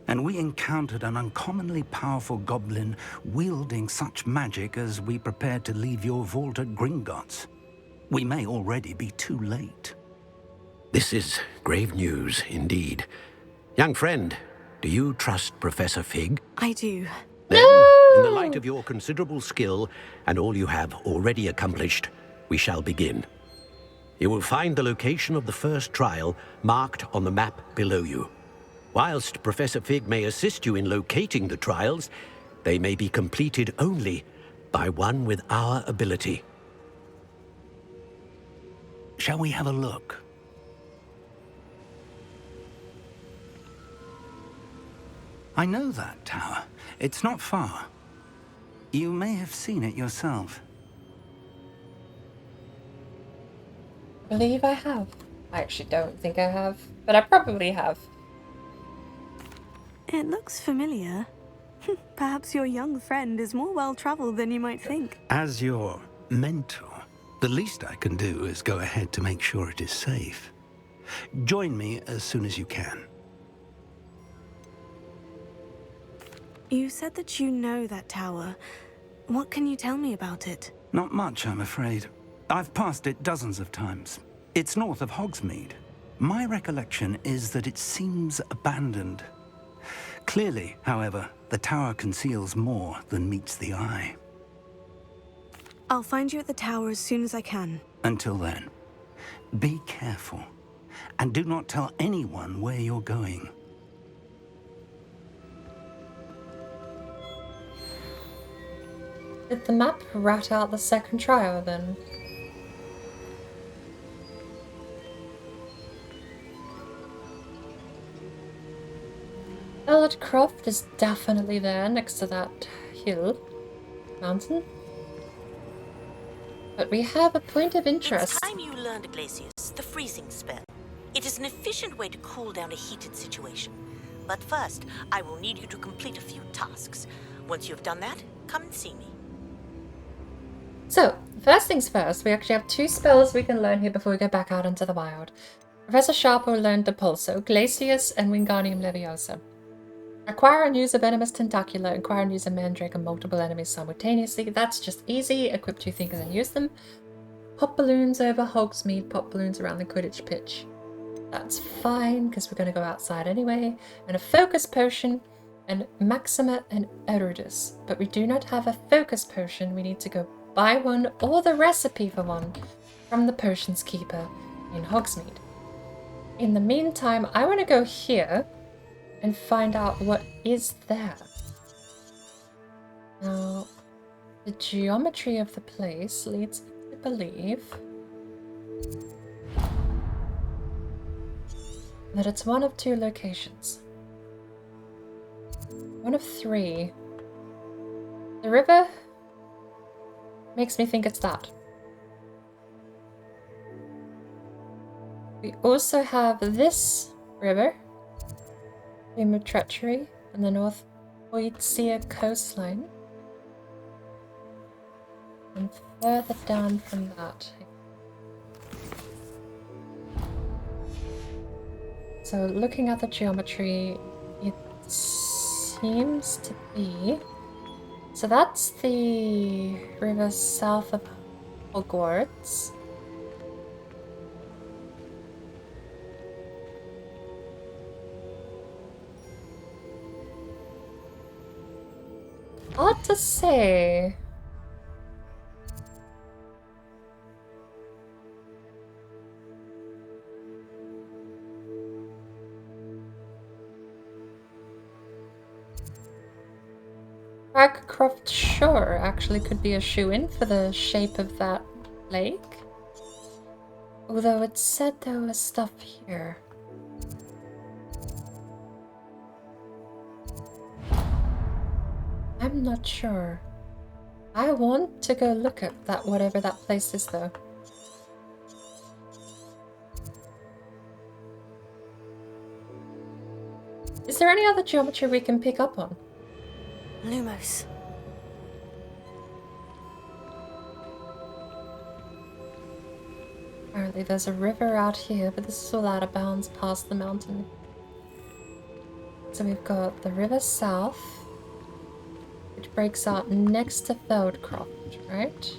And we encountered an uncommonly powerful goblin wielding such magic as we prepared to leave your vault at Gringotts. We may already be too late. This is grave news indeed. Young friend, do you trust Professor Fig? I do. Then, in the light of your considerable skill and all you have already accomplished, we shall begin. You will find the location of the first trial marked on the map below you. Whilst Professor Fig may assist you in locating the trials, they may be completed only by one with our ability. Shall we have a look? I know that tower. It's not far. You may have seen it yourself. I believe I have. I actually don't think I have, but I probably have. It looks familiar. Perhaps your young friend is more well-traveled than you might think. As your mentor, the least I can do is go ahead to make sure it is safe. Join me as soon as you can. You said that you know that tower. What can you tell me about it? Not much, I'm afraid. I've passed it dozens of times. It's north of Hogsmeade. My recollection is that it seems abandoned. Clearly, however, the tower conceals more than meets the eye. I'll find you at the tower as soon as I can. Until then, be careful, and do not tell anyone where you're going. Did the map rat out the second trial then? Elliot Croft is definitely there next to that hill, mountain. But we have a point of interest. It's time you learned, Glacius, the freezing spell. It is an efficient way to cool down a heated situation. But first, I will need you to complete a few tasks. Once you've done that, come and see me. So, first things first, we actually have 2 spells we can learn here before we go back out into the wild. Professor Sharpo learned the Pulso, Glacius, and Wingardium Leviosa. Acquire and use a Venomous Tentacula, acquire and use a Mandrake and multiple enemies simultaneously. That's just easy. Equip 2 thinkers and use them. Pop balloons over Hogsmeade, pop balloons around the Quidditch pitch. That's fine, because we're going to go outside anyway. And a Focus Potion, and Maxima and Erudus. But we do not have a Focus Potion. We need to go buy one or the recipe for one from the Potions Keeper in Hogsmeade. In the meantime, I want to go here and find out what is there. Now, the geometry of the place leads me to believe that it's one of 2 locations. One of 3. The river Makes me think it's that. We also have this river, Stream of Treachery, on the North Oitsia coastline. And further down from that. So looking at the geometry, it seems to be... So that's the river south of Hogwarts. Hard to say. Cragcroft Shore actually could be a shoe-in for the shape of that lake. Although it said there was stuff here. I'm not sure. I want to go look at that, whatever that place is though. Is there any other geometry we can pick up on? Lumos. Apparently there's a river out here, but this is all out of bounds past the mountain. So we've got the river south, which breaks out next to Feldcroft, right?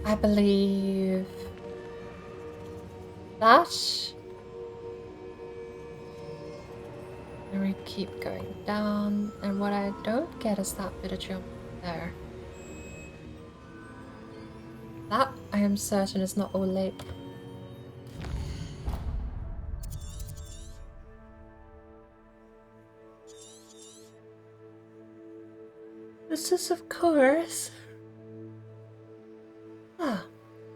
I believe that. And we keep going down, and what I don't get is that bit of jump there. That, I am certain, is not all lake. This is, of course...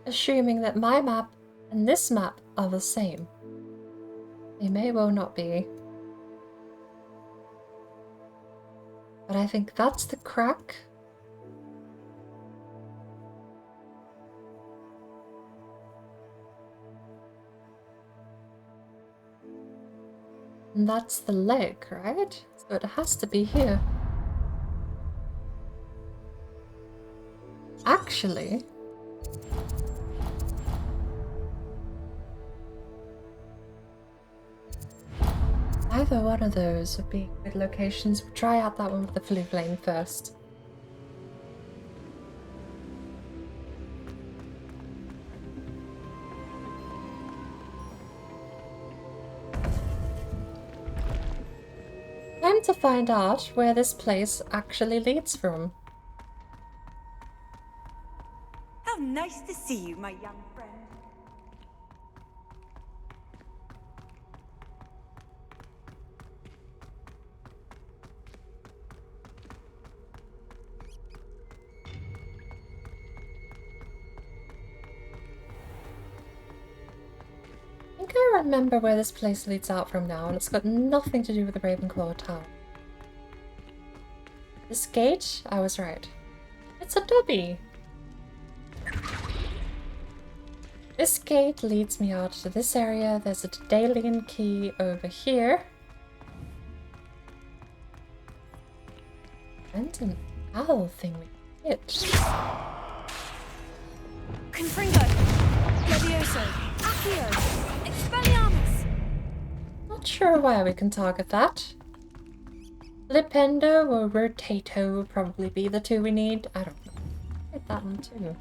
assuming that my map and this map are the same. They may well not be. But I think that's the crack. And that's the leg, right? So it has to be here. Actually... either one of those would be good locations. We'll try out that one with the flue flame first. Time to find out where this place actually leads from. How nice to see you, my young friend. I think I remember where this place leads out from now, and it's got nothing to do with the Ravenclaw Tower. This gate? I was right. It's a dobby! This gate leads me out to this area. There's a Daedalian key over here. And an owl thing we hit. Confringo! Levioso! Accio! Expelliarmus! Not sure why we can target that. Flipendo or Rotato will probably be the two we need. I don't know. Hit that one too.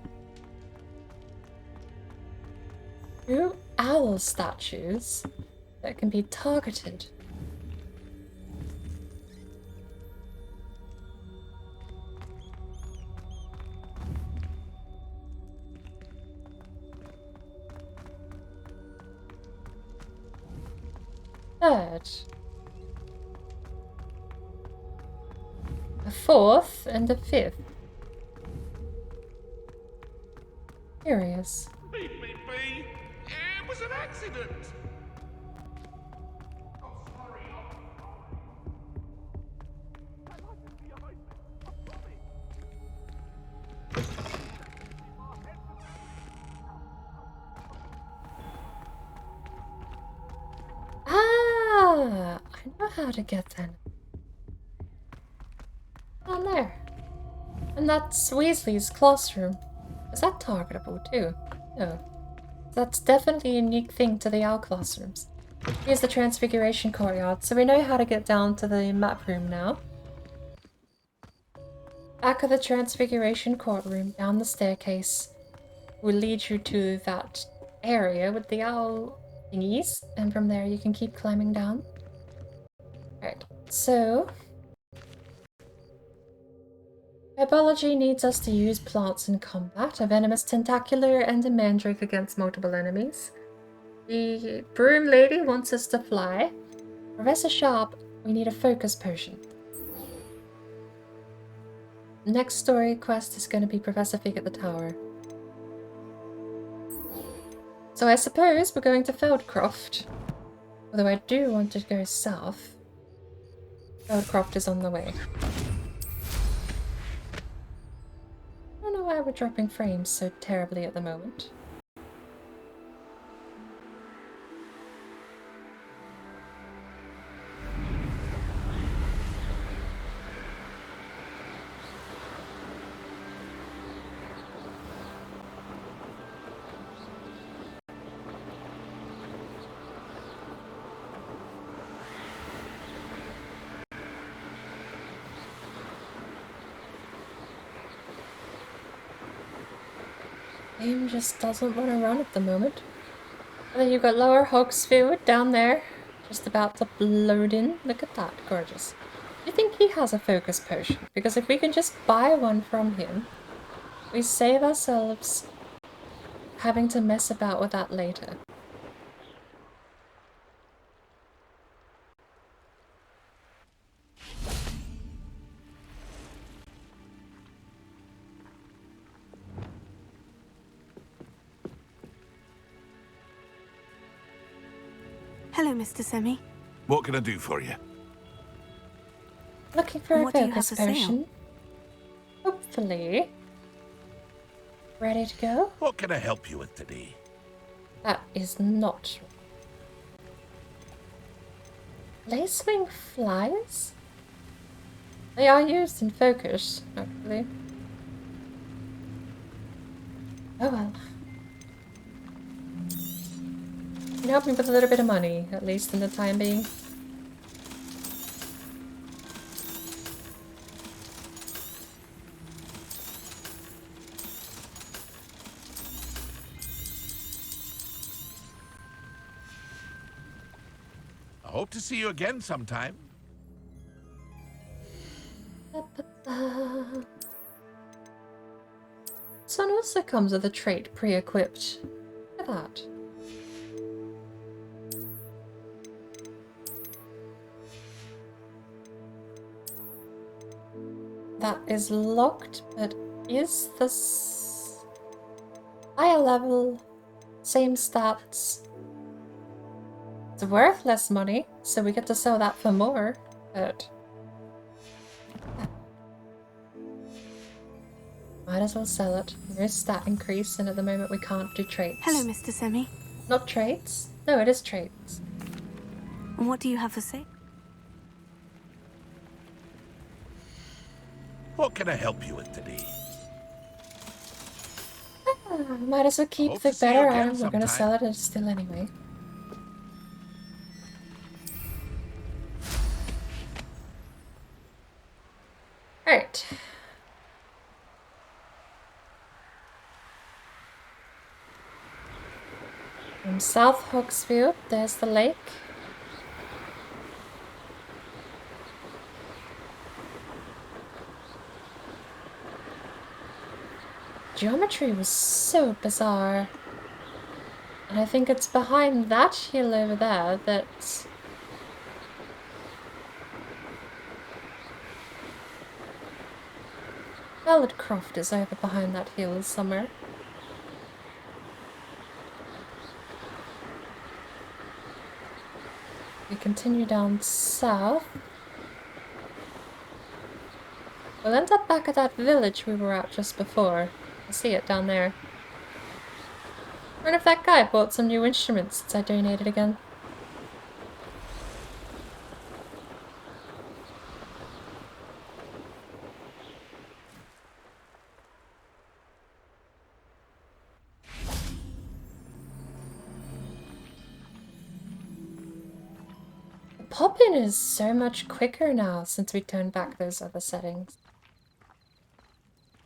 2 owl statues that can be targeted. Third. A fourth and a fifth. Curious. Beep, beep, beep. It was an accident. Ah, I know how to get them. Down there. And that's Weasley's classroom. Is that targetable too? No. That's definitely a unique thing to the owl classrooms. Here's the Transfiguration courtyard, so we know how to get down to the map room now. Back of the Transfiguration courtroom, down the staircase, will lead you to that area with the owl thingies, and from there you can keep climbing down. Alright, so Herbology needs us to use plants in combat, a venomous tentacular and a mandrake against multiple enemies. The broom lady wants us to fly. Professor Sharp, we need a focus potion. Next story quest is going to be Professor Fig at the tower. So I suppose we're going to Feldcroft. Although I do want to go south. Feldcroft is on the way. I don't know why we're dropping frames so terribly at the moment. Game just doesn't want to run at the moment. And then you've got Lower Hogsfield down there, just about to load in. Look at that, gorgeous. Do you think he has a focus potion? Because if we can just buy one from him, we save ourselves having to mess about with that later. Hello, Mr. Semi. What can I do for you? Looking for What a do you have focus for sale? potion. Hopefully. Ready to go? What can I help you with today? That is not. Lacewing flies? They are used in focus, actually. Oh well. You can help me with a little bit of money, at least in the time being. I hope to see you again sometime. This one also comes with a trait pre-equipped. Look at that. That is locked, but is this higher level, same stats? It's worth less money, so we get to sell that for more, but might as well sell it. There is stat increase, and at the moment we can't do traits. Hello, Mr. Semi. Not traits? No, it is traits. What do you have for sale? What can I help you with today? Might as well keep Hope the to see you better again item. We're gonna sometime. sell it still anyway. Alright. From South Hogsfield, there's the lake. Geometry was so bizarre. And I think it's behind that hill over there that... Feldcroft is over behind that hill somewhere. We continue down south. We'll end up back at that village we were at just before. I see it down there. I wonder if that guy bought some new instruments since I donated again. The pop-in is so much quicker now since we turned back those other settings.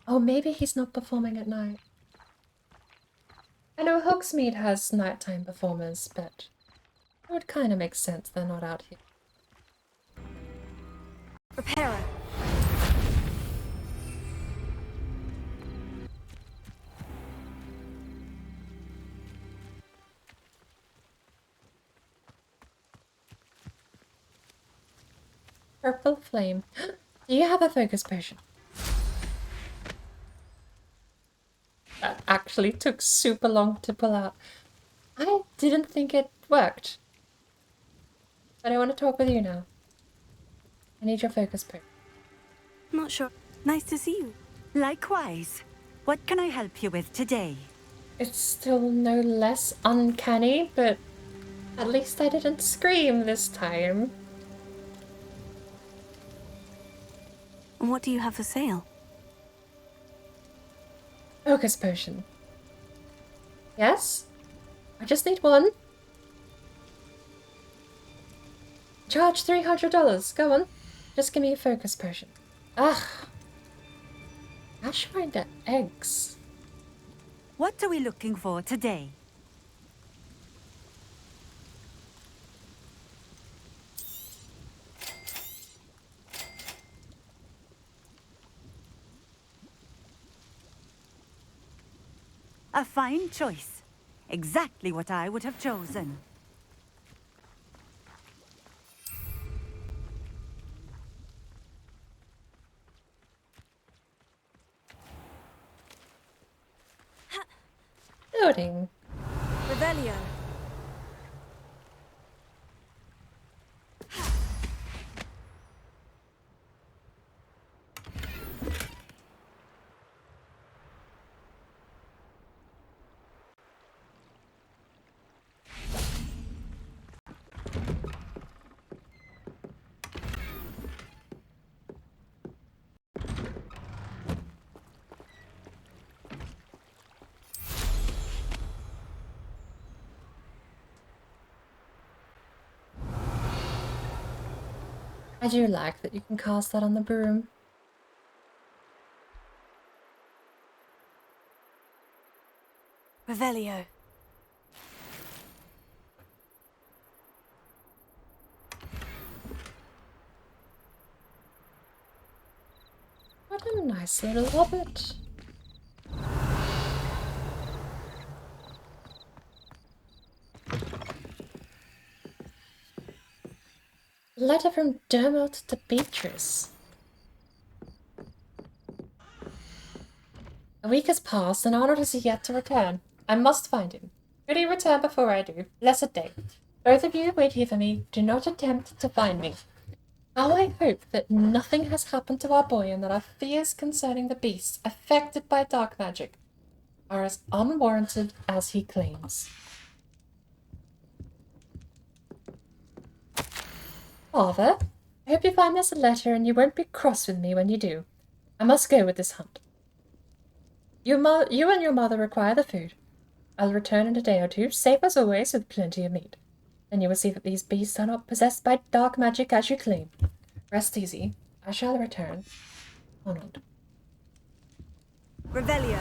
Oh, maybe he's not performing at night. I know Hogsmeade has nighttime performers, but it would kind of make sense they're not out here. Repairer. Purple flame. Do you have a focus potion? That actually took super long to pull out. I didn't think it worked. But I want to talk with you now. I need your focus potion. Not sure. Nice to see you. Likewise. What can I help you with today? It's still no less uncanny, but at least I didn't scream this time. What do you have for sale? Focus potion. Yes? I just need one. Charge $300. Go on. Just give me a focus potion. Ugh. Ashwinder eggs. What are we looking for today? A fine choice. Exactly what I would have chosen. Loading. Revelio. I do like that you can cast that on the broom. Revelio. What a nice little hobbit. Letter from Dermot to Beatrice. A week has passed and Arnold is yet to return. I must find him. Could he return before I do? Blessed day. Both of you wait here for me. Do not attempt to find me. How I hope that nothing has happened to our boy and that our fears concerning the beasts affected by dark magic are as unwarranted as he claims. Father, I hope you find this letter and you won't be cross with me when you do. I must go with this hunt. You and your mother require the food. I'll return in a day or two, safe as always, with plenty of meat. Then you will see that these beasts are not possessed by dark magic as you claim. Rest easy. I shall return. Arnold. Revelio.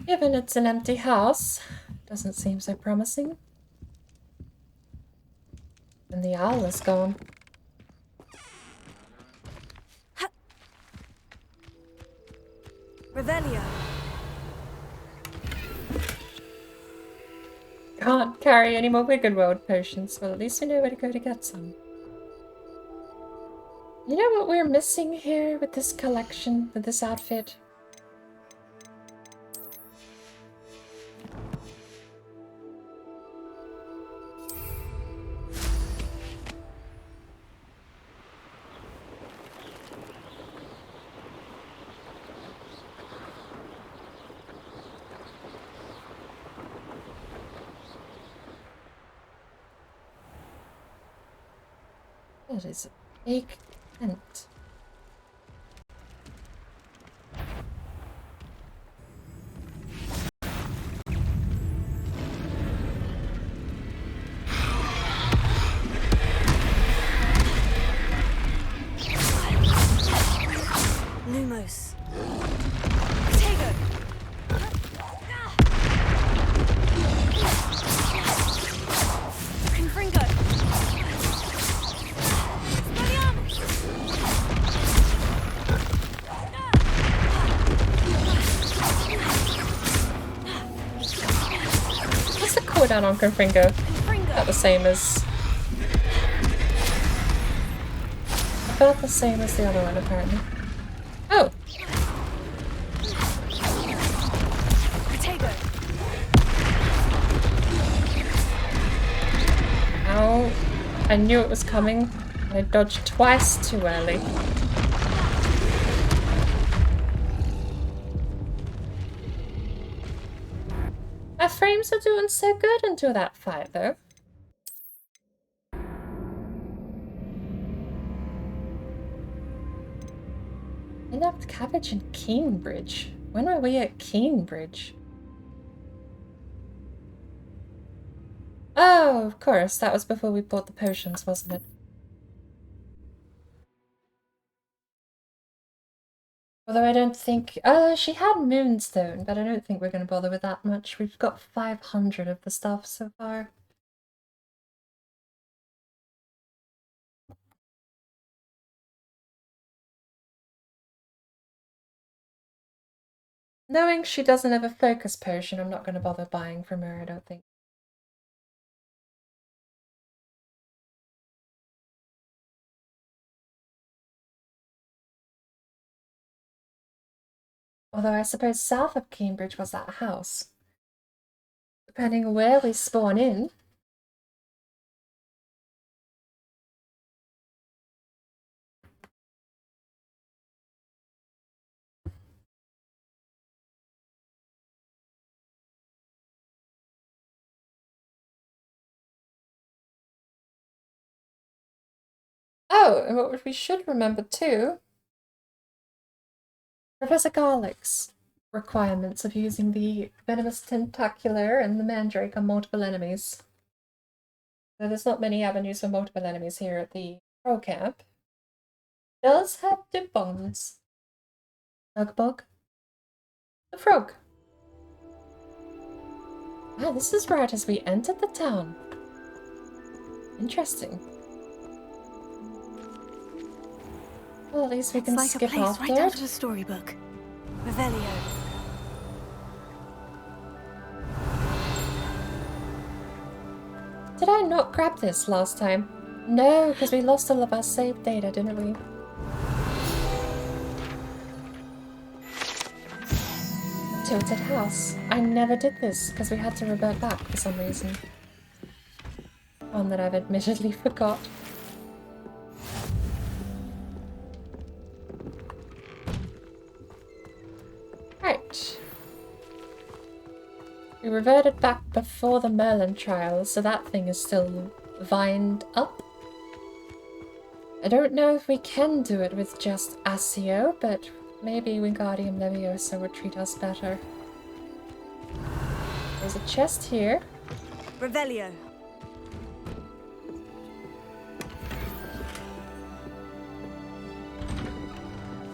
Given it's an empty house, doesn't seem so promising. And the owl is gone. Revelio. Can't carry any more Wicked World potions. Well, at least we know where to go to get some. You know what we're missing here with this collection, with this outfit? That is a big tent. Lumos. Tego. Confringo. What's the cooldown on Confringo? About the same as... About the same as the other one, apparently. Oh! Ow. I knew it was coming. I dodged twice too early. My frames are doing so good until that fight, though. I loved Cabbage and Keenbridge. When were we at Keenbridge? Oh, of course. That was before we bought the potions, wasn't it? Although I don't think... she had Moonstone, but I don't think we're going to bother with that much. We've got 500 of the stuff so far. Knowing she doesn't have a focus potion, I'm not going to bother buying from her, I don't think. Although I suppose south of Cambridge was that house. Depending on where we spawn in. Oh, and what we should remember too, Professor Garlick's requirements of using the Venomous Tentacular and the Mandrake on multiple enemies. So there's not many avenues for multiple enemies here at the Pro Camp. Does have dip bones. Ugbug. The frog. Wow, this is right as we entered the town. Interesting. Well, at least we can It's like skip a place after right out it. of a storybook. Revelio. Did I not grab this last time? No, because we lost all of our save data, didn't we? Tilted house. I never did this because we had to revert back for some reason. One that I've admittedly forgot. Right. We reverted back before the Merlin trial, so that thing is still vined up. I don't know if we can do it with just Asio, but maybe Wingardium Leviosa would treat us better. There's a chest here. Revelio.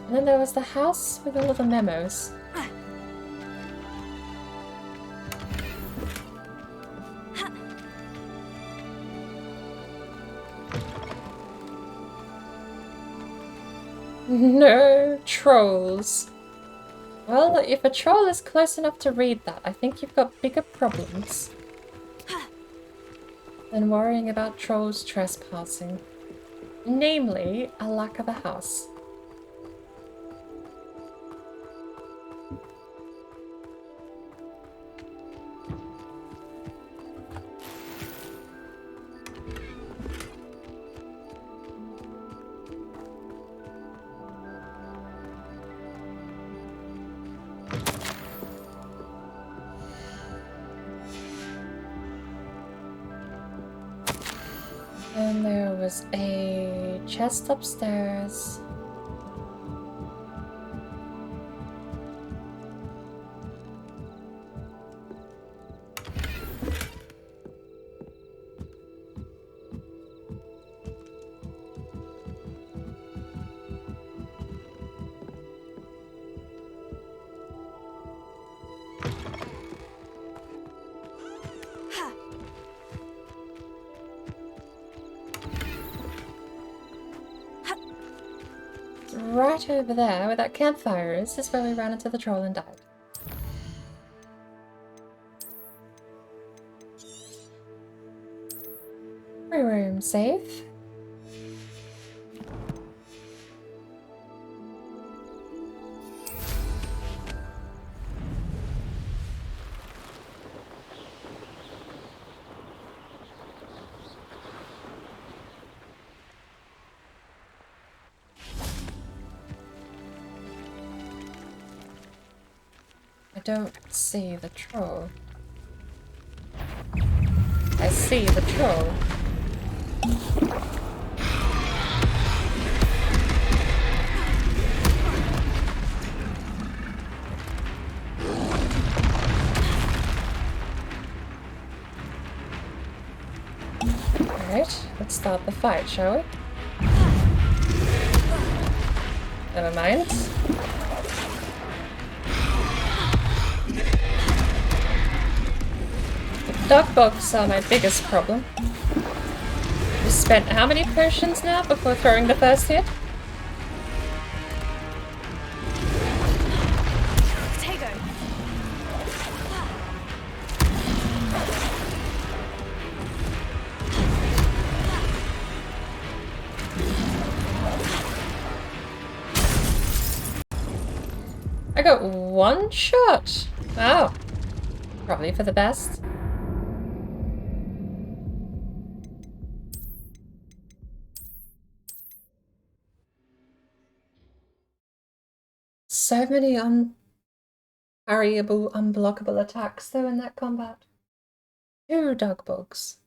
And then there was the house with all of the memos. No trolls. Well, if a troll is close enough to read that, I think you've got bigger problems than worrying about trolls trespassing. Namely, a lack of a house. And there was a chest upstairs. Right over there, where that campfire is where we ran into the troll and died. Free room safe. I don't see the troll. I see the troll. Alright, let's start the fight, shall we? Never mind. Dog bugs are my biggest problem. We spent how many potions now before throwing the first hit? I got one shot! Wow. Probably for the best. So many unparryable, unblockable attacks though in that combat. 2 dog bugs.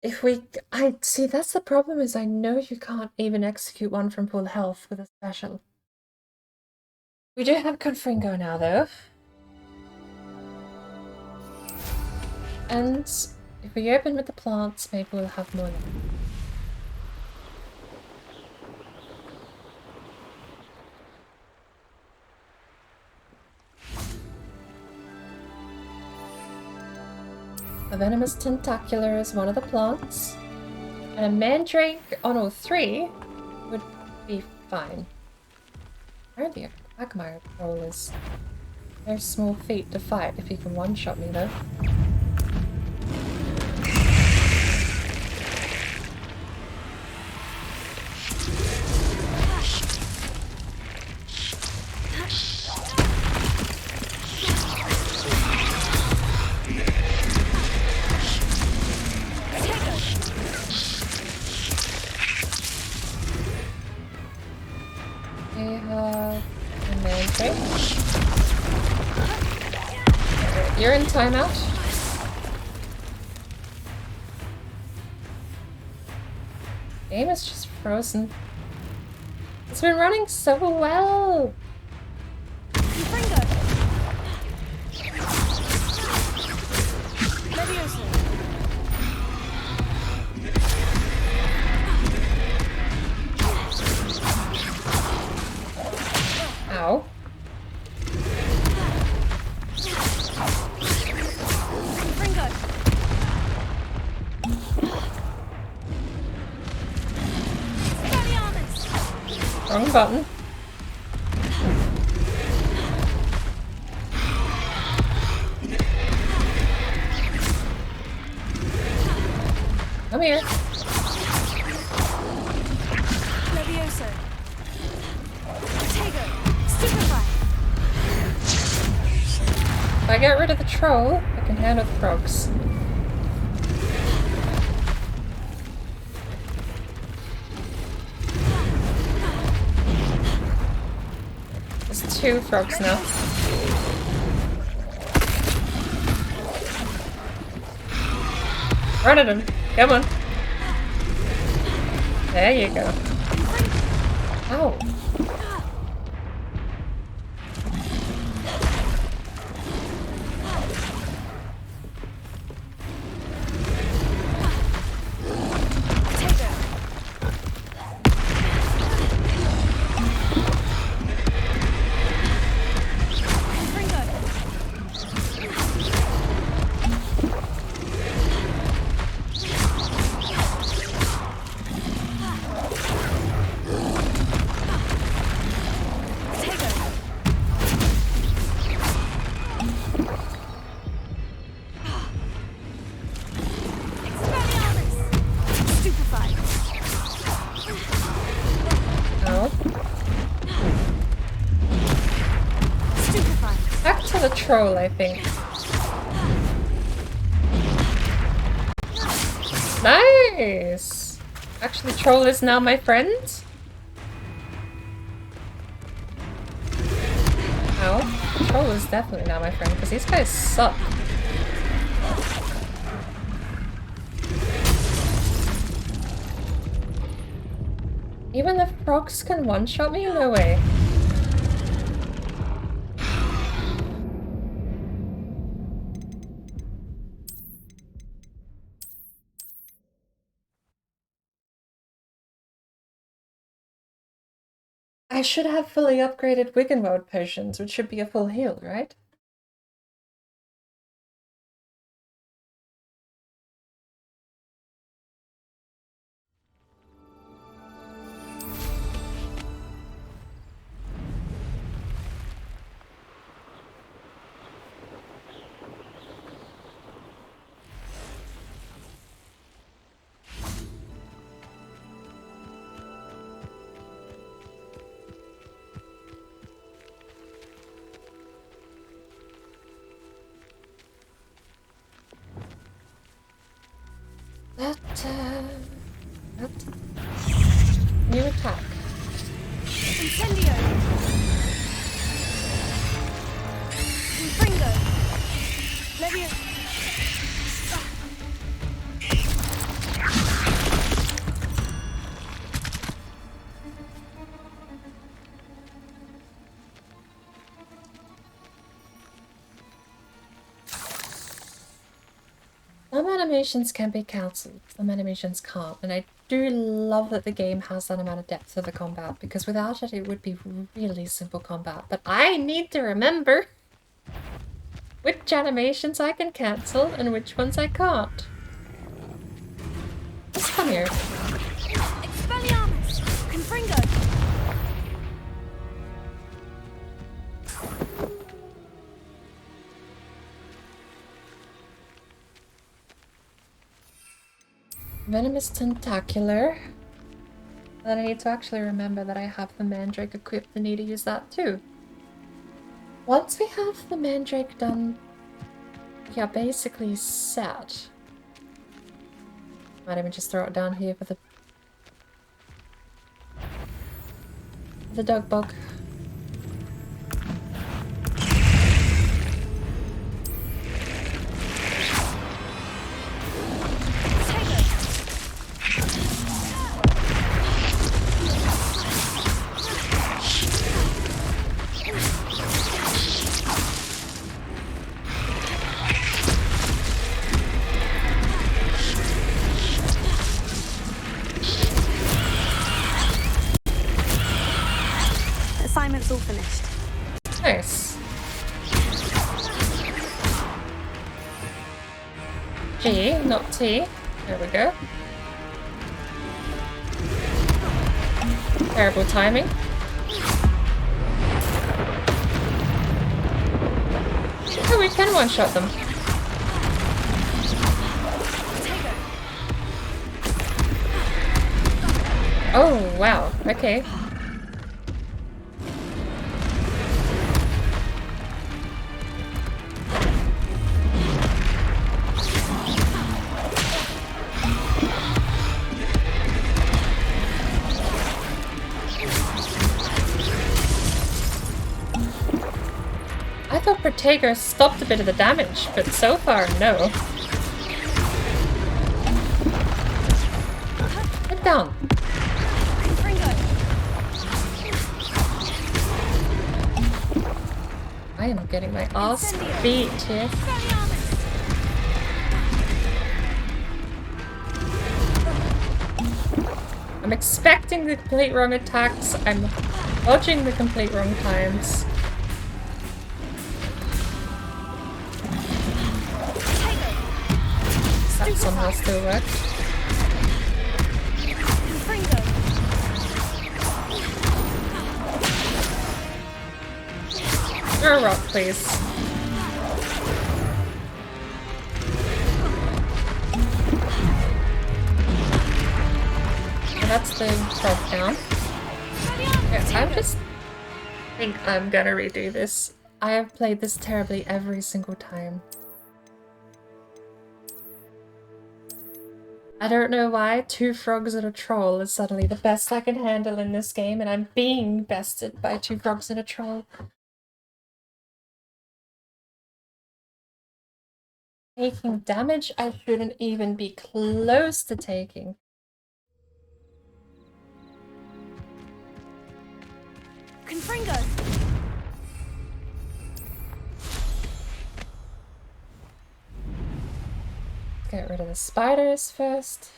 If we... I see, that's the problem, is I know you can't even execute one from full health with a special. We do have Confringo now though. And if we open with the plants, maybe we'll have more luck. A venomous tentacular is one of the plants. And a mandrake on 03 would be fine. Apparently a quagmire troll is a very small feat to fight if he can one-shot me though. You're in timeout. Game is just frozen. It's been running so well. Ow. Wrong button. Come here. Levioso. Tego. Stupefy. If I get rid of the troll, I can handle the frogs. There's 2 frogs now. Run at him. Come on. There you go. Ow. Back to the troll, I think. Nice! Actually, troll is now my friend. Oh, troll is definitely now my friend, because these guys suck. Even the frogs can one-shot me? No way. I should have fully upgraded Wiggenweld potions, which should be a full heal, right? New attack. Incendio. Infringo. Levioso. Some animations can be cancelled, some animations can't, and I do love that the game has that amount of depth to the combat, because without it, it would be really simple combat. But I need to remember which animations I can cancel and which ones I can't. Just come here. Expelliarmus. Confringo. Venomous Tentacular. Then I need to actually remember that I have the Mandrake equipped and need to use that too. Once we have the Mandrake done, we are basically set. Might even just throw it down here for the dog bug. Assignment's all finished. Nice. G, not T. There we go. Terrible timing. Oh, we can one-shot them. Oh, wow. Okay. I thought Protego stopped a bit of the damage, but so far, no. Get down. I am getting my ass beat here. I'm expecting the complete wrong attacks. I'm dodging the complete wrong times. That somehow still worked. Throw a rock, please. And that's the frog down. Yeah, I think I'm gonna redo this. I have played this terribly every single time. I don't know why 2 frogs and a troll is suddenly the best I can handle in this game, and I'm being bested by 2 frogs and a troll. Taking damage I shouldn't even be close to taking. Confringo! Get rid of the spiders first.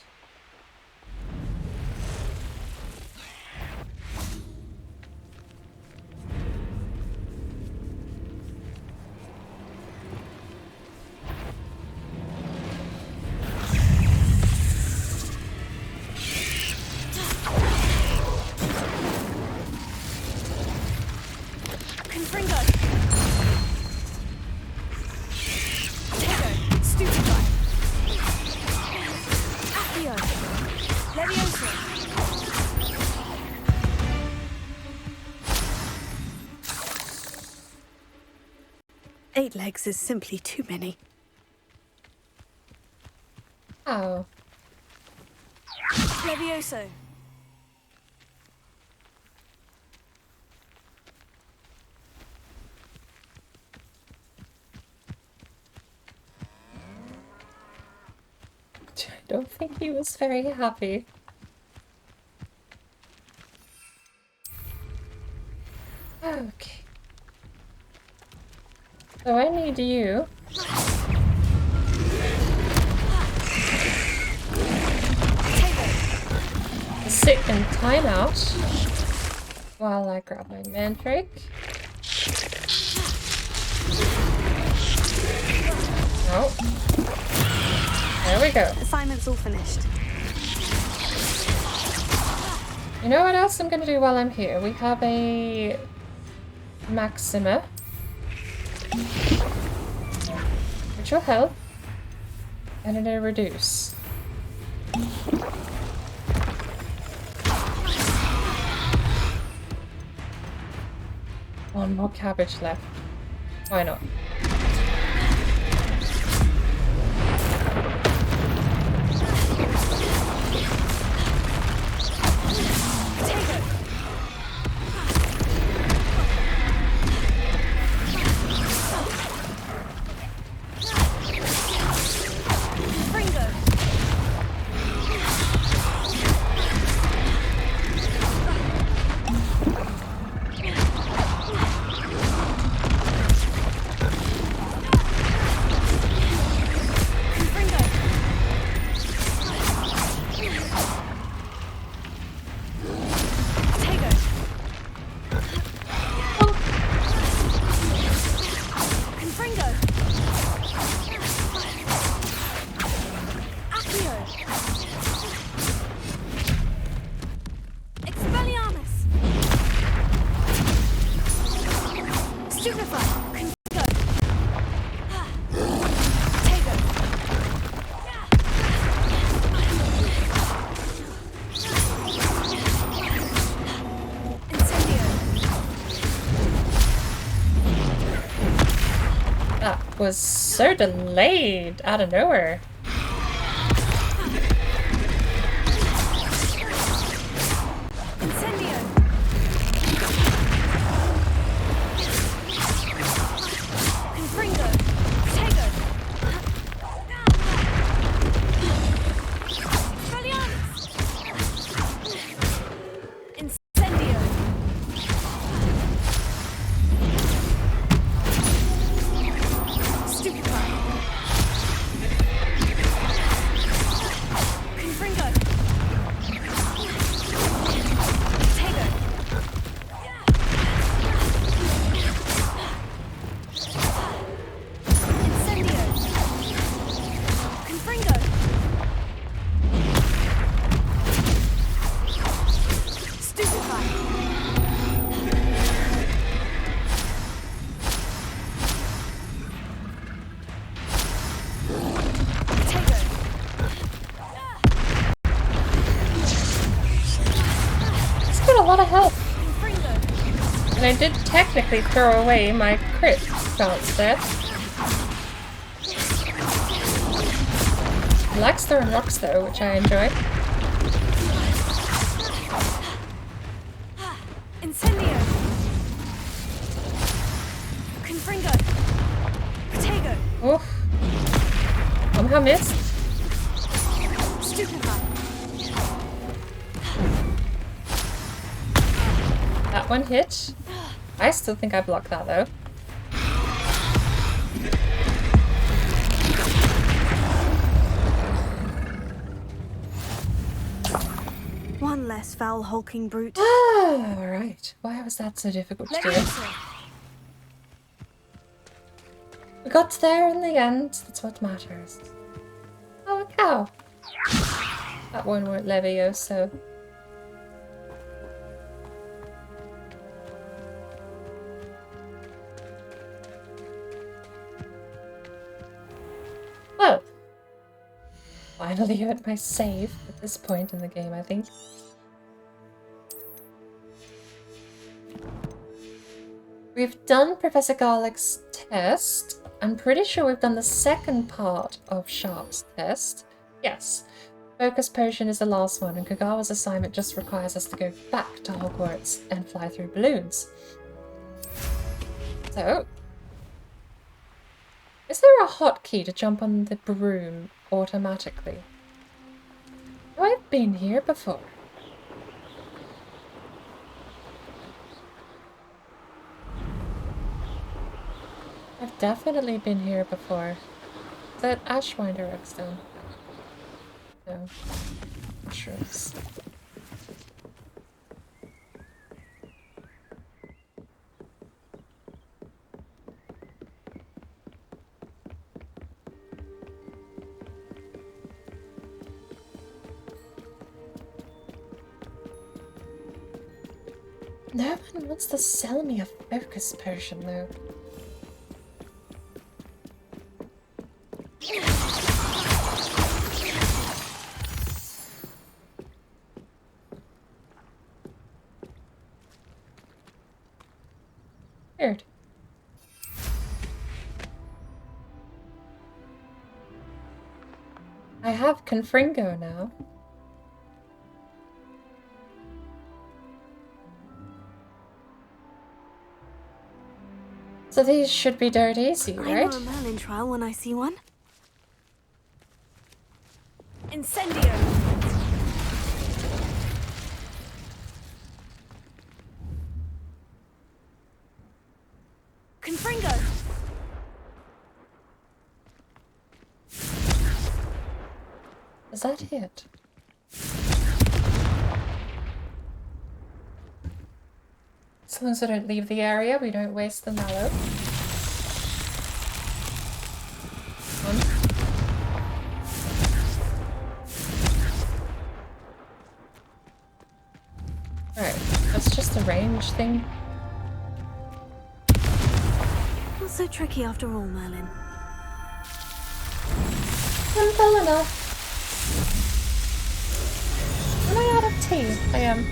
Confringo! Potato! Stupid guy! Accio! Leviosa! 8 legs is simply too many. Oh. Levioso! I don't think he was very happy. Okay. So I need you to sit in timeout while I grab my mandrake. Oh. There we go. Assignment's all finished. You know what else I'm gonna do while I'm here? We have a Maxima, which will help, and a reduce. One more cabbage left. Why not? was so delayed out of nowhere. A lot of health. And I did technically throw away my crit chance there. He likes throwing rocks though, which I enjoy. Incendio. Confringo. Protego. Oof. Somehow missed. Stupefy. That one hit. I still think I blocked that though. One less foul hulking brute. Ah, alright. Why was that so difficult to do? We got there in the end. That's what matters. Oh, a cow. That one weren't Levioso. Well, finally at my save at this point in the game, I think. We've done Professor Garlick's test. I'm pretty sure we've done the second part of Sharp's test. Yes. Focus Potion is the last one, and Kagawa's assignment just requires us to go back to Hogwarts and fly through balloons. So, is there a hotkey to jump on the broom automatically? Oh, I've been here before. I've definitely been here before. Is that Ashwinder Redstone? No. Mushrooms. No one wants to sell me a focus potion though. Weird. I have Confringo now. So these should be dirt easy, right? I know a Merlin trial when I see one. Incendio. Confringo. Is that it? As long as I don't leave the area, we don't waste the mallow. Right, that's just a range thing. Not so tricky after all, Merlin. Simple enough. Am I out of tea? I am.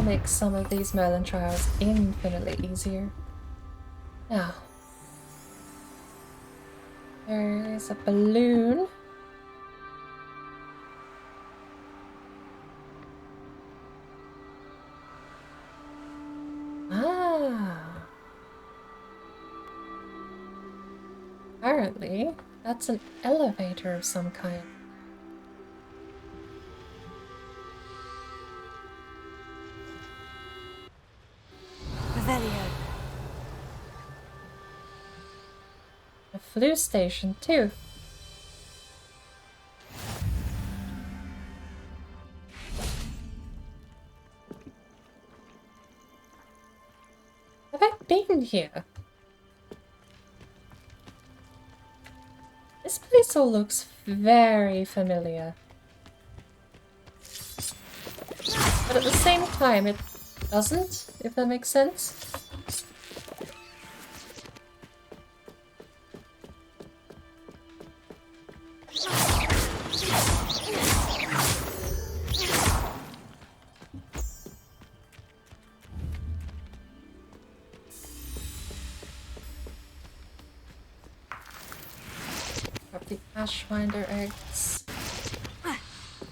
make some of these Merlin trials infinitely easier. Now, there's a balloon. Ah. Apparently, that's an elevator of some kind. Revelio. A flu station, too. Have I been here? This place all looks very familiar. But at the same time, it doesn't, if that makes sense. Grab the Ashwinder eggs.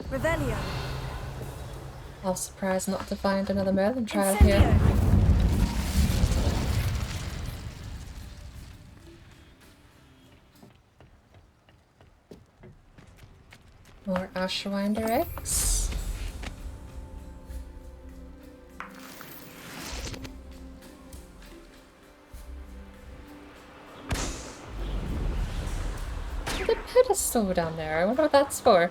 Revelio. I was surprised not to find another Merlin trial here. More Ashwinder eggs. There's a pedestal down there. I wonder what that's for.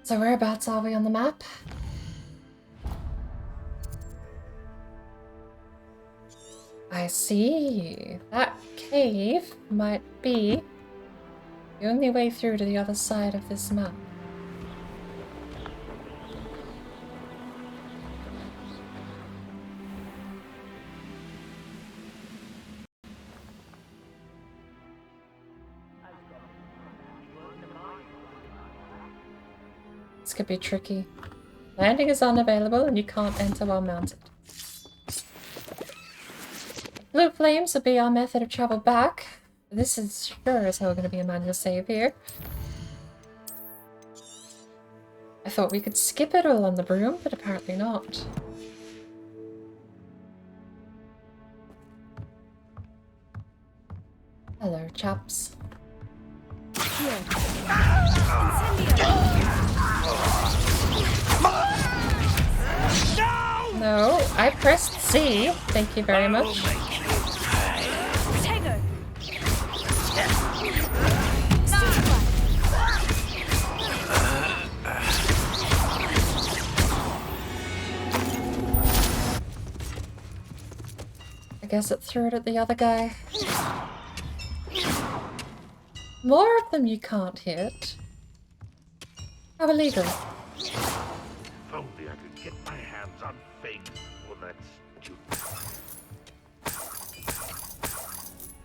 So whereabouts are we on the map? I see. That cave might be the only way through to the other side of this map. This could be tricky. Landing is unavailable and you can't enter while mounted. Blue flames will be our method of travel back. This is sure as hell going to be a manual save here. I thought we could skip it all on the broom, but apparently not. Hello, chaps. No, I pressed C. Thank you very much. I guess it threw it at the other guy. More of them you can't hit. How illegal. If only I could get my hands on things for that stupid.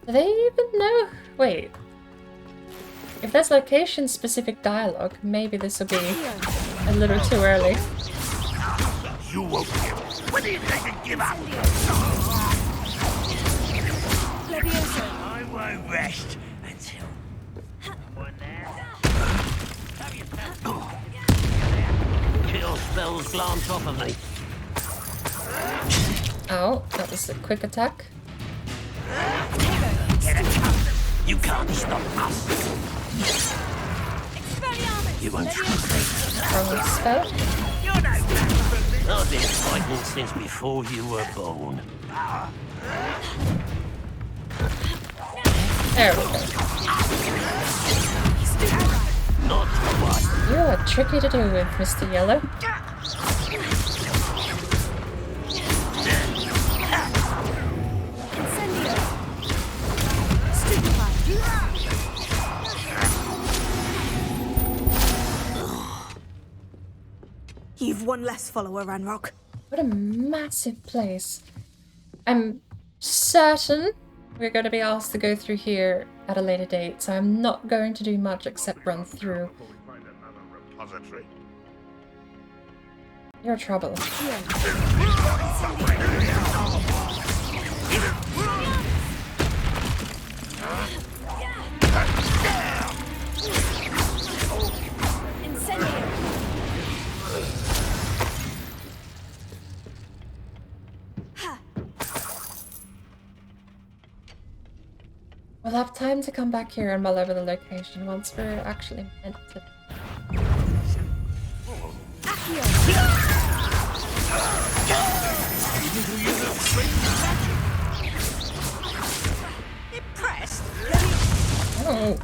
Do they even know? Wait. If there's location-specific dialogue, maybe this will be a little too early. You won't give. When do you think you give up? I won't rest until someone there. Kill spells glance off of me. Oh, that was a quick attack. You can't stop us. You won't Wrong spell. I've been fighting since before you were born. There we go. not one. You are tricky to do with, Mr. Yellow. You've one less follower, Ranrock. What a massive place. I'm certain we're going to be asked to go through here at a later date, so I'm not going to do much except run through. You're trouble. We'll have time to come back here and mull over the location once we're actually meant to. Oh.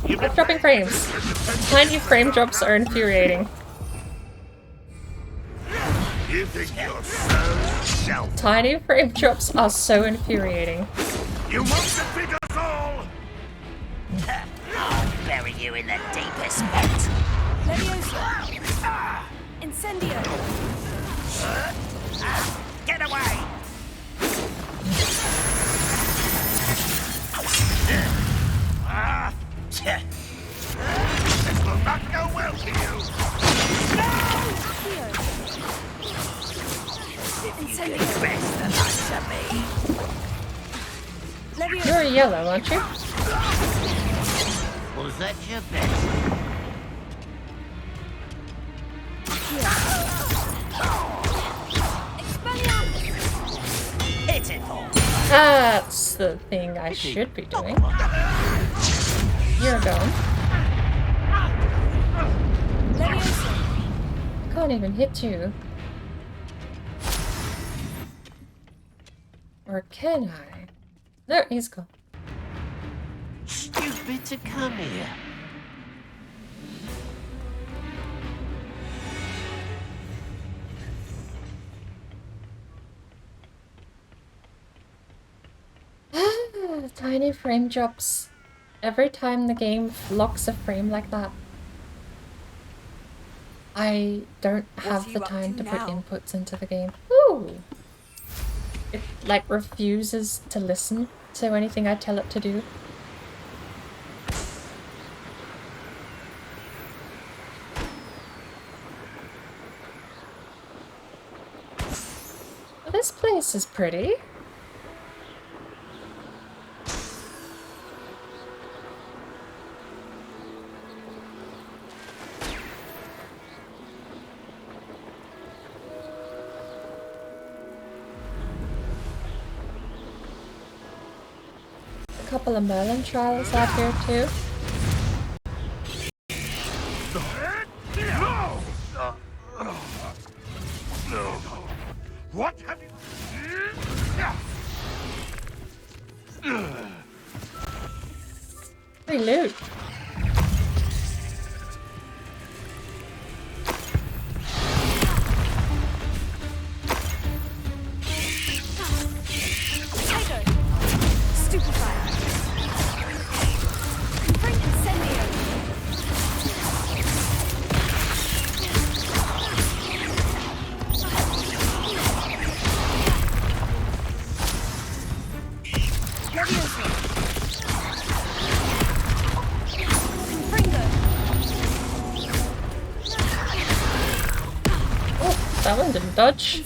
Stop dropping frames. Tiny frame drops are infuriating. You think you're so self? Tiny frame drops are so infuriating. You want to defeat us all? I'll bury you in the deepest pit. Leviosa! Incendio! Get away! This will not go well for you. If you get best the likes of me. You're yellow, aren't you? Was that your best? Hit it all. That's the thing I should be doing. You're gone. I can't even hit you. Or can I? No, he's gone. Stupid to come here. Tiny frame drops. Every time the game locks a frame like that, I don't have the time to put inputs into the game. Ooh! It like refuses to listen to anything I tell it to do. Well, this place is pretty. A couple of Merlin trials out here too. What have you? Free loot. That one didn't dodge.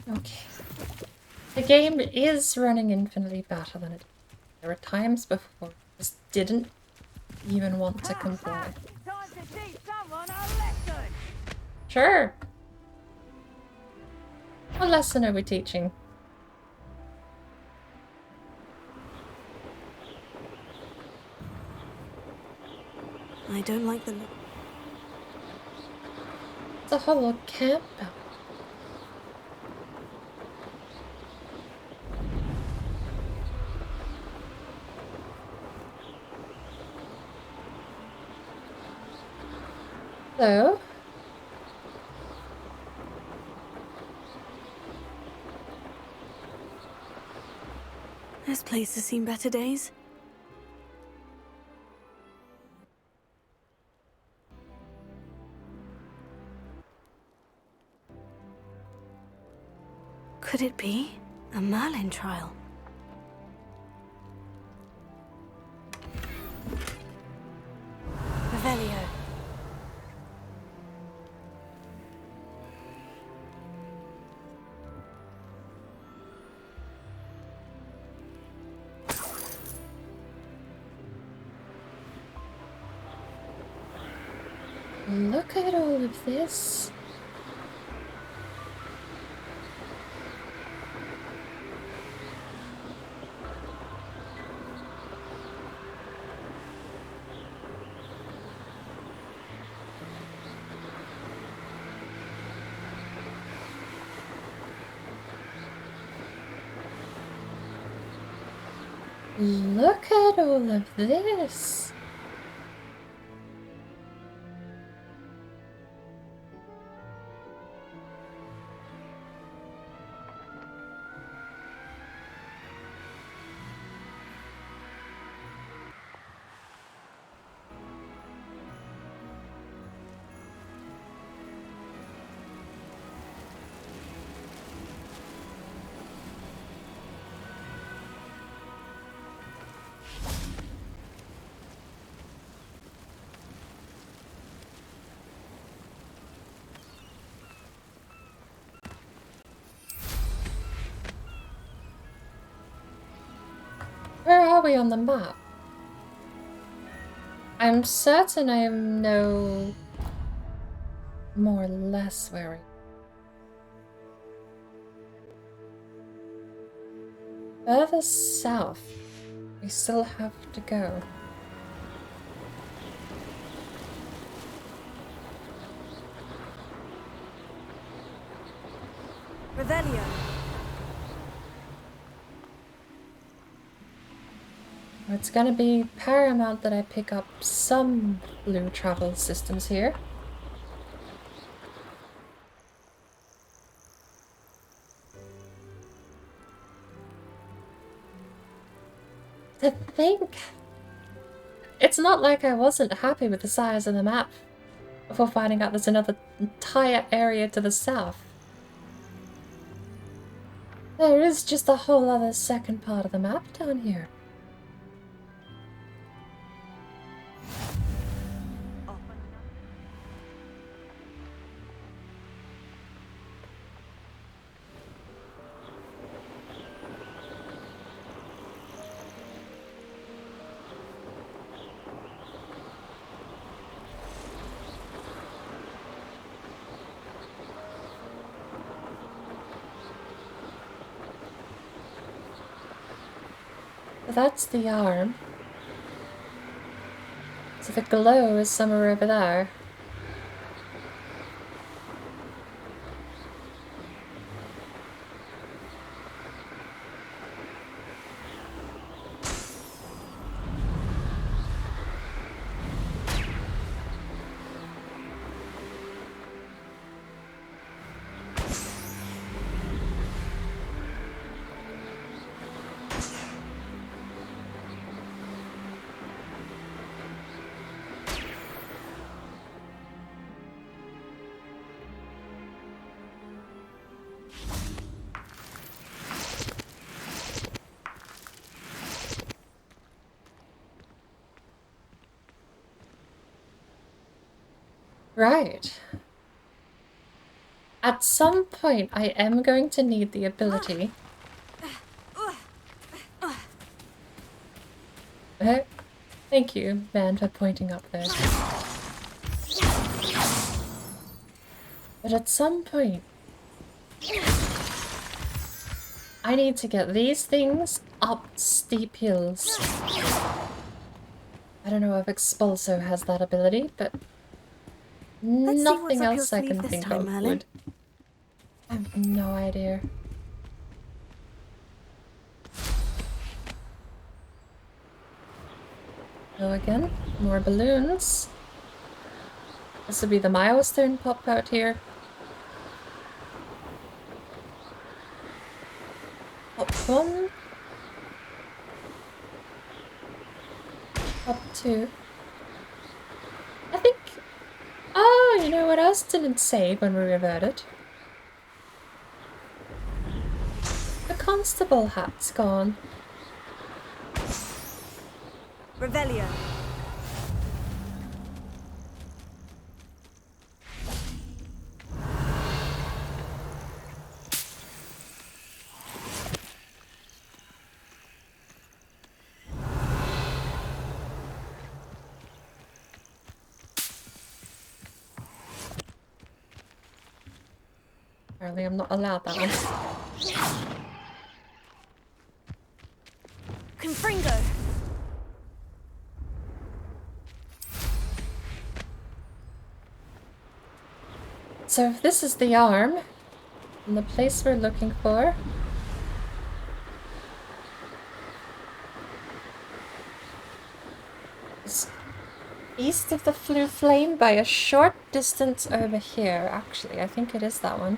Okay. The game is running infinitely better than it There were times before I just didn't even want to comply. Time to teach someone a lesson. Sure. What lesson are we teaching? I don't like the look. It's a whole camp out. Hello? This place has seen better days. Could it be a Merlin trial? Revelio. Look at all of this. Look at all of this. Where are we on the map? I'm certain I know more or less where we are. Further south, we still have to go. Revelio. It's gonna be paramount that I pick up some blue travel systems here. To think, it's not like I wasn't happy with the size of the map before finding out there's another entire area to the south. There is just a whole other second part of the map down here. That's the arm. So the glow is somewhere over there. Right. At some point, I am going to need the ability Thank you, man, for pointing up there. But at some point, I need to get these things up steep hills. I don't know if Expulso has that ability, but Let's see what's nothing up your else I sleeve can this think time, of Merlin. would. I have no idea. So again, more balloons. This would be the milestone pop out here. Pop 1. Pop 2. I think... Oh, you know what else didn't save when we reverted? The constable hat's gone. Revelio. Apparently I'm not allowed that one. Confringo. So if this is the arm, and the place we're looking for... is east of the Flue Flame by a short distance over here. Actually, I think it is that one.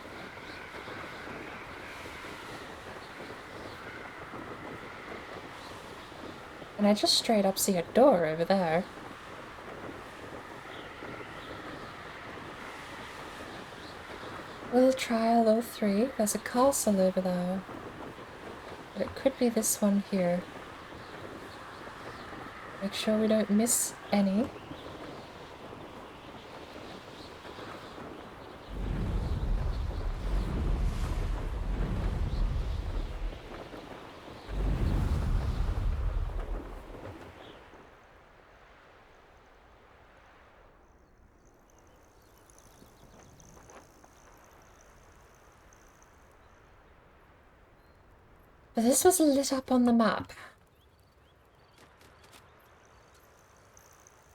And I just straight up see a door over there. Will Trial 03. There's a castle over there. But it could be this one here. Make sure we don't miss any. But this was lit up on the map.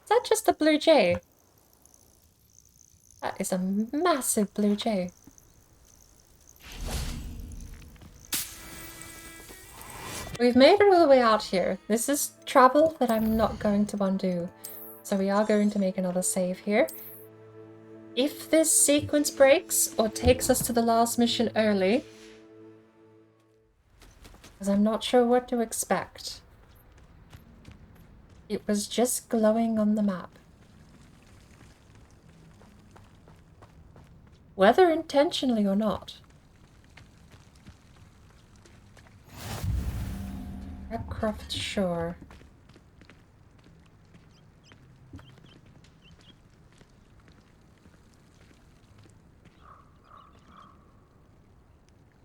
Is that just a blue jay? That is a massive blue jay. We've made it all the way out here. This is travel that I'm not going to undo. So we are going to make another save here. If this sequence breaks or takes us to the last mission early, because I'm not sure what to expect. It was just glowing on the map. Whether intentionally or not. Redcroft Shore.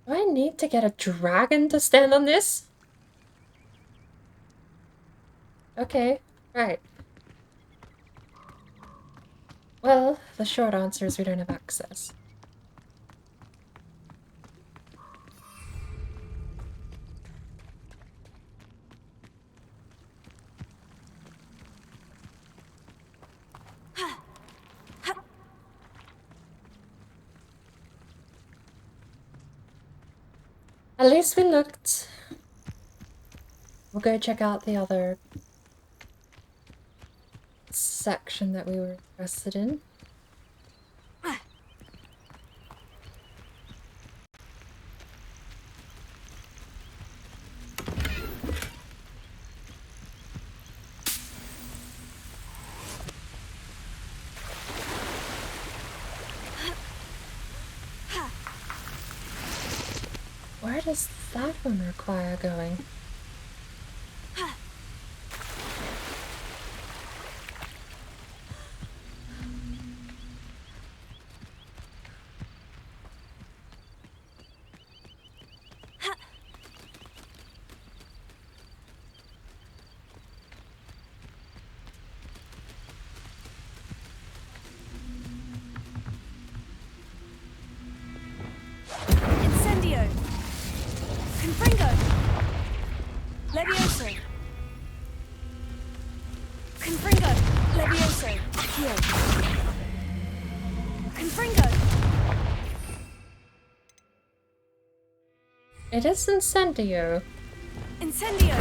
Do I need to get a dragon to stand on this? Okay, right. Well, the short answer is we don't have access. At least we looked. We'll go check out the other section that we were interested in. Where does that one require going? It is Incendio. Incendio!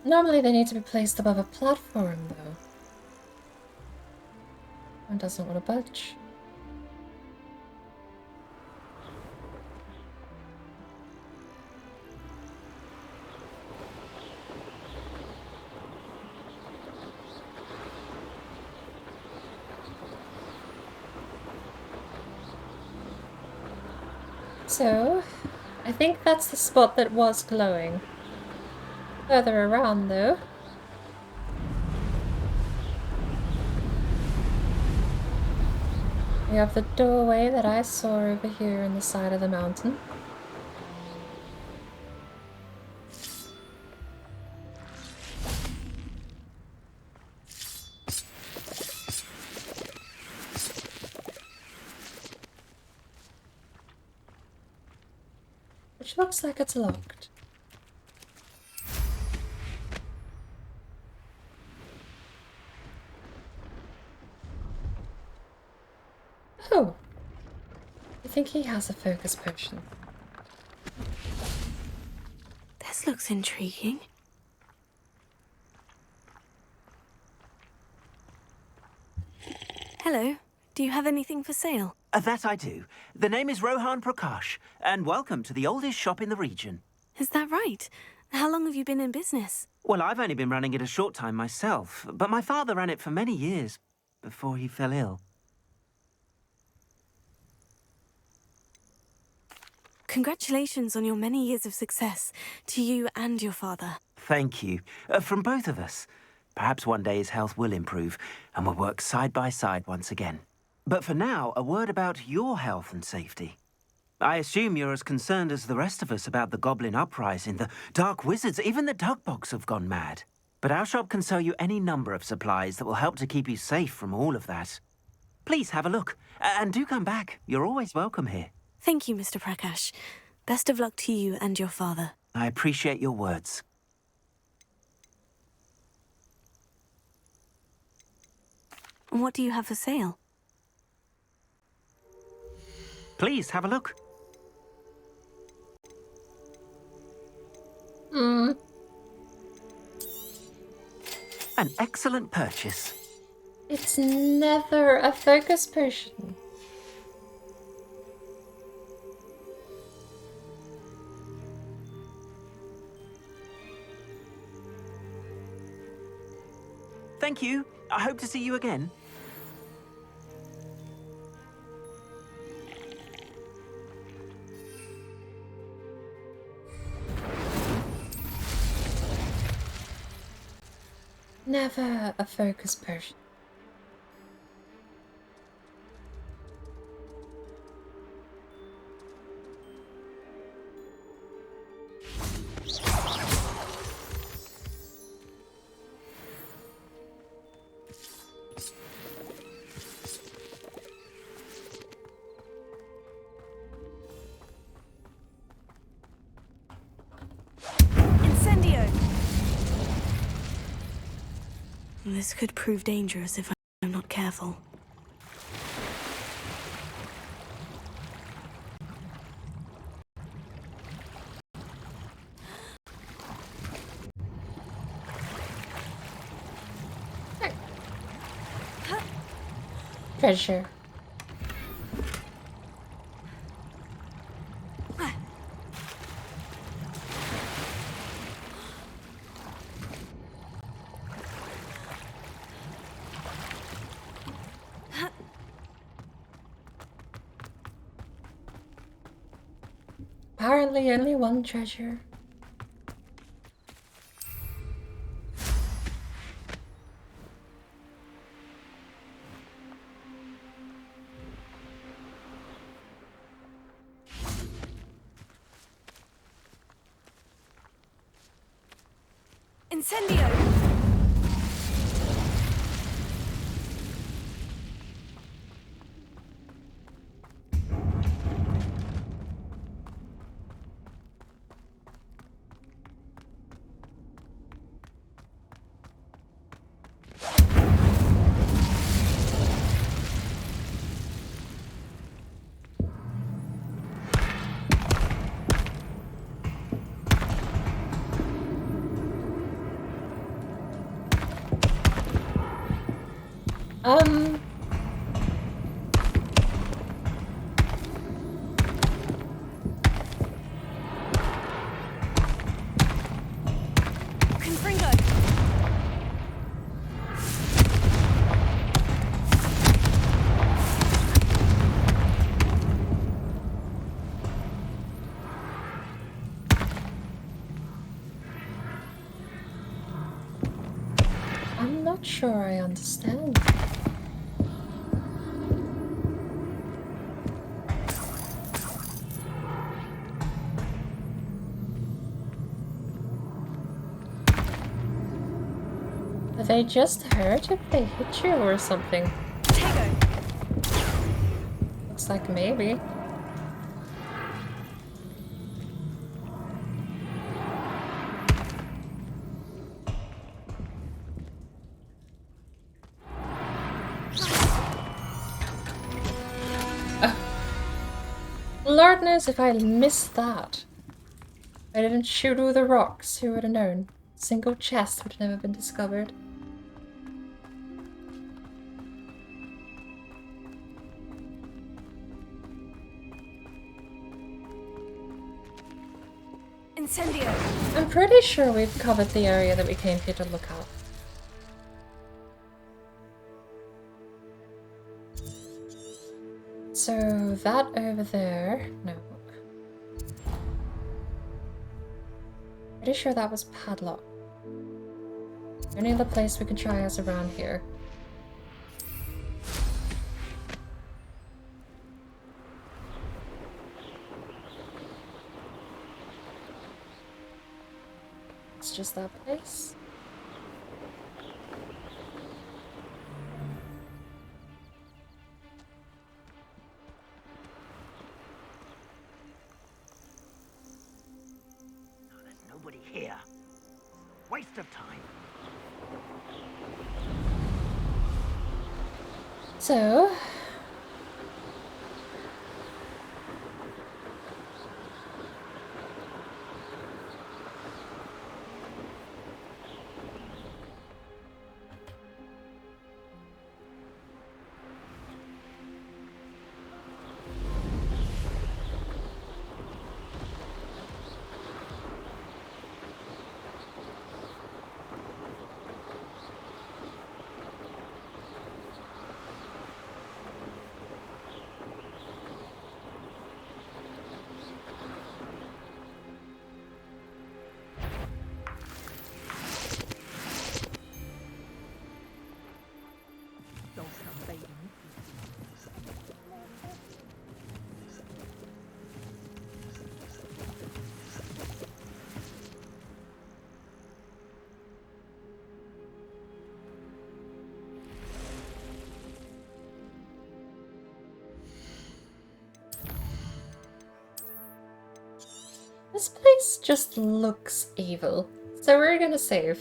Normally they need to be placed above a platform, though. One doesn't want to budge. So, I think that's the spot that was glowing. Further around, though. We have the doorway that I saw over here in the side of the mountain. Which looks like it's locked. Oh! I think he has a focus potion. This looks intriguing. Hello. Do you have anything for sale? That I do. The name is Rohan Prakash, and welcome to the oldest shop in the region. Is that right? How long have you been in business? Well, I've only been running it a short time myself, but my father ran it for many years before he fell ill. Congratulations on your many years of success, to you and your father. Thank you. From both of us. Perhaps one day his health will improve, and we'll work side by side once again. But for now, a word about your health and safety. I assume you're as concerned as the rest of us about the Goblin Uprising, the Dark Wizards, even the Dugbogs have gone mad. But our shop can sell you any number of supplies that will help to keep you safe from all of that. Please have a look, and do come back. You're always welcome here. Thank you, Mr. Prakash. Best of luck to you and your father. I appreciate your words. What do you have for sale? Please have a look. Hmm. An excellent purchase. It's never a focus potion. Thank you. I hope to see you again. Never a focus potion. Incendio! This could prove dangerous if I'm not careful. Treasure. Apparently only one treasure. Incendio! Confringo! I'm not sure I understand. Do they just hurt if they hit you or something? Looks like maybe. Lord knows if I missed that. I didn't shoot all the rocks, who would have known? Single chest would have never been discovered. Incendio! I'm pretty sure we've covered the area that we came here to look at. So that over there, no. Pretty sure that was padlock. Only other place we can try is around here. It's just that place. Nobody here. Waste of time. So... This place just looks evil, so we're gonna save.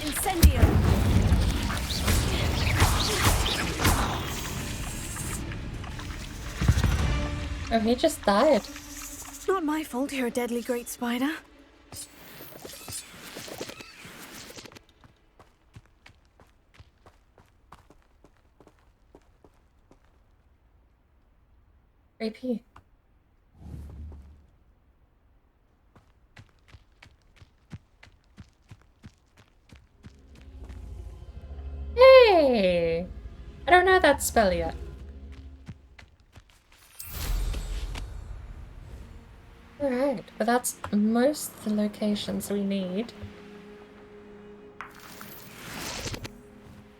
Incendio! Oh, he just died. Not my fault you're a deadly great spider. AP. Hey! I don't know that spell yet. Alright, but that's most of the locations we need.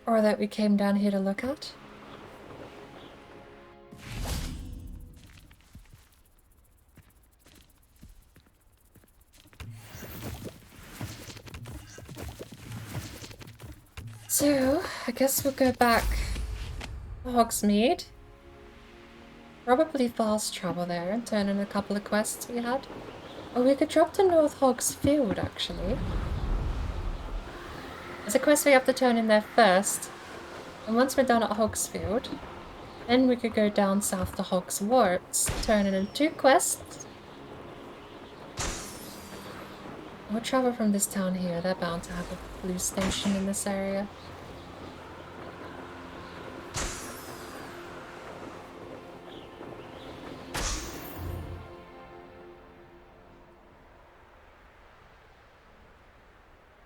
Or that we came down here to look at. So, I guess we'll go back to Hogsmeade. Probably fast travel there and turn in a couple of quests we had. Or we could drop to North Hog's Field, actually. There's a quest we have to turn in there first. And once we're done at Hogsfield, then we could go down south to Hogwarts, turn in 2 quests. We'll travel from this town here. They're bound to have a police station in this area.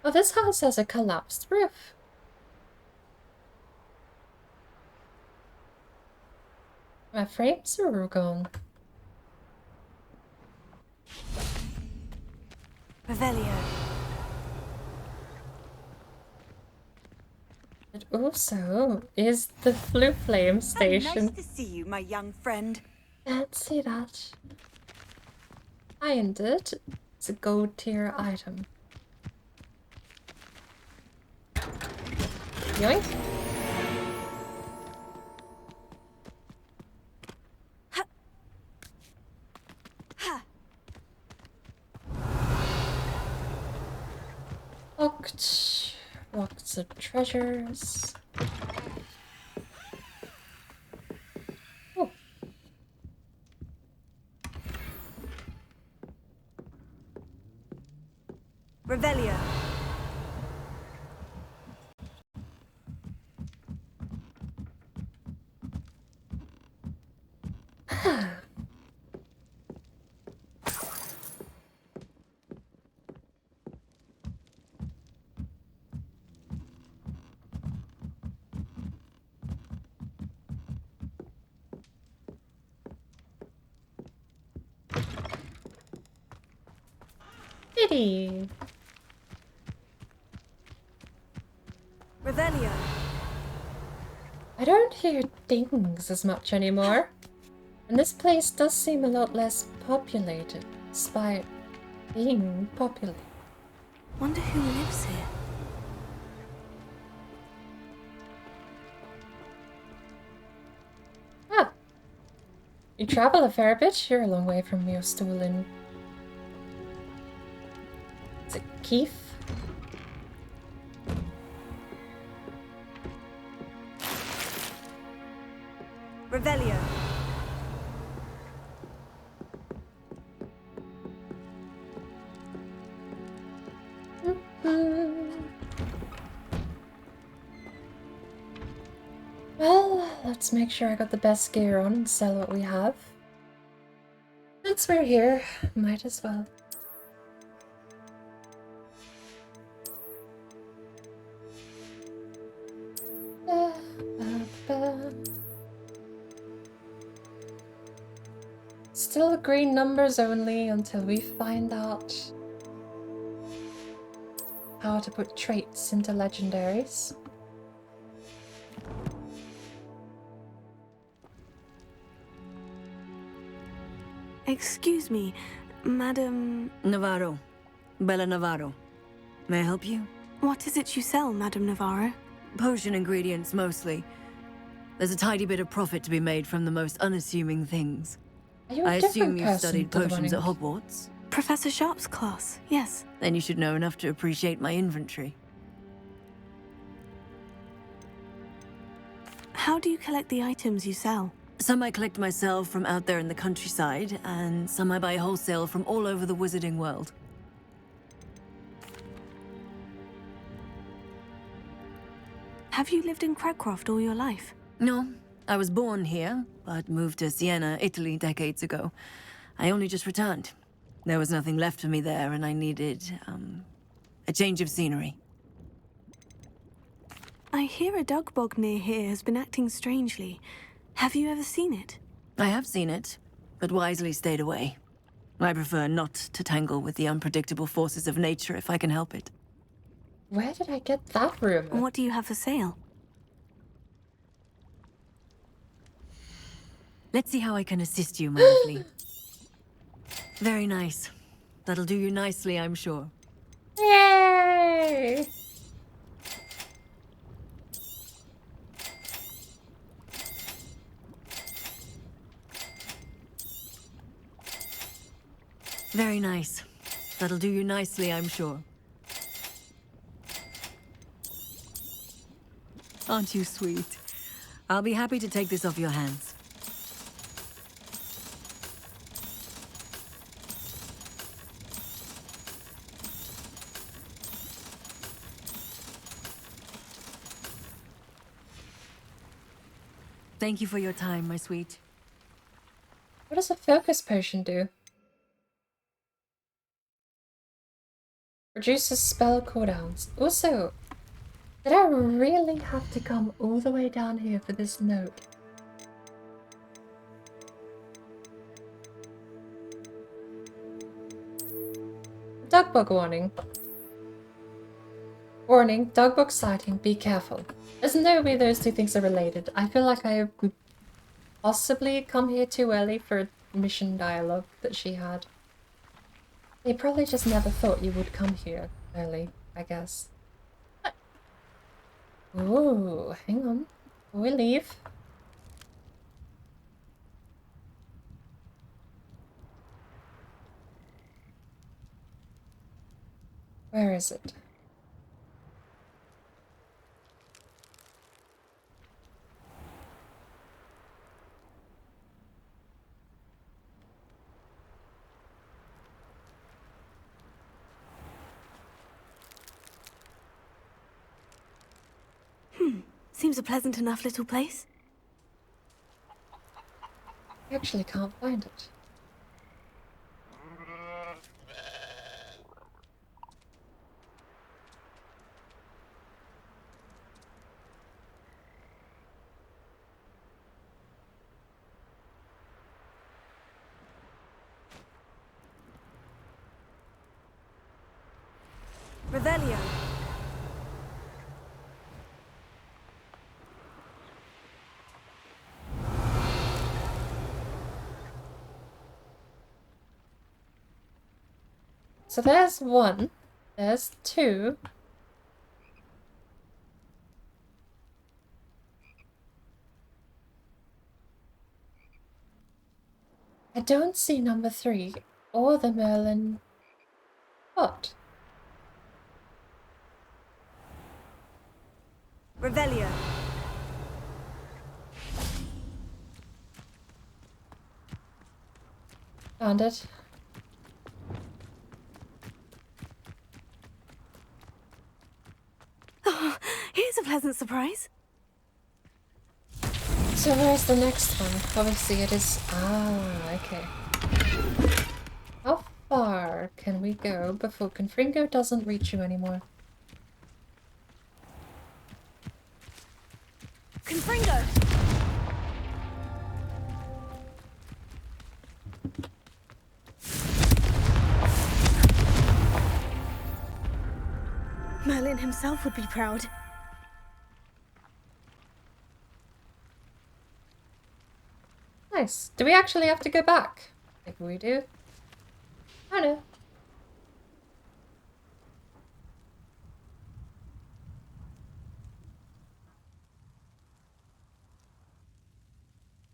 Oh, this house has a collapsed roof. My frames are all gone. Revelio. It also is the Blue Flame station. Nice to see you, my young friend. Fancy that. Find it. It's a gold tier item. Yoink. Locked. Lots of treasures. Oh. Revelio. Kitty. Revelio. I don't hear dings as much anymore. And this place does seem a lot less populated, despite being populated. Wonder who lives here. Ah. You travel a fair bit. You're a long way from your stool in... Is it Keith? Revelio. Well, let's make sure I got the best gear on and sell what we have. Since we're here, might as well. Still green numbers only until we find out how to put traits into legendaries. Excuse me, Madam... Navarro. Bella Navarro. May I help you? What is it you sell, Madam Navarro? Potion ingredients, mostly. There's a tidy bit of profit to be made from the most unassuming things. Are you a I assume different you've studied person to the potions at one Hogwarts? Professor Sharp's class, yes. Then you should know enough to appreciate my inventory. How do you collect the items you sell? Some I collect myself from out there in the countryside, and some I buy wholesale from all over the wizarding world. Have you lived in Cragcroft all your life? No, I was born here, but moved to Siena, Italy decades ago. I only just returned. There was nothing left for me there, and I needed, a change of scenery. I hear a dug bog near here has been acting strangely. Have you ever seen it? I have seen it, but wisely stayed away. I prefer not to tangle with the unpredictable forces of nature if I can help it. Where did I get that rumor? What do you have for sale? Let's see how I can assist you, my lovely. Very nice. That'll do you nicely, I'm sure. Yay! Very nice. That'll do you nicely, I'm sure. Aren't you sweet? I'll be happy to take this off your hands. Thank you for your time, my sweet. What does a focus potion do? Reduces spell cooldowns. Also, did I really have to come all the way down here for this note? Dog bug warning. Warning, dog bug sighting, be careful. There's no way those two things are related. I feel like I would possibly come here too early for a mission dialogue that she had. They probably just never thought you would come here early, I guess. Ooh, hang on. Before we leave. Where is it? Seems a pleasant enough little place. I actually can't find it. Revelio. So there's one. There's two. I don't see number 3 or the Merlin pot. Revelio. Found it. Oh, here's a pleasant surprise. So where's the next one? Obviously it is... Ah, okay. How far can we go before Confringo doesn't reach you anymore? Confringo! Merlin himself would be proud. Nice. Do we actually have to go back? Maybe we do. I don't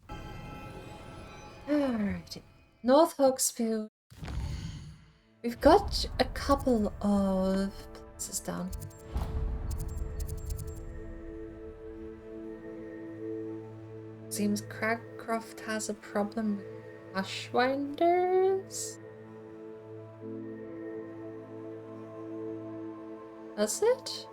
know. Alrighty. North Hawksfield. We've got a couple of places down. Seems Cragcroft has a problem with Ashwinders? Does it?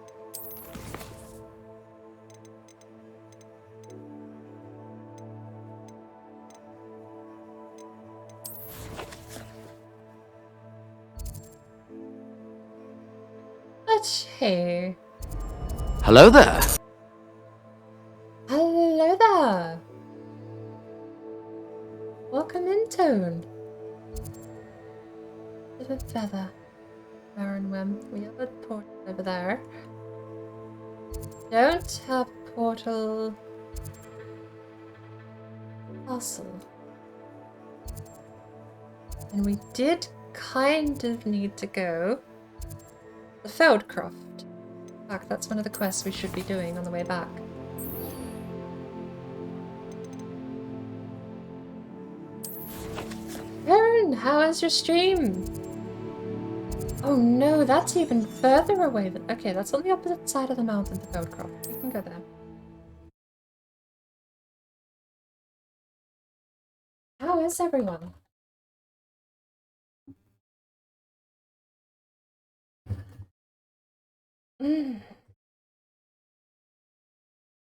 But hey. Hello there. Hello there. Welcome in, Tone. Bit of a feather. Baron Wem. We have a portal over there. Don't have portal castle. And we did kind of need to go the Feldcroft. In fact, that's one of the quests we should be doing on the way back. Baron how is your stream? Oh no, that's even further away than... Okay, that's on the opposite side of the mountain to Goldcroft. We can go there. How is everyone?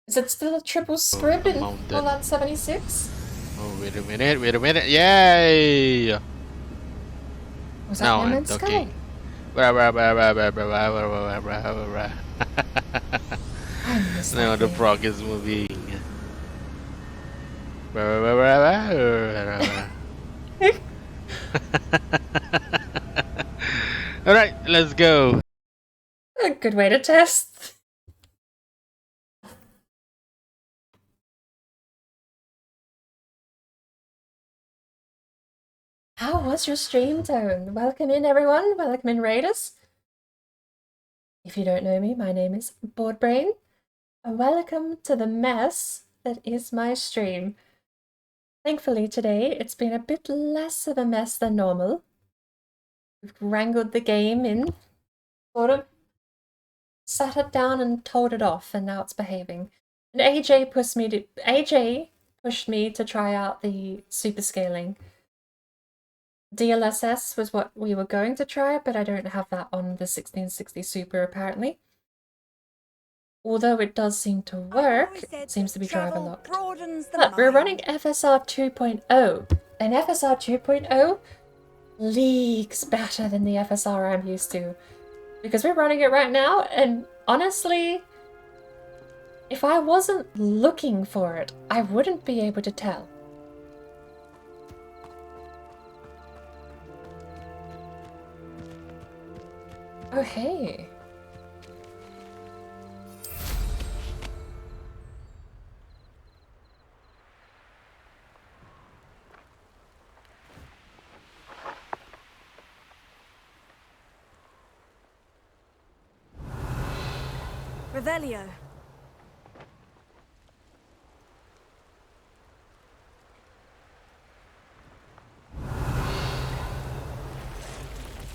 Is it still a triple script in Fallout 76? Oh, wait a minute, yay! Was that Now No I'm Man's talking. Sky? Now the frog is moving. Alright, let's go. A good way to test. How was your stream, Tone? Welcome in, everyone. Welcome in, Raiders. If you don't know me, my name is Boardbrain. And welcome to the mess that is my stream. Thankfully, today it's been a bit less of a mess than normal. We've wrangled the game in, sort of sat it down and told it off, and now it's behaving. And AJ pushed me to try out the super scaling. DLSS was what we were going to try, but I don't have that on the 1660 Super apparently. Although it does seem to work, it seems to be driver locked. But we're running FSR 2.0, and FSR 2.0 leagues better than the FSR I'm used to. Because we're running it right now, and honestly, if I wasn't looking for it, I wouldn't be able to tell. Oh, hey. Revelio.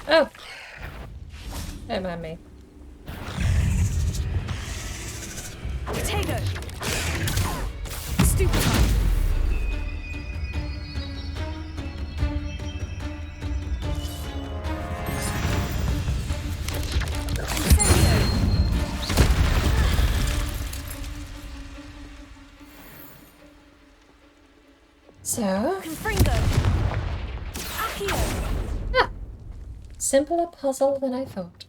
Oh. Don't mind me. Potato. Stupefy. So... Confringo. Accio. Ah! Simpler puzzle than I thought.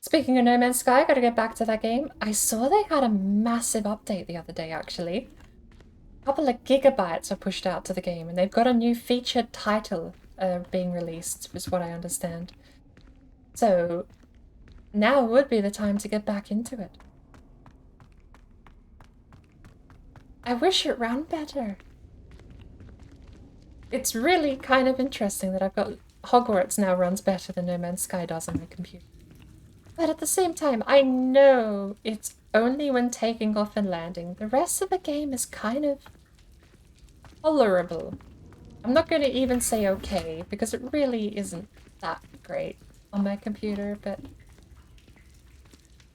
Speaking of No Man's Sky, gotta get back to that game. I saw they had a massive update the other day, actually. A couple of gigabytes are pushed out to the game, and they've got a new featured title being released, is what I understand. So, now would be the time to get back into it. I wish it ran better. It's really kind of interesting that I've got Hogwarts now runs better than No Man's Sky does on my computer. But at the same time, I know it's only when taking off and landing. The rest of the game is kind of tolerable. I'm not going to even say okay, because it really isn't that great on my computer, but...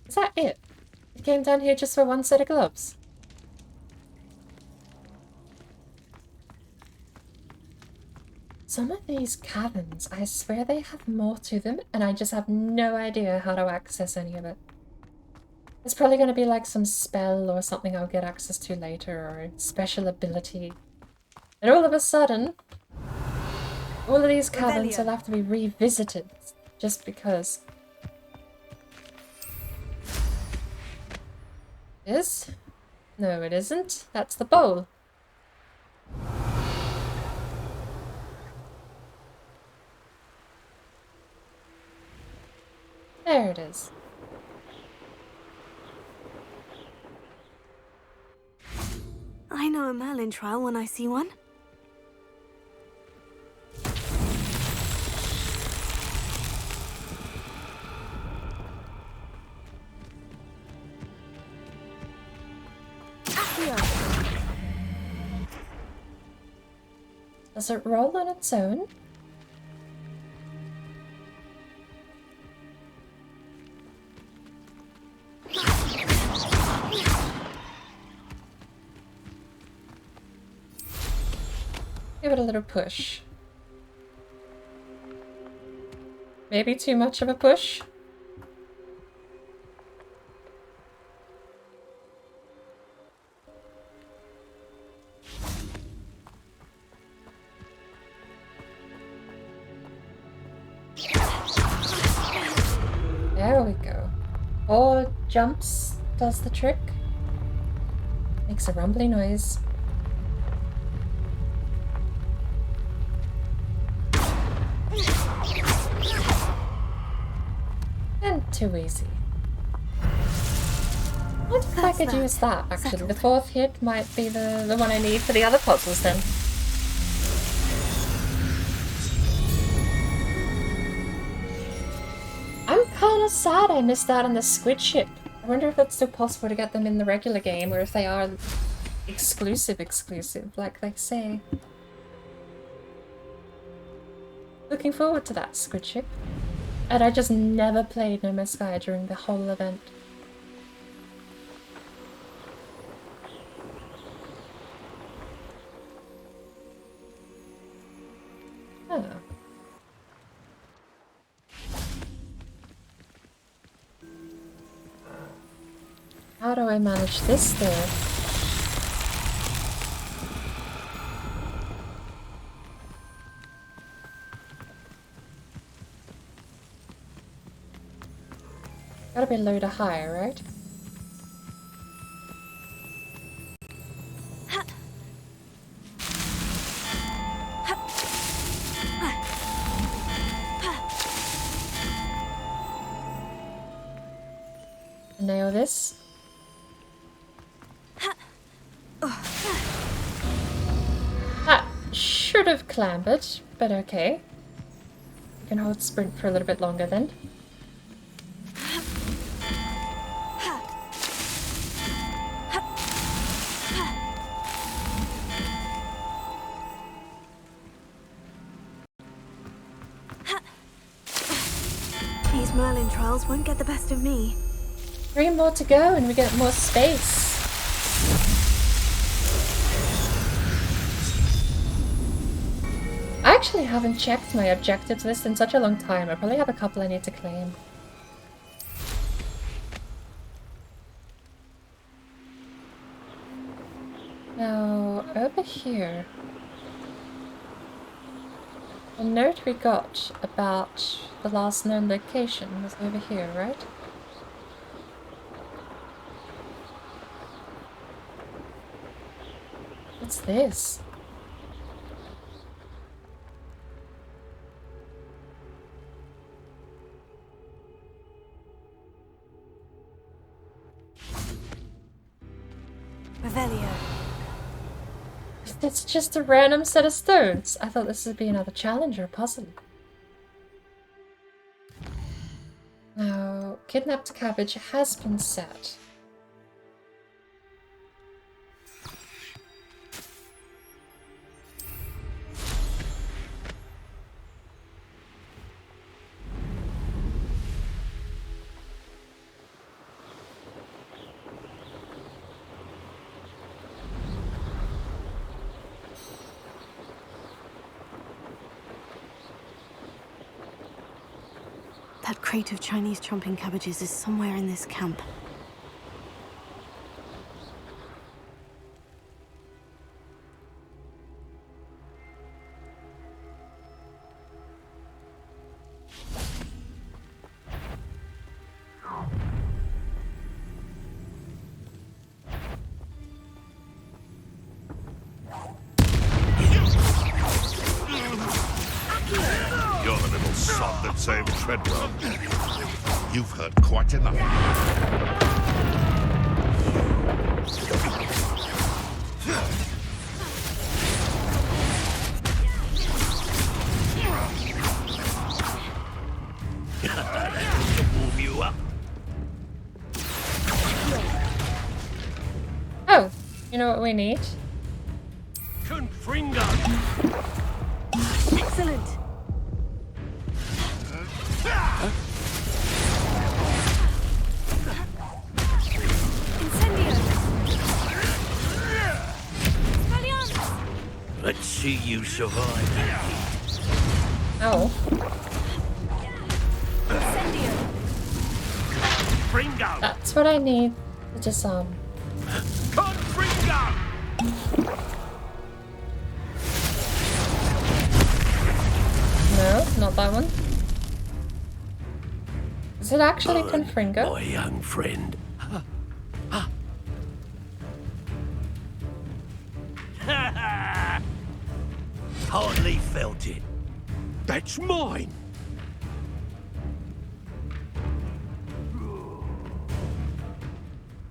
Is that it? You came down here just for one set of gloves? Some of these caverns, I swear they have more to them, and I just have no idea how to access any of it. It's probably going to be like some spell or something I'll get access to later, or a special ability. And all of a sudden, all of these caverns will have to be revisited, just because. Is? No, it isn't. That's the bowl. There it is. I know a Merlin trial when I see one. Does it roll on its own? Give it a little push. Maybe too much of a push? There we go. 4 jumps does the trick. Makes a rumbly noise. And too easy. I wonder if I could use that, actually. The 4th hit might be the one I need for the other puzzles then. I'm kinda sad I missed out on the squid ship. I wonder if it's still possible to get them in the regular game, or if they are exclusive, like they say. Looking forward to that squid ship. And I just never played No Man's Sky during the whole event. Oh. How do I manage this though? Gotta be low to high, right? Nail this. That should have clambered, but okay. You can hold sprint for a little bit longer then. These Merlin trials won't get the best of me. 3 more to go and we get more space. I actually haven't checked my objectives list in such a long time. I probably have a couple I need to claim. Now, over here. The note we got about the last known location was over here, right? What's this? Revelio. It's just a random set of stones. I thought this would be another challenge or puzzle. Now, kidnapped cabbage has been set. That crate of Chinese chomping cabbages is somewhere in this camp. You're the little sod that saved Treadwell. You've heard quite enough. To warm you up. Oh, you know what we need? Excellent. Let's see you survive. Oh. Fringo! That's what I need to disarm. Fringo! No, not that one. Is it actually Confringo? My young friend. Hardly felt it. That's mine.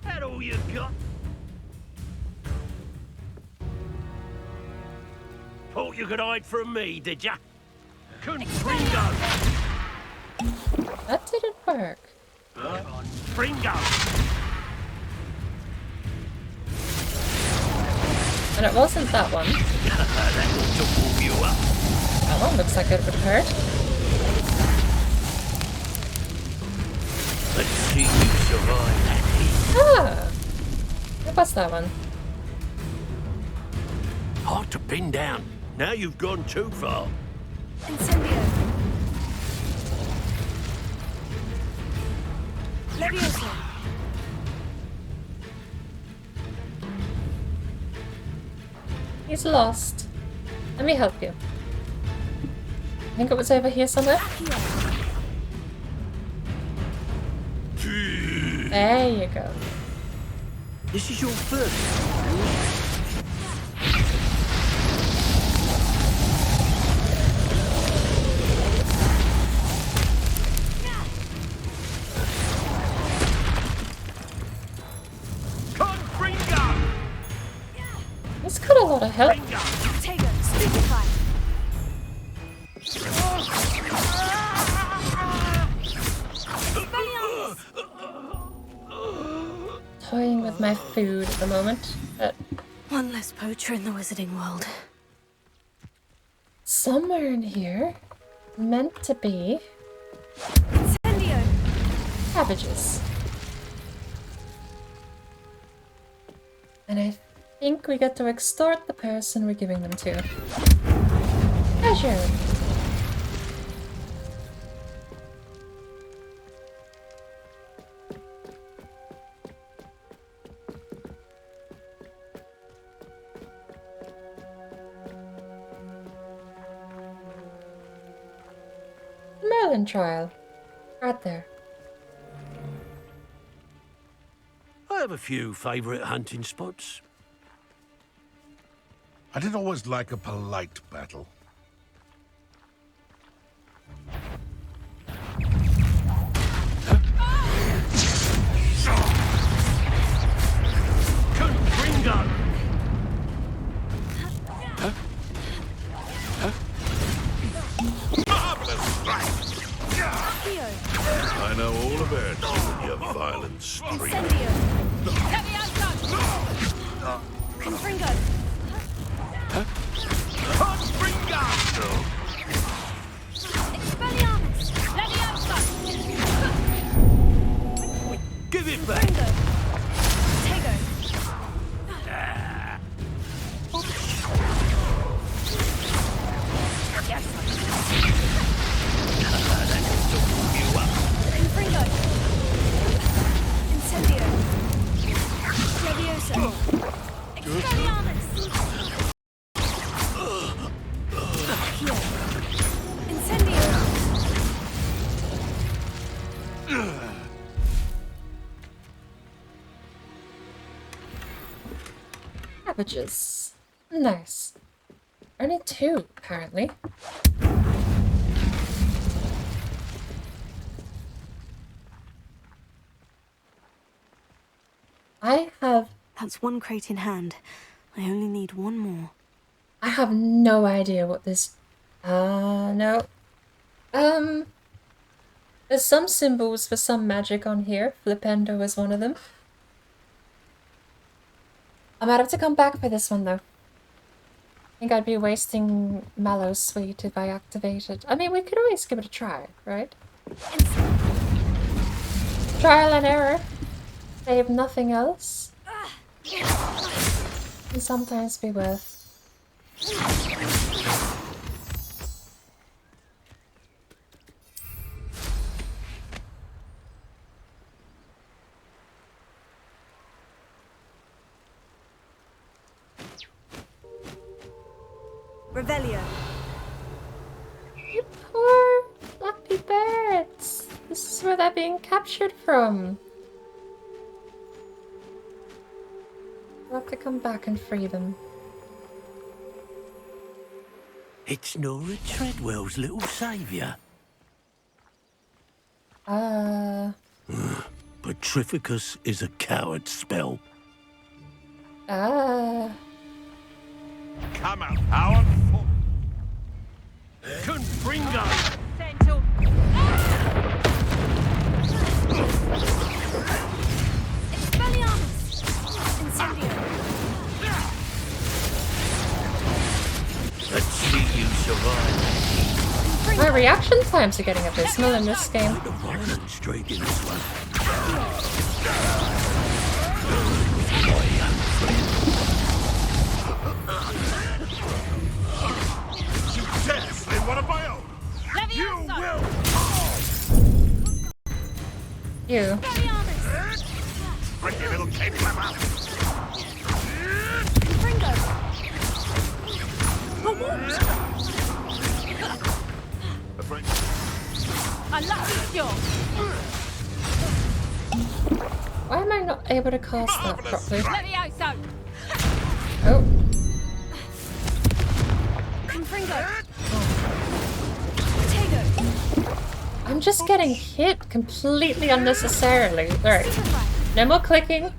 That all you got? Thought you could hide from me, did ya? Confringo! That didn't work. Fringo! And it wasn't that one. That one looks like it would hurt. Let's see you survive that heat. Ah! What was that one? Hard to pin down. Now you've gone too far. Incendio. Leviosa. He's lost. Let me help you. I think it was over here somewhere. There you go. This is your first. He's got a lot of help. Tago, stupefy. Toying with my food at the moment. But One less poacher in the wizarding world. somewhere in here, meant to be Incendio. cabbages. And I think we get to extort the person we're giving them to. Pleasure. Merlin trial. Right there. I have a few favourite hunting spots. I did always like a polite battle. Confringo! I know all about you and your violent streak. Confringo. Expelliarmus. Leviosa. Give it back! Tago. Confringo. Incendio. Leviosa. Expelliarmus. Accio. Incendio. Cabbages. Nice. Only 2, apparently. I have... That's one crate in hand. I only need one more. I have no idea what this... no. There's some symbols for some magic on here. Flipendo is one of them. I might have to come back for this one, though. I think I'd be wasting Mallow Sweet if I activated. I mean, we could always give it a try, right? Trial and error. Save nothing else. Can sometimes be worth Revelio. You poor fluffy birds. This is where they're being captured from. I'll have to come back and free them. It's Nora Treadwell's little saviour. Petrificus is a coward spell. Come out, powerful. Confringo. Let's see you survive. My reaction times are getting abysmal in this game. The violent streak in this one. You dare slay one of my own. You will. You. Pretty little cape clever. Afraid. I love you. Why am I not able to cast that properly? Levioso. Oh. I'm just getting hit completely unnecessarily. Alright. No more clicking.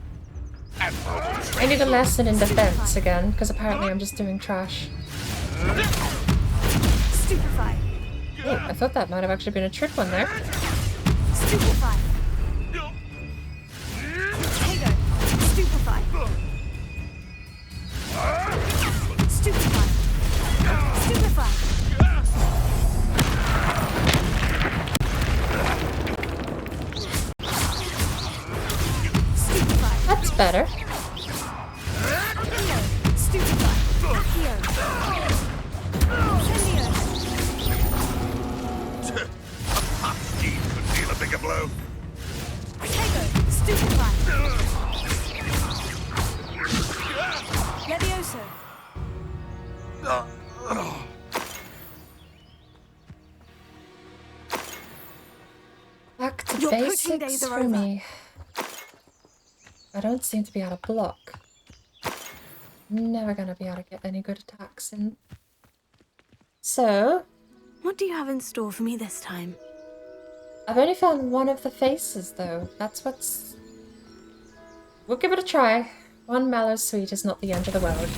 I need a lesson in defense again, because apparently I'm just doing trash. Stupefy. Oh, I thought that might have actually been a trick one there. Stupefy. Stupefy. Stupefy. Stupefy. That's better. Stupefy. Accio. Steve could deal a bigger blow. Stupefy. Levioso. Back to Your coaching basics days are for over. me. I don't seem to be able to block. Never gonna be able to get any good attacks in. So, What do you have in store for me this time? I've only found one of the faces though. That's what's... We'll give it a try. One mallow sweet is not the end of the world.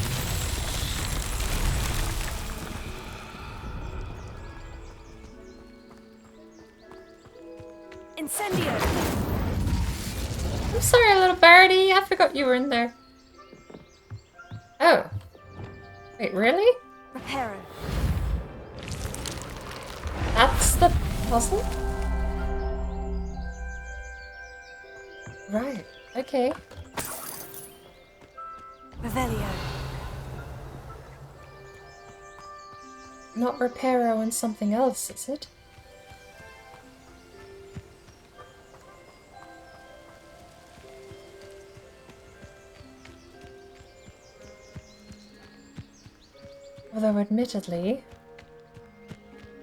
Incendio. I'm sorry, little birdie. I forgot you were in there. Oh. Wait, really? Reparo. That's the puzzle? Right. Okay. Revelio. Not Reparo and something else, is it? Although admittedly,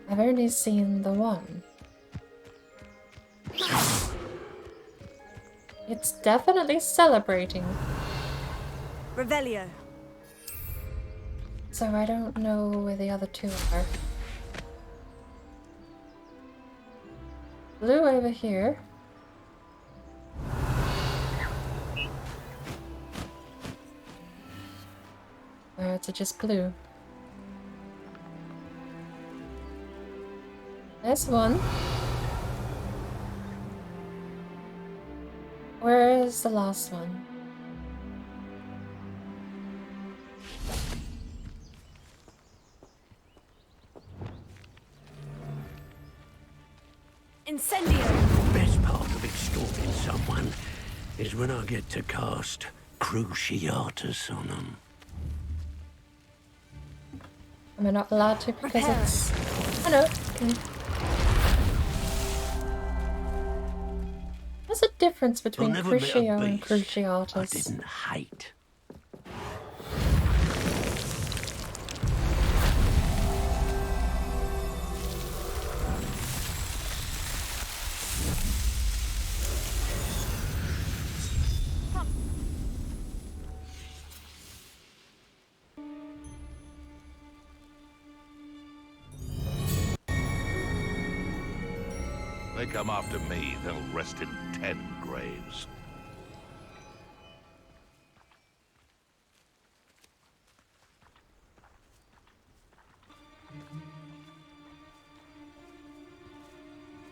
I've only seen the one. It's definitely celebrating. Revelio. So I don't know where the other two are. Blue over here. Or it's just blue. There's one. Where is the last one? Incendio. Best part of extorting someone is when I get to cast Cruciatus on them. Am I not allowed to because it's... I know. Okay. There's a difference between never met a Crucio and beast Cruciatus. I didn't hate. They come after me, they'll rest in 10 graves.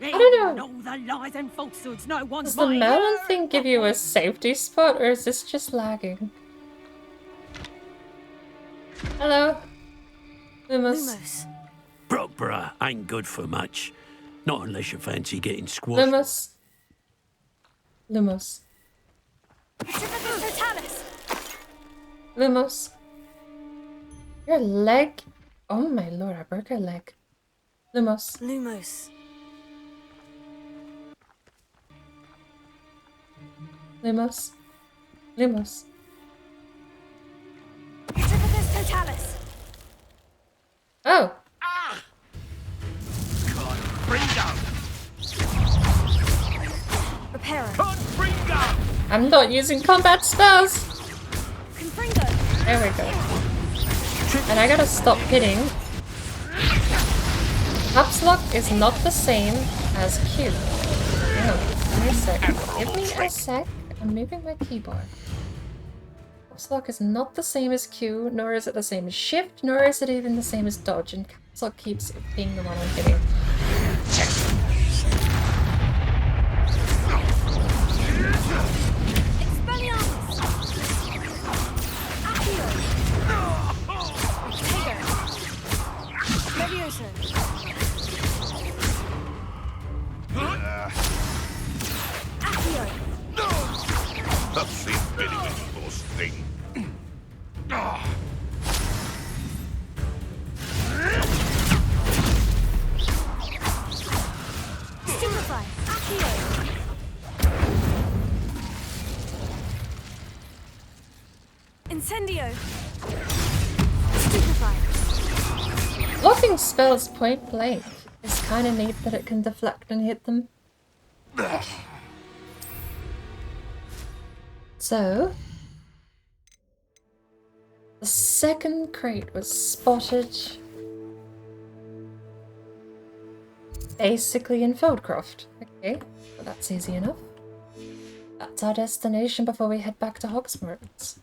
I don't know. All the lies and falsehoods no one's Does the melon thing give you a safety spot, or is this just lagging? Hello? Lumos. Brockborough ain't good for much. Not unless you fancy getting squashed. Lumos. Lumos. Lumos. Your leg? Oh my lord, I broke her leg. Lumos. Lumos. Lumos. Lumos. Totalis. Oh. Repairer. I'm not using combat spells. There we go. And I gotta stop hitting. Caps lock is not the same as Q. Hang on, give me a sec. Give me a sec. I'm moving my keyboard. Caps lock is not the same as Q, nor is it the same as Shift, nor is it even the same as Dodge, and caps lock keeps being the one I'm hitting. I've seen many worse thing. Stupefy. Accio. Incendio. Stupefy. Blocking spells point blank is kind of neat that it can deflect and hit them. So, the second crate was spotted basically in Feldcroft. Okay, well, that's easy enough. That's our destination before we head back to Hogwarts.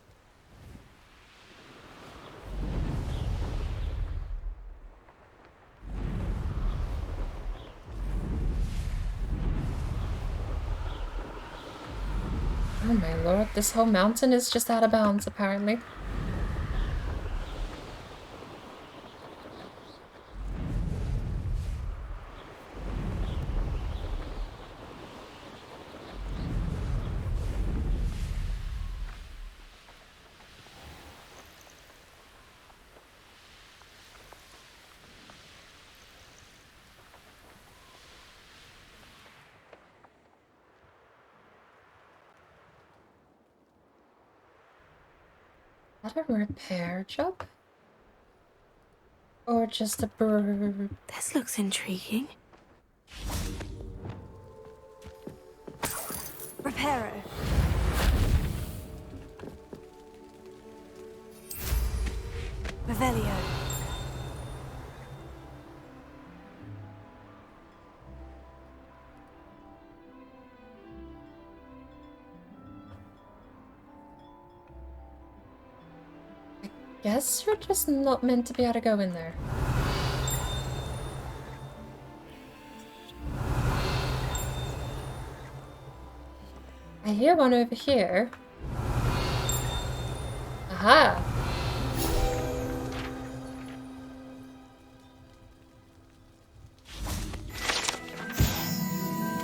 Oh my lord, this whole mountain is just out of bounds, apparently. Is that a repair job? Or just a brr? This looks intriguing. Repairer. Revelio. Guess you're just not meant to be able to go in there. I hear one over here. Aha!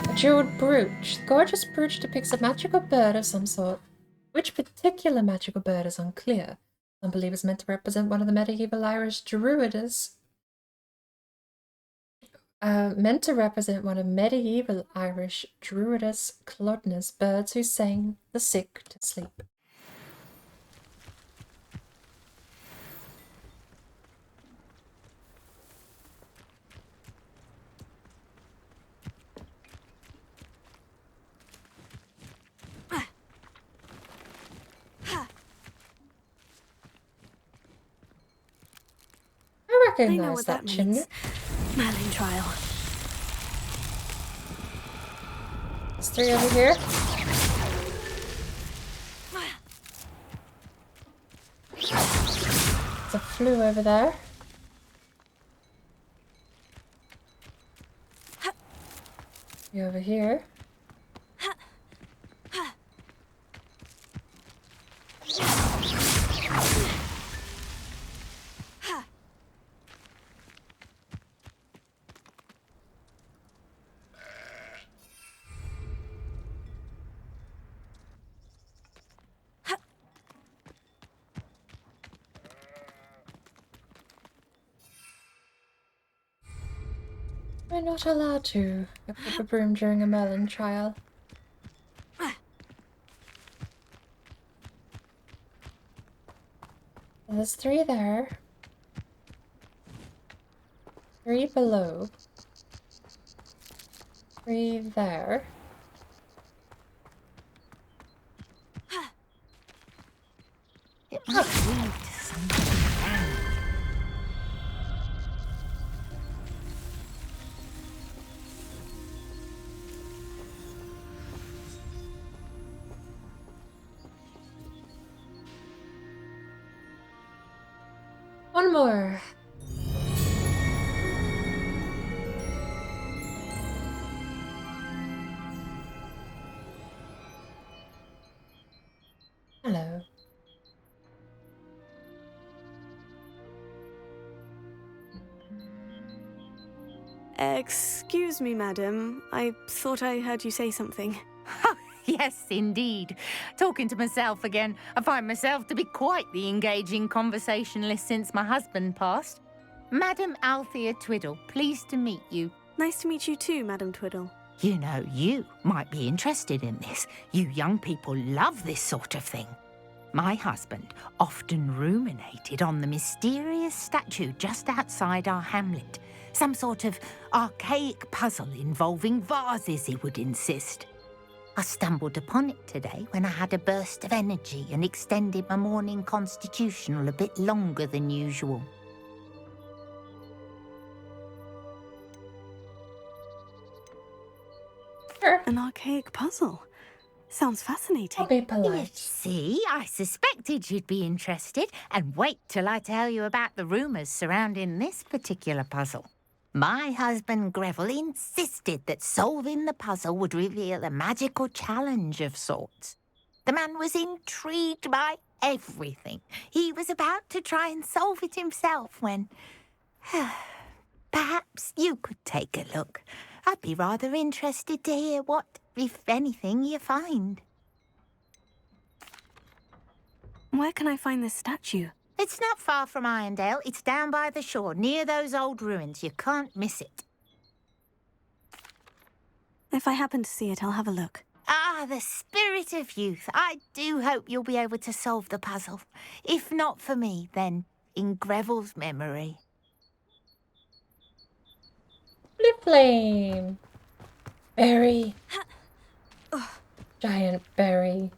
A jeweled brooch. The gorgeous brooch depicts a magical bird of some sort. Which particular magical bird is unclear. Some believe it's meant to represent one of the medieval Irish druids. Meant to represent one of medieval Irish druidess Clodna's birds who sang the sick to sleep. I recognize I know what that chimney. means. Merlin trial. There's 3 over here. There's a flue over there. You over here. We're not allowed to equip a broom during a Merlin trial. There's 3 there. 3 below. 3 there. It might lead to something. One more. Hello. Excuse me, madam. I thought I heard you say something. Yes, indeed. Talking to myself again. I find myself to be quite the engaging conversationalist since my husband passed. Madam Althea Twiddle, pleased to meet you. Nice to meet you too, Madam Twiddle. You know, you might be interested in this. You young people love this sort of thing. My husband often ruminated on the mysterious statue just outside our hamlet. Some sort of archaic puzzle involving vases, he would insist. I stumbled upon it today when I had a burst of energy and extended my morning constitutional a bit longer than usual. An archaic puzzle. Sounds fascinating. I'll be polite. You see, I suspected you'd be interested, and wait till I tell you about the rumours surrounding this particular puzzle. My husband Greville insisted that solving the puzzle would reveal a magical challenge of sorts. The man was intrigued by everything. He was about to try and solve it himself when... Perhaps you could take a look. I'd be rather interested to hear what, if anything, you find. Where can I find this statue? It's not far from Irondale. It's down by the shore, near those old ruins. You can't miss it. If I happen to see it, I'll have a look. Ah, the spirit of youth. I do hope you'll be able to solve the puzzle. If not for me, then in Greville's memory. Blue flame. Berry. Giant berry.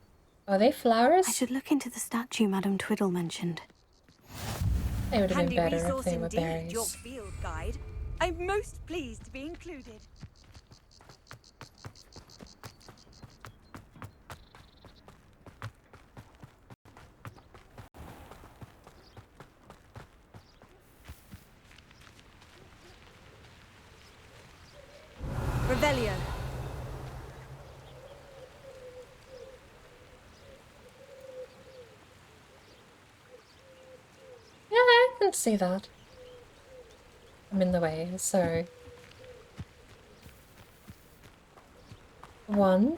Are they flowers? I should look into the statue Madam Twiddle mentioned. They would have been Handy better if resource they were indeed, berries. your field guide. I'm most pleased to be included. Revelio. Yeah, I can see that. I'm in the way, sorry. 1.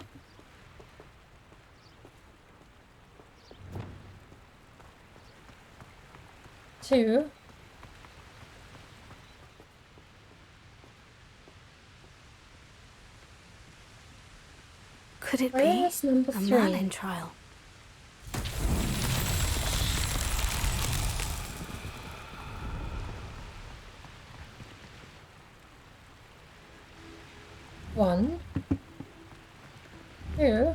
2. Could it Where be is number a 3? Merlin trial? One, 2.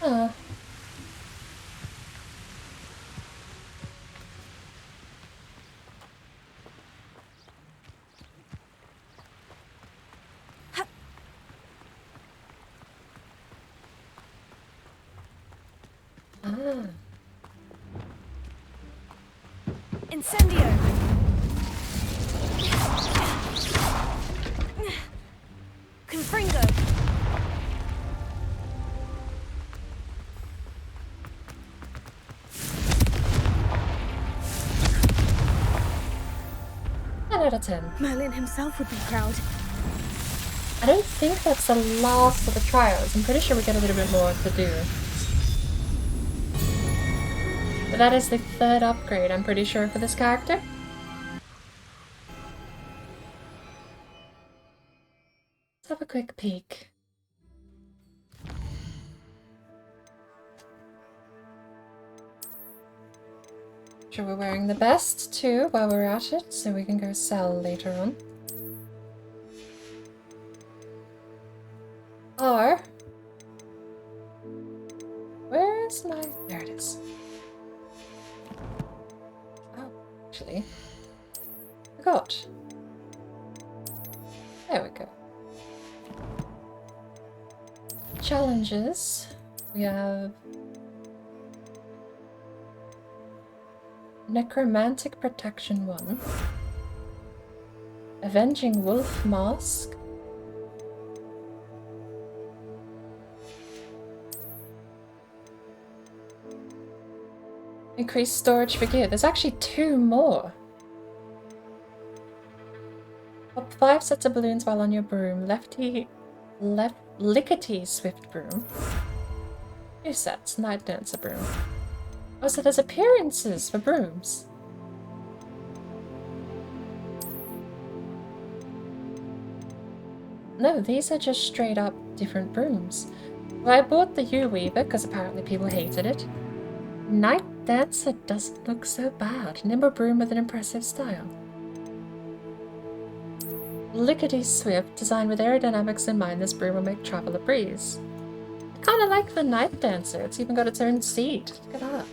Ah. Ah. Incendio! Confringo! Out of 10. Merlin himself would be proud. I don't think that's the last of the trials. I'm pretty sure we get a little bit more to do. But that is the 3rd upgrade, I'm pretty sure, for this character. Let's have a quick peek. Sure, we're wearing the best too while we're at it, so we can go sell later on. Or where is my... There it is. Oh, actually, forgot. There we go. Challenges. We have Necromantic Protection 1. Avenging Wolf Mask. Increased storage for gear. There's actually 2 more. Pop 5 sets of balloons while on your broom. Lickety Swift Broom. 2 sets. Night Dancer Broom. Oh, so there's appearances for brooms. No, these are just straight up different brooms. Well, I bought the U Weaver because apparently people hated it. Night Dancer doesn't look so bad. Nimble broom with an impressive style. Lickety Swift, designed with aerodynamics in mind, this broom will make travel a breeze. I kinda like the Night Dancer. It's even got its own seat. Look at that.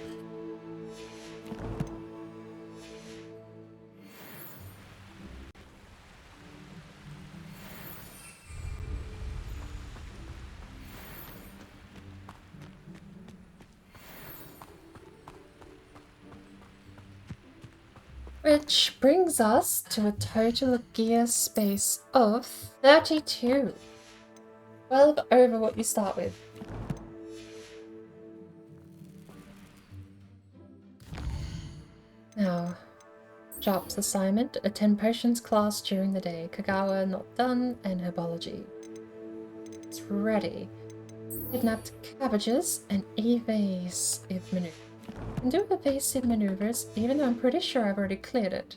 Which brings us to a total gear space of 32. 12 over what you start with. Now, jobs assignment, attend potions class during the day. Kagawa not done, and herbology. It's ready. Kidnapped cabbages and evasive maneuver. I can do evasive maneuvers, even though I'm pretty sure I've already cleared it.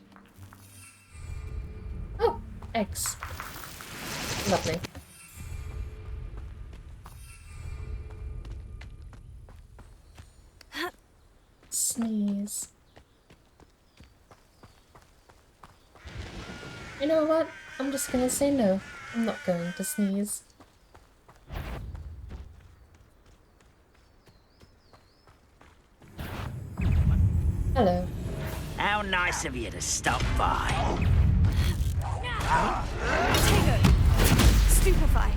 Oh, eggs. Lovely. Sneeze. You know what? I'm just gonna say no. I'm not going to sneeze. Hello. How nice of you to stop by. Tego! Stupefy!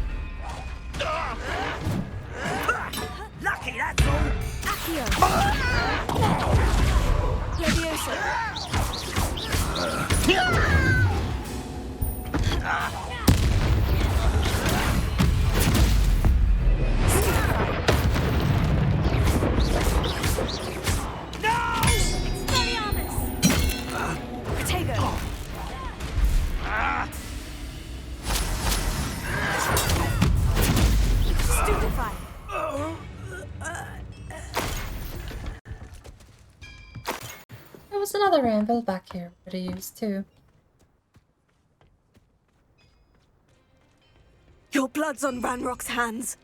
Lucky, that's all. Accio! Leviosa! There's another anvil back here for to use too. Your blood's on Ranrock's hands.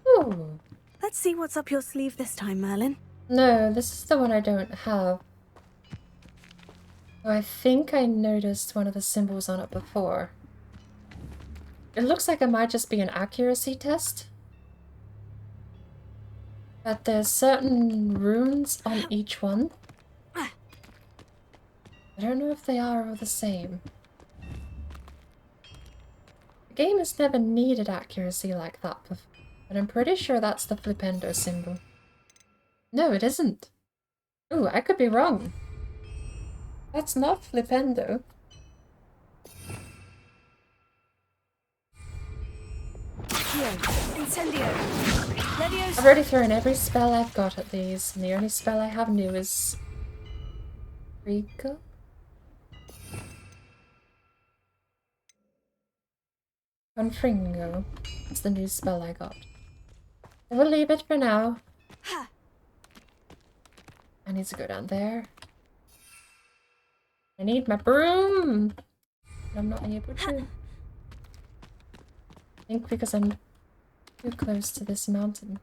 Ooh. Let's see what's up your sleeve this time, Merlin. No, this is the one I don't have. Oh, I think I noticed one of the symbols on it before. It looks like it might just be an accuracy test. But there's certain runes on each one. I don't know if they are all the same. The game has never needed accuracy like that before, but I'm pretty sure that's the Flipendo symbol. No, it isn't. Ooh, I could be wrong. That's not Flipendo. I've already thrown every spell I've got at these, and the only spell I have new is... Rico? Confringo. That's the new spell I got. I will leave it for now. I need to go down there. I need my broom! But I'm not able to. I think because I'm too close to this mountain.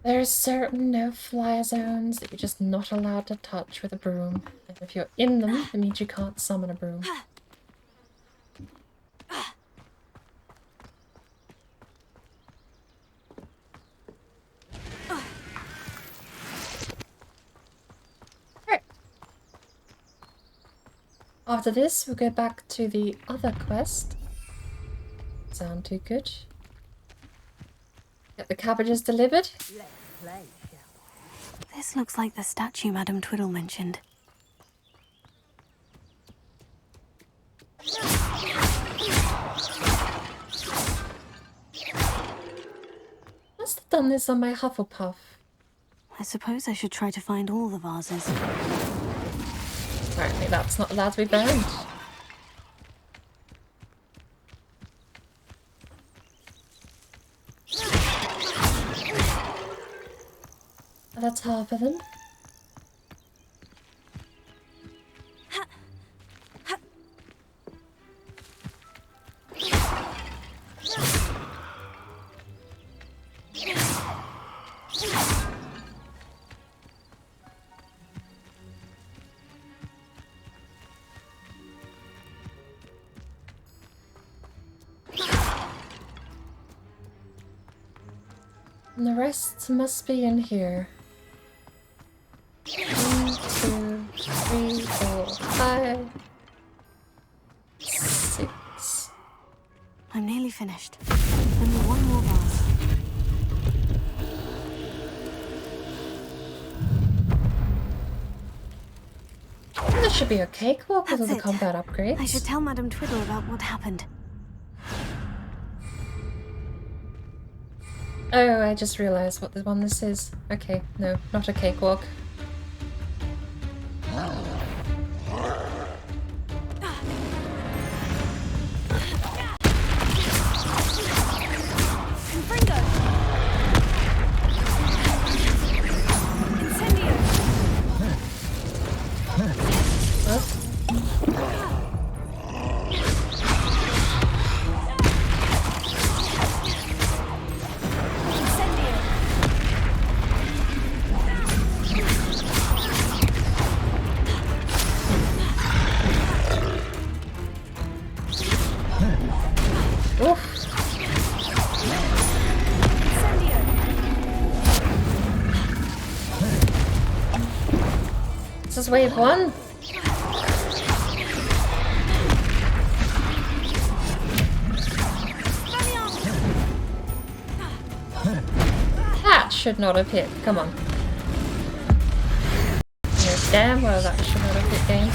There's certain no-fly zones that you're just not allowed to touch with a broom. And if you're in them, it means you can't summon a broom. Right. After this, we'll go back to the other quest. Sound too good? Get the cabbages delivered. This looks like the statue Madame Twiddle mentioned. Must have done this on my Hufflepuff. I suppose I should try to find all the vases. Apparently that's not allowed to be burned. That's half of them. And the rest must be in here. 1, 2, 3, 4, 5, 6. I'm nearly finished. Only one more vase. This should be a cakewalk with all the combat upgrades. I should tell Madame Twiddle about what happened. Oh, I just realised what the one this is. Okay, no, not a cakewalk. This is wave 1. That should not have hit. Come on. You're damn well that should not have hit game.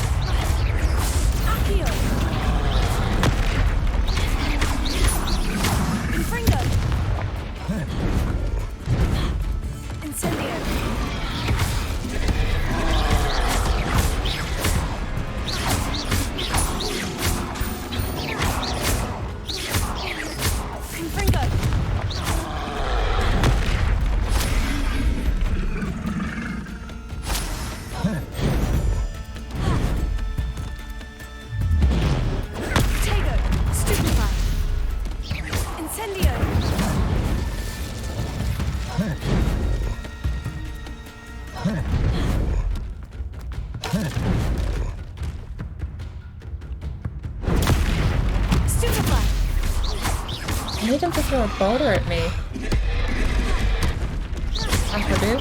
I need him to throw a boulder at me. That will do.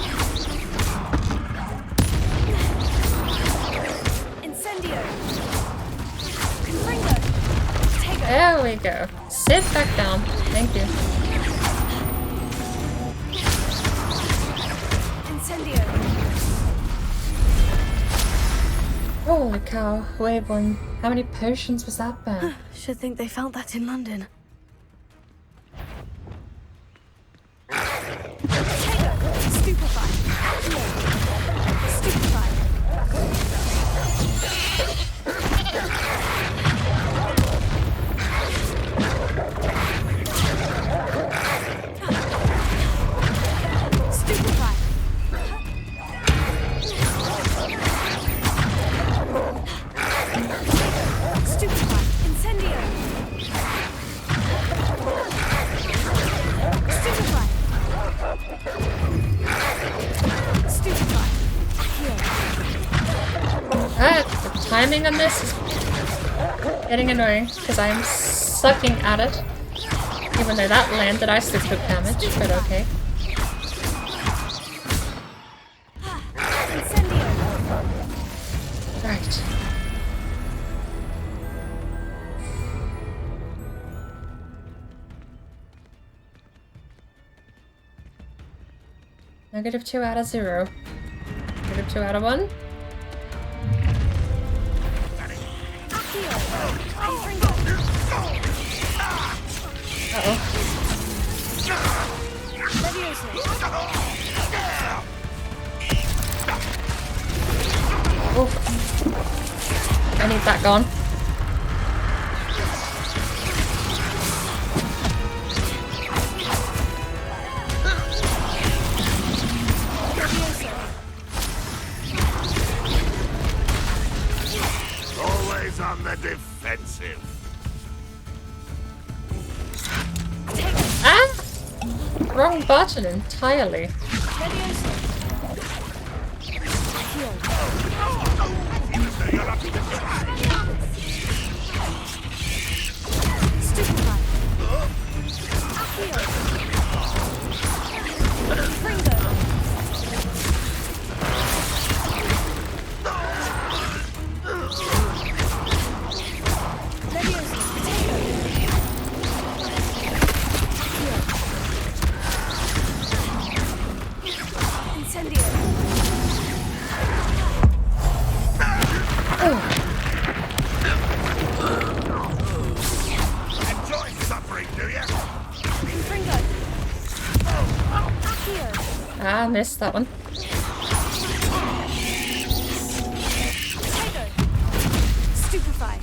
There we go. Sit back down. Thank you. Holy cow. Wave 1. How many potions was that bad? Should think they felt that in London. The timing on this is getting annoying because I'm sucking at it. Even though that landed, I still took damage, but okay. Right. -2 out of 0. -2 out of 1. Uh-oh. Oof. I need that gone. Always on the defensive. Ah! Wrong button entirely. Ah, missed that one. Stupefied.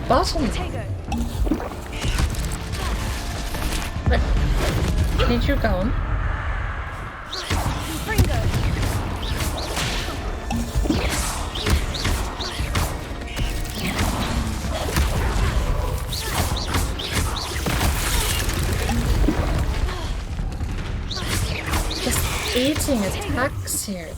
Bottom. But need you gone? Just eating attacks here.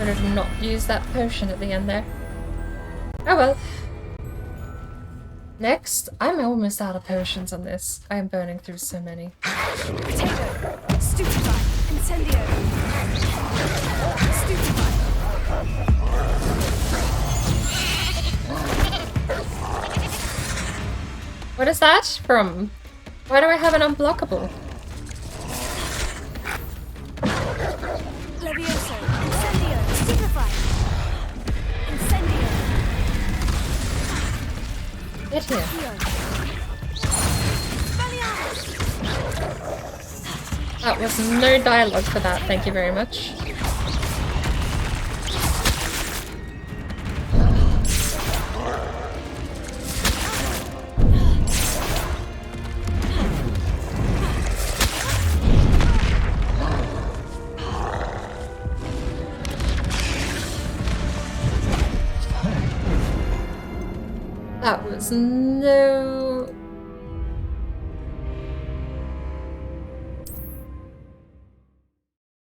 Could have not used that potion at the end there. Oh well. Next, I'm almost out of potions on this. I am burning through so many. Potato. Stupefy. Incendio. Stupefy. What is that from? Why do I have an unblockable? Levioso. Incendio. Stupefy. Incendio. Get here. That was no dialogue for that, thank you very much. That was no...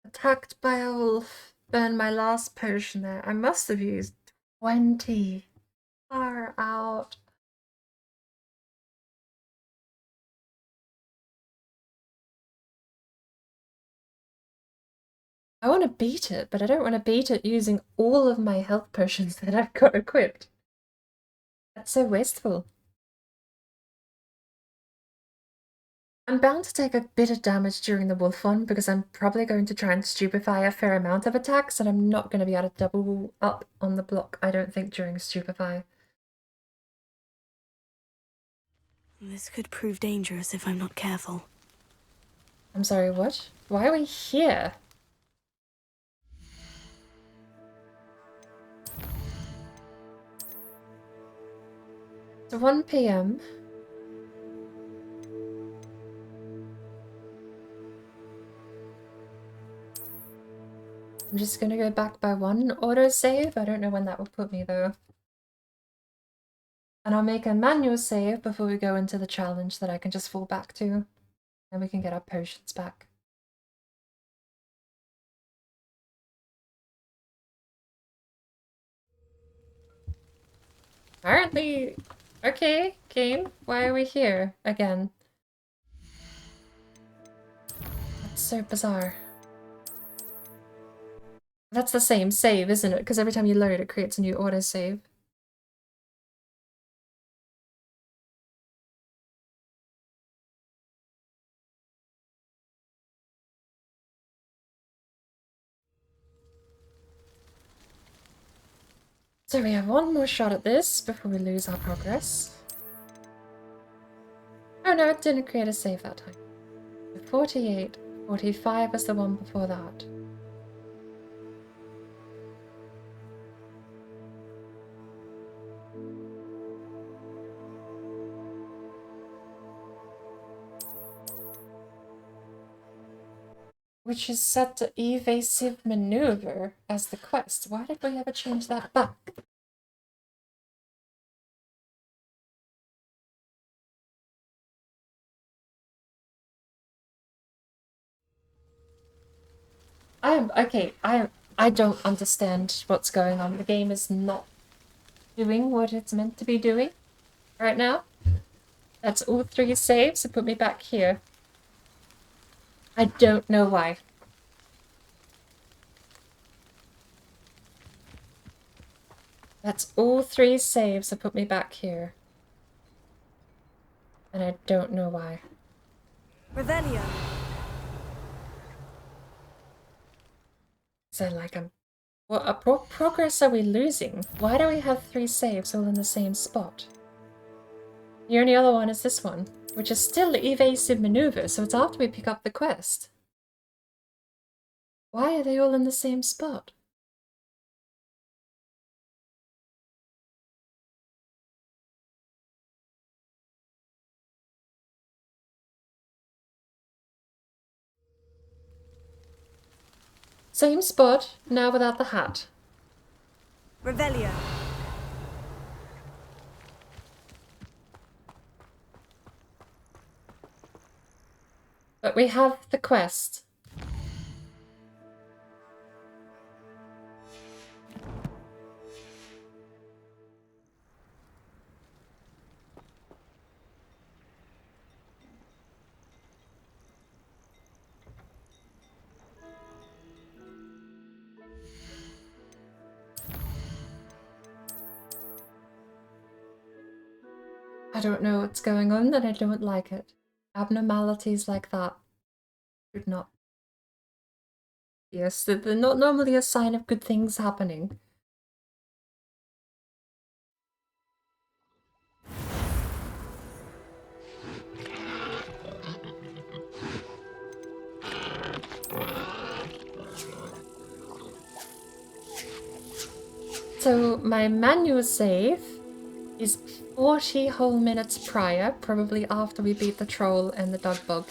Attacked by a wolf. Burned my last potion there. I must have used 20. Far out. I want to beat it, but I don't want to beat it using all of my health potions that I've got equipped. That's so wasteful. I'm bound to take a bit of damage during the wolf one because I'm probably going to try and stupefy a fair amount of attacks, and I'm not going to be able to double up on the block, I don't think, during stupefy. This could prove dangerous if I'm not careful. I'm sorry, what? Why are we here? It's 1 PM. I'm just gonna go back by 1 autosave. I don't know when that will put me though. And I'll make a manual save before we go into the challenge that I can just fall back to. And we can get our potions back. Apparently... Okay, game, why are we here again? That's so bizarre. That's the same save, isn't it? Because every time you load, it creates a new autosave. So we have 1 more shot at this before we lose our progress. Oh no, it didn't create a save that time. 48, 45 was the one before that. Which is set to evasive maneuver as the quest. Why did we ever change that back? I don't understand what's going on. The game is not doing what it's meant to be doing right now. That's all 3 saves to put me back here. I don't know why. That's all 3 saves to put me back here. And I don't know why. Revelio. So like what progress are we losing? Why do we have 3 saves all in the same spot? The only other one is this one, which is still evasive maneuver, so it's after we pick up the quest. Why are they all in the same spot? Same spot, now without the hat. Revelio. But we have the quest. I don't know what's going on and I don't like it. Abnormalities like that should not. Yes, they're not normally a sign of good things happening. So my manual save is 40 whole minutes prior, probably after we beat the troll and the dog bug.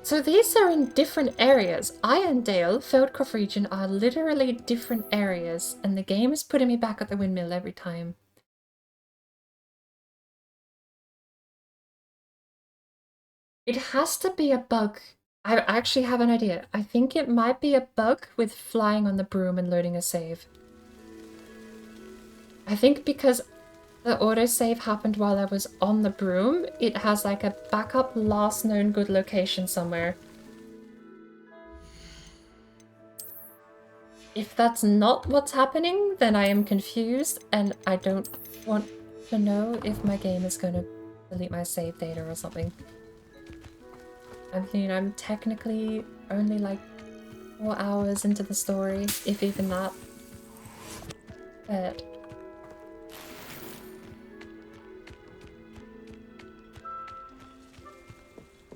So these are in different areas. Irondale, Feldcroft region are literally different areas, and the game is putting me back at the windmill every time. It has to be a bug. I actually have an idea. I think it might be a bug with flying on the broom and loading a save. I think because the autosave happened while I was on the broom, it has like a backup last known good location somewhere. If that's not what's happening, then I am confused and I don't want to know if my game is going to delete my save data or something. I mean, I'm technically only like 4 hours into the story, if even that. But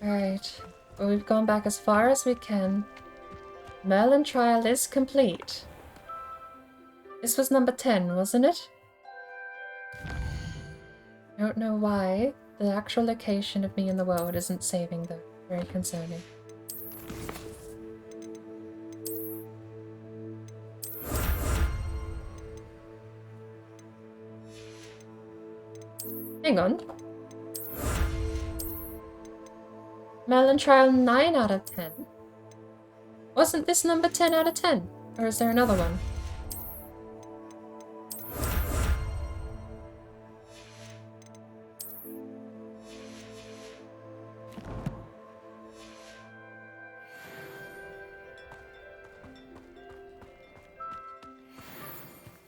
alright, well, we've gone back as far as we can. Merlin trial is complete. This was number 10, wasn't it? I don't know why the actual location of me in the world isn't saving though. Very concerning. Hang on. Merlin trial 9 out of 10. Wasn't this number 10 out of 10? Or is there another one?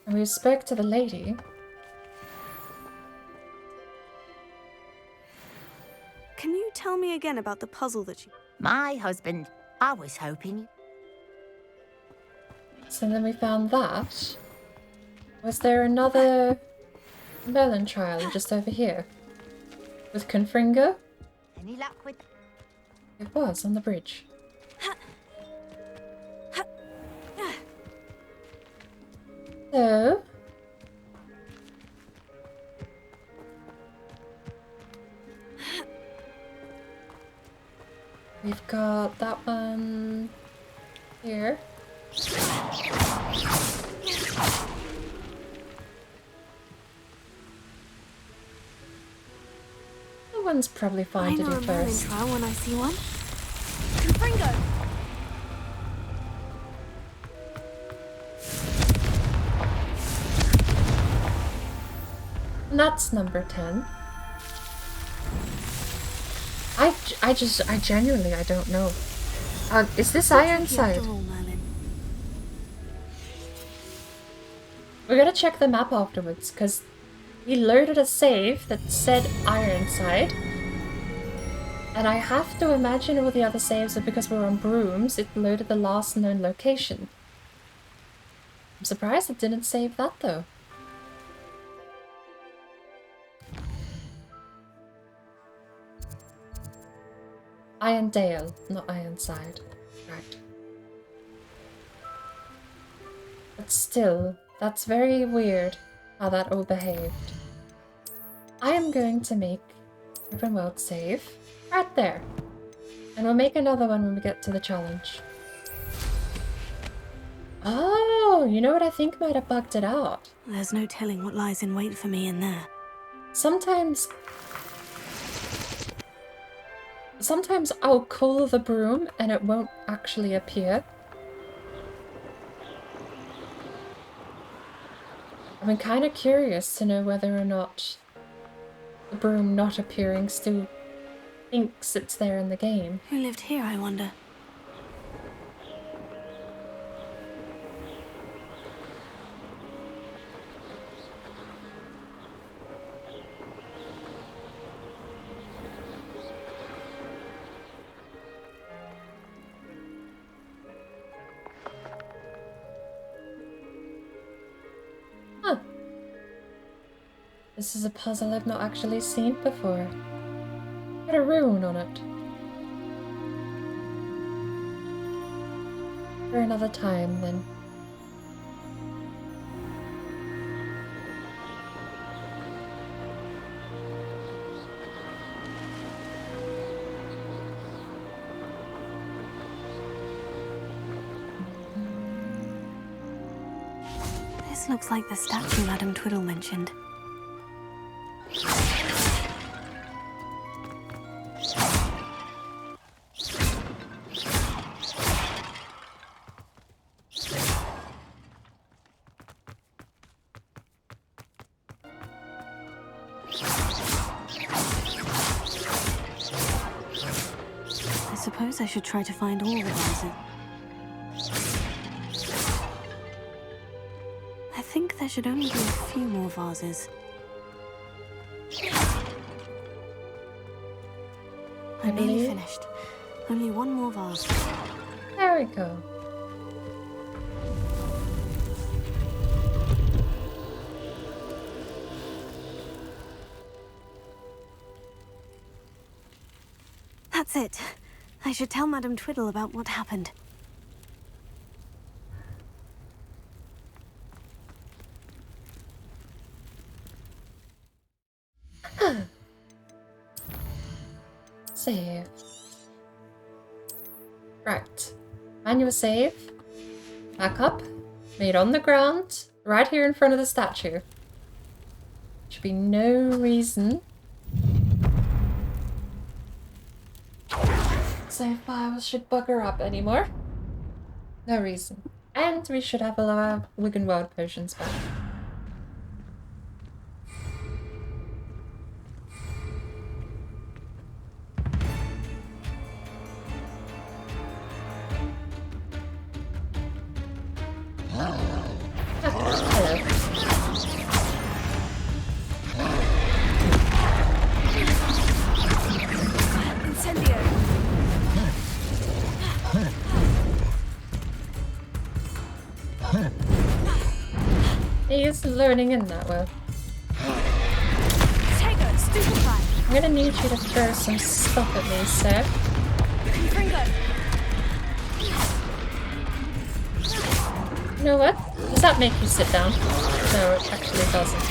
And we spoke to the lady. Can you tell me again about the puzzle that you... My husband, I was hoping... So then we found that. Was there another Merlin trial just over here? With Confringo? Any luck with... It was, on the bridge. So... we've got that one here. That one's probably fine to do I know a Merlin first. trial when I see one. Confringo! And that's number 10. I genuinely, I don't know. Is this Ironside? We're gonna check the map afterwards, because he loaded a save that said Ironside. And I have to imagine all the other saves are because we're on brooms, it loaded the last known location. I'm surprised it didn't save that though. Irondale, not Ironside. Right. But still, that's very weird how that all behaved. I am going to make open world save right there. And we'll make another one when we get to the challenge. Oh, you know what I think might have bugged it out? There's no telling what lies in wait for me in there. Sometimes I'll call the broom and it won't actually appear. I'm kind of curious to know whether or not the broom not appearing still thinks it's there in the game. Who lived here, I wonder? This is a puzzle I've not actually seen before. Got a rune on it. For another time, then. This looks like the statue Madame Twiddle mentioned. I suppose I should try to find all the vases. I think there should only be a few more vases. I'm nearly finished. Only one more vase. There we go. That's it. I should tell Madame Twiddle about what happened. Save. Right. Manual save. Back up. Made on the ground. Right here in front of the statue. Should be no reason. Save files should bugger up anymore. No reason. And we should have a lot of Wigan Wild potions back. He is learning in that well. I'm gonna need you to throw some stuff at me, sir. You know what? Does that make you sit down? No, it actually doesn't.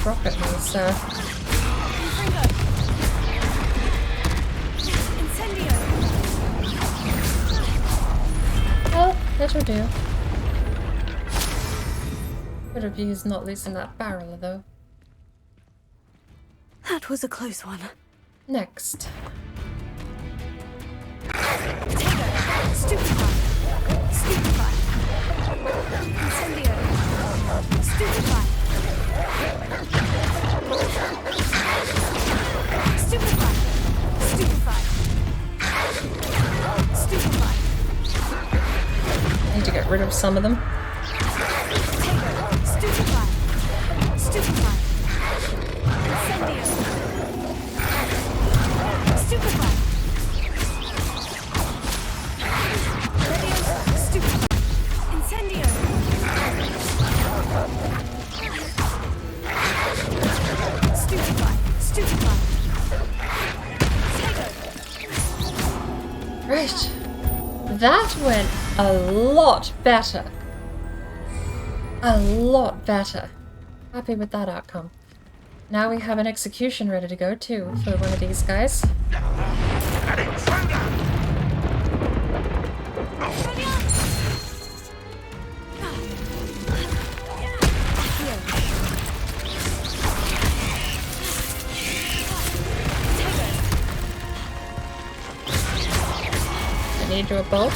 Rocket me, sir. Well, that'll do. Could have used not losing that barrel, though. That was a close one. Next. Stupefy. Incendio. Stupefy. Stupefy. Stupefy. Stupefy. some of them. Stupefy. Stupefy. Incendio. Stupefy. Leviosa. Stupefy. Incendio. Stupefy. Stupefy. Right. That went a lot better. A lot better. Happy with that outcome. Now we have an execution ready to go too for one of these guys. I need your bolt.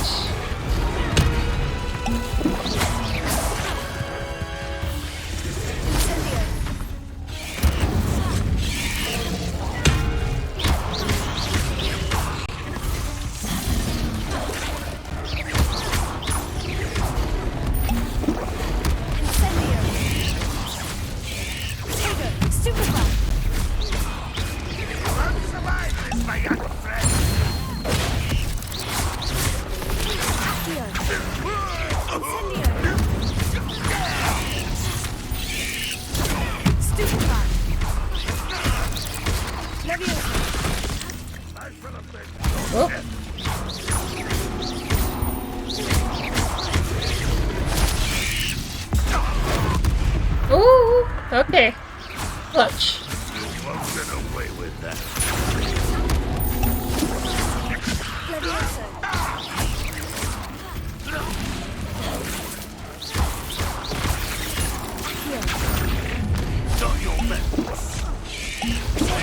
Ooh, okay. Clutch. You won't get away with that.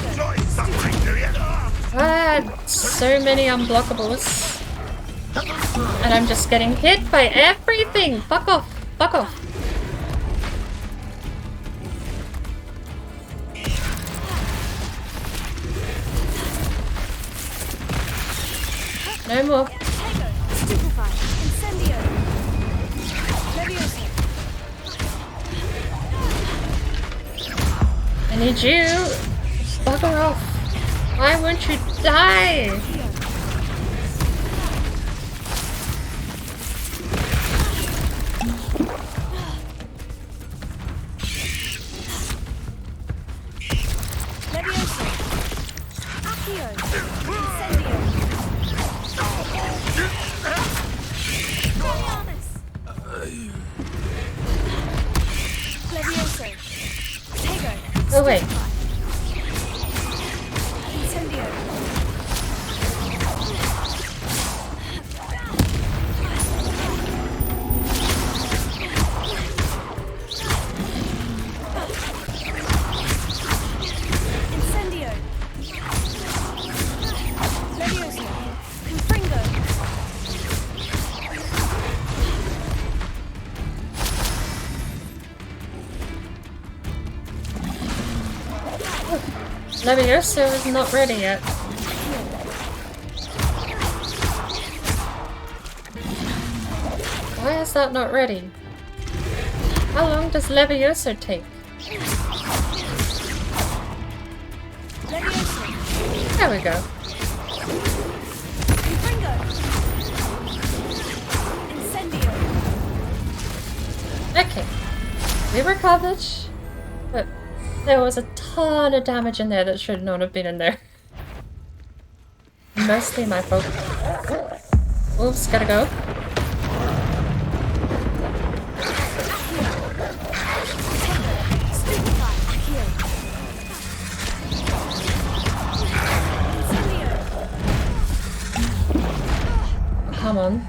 Enjoy suffering, do you? Ah, so many unblockables. And I'm just getting hit by everything! Fuck off! Fuck off! No more. Stupefy. Incendio. Leviosa. I need you! Bugger off! Why won't you die? Leviosa. Accio. Incendio. Leviosa. Tego. Oh wait. Incendio. Incendio. Leviosa. Confringo. Leviosa is not ready yet. Why is that not ready? How long does Leviosa take? Leviosa. There we go. Confringo. Incendio. Okay. We recovered, but there was a ton of damage in there that should not have been in there. Mostly my fault. Oops, gotta go. Come on.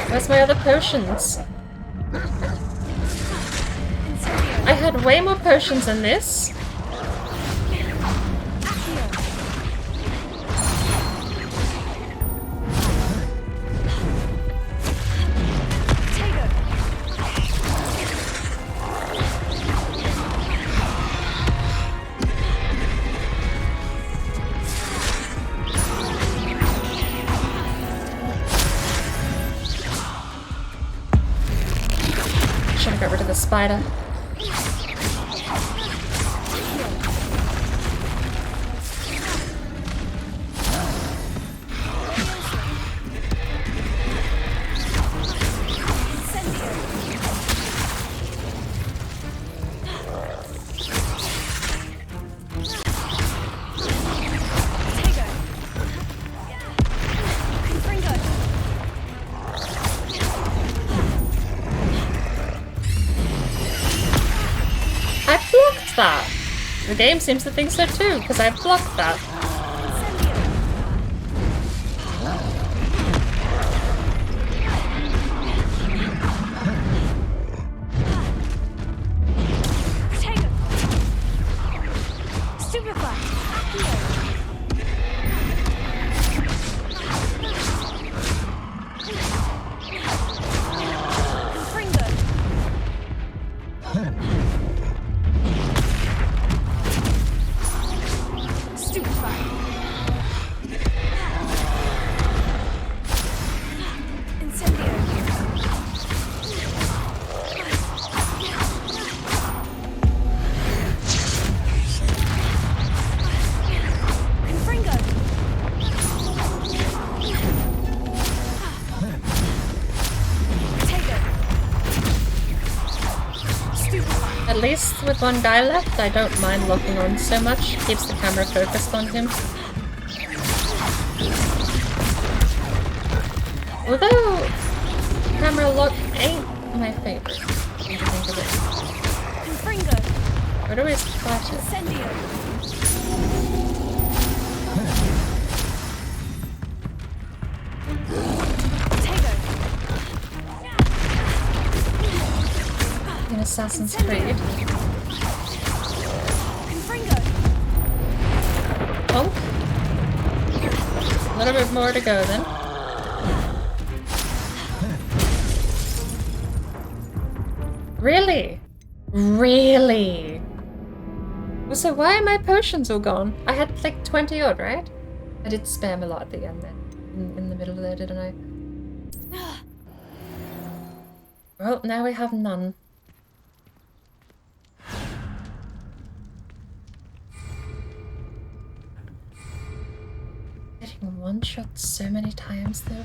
Where's my other potions? I had way more potions than this. should have got rid of the spider. I blocked that! The game seems to think so too, because I blocked that. At least with one guy left, I don't mind locking on so much. Keeps the camera focused on him. Although, camera lock ain't my favorite. When you think of it. I'd always fight it. In Assassin's Creed. Oh. A little bit more to go then. Really? Really? So why are my potions all gone? I had like 20 odd, right? I did spam a lot at the end then. In the middle there, didn't I? Well, now we have none. Getting one shot so many times though.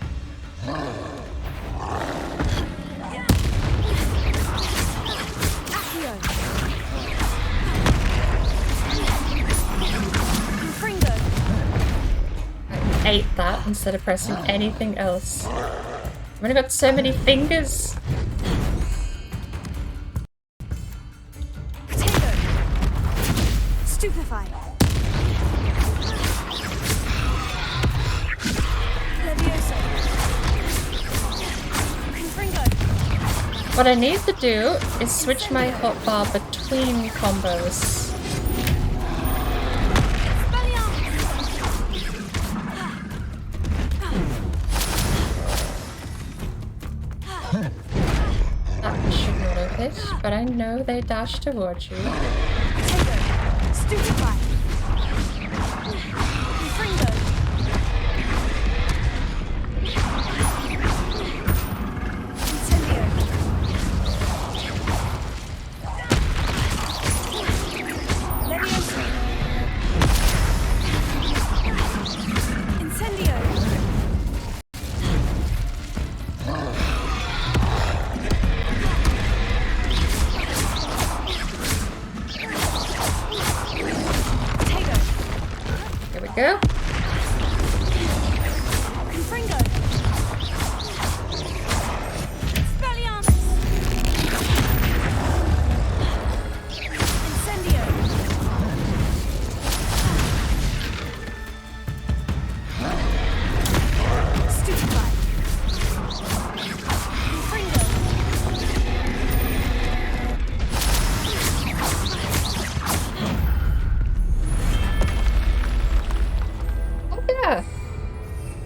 I ate that instead of pressing anything else. I've only got so many fingers. Stupefy. What I need to do is switch my hotbar between combos. That should not have hit, but I know they dash towards you. Stupefy. Go.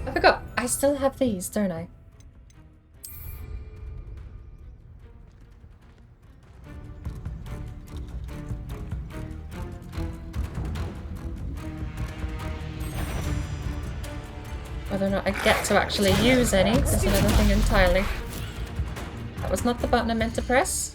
I forgot. I still have these, don't I? Whether or not I get to actually use any is another thing entirely. That was not the button I meant to press.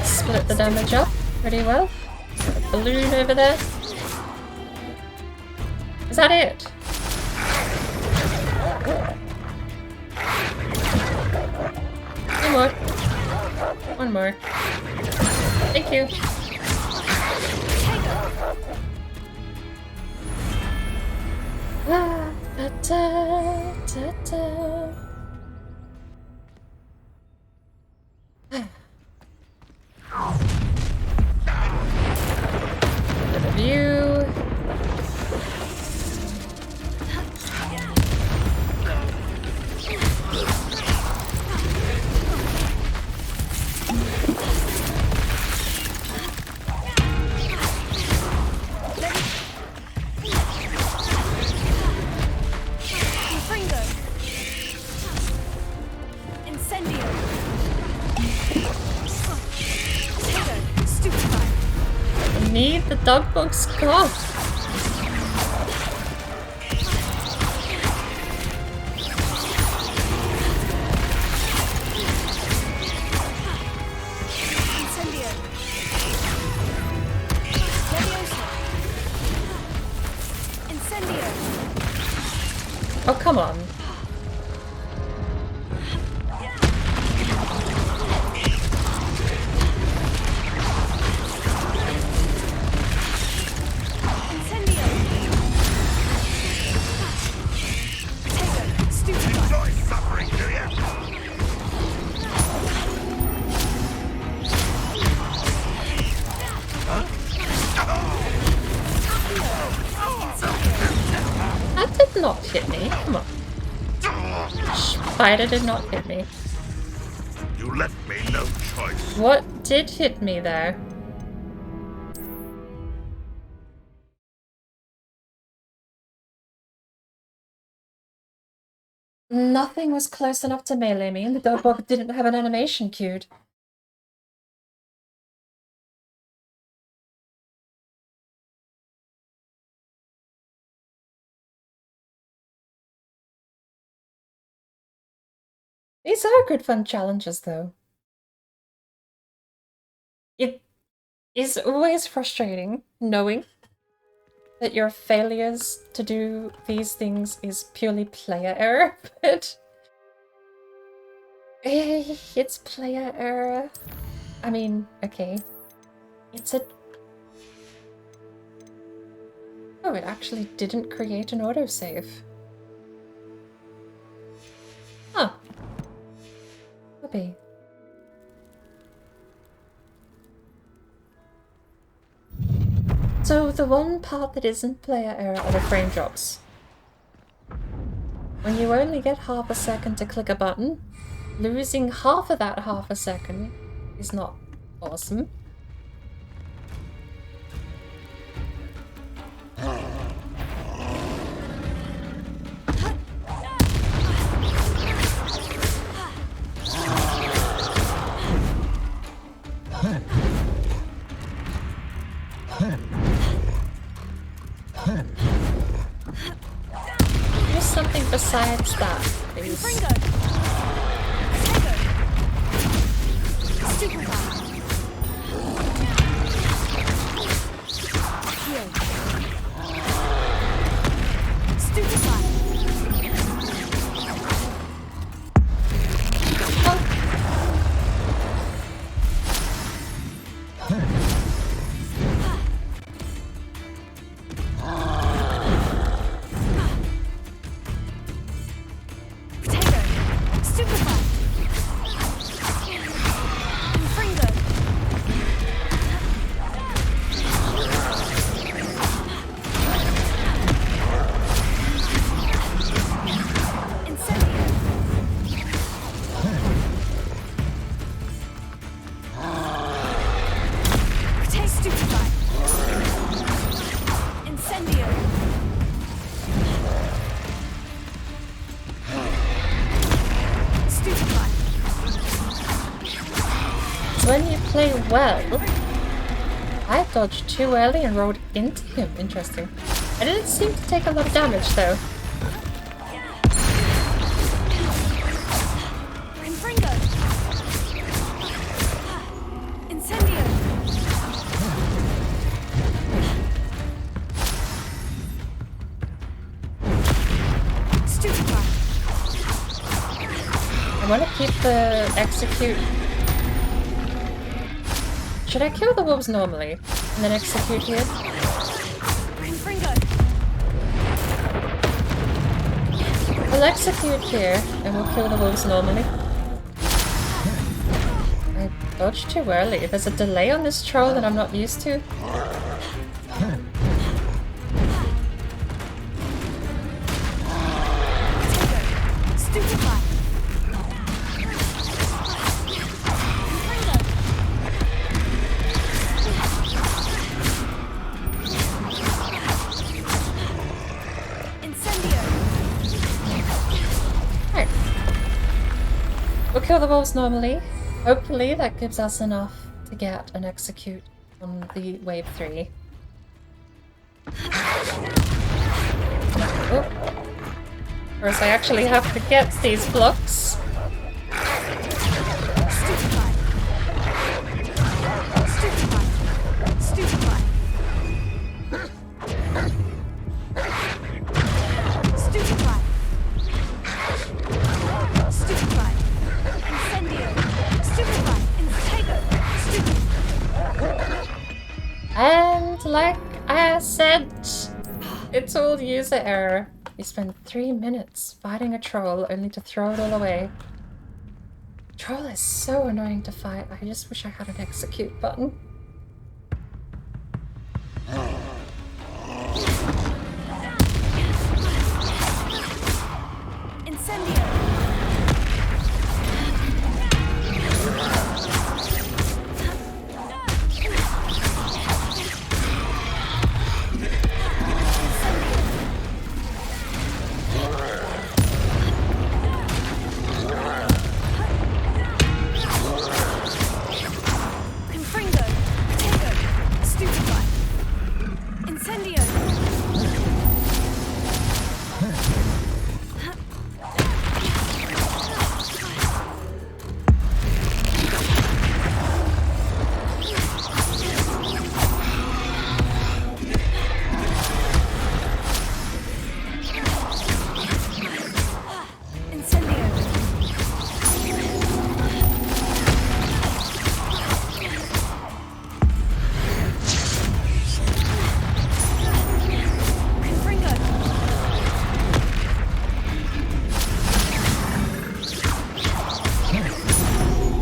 Split the damage up pretty well. Got a balloon over there. Is that it? One more. One more. Thank you. Ah, da, da, da, da. Bit of view. Need the dog bug scarf. Oh, come on. That did not hit me. Come on. Spider did not hit me. You left me no choice. What did hit me there? Nothing was close enough to melee me, and the dog bug didn't have an animation queued. These are good fun challenges, though. It is always frustrating knowing that your failures to do these things is purely player error, but it's player error. I mean, okay. It's a... Oh, it actually didn't create an autosave. Huh. Maybe. So the one part that isn't player error are the frame drops. When you only get half a second to click a button, losing half of that half a second is not awesome. Do something besides that, please. when you play well, I dodged too early and rode into him. Interesting. I didn't seem to take a lot of damage though. I want to keep the execute. Should I kill the wolves normally and then execute here? I'll execute here and we'll kill the wolves normally. I dodged too early. There's a delay on this troll that I'm not used to. We'll kill the wolves normally. Hopefully that gives us enough to get an execute on the wave 3. Oh. First I actually have to get these blocks. And like I said, it's all user error. You spend 3 minutes fighting a troll only to throw it all away. Troll is so annoying to fight. I just wish I had an execute button.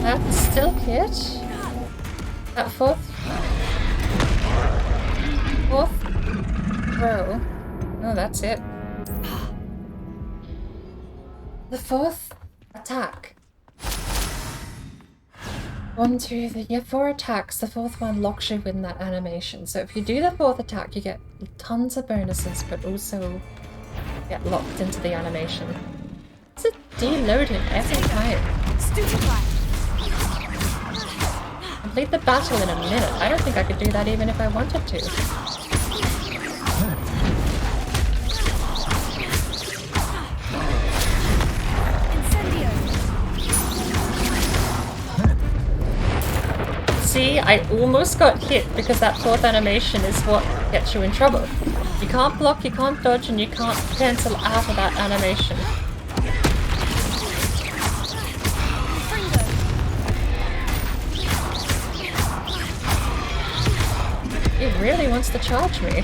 That's still hit. That fourth row. Oh, that's it. The fourth attack. 1, 2, 3, yeah, 4 attacks. The fourth one locks you in that animation. So if you do the fourth attack, you get tons of bonuses, but also get locked into the animation. It's a deloading every time. Complete the battle in a minute. I don't think I could do that even if I wanted to. See, I almost got hit because that fourth animation is what gets you in trouble. You can't block, you can't dodge, and you can't cancel out of that animation. He really wants to charge me.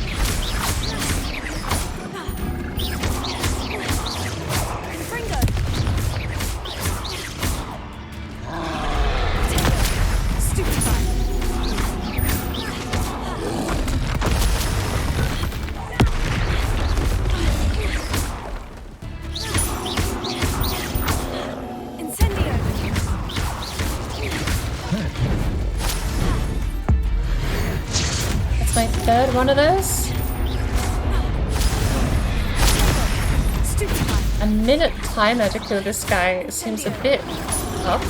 My third one of those. A minute timer to kill this guy seems a bit tough.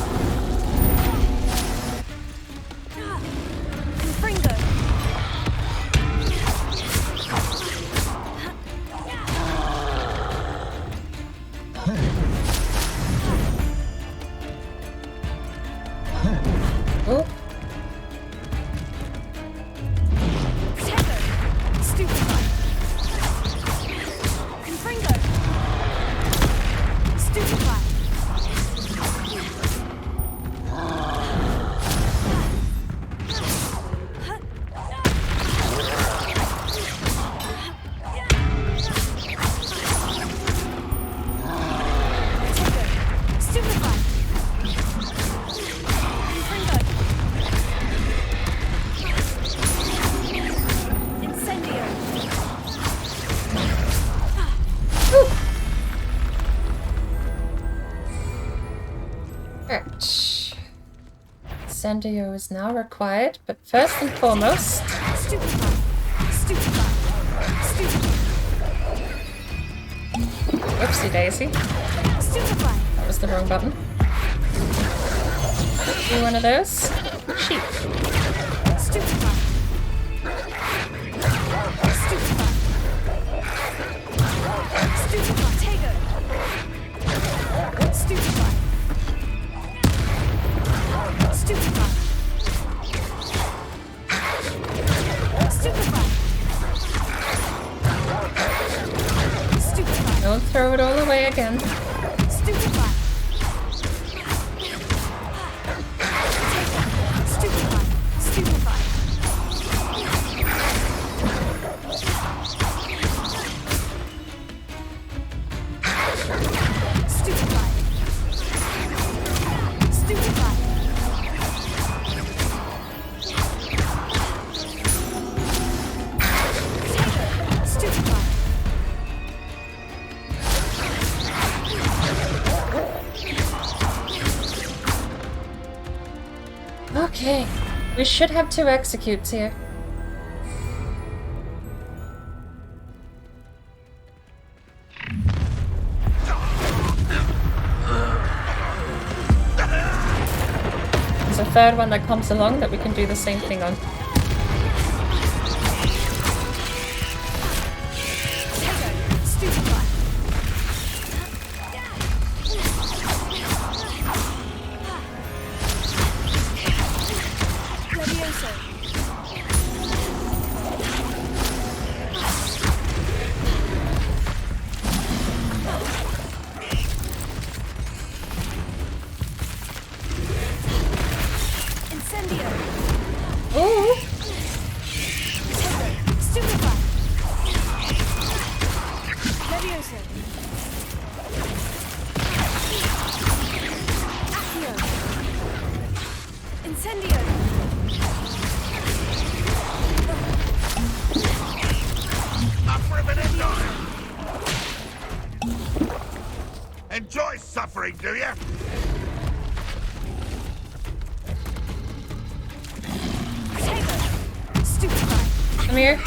Alright. Incendio is now required, but first and foremost... Whoopsie daisy. That was the wrong button. Do one of those. Sheep. Don't throw it all away again. Okay, we should have 2 executes here. There's a third one that comes along that we can do the same thing on. Enjoy suffering, do you? Come here.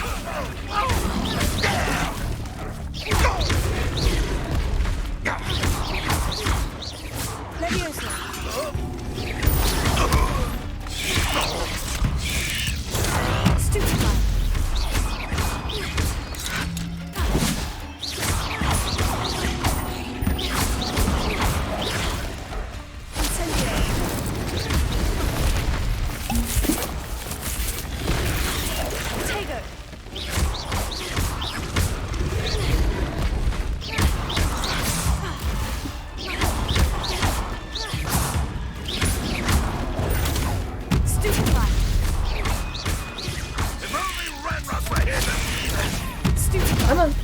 Come on.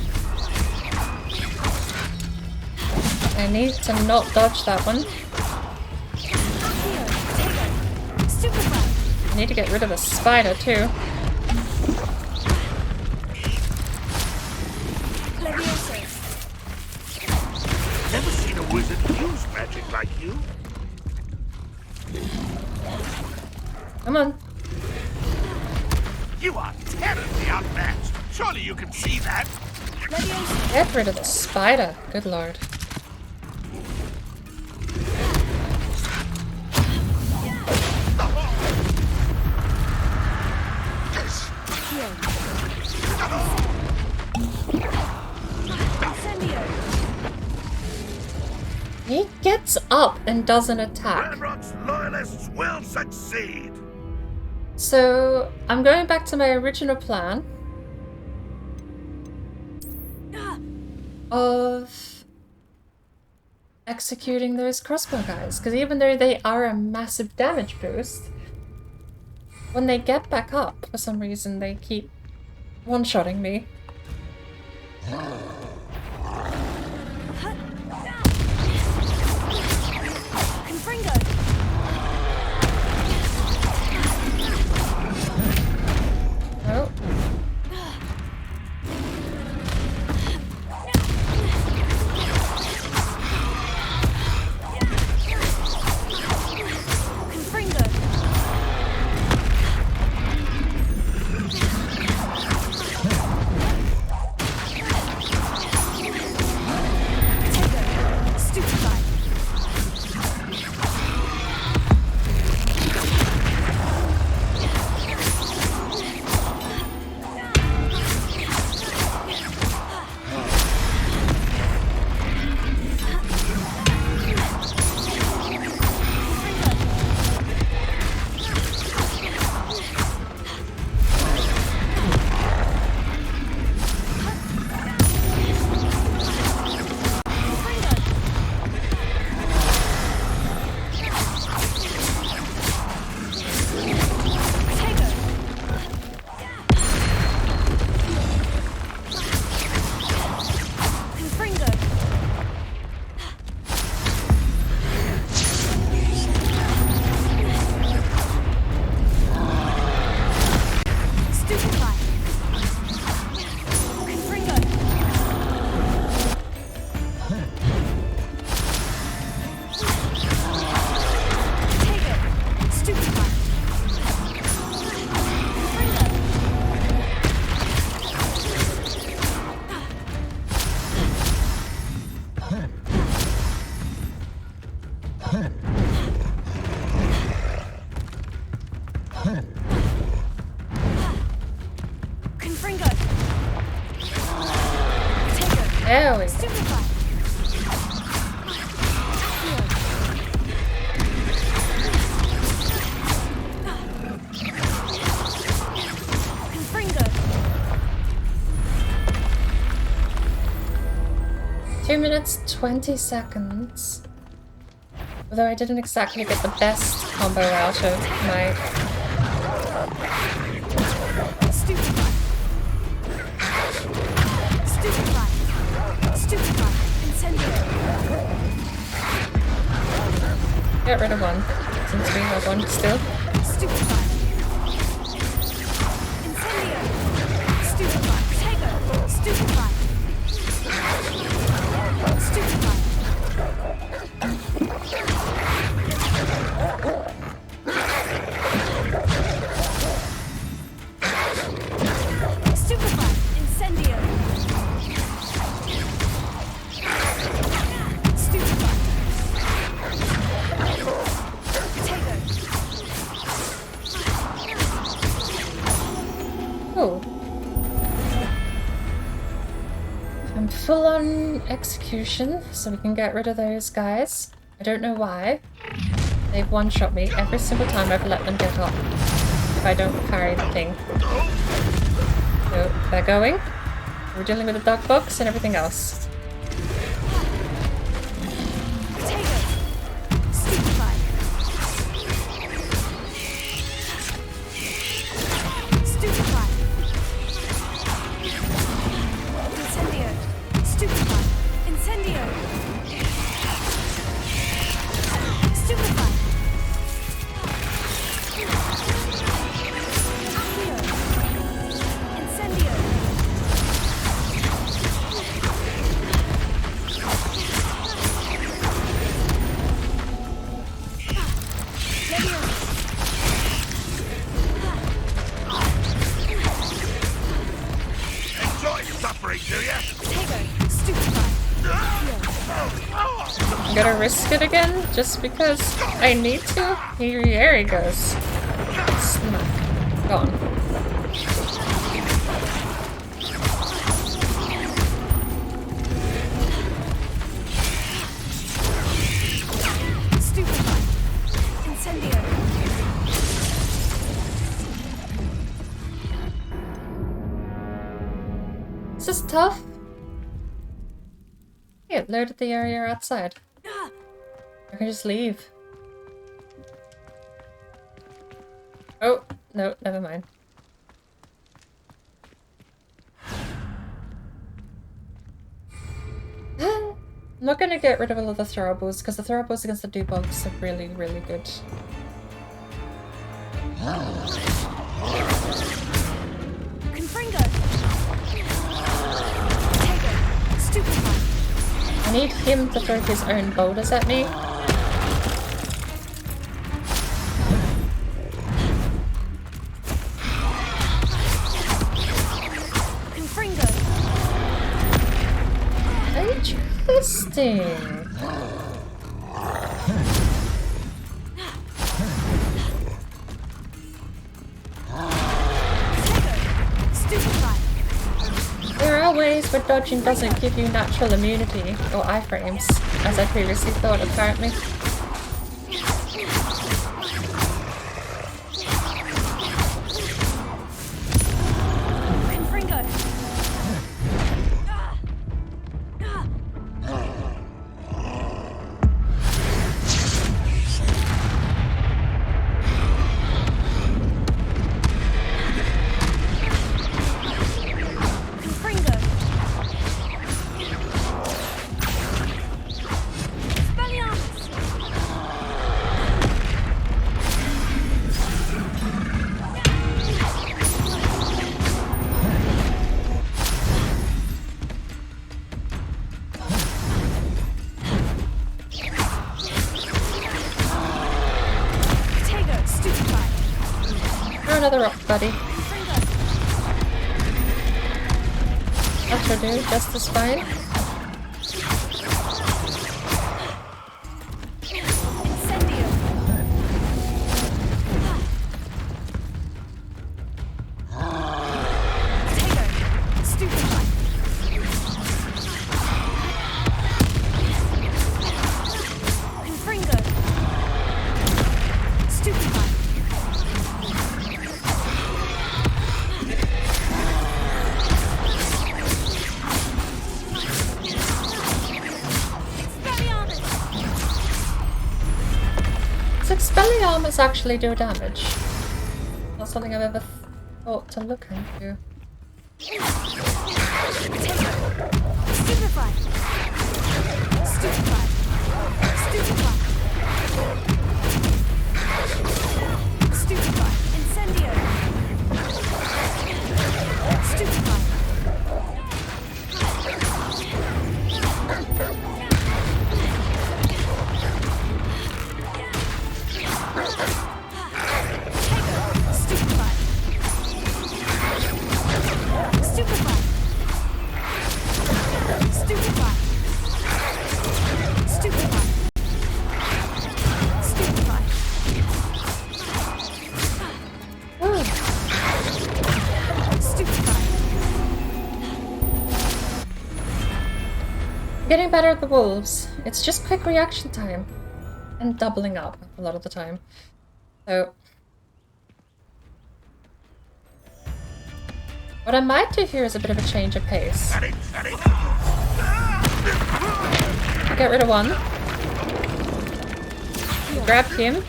I need to not dodge that one. I need to get rid of the spider too. Never seen a wizard use magic like you. Come on. You are terribly outmatched. Surely you can see that. Get rid of the spider. Good lord. He gets up and doesn't attack. Ranrock's loyalists will succeed. So, I'm going back to my original plan of executing those crossbow guys, because even though they are a massive damage boost, when they get back up, for some reason they keep one-shotting me. Oh. Confringo. There we go. Stupefy. Confringo. 2 minutes 20 seconds. Although I didn't exactly get the best combo out of my... Stupefy. Stupefy. Stupefy. Incendio. Get rid of one, since we have one still. Stupefy. Incendio. Stupefy. Tego. Stupefy. Stupefy. Stupefy. Incendio. Stupefy. Tego. Oh. I'm full on execution, so we can get rid of those guys. I don't know why. They've one-shot me every single time I've let them get up. If I don't parry the thing. So they're going. We're dealing with the dog box and everything else. Tego. Stupefy. Stupefy. Incendio. Stupefy. Incendio. Stupefy. Accio. Incendio. Enjoy suffering, do ya? Tego. Stupefy. I'm gonna risk it again, just because I need to. There he goes. Smack. Gone. Stupefy. Incendio. This is tough. Yeah, it loaded the area outside. I can just leave. Oh, no, never mind. I'm not gonna get rid of all of the throwables, because the throwables against the debugs are really, really good. Confringo. Tego. Stupefy. I need him to throw his own boulders at me. Confringo. Interesting. Stupefy. There are ways where dodging doesn't give you natural immunity, or iframes, as I previously thought apparently. Confringo. Confringo. Expelliarmus. Tego. Stupefy. Throw another rock, buddy. That should do just as fine. Expelliarmus actually do damage? Not something I've ever thought to look into. Stupefy! Stupefy! Stupefy! Stupefy! Incendio! Stupefy! Stupefy! Stupefy! Stupefy! Stupefy! Stupefy! Getting better at the wolves. It's just quick reaction time. And doubling up a lot of the time. So what I might do here is a bit of a change of pace. Get rid of one. Grab him.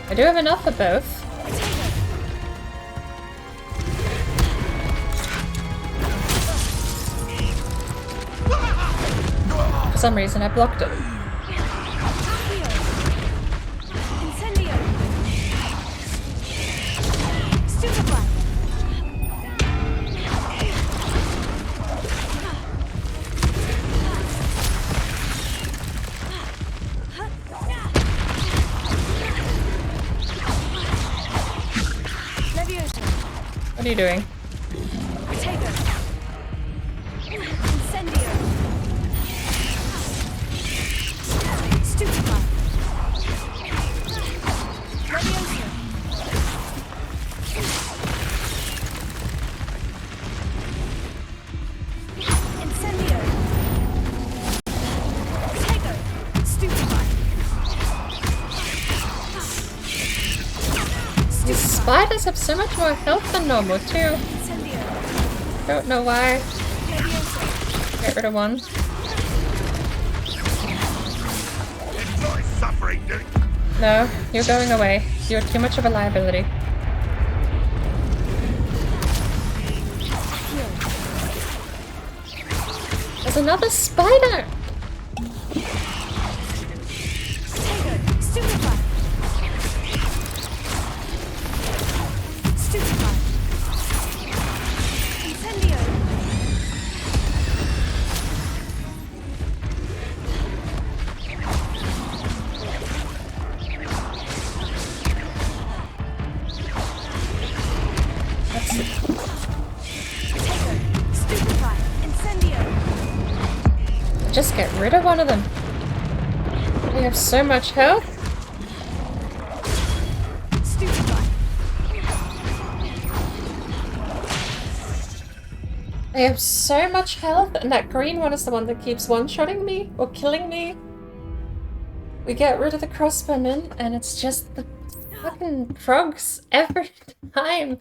I do have enough for both. For some reason I blocked it. Incendio! Stupefy! What are you doing? Potato! Incendio! Stupefy! Leviosa! Incendio! Potato! Stupefy! These spiders have so much more health than normal too. Don't know why. Get rid of one. Enjoy suffering, dude. No, you're going away. You're too much of a liability. There's another spider! Stupefy! Stupefy! Incendio! That's it. Stupefy! Incendio! Just get rid of one of them. They have so much health. Stupefy! They have so much health, and that green one is the one that keeps one-shotting me or killing me. We get rid of the crossbowmen, and it's just the fucking frogs every time.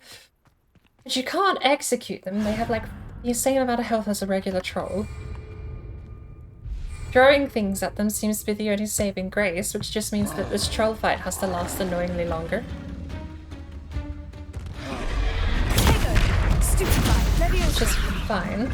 But you can't execute them. They have like the same amount of health as a regular troll. Throwing things at them seems to be the only saving grace, which just means that this troll fight has to last annoyingly longer. Which is fine.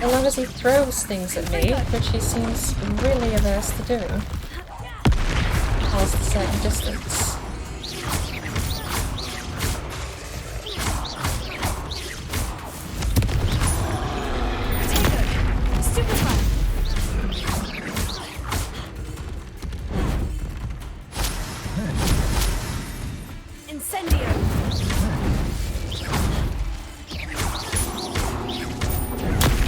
As long as he throws things at me, which he seems really averse to doing. Past a certain distance.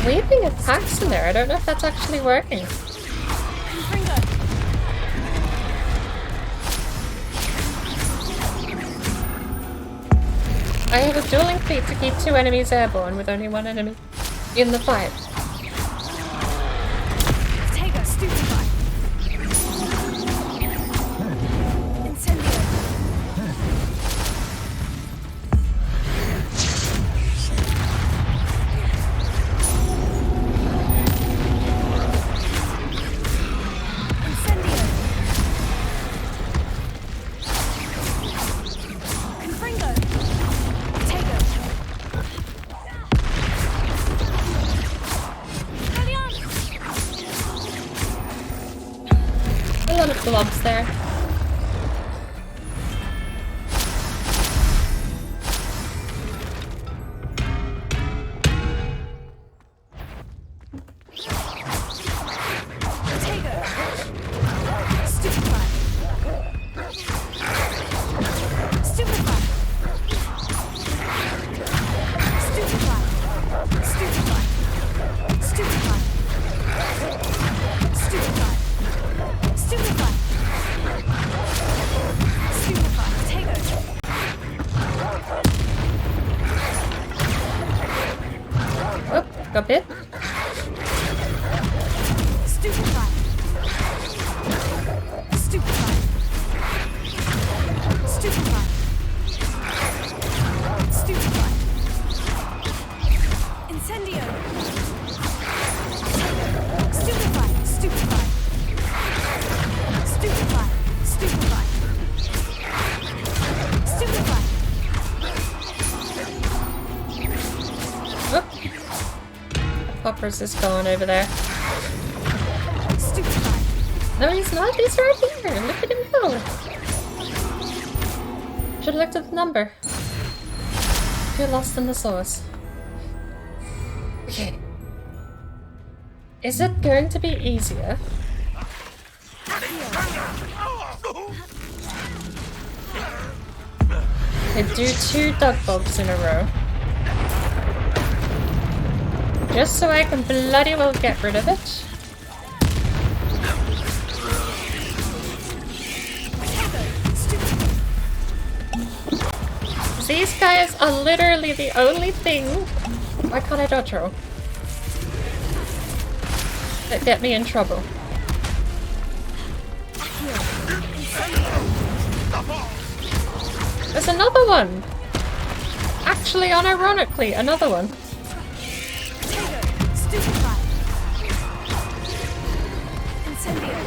Weaving attacks in there. I don't know if that's actually working. I have a dueling feat to keep 2 enemies airborne with only 1 enemy in the fight. Take a stupefy. Incendio. A lot of globs there. Oh, got bit. Stupefy. Stupefy. Stupefy. Stupefy. Incendio. Stupefy. Stupefy. Stupefy. Stupefy. Stupefy. Oh. Poppers is gone over there. No, he's not. He's right here. Look at him go. Should have looked at the number. You're lost in the source. Okay. Is it going to be easier? To do 2 dog bulbs in a row. Just so I can bloody well get rid of it. These guys are literally the only thing. Why can't I dodge roll? That get me in trouble. There's another one! Actually, unironically, another one. Stupefy. Incendio.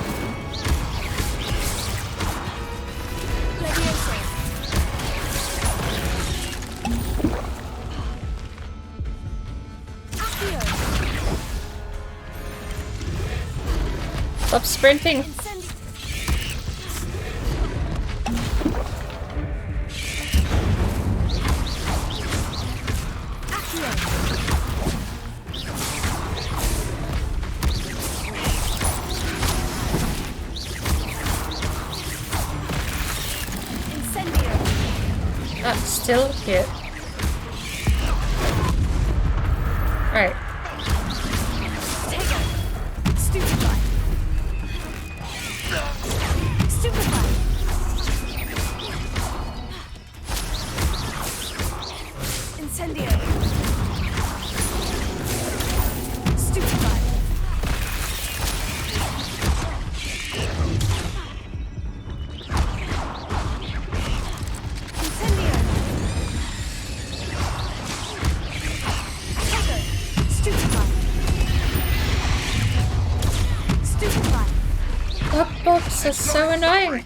Leviosa. Accio. Stop sprinting. That's still hit. Alright. Stupefy. Stupefy. Incendio. Stupefy. That box is so annoying.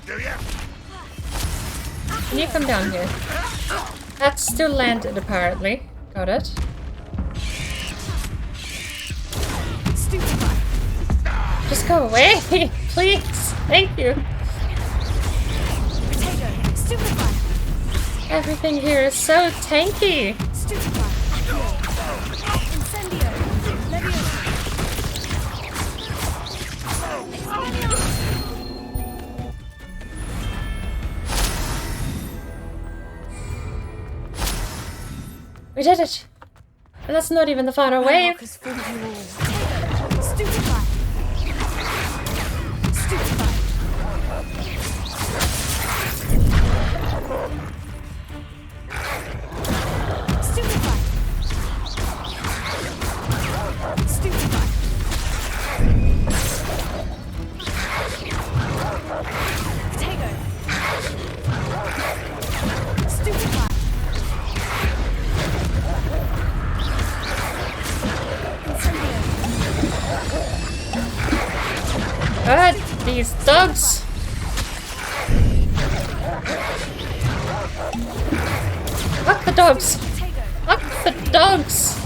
Can you come down here? That still landed apparently. Got it. Just go away, please. Thank you. Everything here is so tanky. We did it! And that's not even the final wave! dogs! Fuck the dogs! Fuck the dogs!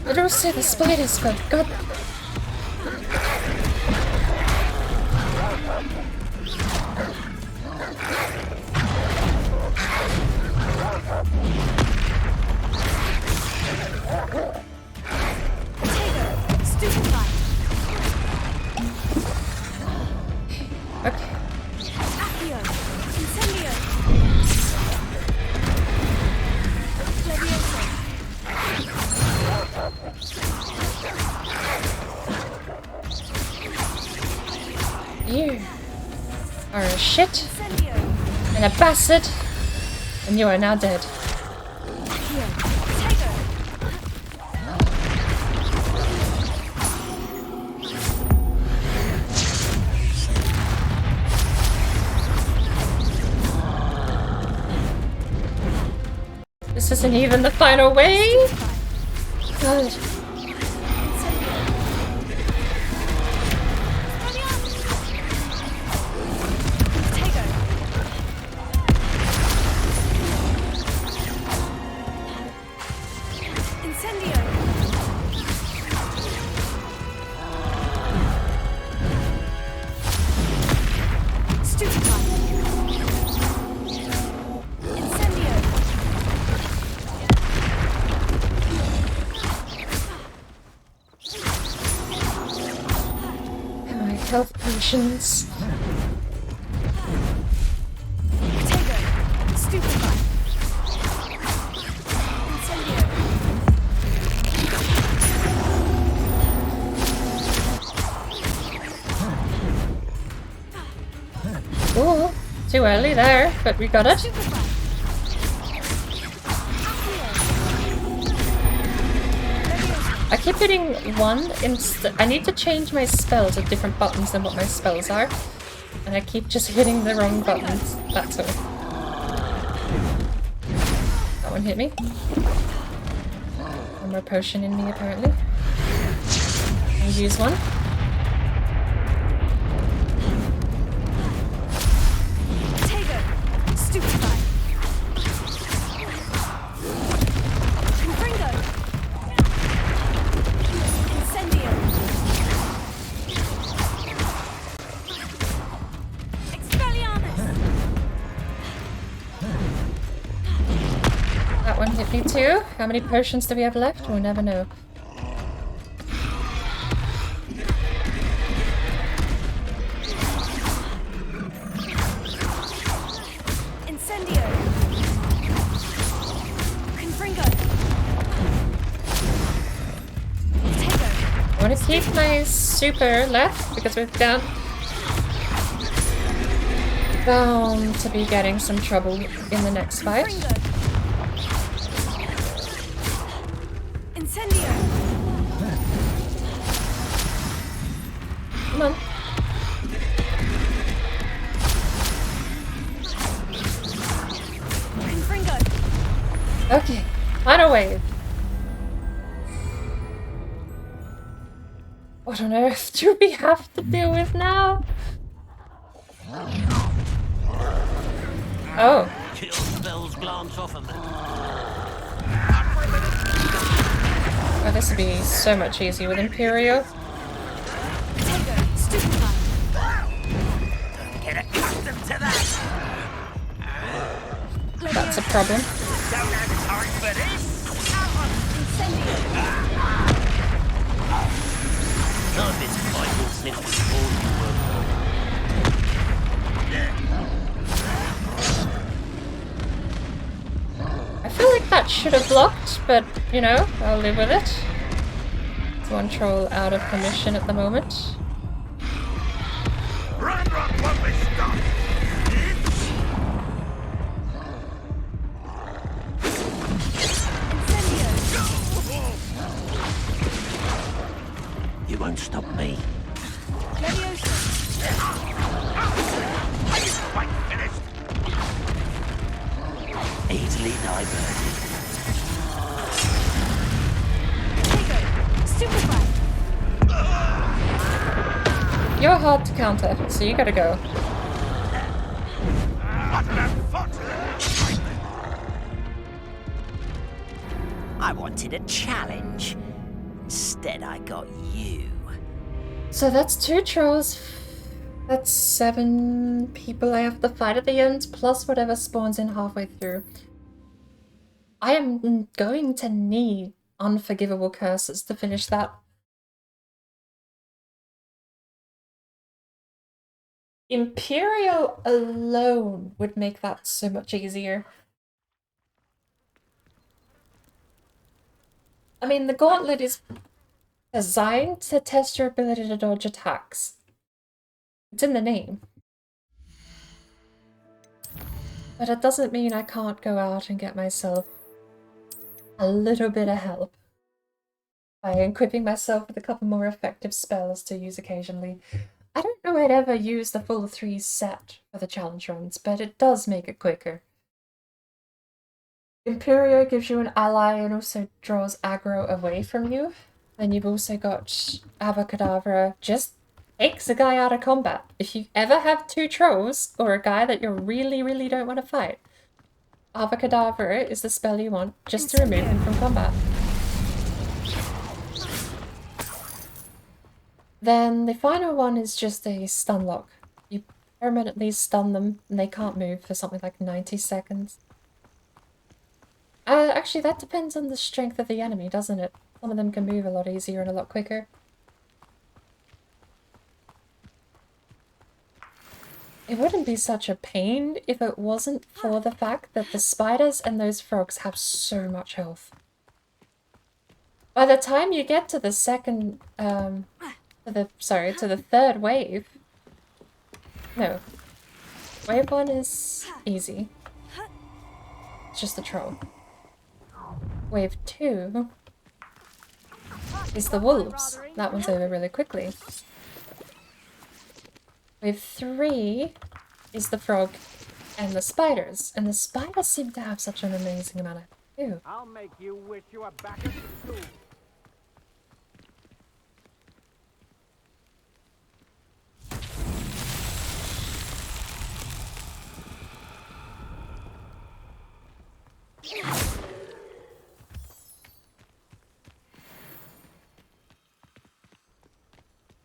I don't see the spiders, but god. Okay. You are a shit and a bastard, and you are now dead. This isn't even the final wave. God. Health potions. Ooh, too early there, but we got it. I keep hitting one instead. I need to change my spells with different buttons than what my spells are. And I keep just hitting the wrong buttons. That's all. That one hit me. One more potion in me, apparently. I'll use one. That one hit me too. How many potions do we have left? We'll never know. I want to keep my super left because we're bound to be getting some trouble in the next fight. Come on. Okay, final wave. What on earth do we have to deal with now? Oh. Oh, this would be so much easier with Imperial. That's a problem. I feel like that should have blocked, but you know, I'll live with it. It's one troll out of commission at the moment. You won't stop me. Easily diverted. You're hard to counter, so you gotta go. I wanted a challenge. Instead, I got you. So that's 2 trolls. That's 7 people I have to fight at the end, plus whatever spawns in halfway through. I am going to need unforgivable curses to finish that. Imperial alone would make that so much easier. I mean, the gauntlet is designed to test your ability to dodge attacks. It's in the name. But it doesn't mean I can't go out and get myself a little bit of help by equipping myself with a couple more effective spells to use occasionally. I don't know I'd ever use the full 3 set for the challenge runs, but it does make it quicker. Imperio gives you an ally and also draws aggro away from you. And you've also got Avacadabra, just takes a guy out of combat. If you ever have 2 trolls, or a guy that you really don't want to fight, Avacadabra is the spell you want, just to remove him from combat. Then the final one is just a stun lock. You permanently stun them, and they can't move for something like 90 seconds. Actually, that depends on the strength of the enemy, doesn't it? Some of them can move a lot easier and a lot quicker. It wouldn't be such a pain if it wasn't for the fact that the spiders and those frogs have so much health. By the time you get to the second, to the third wave. No. Wave 1 is easy. It's just a troll. Wave 2 is the wolves. That one's over really quickly. Wave 3 is the frog and the spiders. And the spiders seem to have such an amazing amount of health. I'll make you wish you were back at school.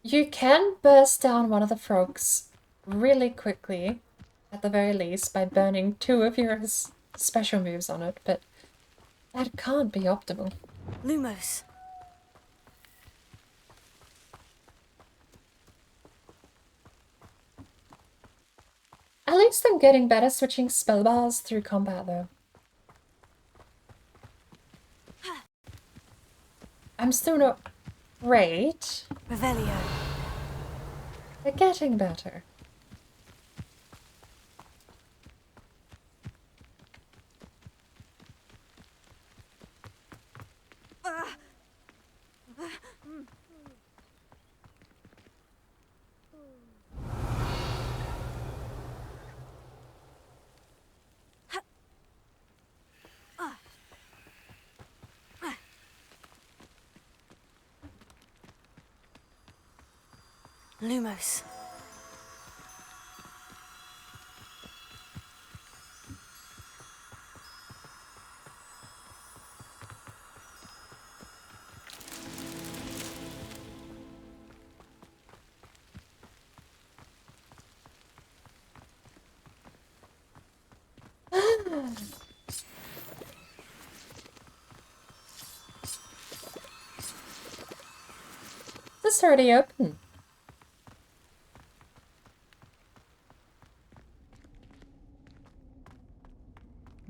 You can burst down one of the frogs really quickly, at the very least, by burning 2 of your special moves on it, but that can't be optimal. Lumos. At least I'm getting better switching spell bars through combat, though. I'm still not great. Revelio. They're getting better. Lumos. This already open.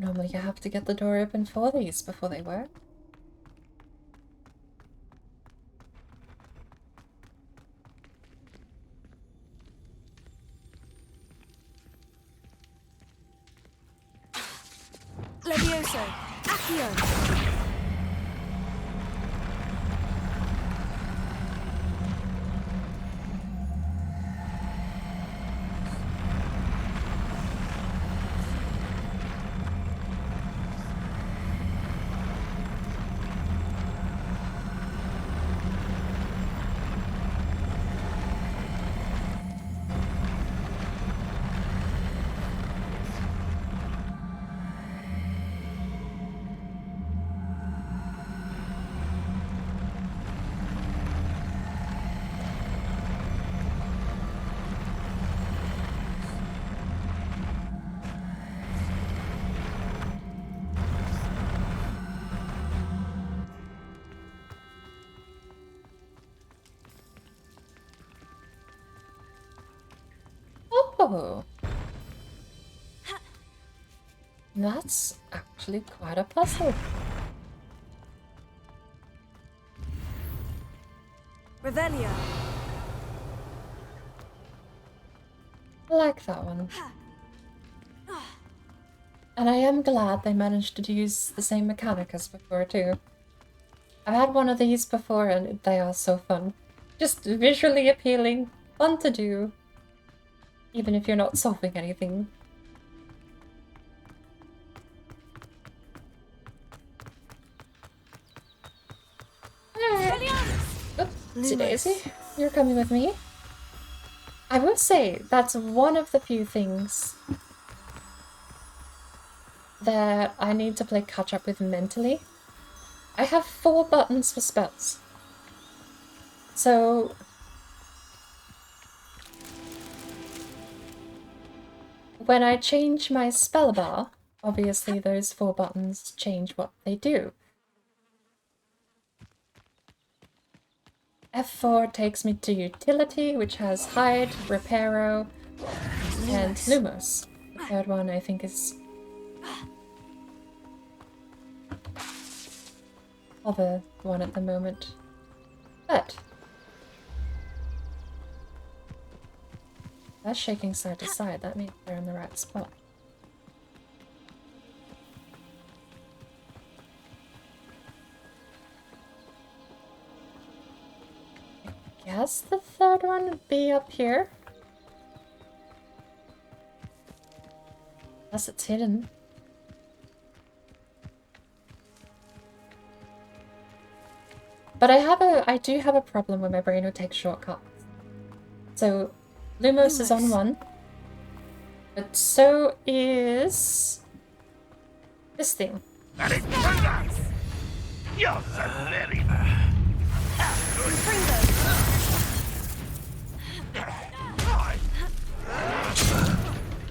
Normally you have to get the door open for these before they work. Levioso. Accio. Oh! That's actually quite a puzzle. Revelio. I like that one. And I am glad they managed to use the same mechanic as before too. I've had one of these before and they are so fun. Just visually appealing, fun to do. Even if you're not solving anything. Oopsie daisy, you're coming with me. I will say, that's one of the few things that I need to play catch up with mentally. I have 4 buttons for spells. So when I change my spell bar, obviously those 4 buttons change what they do. F4 takes me to Utility, which has Hide, Reparo, and Lumos. The third one I think is other one at the moment. But that's shaking side to side, that means they're in the right spot. I guess the third one would be up here. Unless it's hidden. But I do have a problem where my brain will take shortcuts. So Lumos is on 1. But so is this thing. You're so very...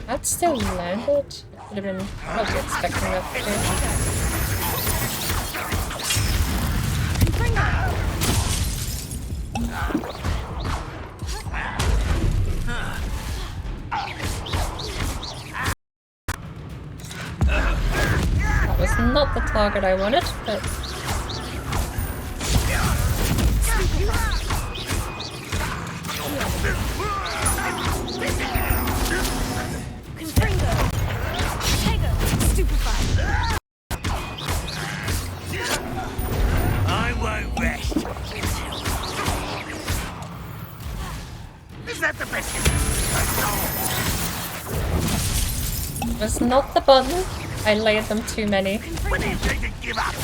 That still landed. I should have been probably expecting that too. That was not the target I wanted, but... I won't rest. Is that the best you It was not the button. I laid them too many. When do you think to give up?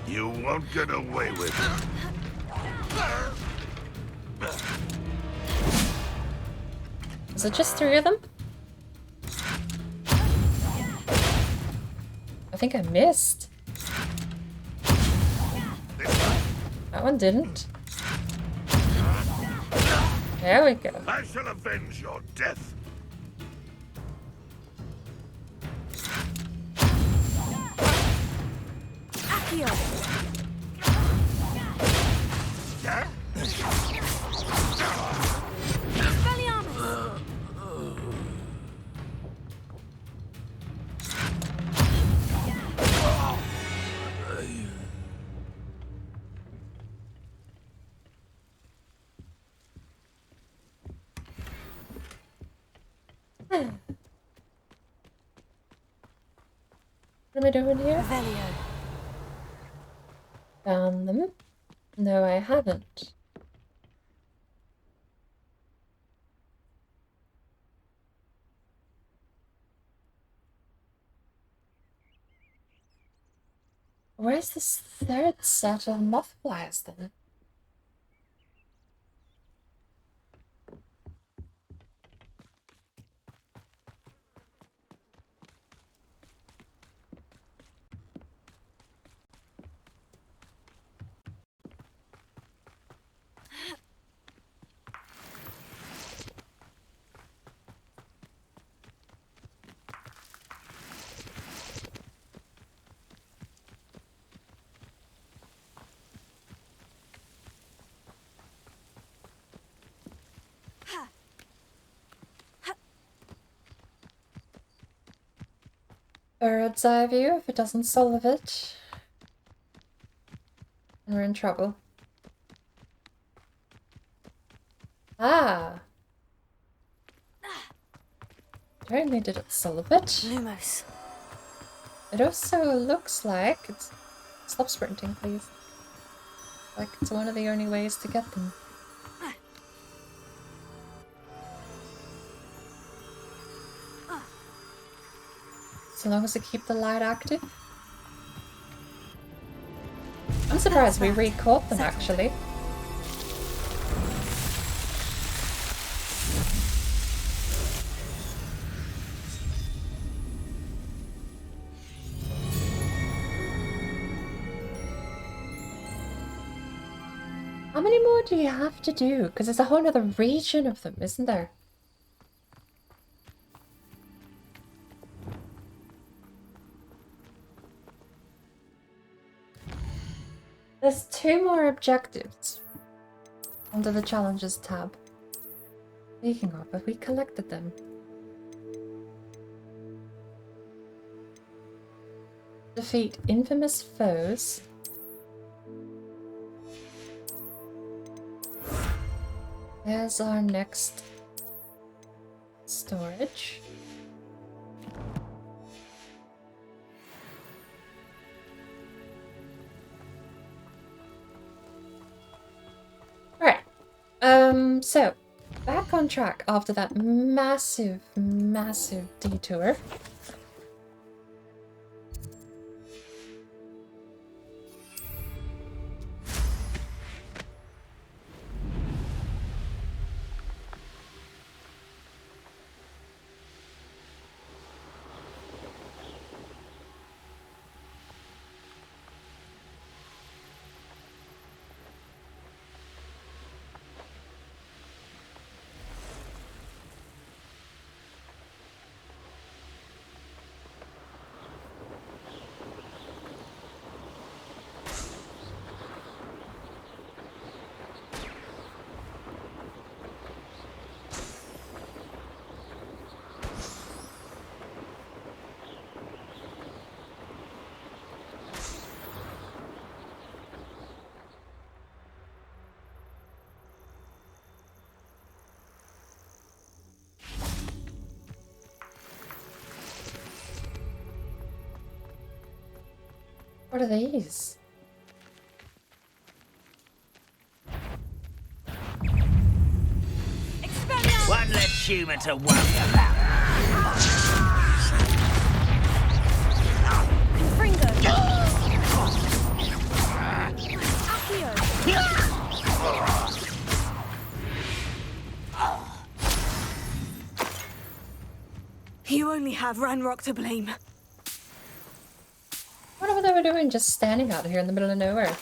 You won't get away with it. Is it just 3 of them? I think I missed. That one didn't. There we go. I shall avenge your death. What am I doing here? Found them. No, I haven't. Where's this 3rd set of mothflies then? Bird's eye view, if it doesn't solve it, and we're in trouble. Ah! Apparently did it solve it. Lumos. It also looks like it's... Stop sprinting, please. Like it's one of the only ways to get them. So long as we keep the light active. I'm surprised we re-caught them, actually. How many more do you have to do? Because there's a whole other region of them, isn't there? There's 2 more objectives under the challenges tab. Speaking of, have we collected them? Defeat infamous foes. There's our next storage. Alright. So back on track after that massive detour. What are these? One less human to worry about. You only have Ranrock to blame. What were they doing just standing out here in the middle of nowhere?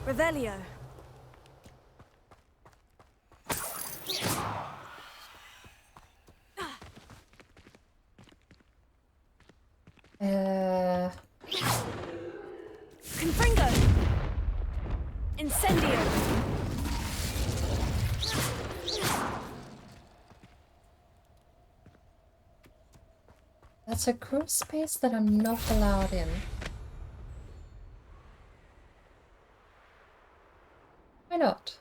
Revelio. Confringo. Incendio. That's a group space that I'm not allowed in. Why not?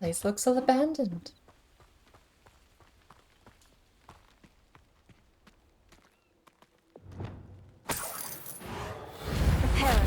place looks all abandoned. Prepare.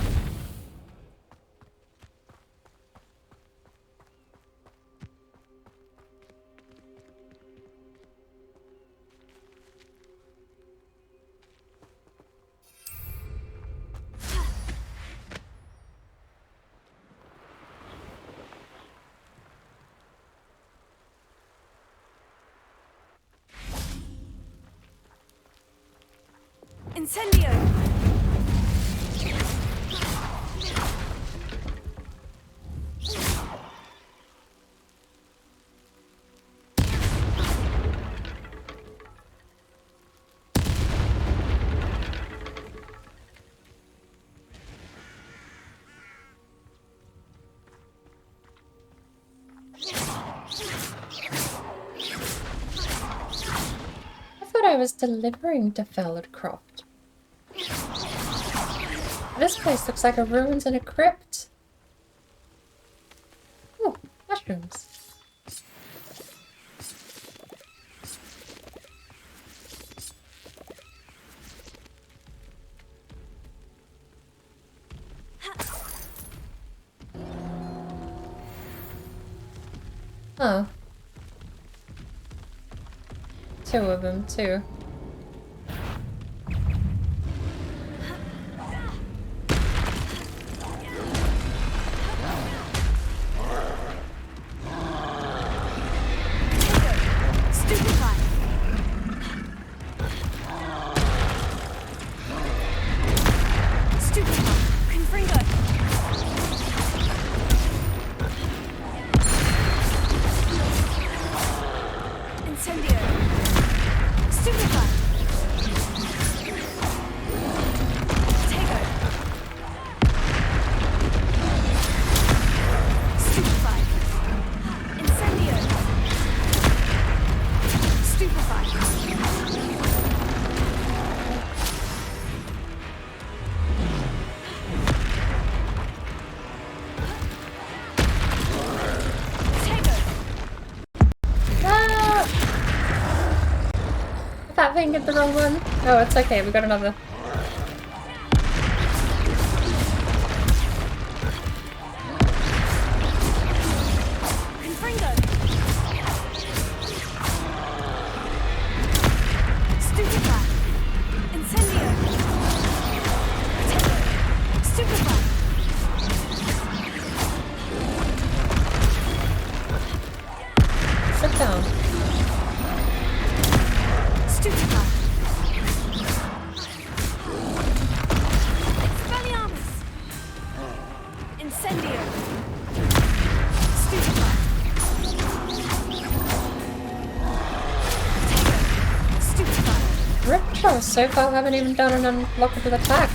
Incendio! I thought I was delivering to Feldcroft. This place looks like a ruins in a crypt. Ooh, mushrooms. Huh. 2 of them, too. That thing hit the wrong one. Oh, it's okay, we got another. Sit down. Ripjaw, so far haven't even done an unblockable attack.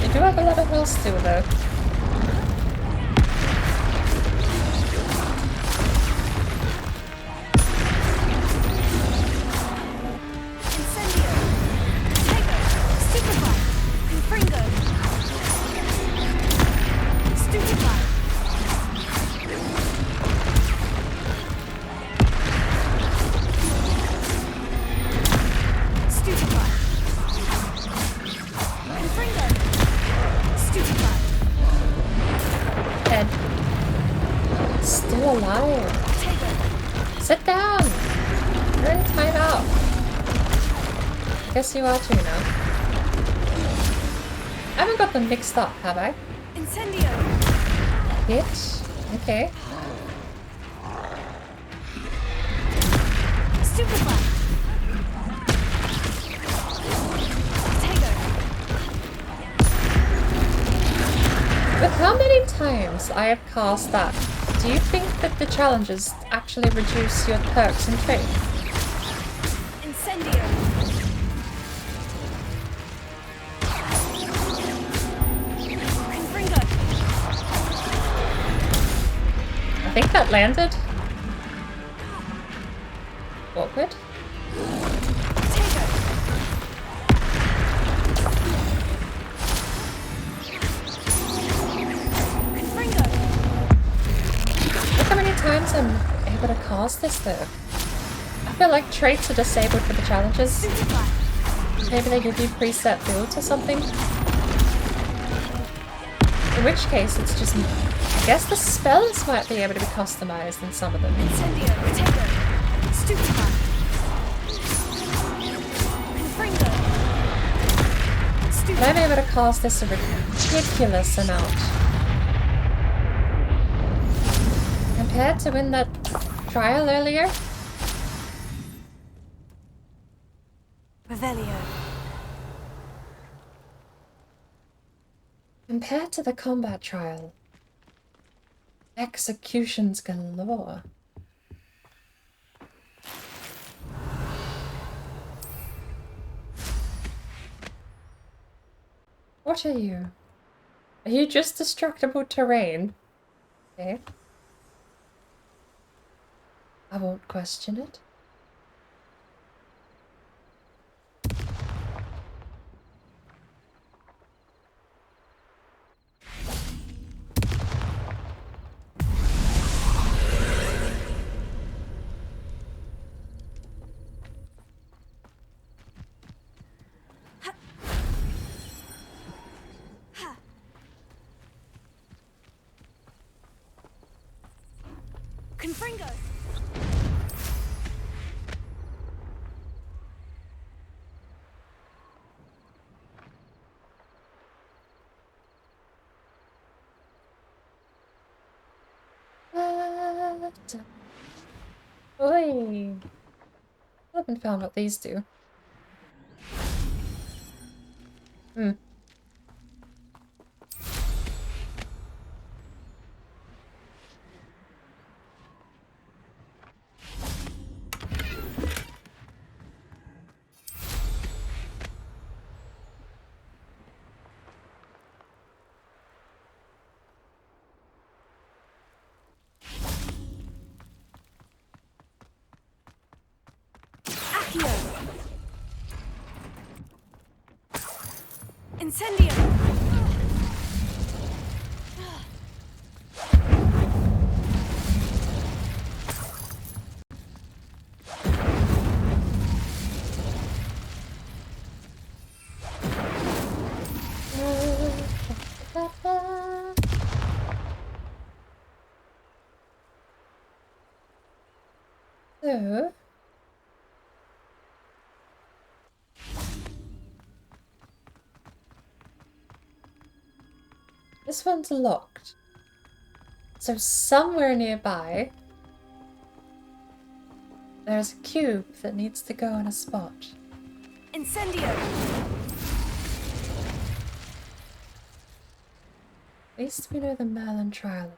They do have a lot of health still though. Still alive. Sit down. You're in timeout. I guess you are too now. I haven't got them mixed up, have I? Incendio. Bitch. Okay. Stupefy. With how many times I have cast that, do you think that the challenges actually reduce your perks and traits? Incendio. I think that landed. Awkward. times I'm able to cast this though? I feel like traits are disabled for the challenges. Maybe they give you preset builds or something. In which case it's just... I guess the spells might be able to be customized in some of them. Incendio, Potato, Stupefy, Confringo, But I'm able to cast this a ridiculous amount. Compared to in that trial earlier. Revelio. Compared to the combat trial. Executions galore. What are you? Are you just destructible terrain? Okay. I won't question it. Confringo. Oi! I haven't found what these do. Hmm. Accio. Incendio. So... This one's locked. So somewhere nearby, there's a cube that needs to go in a spot. Incendio. At least we know the Merlin trial.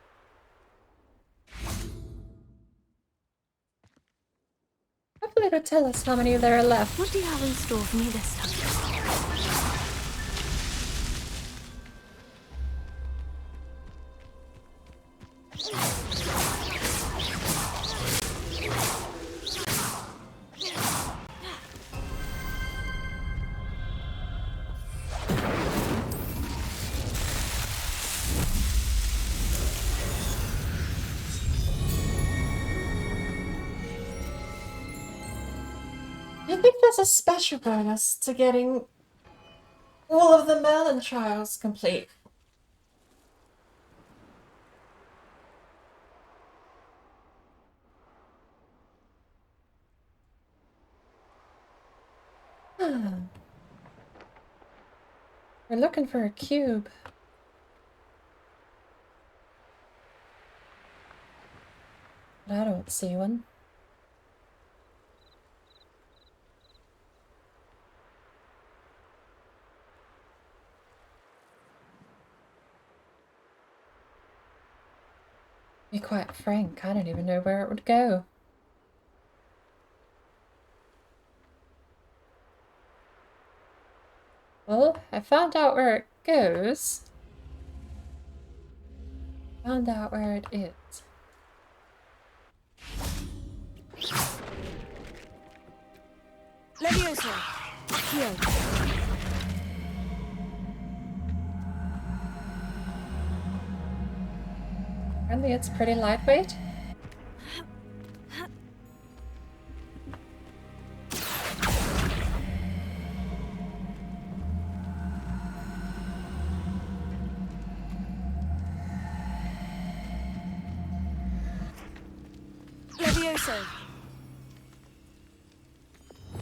Hopefully it'll tell us how many there are left. What do you have in store for me this time? I think there's a special bonus to getting all of the Merlin trials complete. We're looking for a cube. But I don't see one. To be quite frank, I don't even know where it would go. Well, I found out where it goes. Found out where it is. Levioso. Accio. Apparently it's pretty lightweight. Levioso.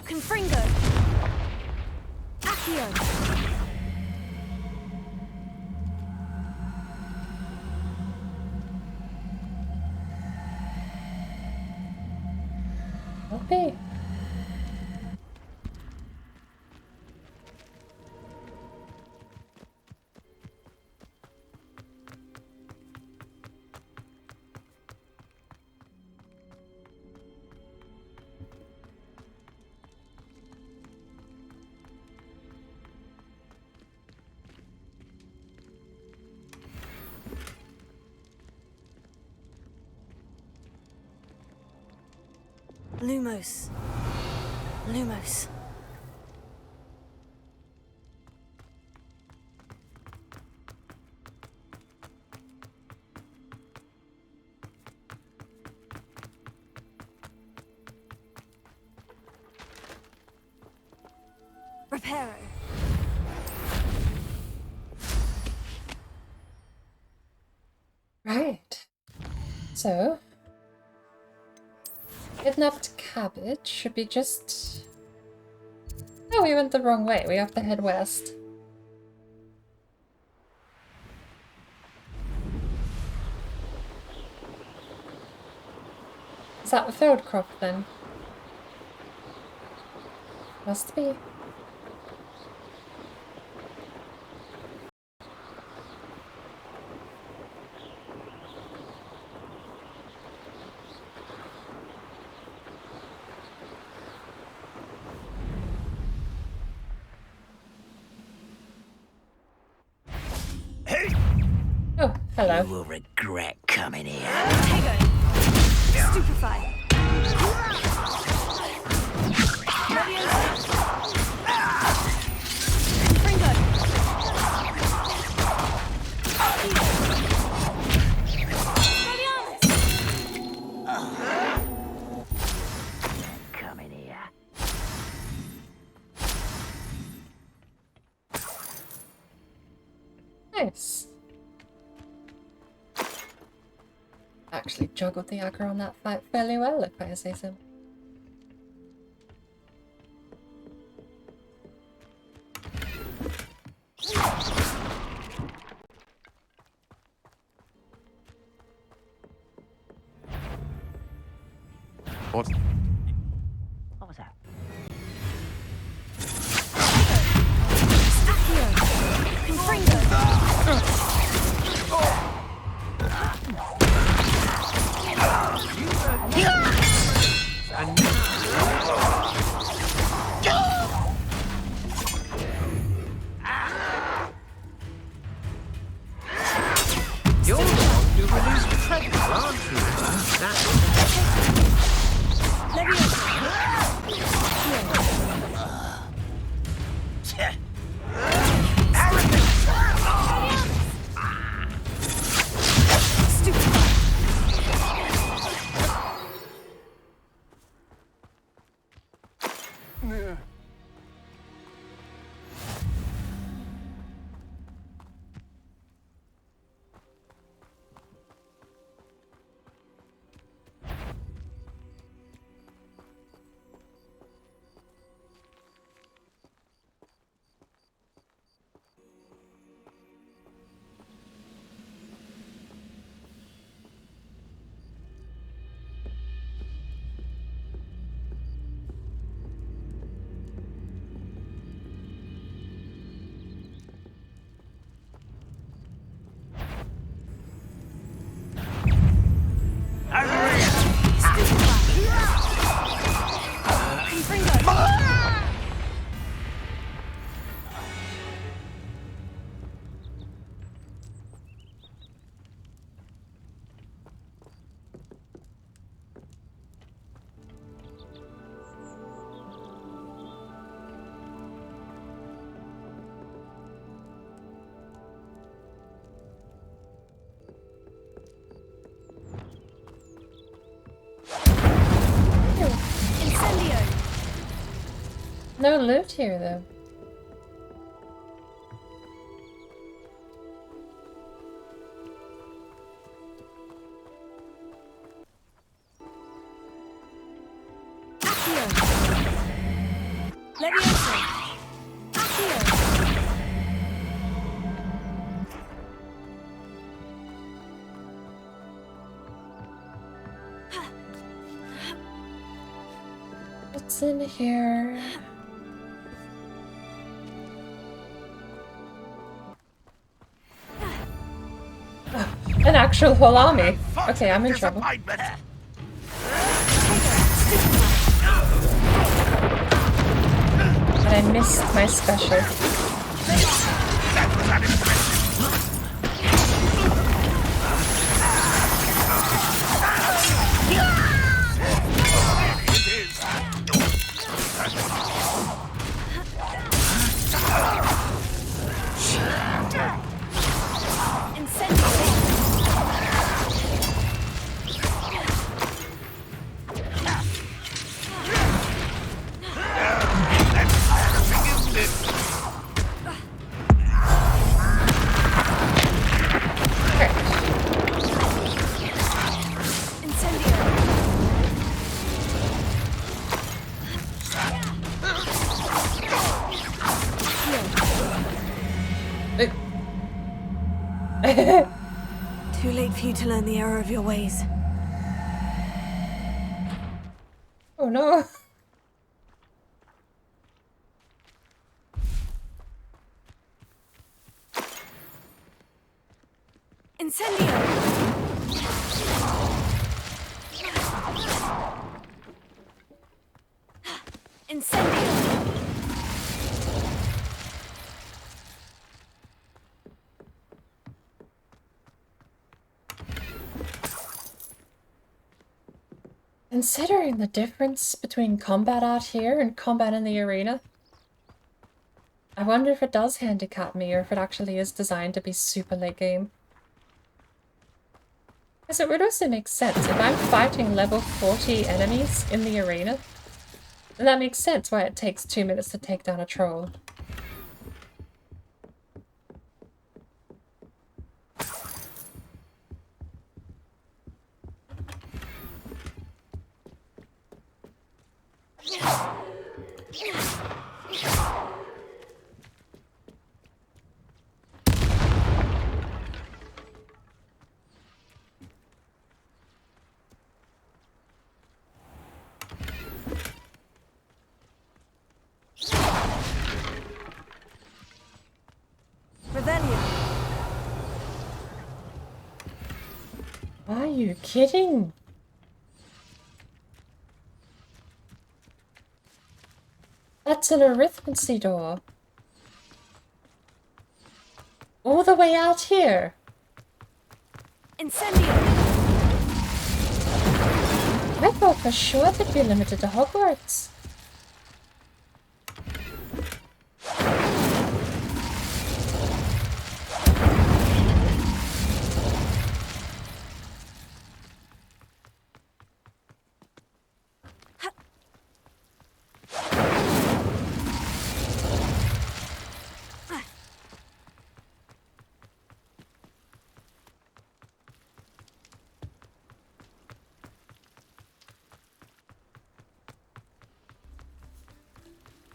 Confringo. Accio. Okay. Lumos. Lumos. Reparo. Right. So, kidnapped cabbage should be just... Oh, we went the wrong way. We have to head west. Is that the field crop then? Must be. Oh, hello. You will regret coming here. Stupefy. Coming here. Nice. Actually juggled the aggro on that fight fairly well, if I say so. What? What was that? You're the one who released the treadmill, aren't you? No loot here, though. Leviosa! Accio! What's in here? Oh, an actual whole army. Okay, I'm in trouble. But I missed my special. Too late for you to learn the error of your ways. Oh no. Incendio! Incendio! Considering the difference between combat out here and combat in the arena, I wonder if it does handicap me or if it actually is designed to be super late game. Because it would also make sense. If I'm fighting level 40 enemies in the arena, then that makes sense why it takes 2 minutes to take down a troll. Are you kidding? That's an arithmancy door. All the way out here. Incendio! I thought for sure they'd be limited to Hogwarts.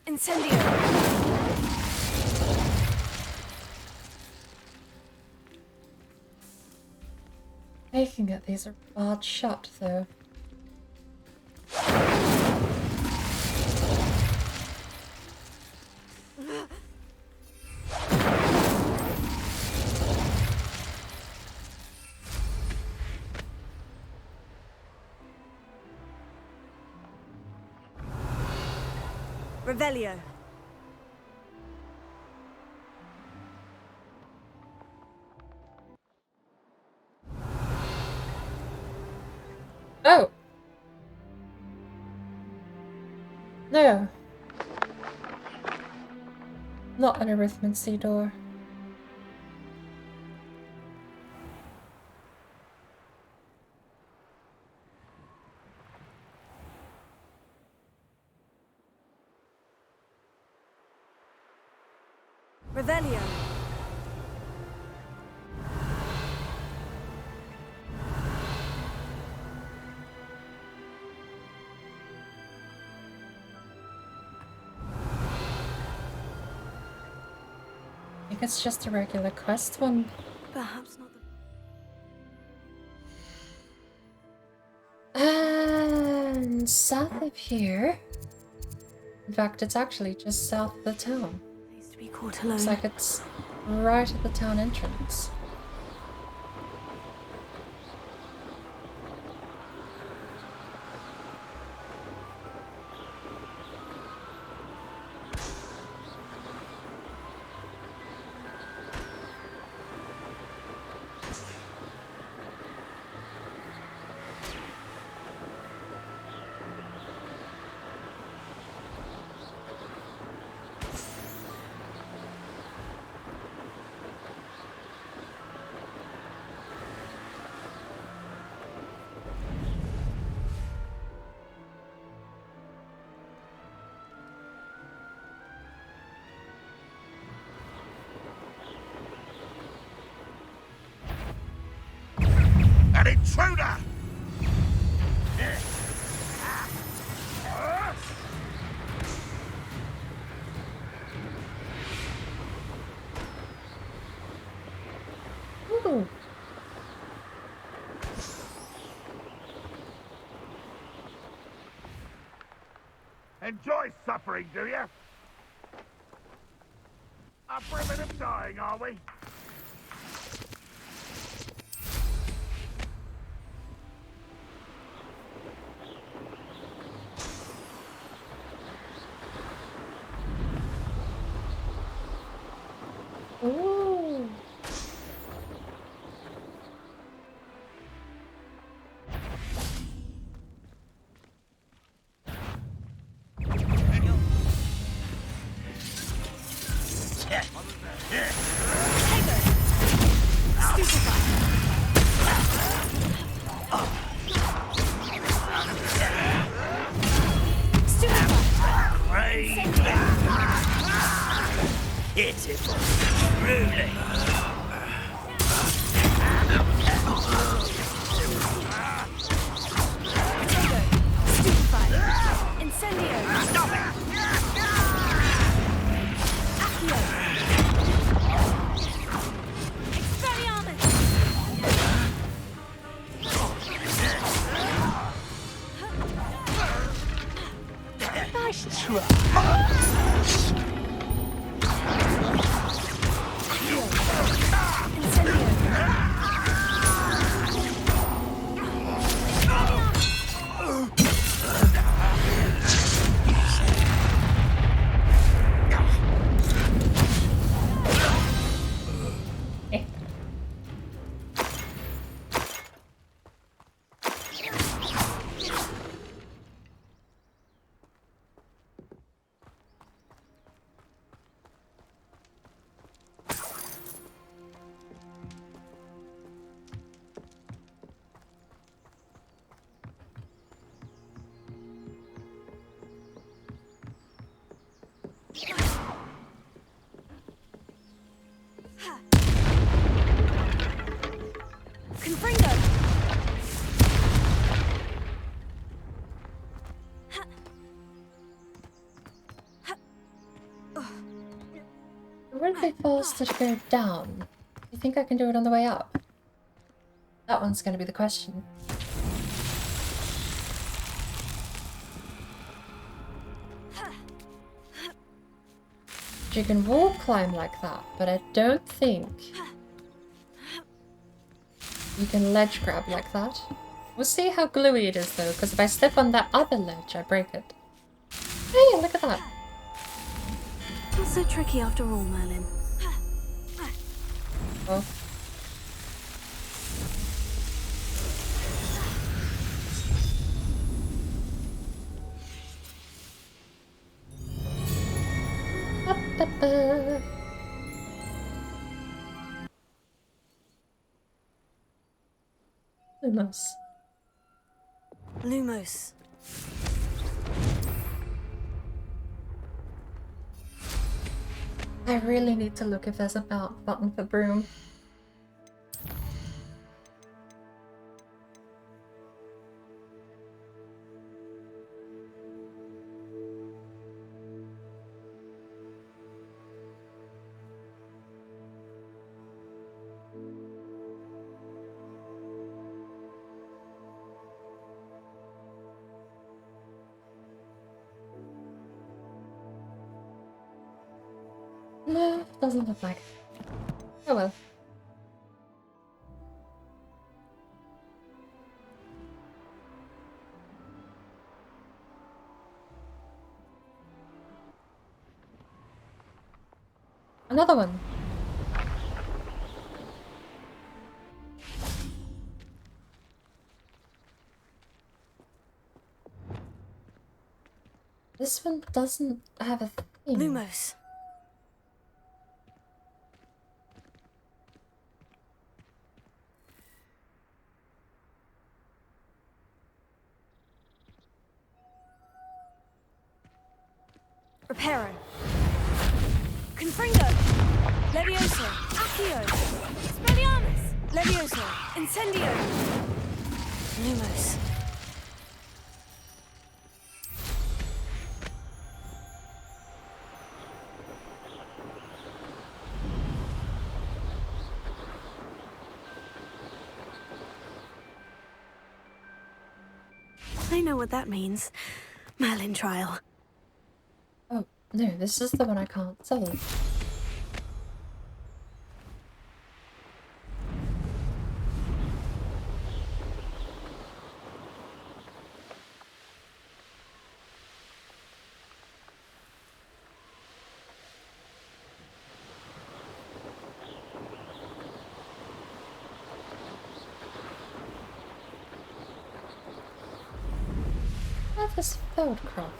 Incendio! Taking it, these are hard shot though. Revelio. Oh! No. Not an arithmancy door. Revelio. it's just a regular quest one. Perhaps not the... And south of here... In fact, it's actually just south of the town. Needs to be caught alone. Looks like it's right at the town entrance. An intruder! Ooh. Enjoy suffering, do you? Up for a bit of dying, are we? Ooh. Pitiful, truly. Incendio! Stop it! Accio! Expelliarmus! Nice try. Confringo! Where did they force to go down? You think I can do it on the way up? That one's gonna be the question. You can wall climb like that, but I don't think you can ledge grab like that. We'll see how gluey it is though, because if I step on that other ledge, I break it. Hey, look at that! Not so tricky after all, Merlin. Oh. Ba-ba-ba. Lumos. Lumos. I really need to look if there's a mount button for Broom. doesn't look like. Oh well. Another one. This one doesn't have a theme. Lumos. Reparo. Confringo. Levioso. Accio. Expelliarmus. Levioso. Incendio. Lumos. I know what that means. Merlin trial. Oh, no, this is the one I can't solve. What is Feldcroft?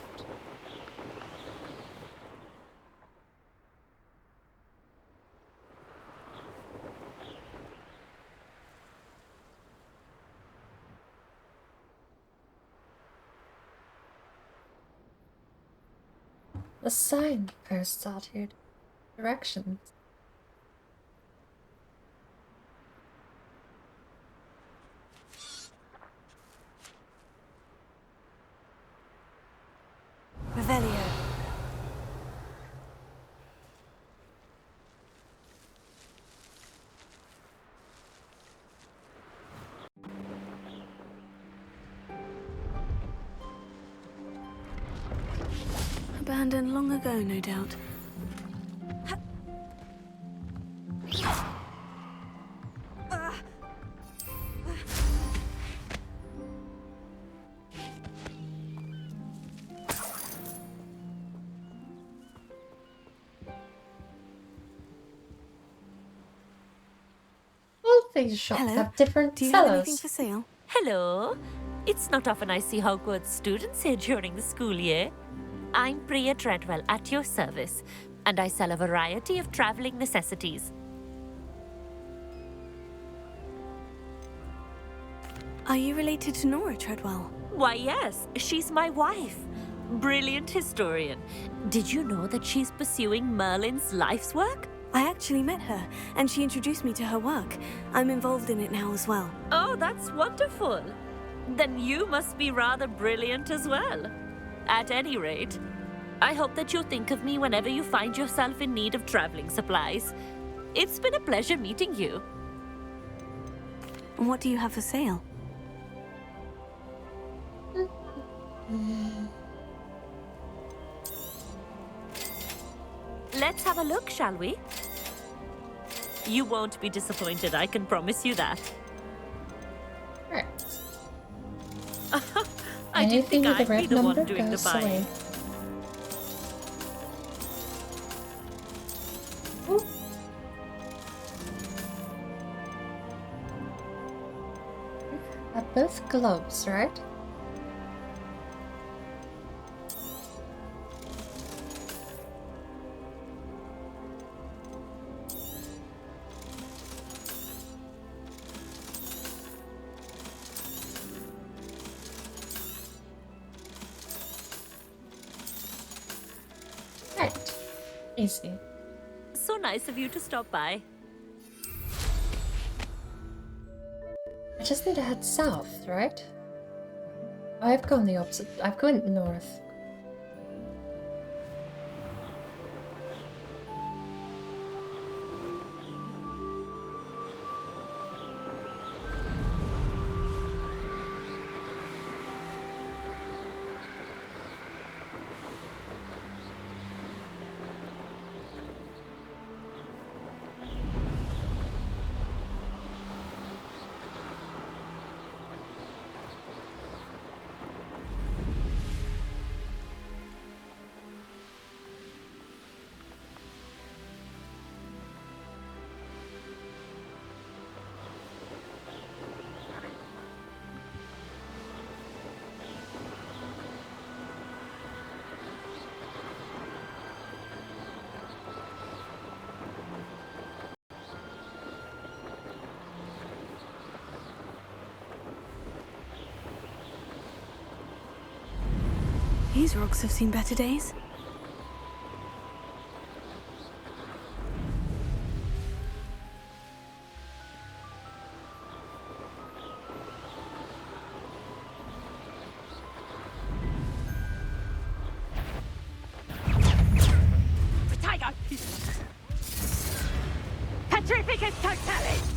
A sign posts out here. Directions. Revelio. Abandoned long ago, no doubt. All these shops Hello? have different Do you have sellers. anything for sale? Hello. It's not often I see Hogwarts students here during the school year. I'm Priya Treadwell at your service, and I sell a variety of traveling necessities. Are you related to Nora Treadwell? Why, yes, she's my wife. Brilliant historian. Did you know that she's pursuing Merlin's life's work? I actually met her, and she introduced me to her work. I'm involved in it now as well. Oh, that's wonderful. Then you must be rather brilliant as well. At any rate, I hope that you'll think of me whenever you find yourself in need of traveling supplies. It's been a pleasure meeting you. And what do you have for sale? Let's have a look, shall we? You won't be disappointed, I can promise you that. Right. I didn't think with a I'd be red the one number doing the goes buying. away. Ooh. Are both gloves, right? Right. Easy. So nice of you to stop by. I just need to head south, right? I've gone the opposite. I've gone north. These rocks have seen better days. Tiger! Petrificus totalis!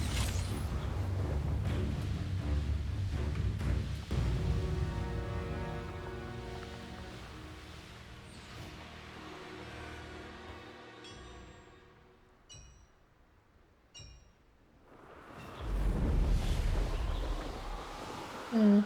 Hmm.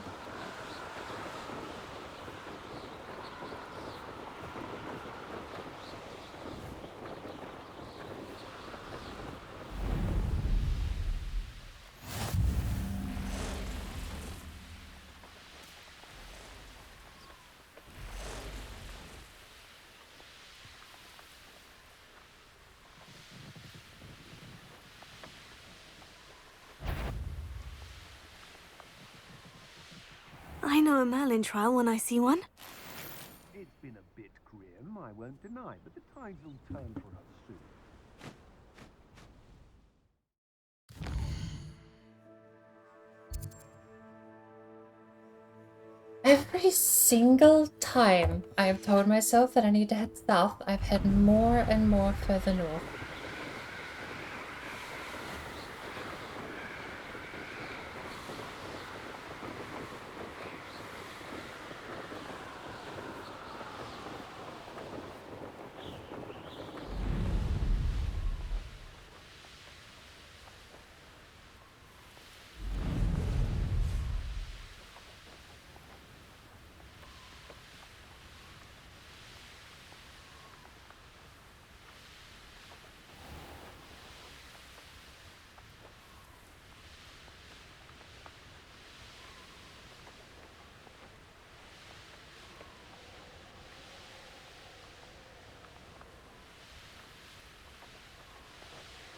I know a Merlin trial when I see one. It's been a bit grim, I won't deny, but the tides will turn for us soon. Every single time I have told myself that I need to head south, I've head more and more further north.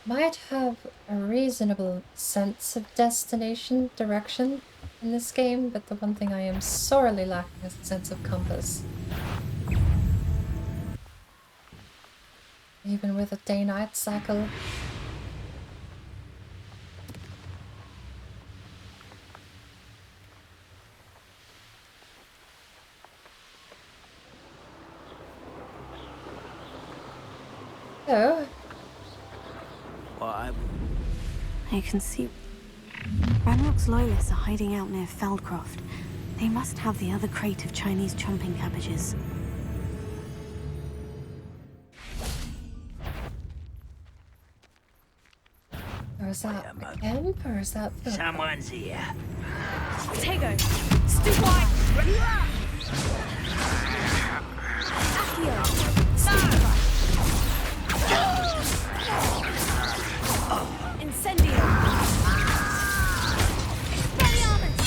Might have a reasonable sense of destination direction in this game, but the one thing I am sorely lacking is a sense of compass. Even with a day-night cycle. So, I can see Ranrock's loyalists are hiding out near Feldcroft. They must have the other crate of Chinese chomping cabbages. or is that a camp, or is that... Someone's here. Tego! Stupid! Accio! Stupefy! Incendio! Expelliarmus!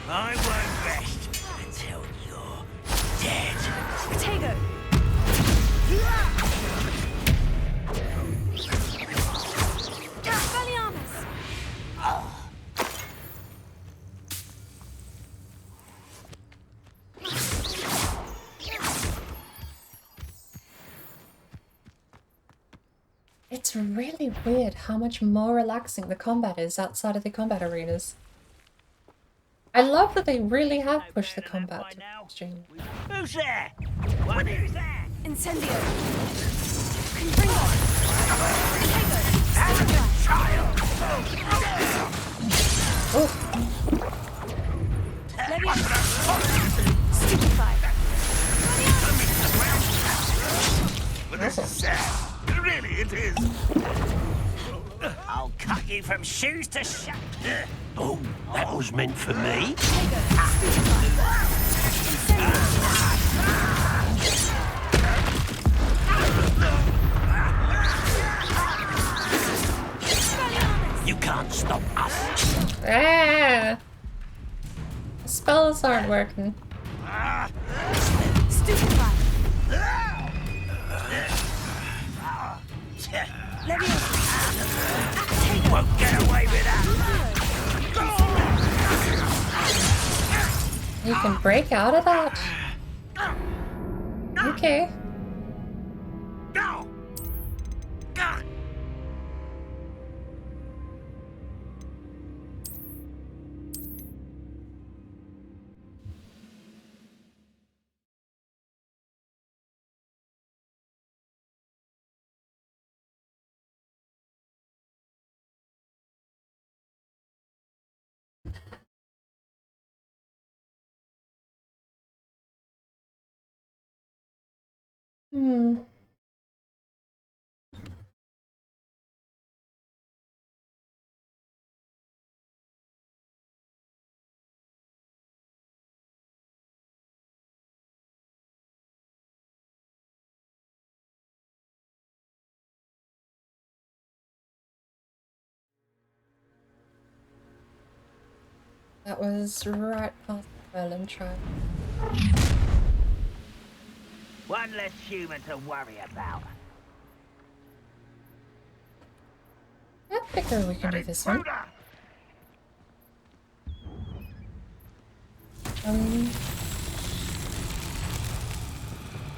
I won't rest until you're dead. Tego! Expelliarmus! It's really weird how much more relaxing the combat is outside of the combat arenas. I love that they really have pushed the combat to the extreme. Who's there? What is that? Incendio! Confringo! Arrogant child! Stupefy! Well, this is sad. Really, it is. I'll cut you from shoes to shut. Oh, that was meant for me? You can't stop us. Ah! The spells aren't working. Stupefy! Won't get away with that. You can break out of that? Okay. Hmm. That was right past the Merlin trial. One less human to worry about. I figure we can do this one.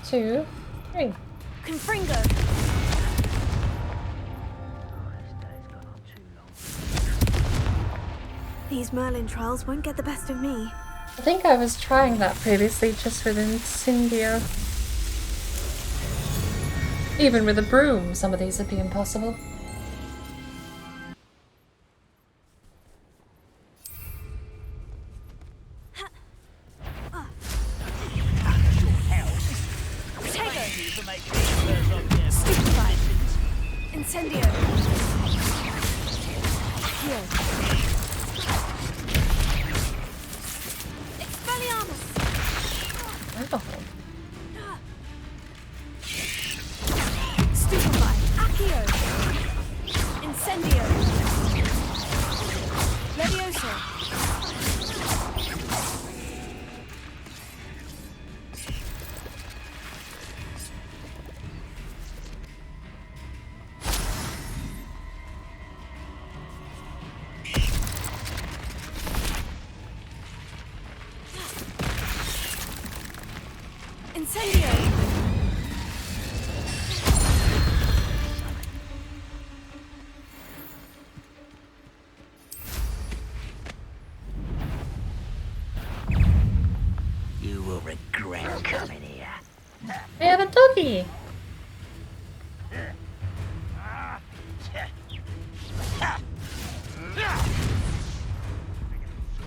2, 3. Confringo! These Merlin trials won't get the best of me. I think I was trying that previously just with Incendio. Even with a broom, some of these would be impossible. Stupefied. Incendio. Here. Expelliarmus. Oh. Stupefied. Accio. Incendio. Levioso. Incendio! You will regret coming here. I have a doggy!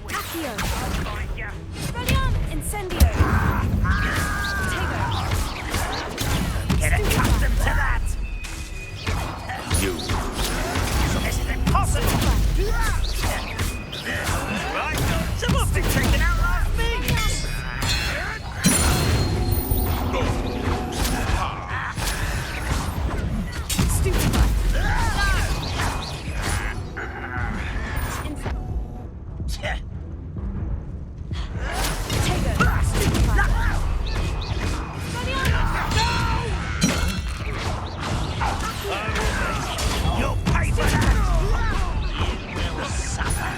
Accio! Expelliarmus! Incendio! Get accustomed to that! You. This is impossible! Right, someone's been taken out last thing! Stupefied! You'll pay for that! You will suffer.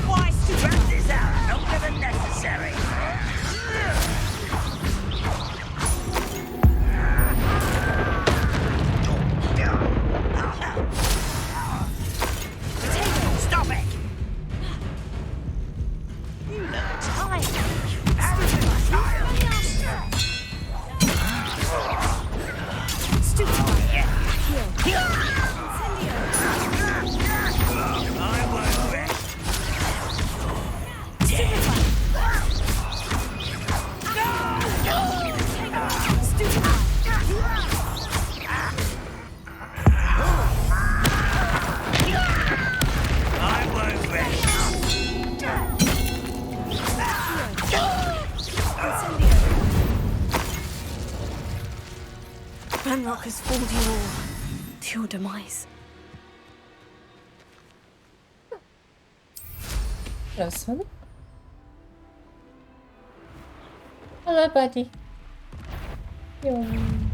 Why stupid this out longer than necessary? Stop it! You look tired. Arrogant child. Ranrock has fooled you all to your demise. Close one. Hello, buddy. Yum.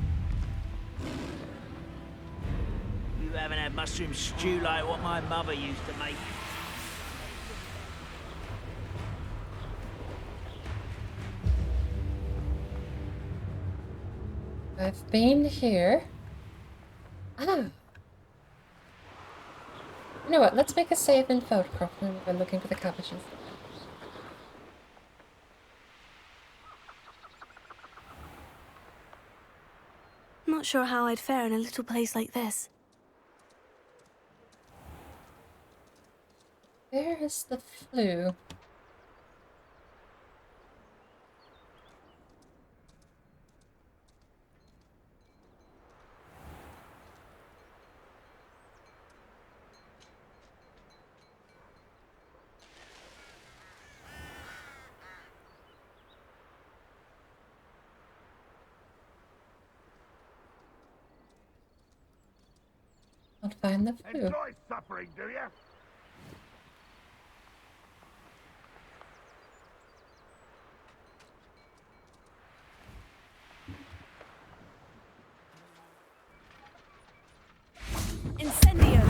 You haven't had mushroom stew like what my mother used to make. I've been here. Ah. You know what? Let's make a save in Feldcroft when we're looking for the cabbages. Not sure how I'd fare in a little place like this. Where is the flue? Can't find the flue. Enjoy suffering, do you? Incendio!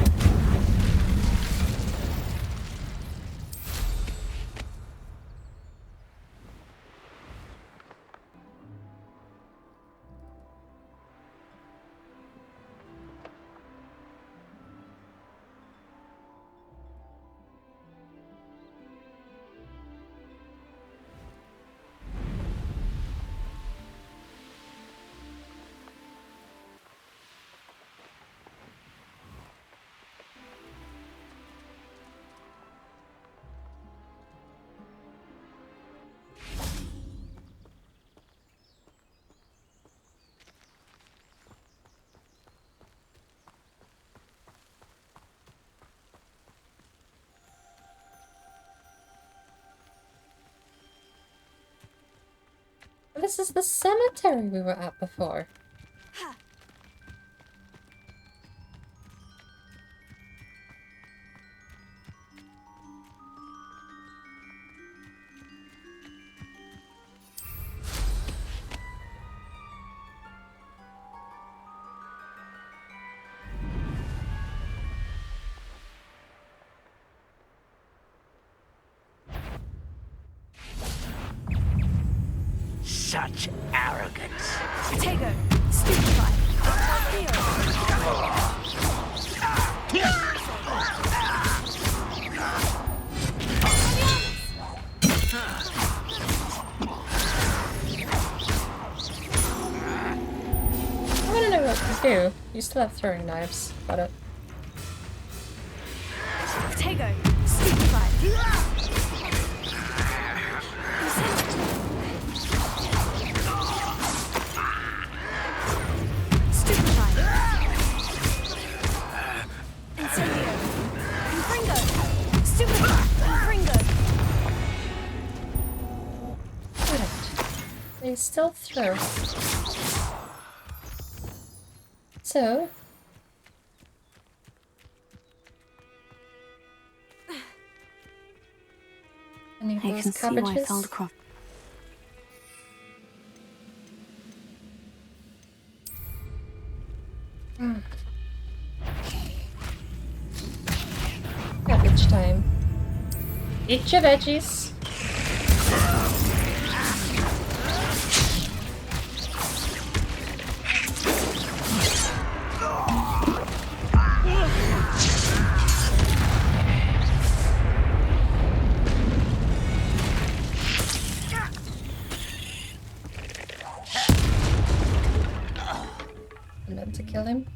This is the cemetery we were at before. Such arrogance. Tego, stupefied. I want to know what to do. You still have throwing knives. Got it. Tego, stupefied. They still throw. So any of I those can see why cabbages? Feldcroft. Cabbage time. Eat your veggies. I meant to kill him.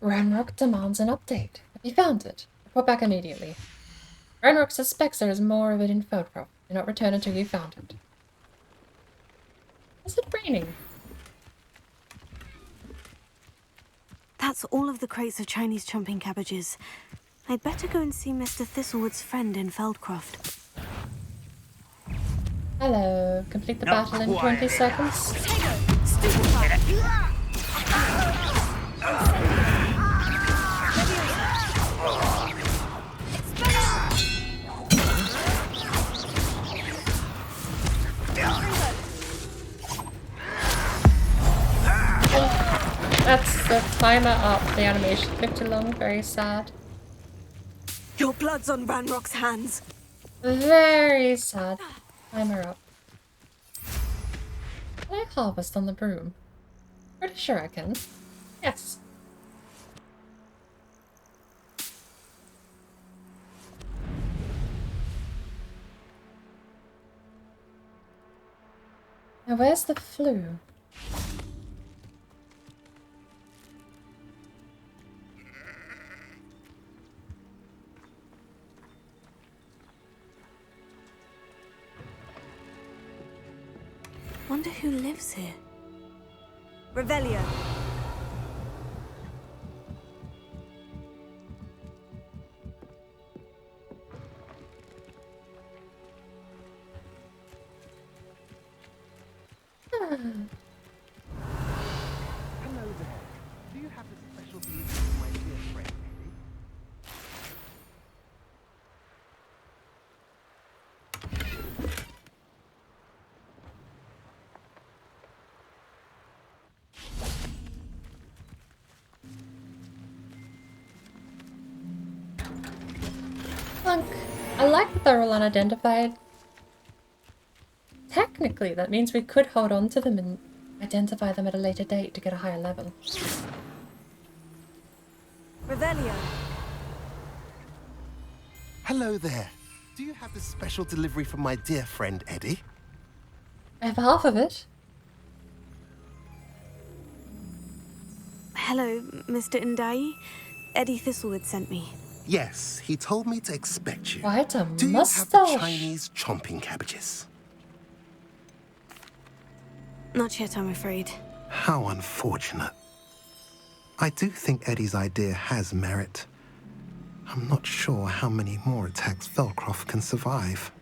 Ranrock demands an update. Have you found it? Report back immediately. Ranrock suspects there is more of it in Feldcroft. Do not return until you found it. Is it raining? That's all of the crates of Chinese chomping cabbages. I'd better go and see Mr. Thistlewood's friend in Feldcroft. Hello. Complete the battle in 20 seconds. the timer up? The animation took too long. Very sad. Your blood's on Ranrock's hands. Very sad. Timer up. Can I harvest on the broom? Pretty sure I can. Yes. Now where's the flue? Wonder who lives here. Revelio. Hello there. Do you have a special delivery for my dear friend, Eddie? Clunk. I like that they're all unidentified. Technically, that means we could hold on to them and identify them at a later date to get a higher level. Revelio. Hello there. Do you have a special delivery for my dear friend, Eddie? I have half of it. Hello, Mr. Ndai. Eddie Thistlewood sent me. Yes, he told me to expect you. Quite a Do you mustache. have the Chinese chomping cabbages? Not yet, I'm afraid. How unfortunate. I do think Eddie's idea has merit. I'm not sure how many more attacks Velcroft can survive.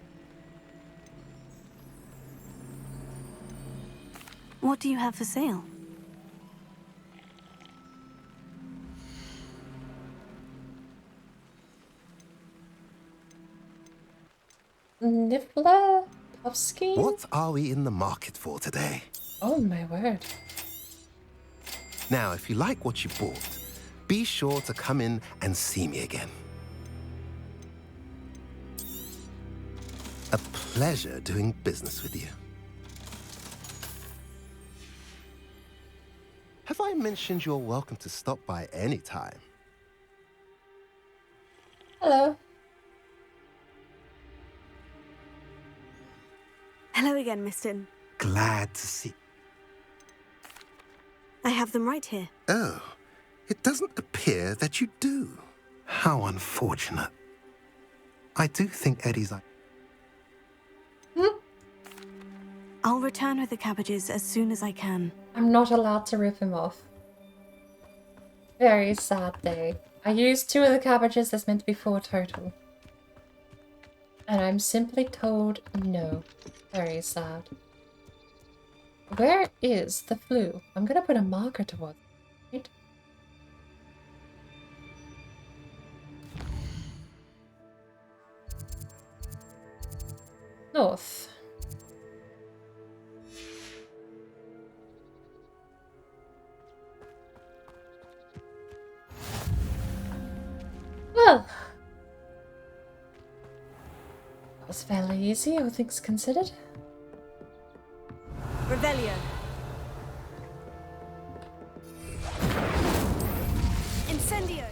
What do you have for sale? Niffler? Povsky? What are we in the market for today? Oh my word. Now, if you like what you bought, be sure to come in and see me again. A pleasure doing business with you. Have I mentioned you're welcome to stop by any time? Hello. Hello again, Mr. Glad to see. I have them right here. Oh, it doesn't appear that you do. How unfortunate. I do think Eddie's... I'll return with the cabbages as soon as I can. I'm not allowed to rip him off. Very sad day. I used 2 of the cabbages, there's meant to be 4 total. And I'm simply told no. Very sad. Where is the flue? I'm gonna put a marker towards it. Right? North. Well, that was fairly easy, all things considered. Revelio. Incendio.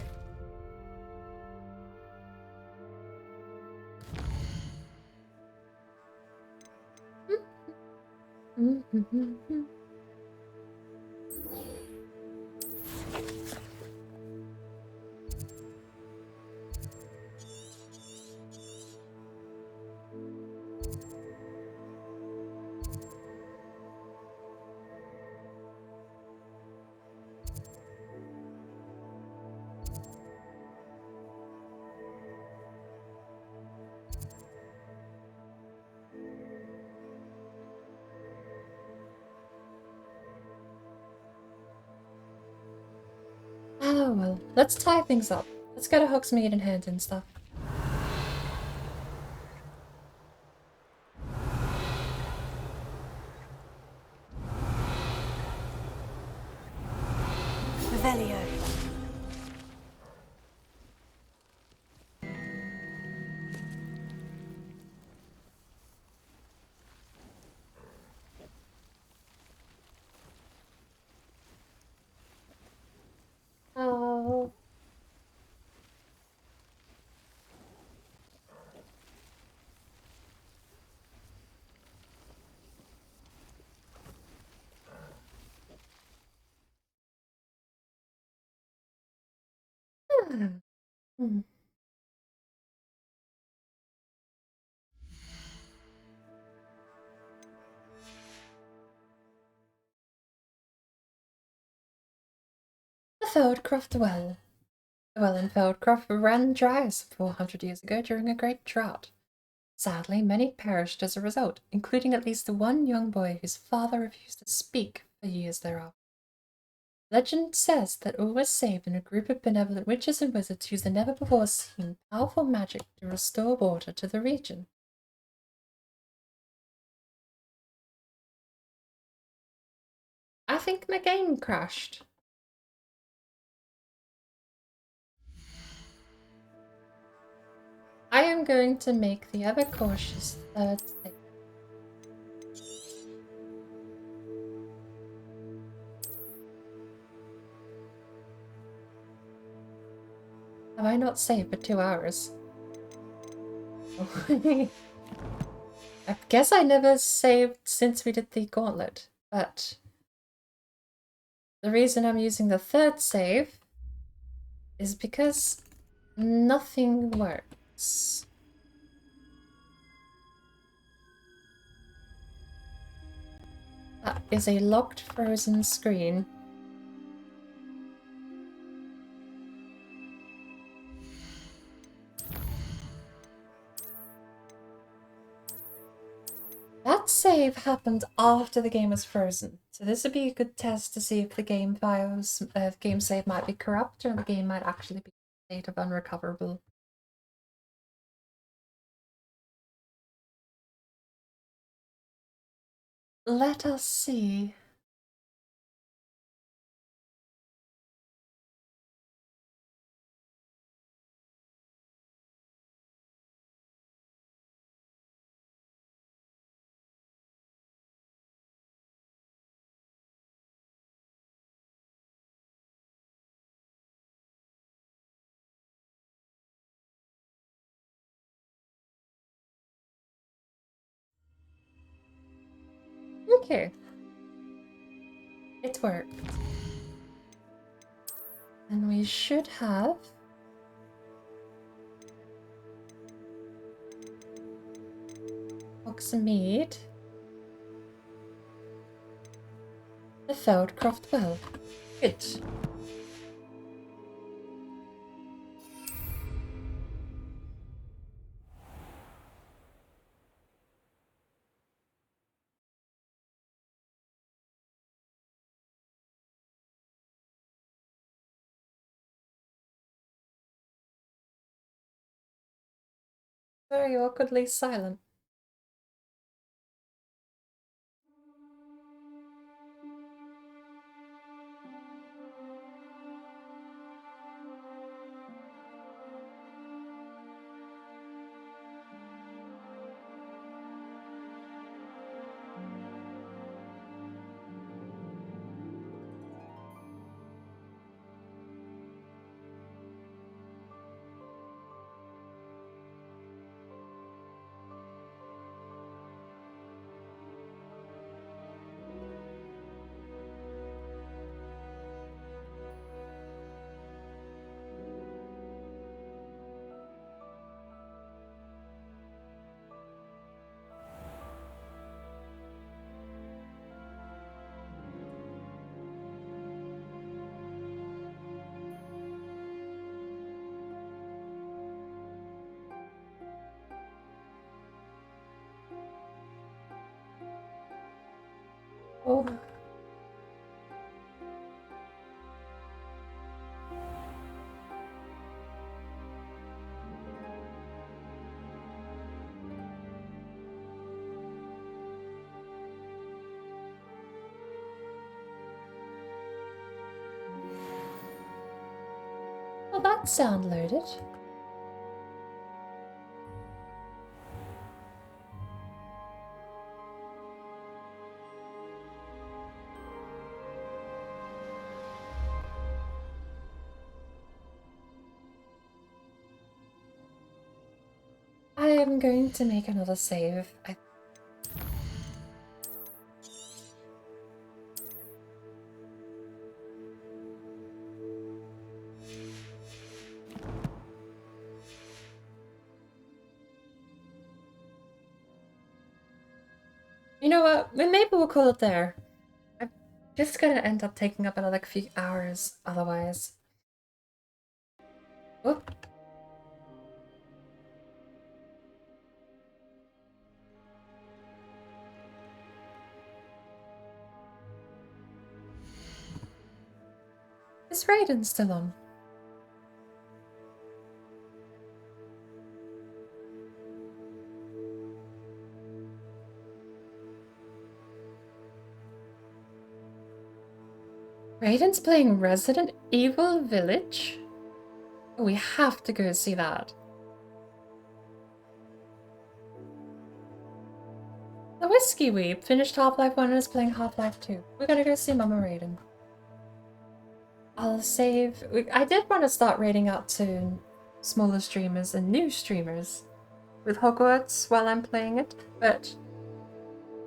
Oh well, let's tie things up. Let's go to Hogsmeade and hand in stuff. Revelio. Oh. Hmm. The Feldcroft Well. The well in Feldcroft ran dry some 400 years ago during a great drought. Sadly, many perished as a result, including at least the one young boy whose father refused to speak for years thereafter. Legend says that all was saved when a group of benevolent witches and wizards used the never-before-seen powerful magic to restore water to the region. I think my game crashed. I am going to make the ever cautious third save. Have I not saved for 2 hours? I guess I never saved since we did the gauntlet, but the reason I'm using the third save is because nothing works. That is a locked frozen screen. That save happened after the game was frozen, so this would be a good test to see if the game files, game save might be corrupt or the game might actually be in a state of unrecoverable. Let us see. Okay. It worked. And we should have Oxmead, the Feldcroft Well. Good. Very awkwardly silent. Oh. that sound loaded? I am going to make another save. You know what? Maybe we'll call it there. I'm just gonna end up taking up another few hours otherwise. Whoop. Is Raiden still on? Raiden's playing Resident Evil Village? Oh, we have to go see that. The Whiskey Weep finished Half-Life 1 and is playing Half-Life 2. We're gonna go see Mama Raiden. I'll save... I did want to start raiding out to smaller streamers and new streamers with Hogwarts while I'm playing it, but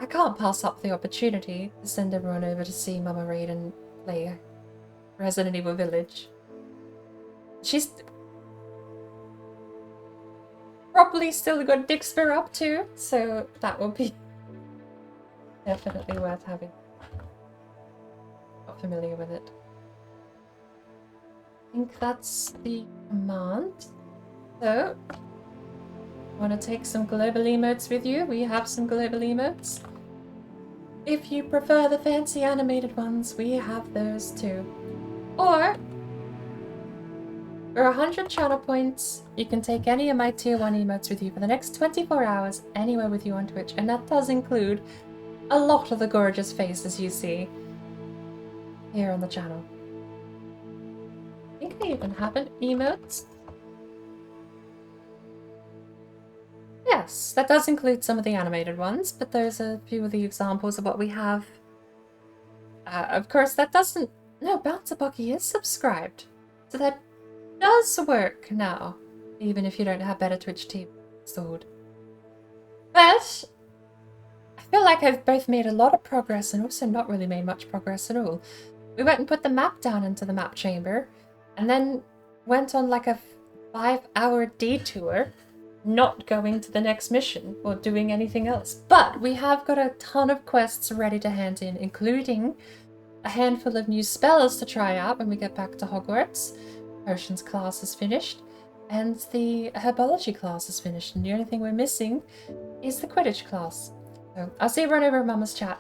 I can't pass up the opportunity to send everyone over to see Mama Raiden play Resident Evil Village. She's probably still got Dixper up too, so that will be definitely worth having. Not familiar with it. I think that's the command. So, want to take some global emotes with you? We have some global emotes. If you prefer the fancy animated ones, we have those too. Or, for 100 channel points, you can take any of my tier 1 emotes with you for the next 24 hours, anywhere with you on Twitch, and that does include a lot of the gorgeous faces you see here on the channel. I think I even have an emote. Yes, that does include some of the animated ones, but those are a few of the examples of what we have. Of course, that doesn't... No, Bouncer Bucky is subscribed. So that does work now, even if you don't have Better Twitch TV installed. But I feel like I've both made a lot of progress and also not really made much progress at all. We went and put the map down into the map chamber, and then went on like a 5-hour detour, not going to the next mission or doing anything else. But we have got a ton of quests ready to hand in, including a handful of new spells to try out when we get back to Hogwarts. Potions class is finished, and the herbology class is finished, and the only thing we're missing is the Quidditch class. So I'll see everyone over in Mama's chat.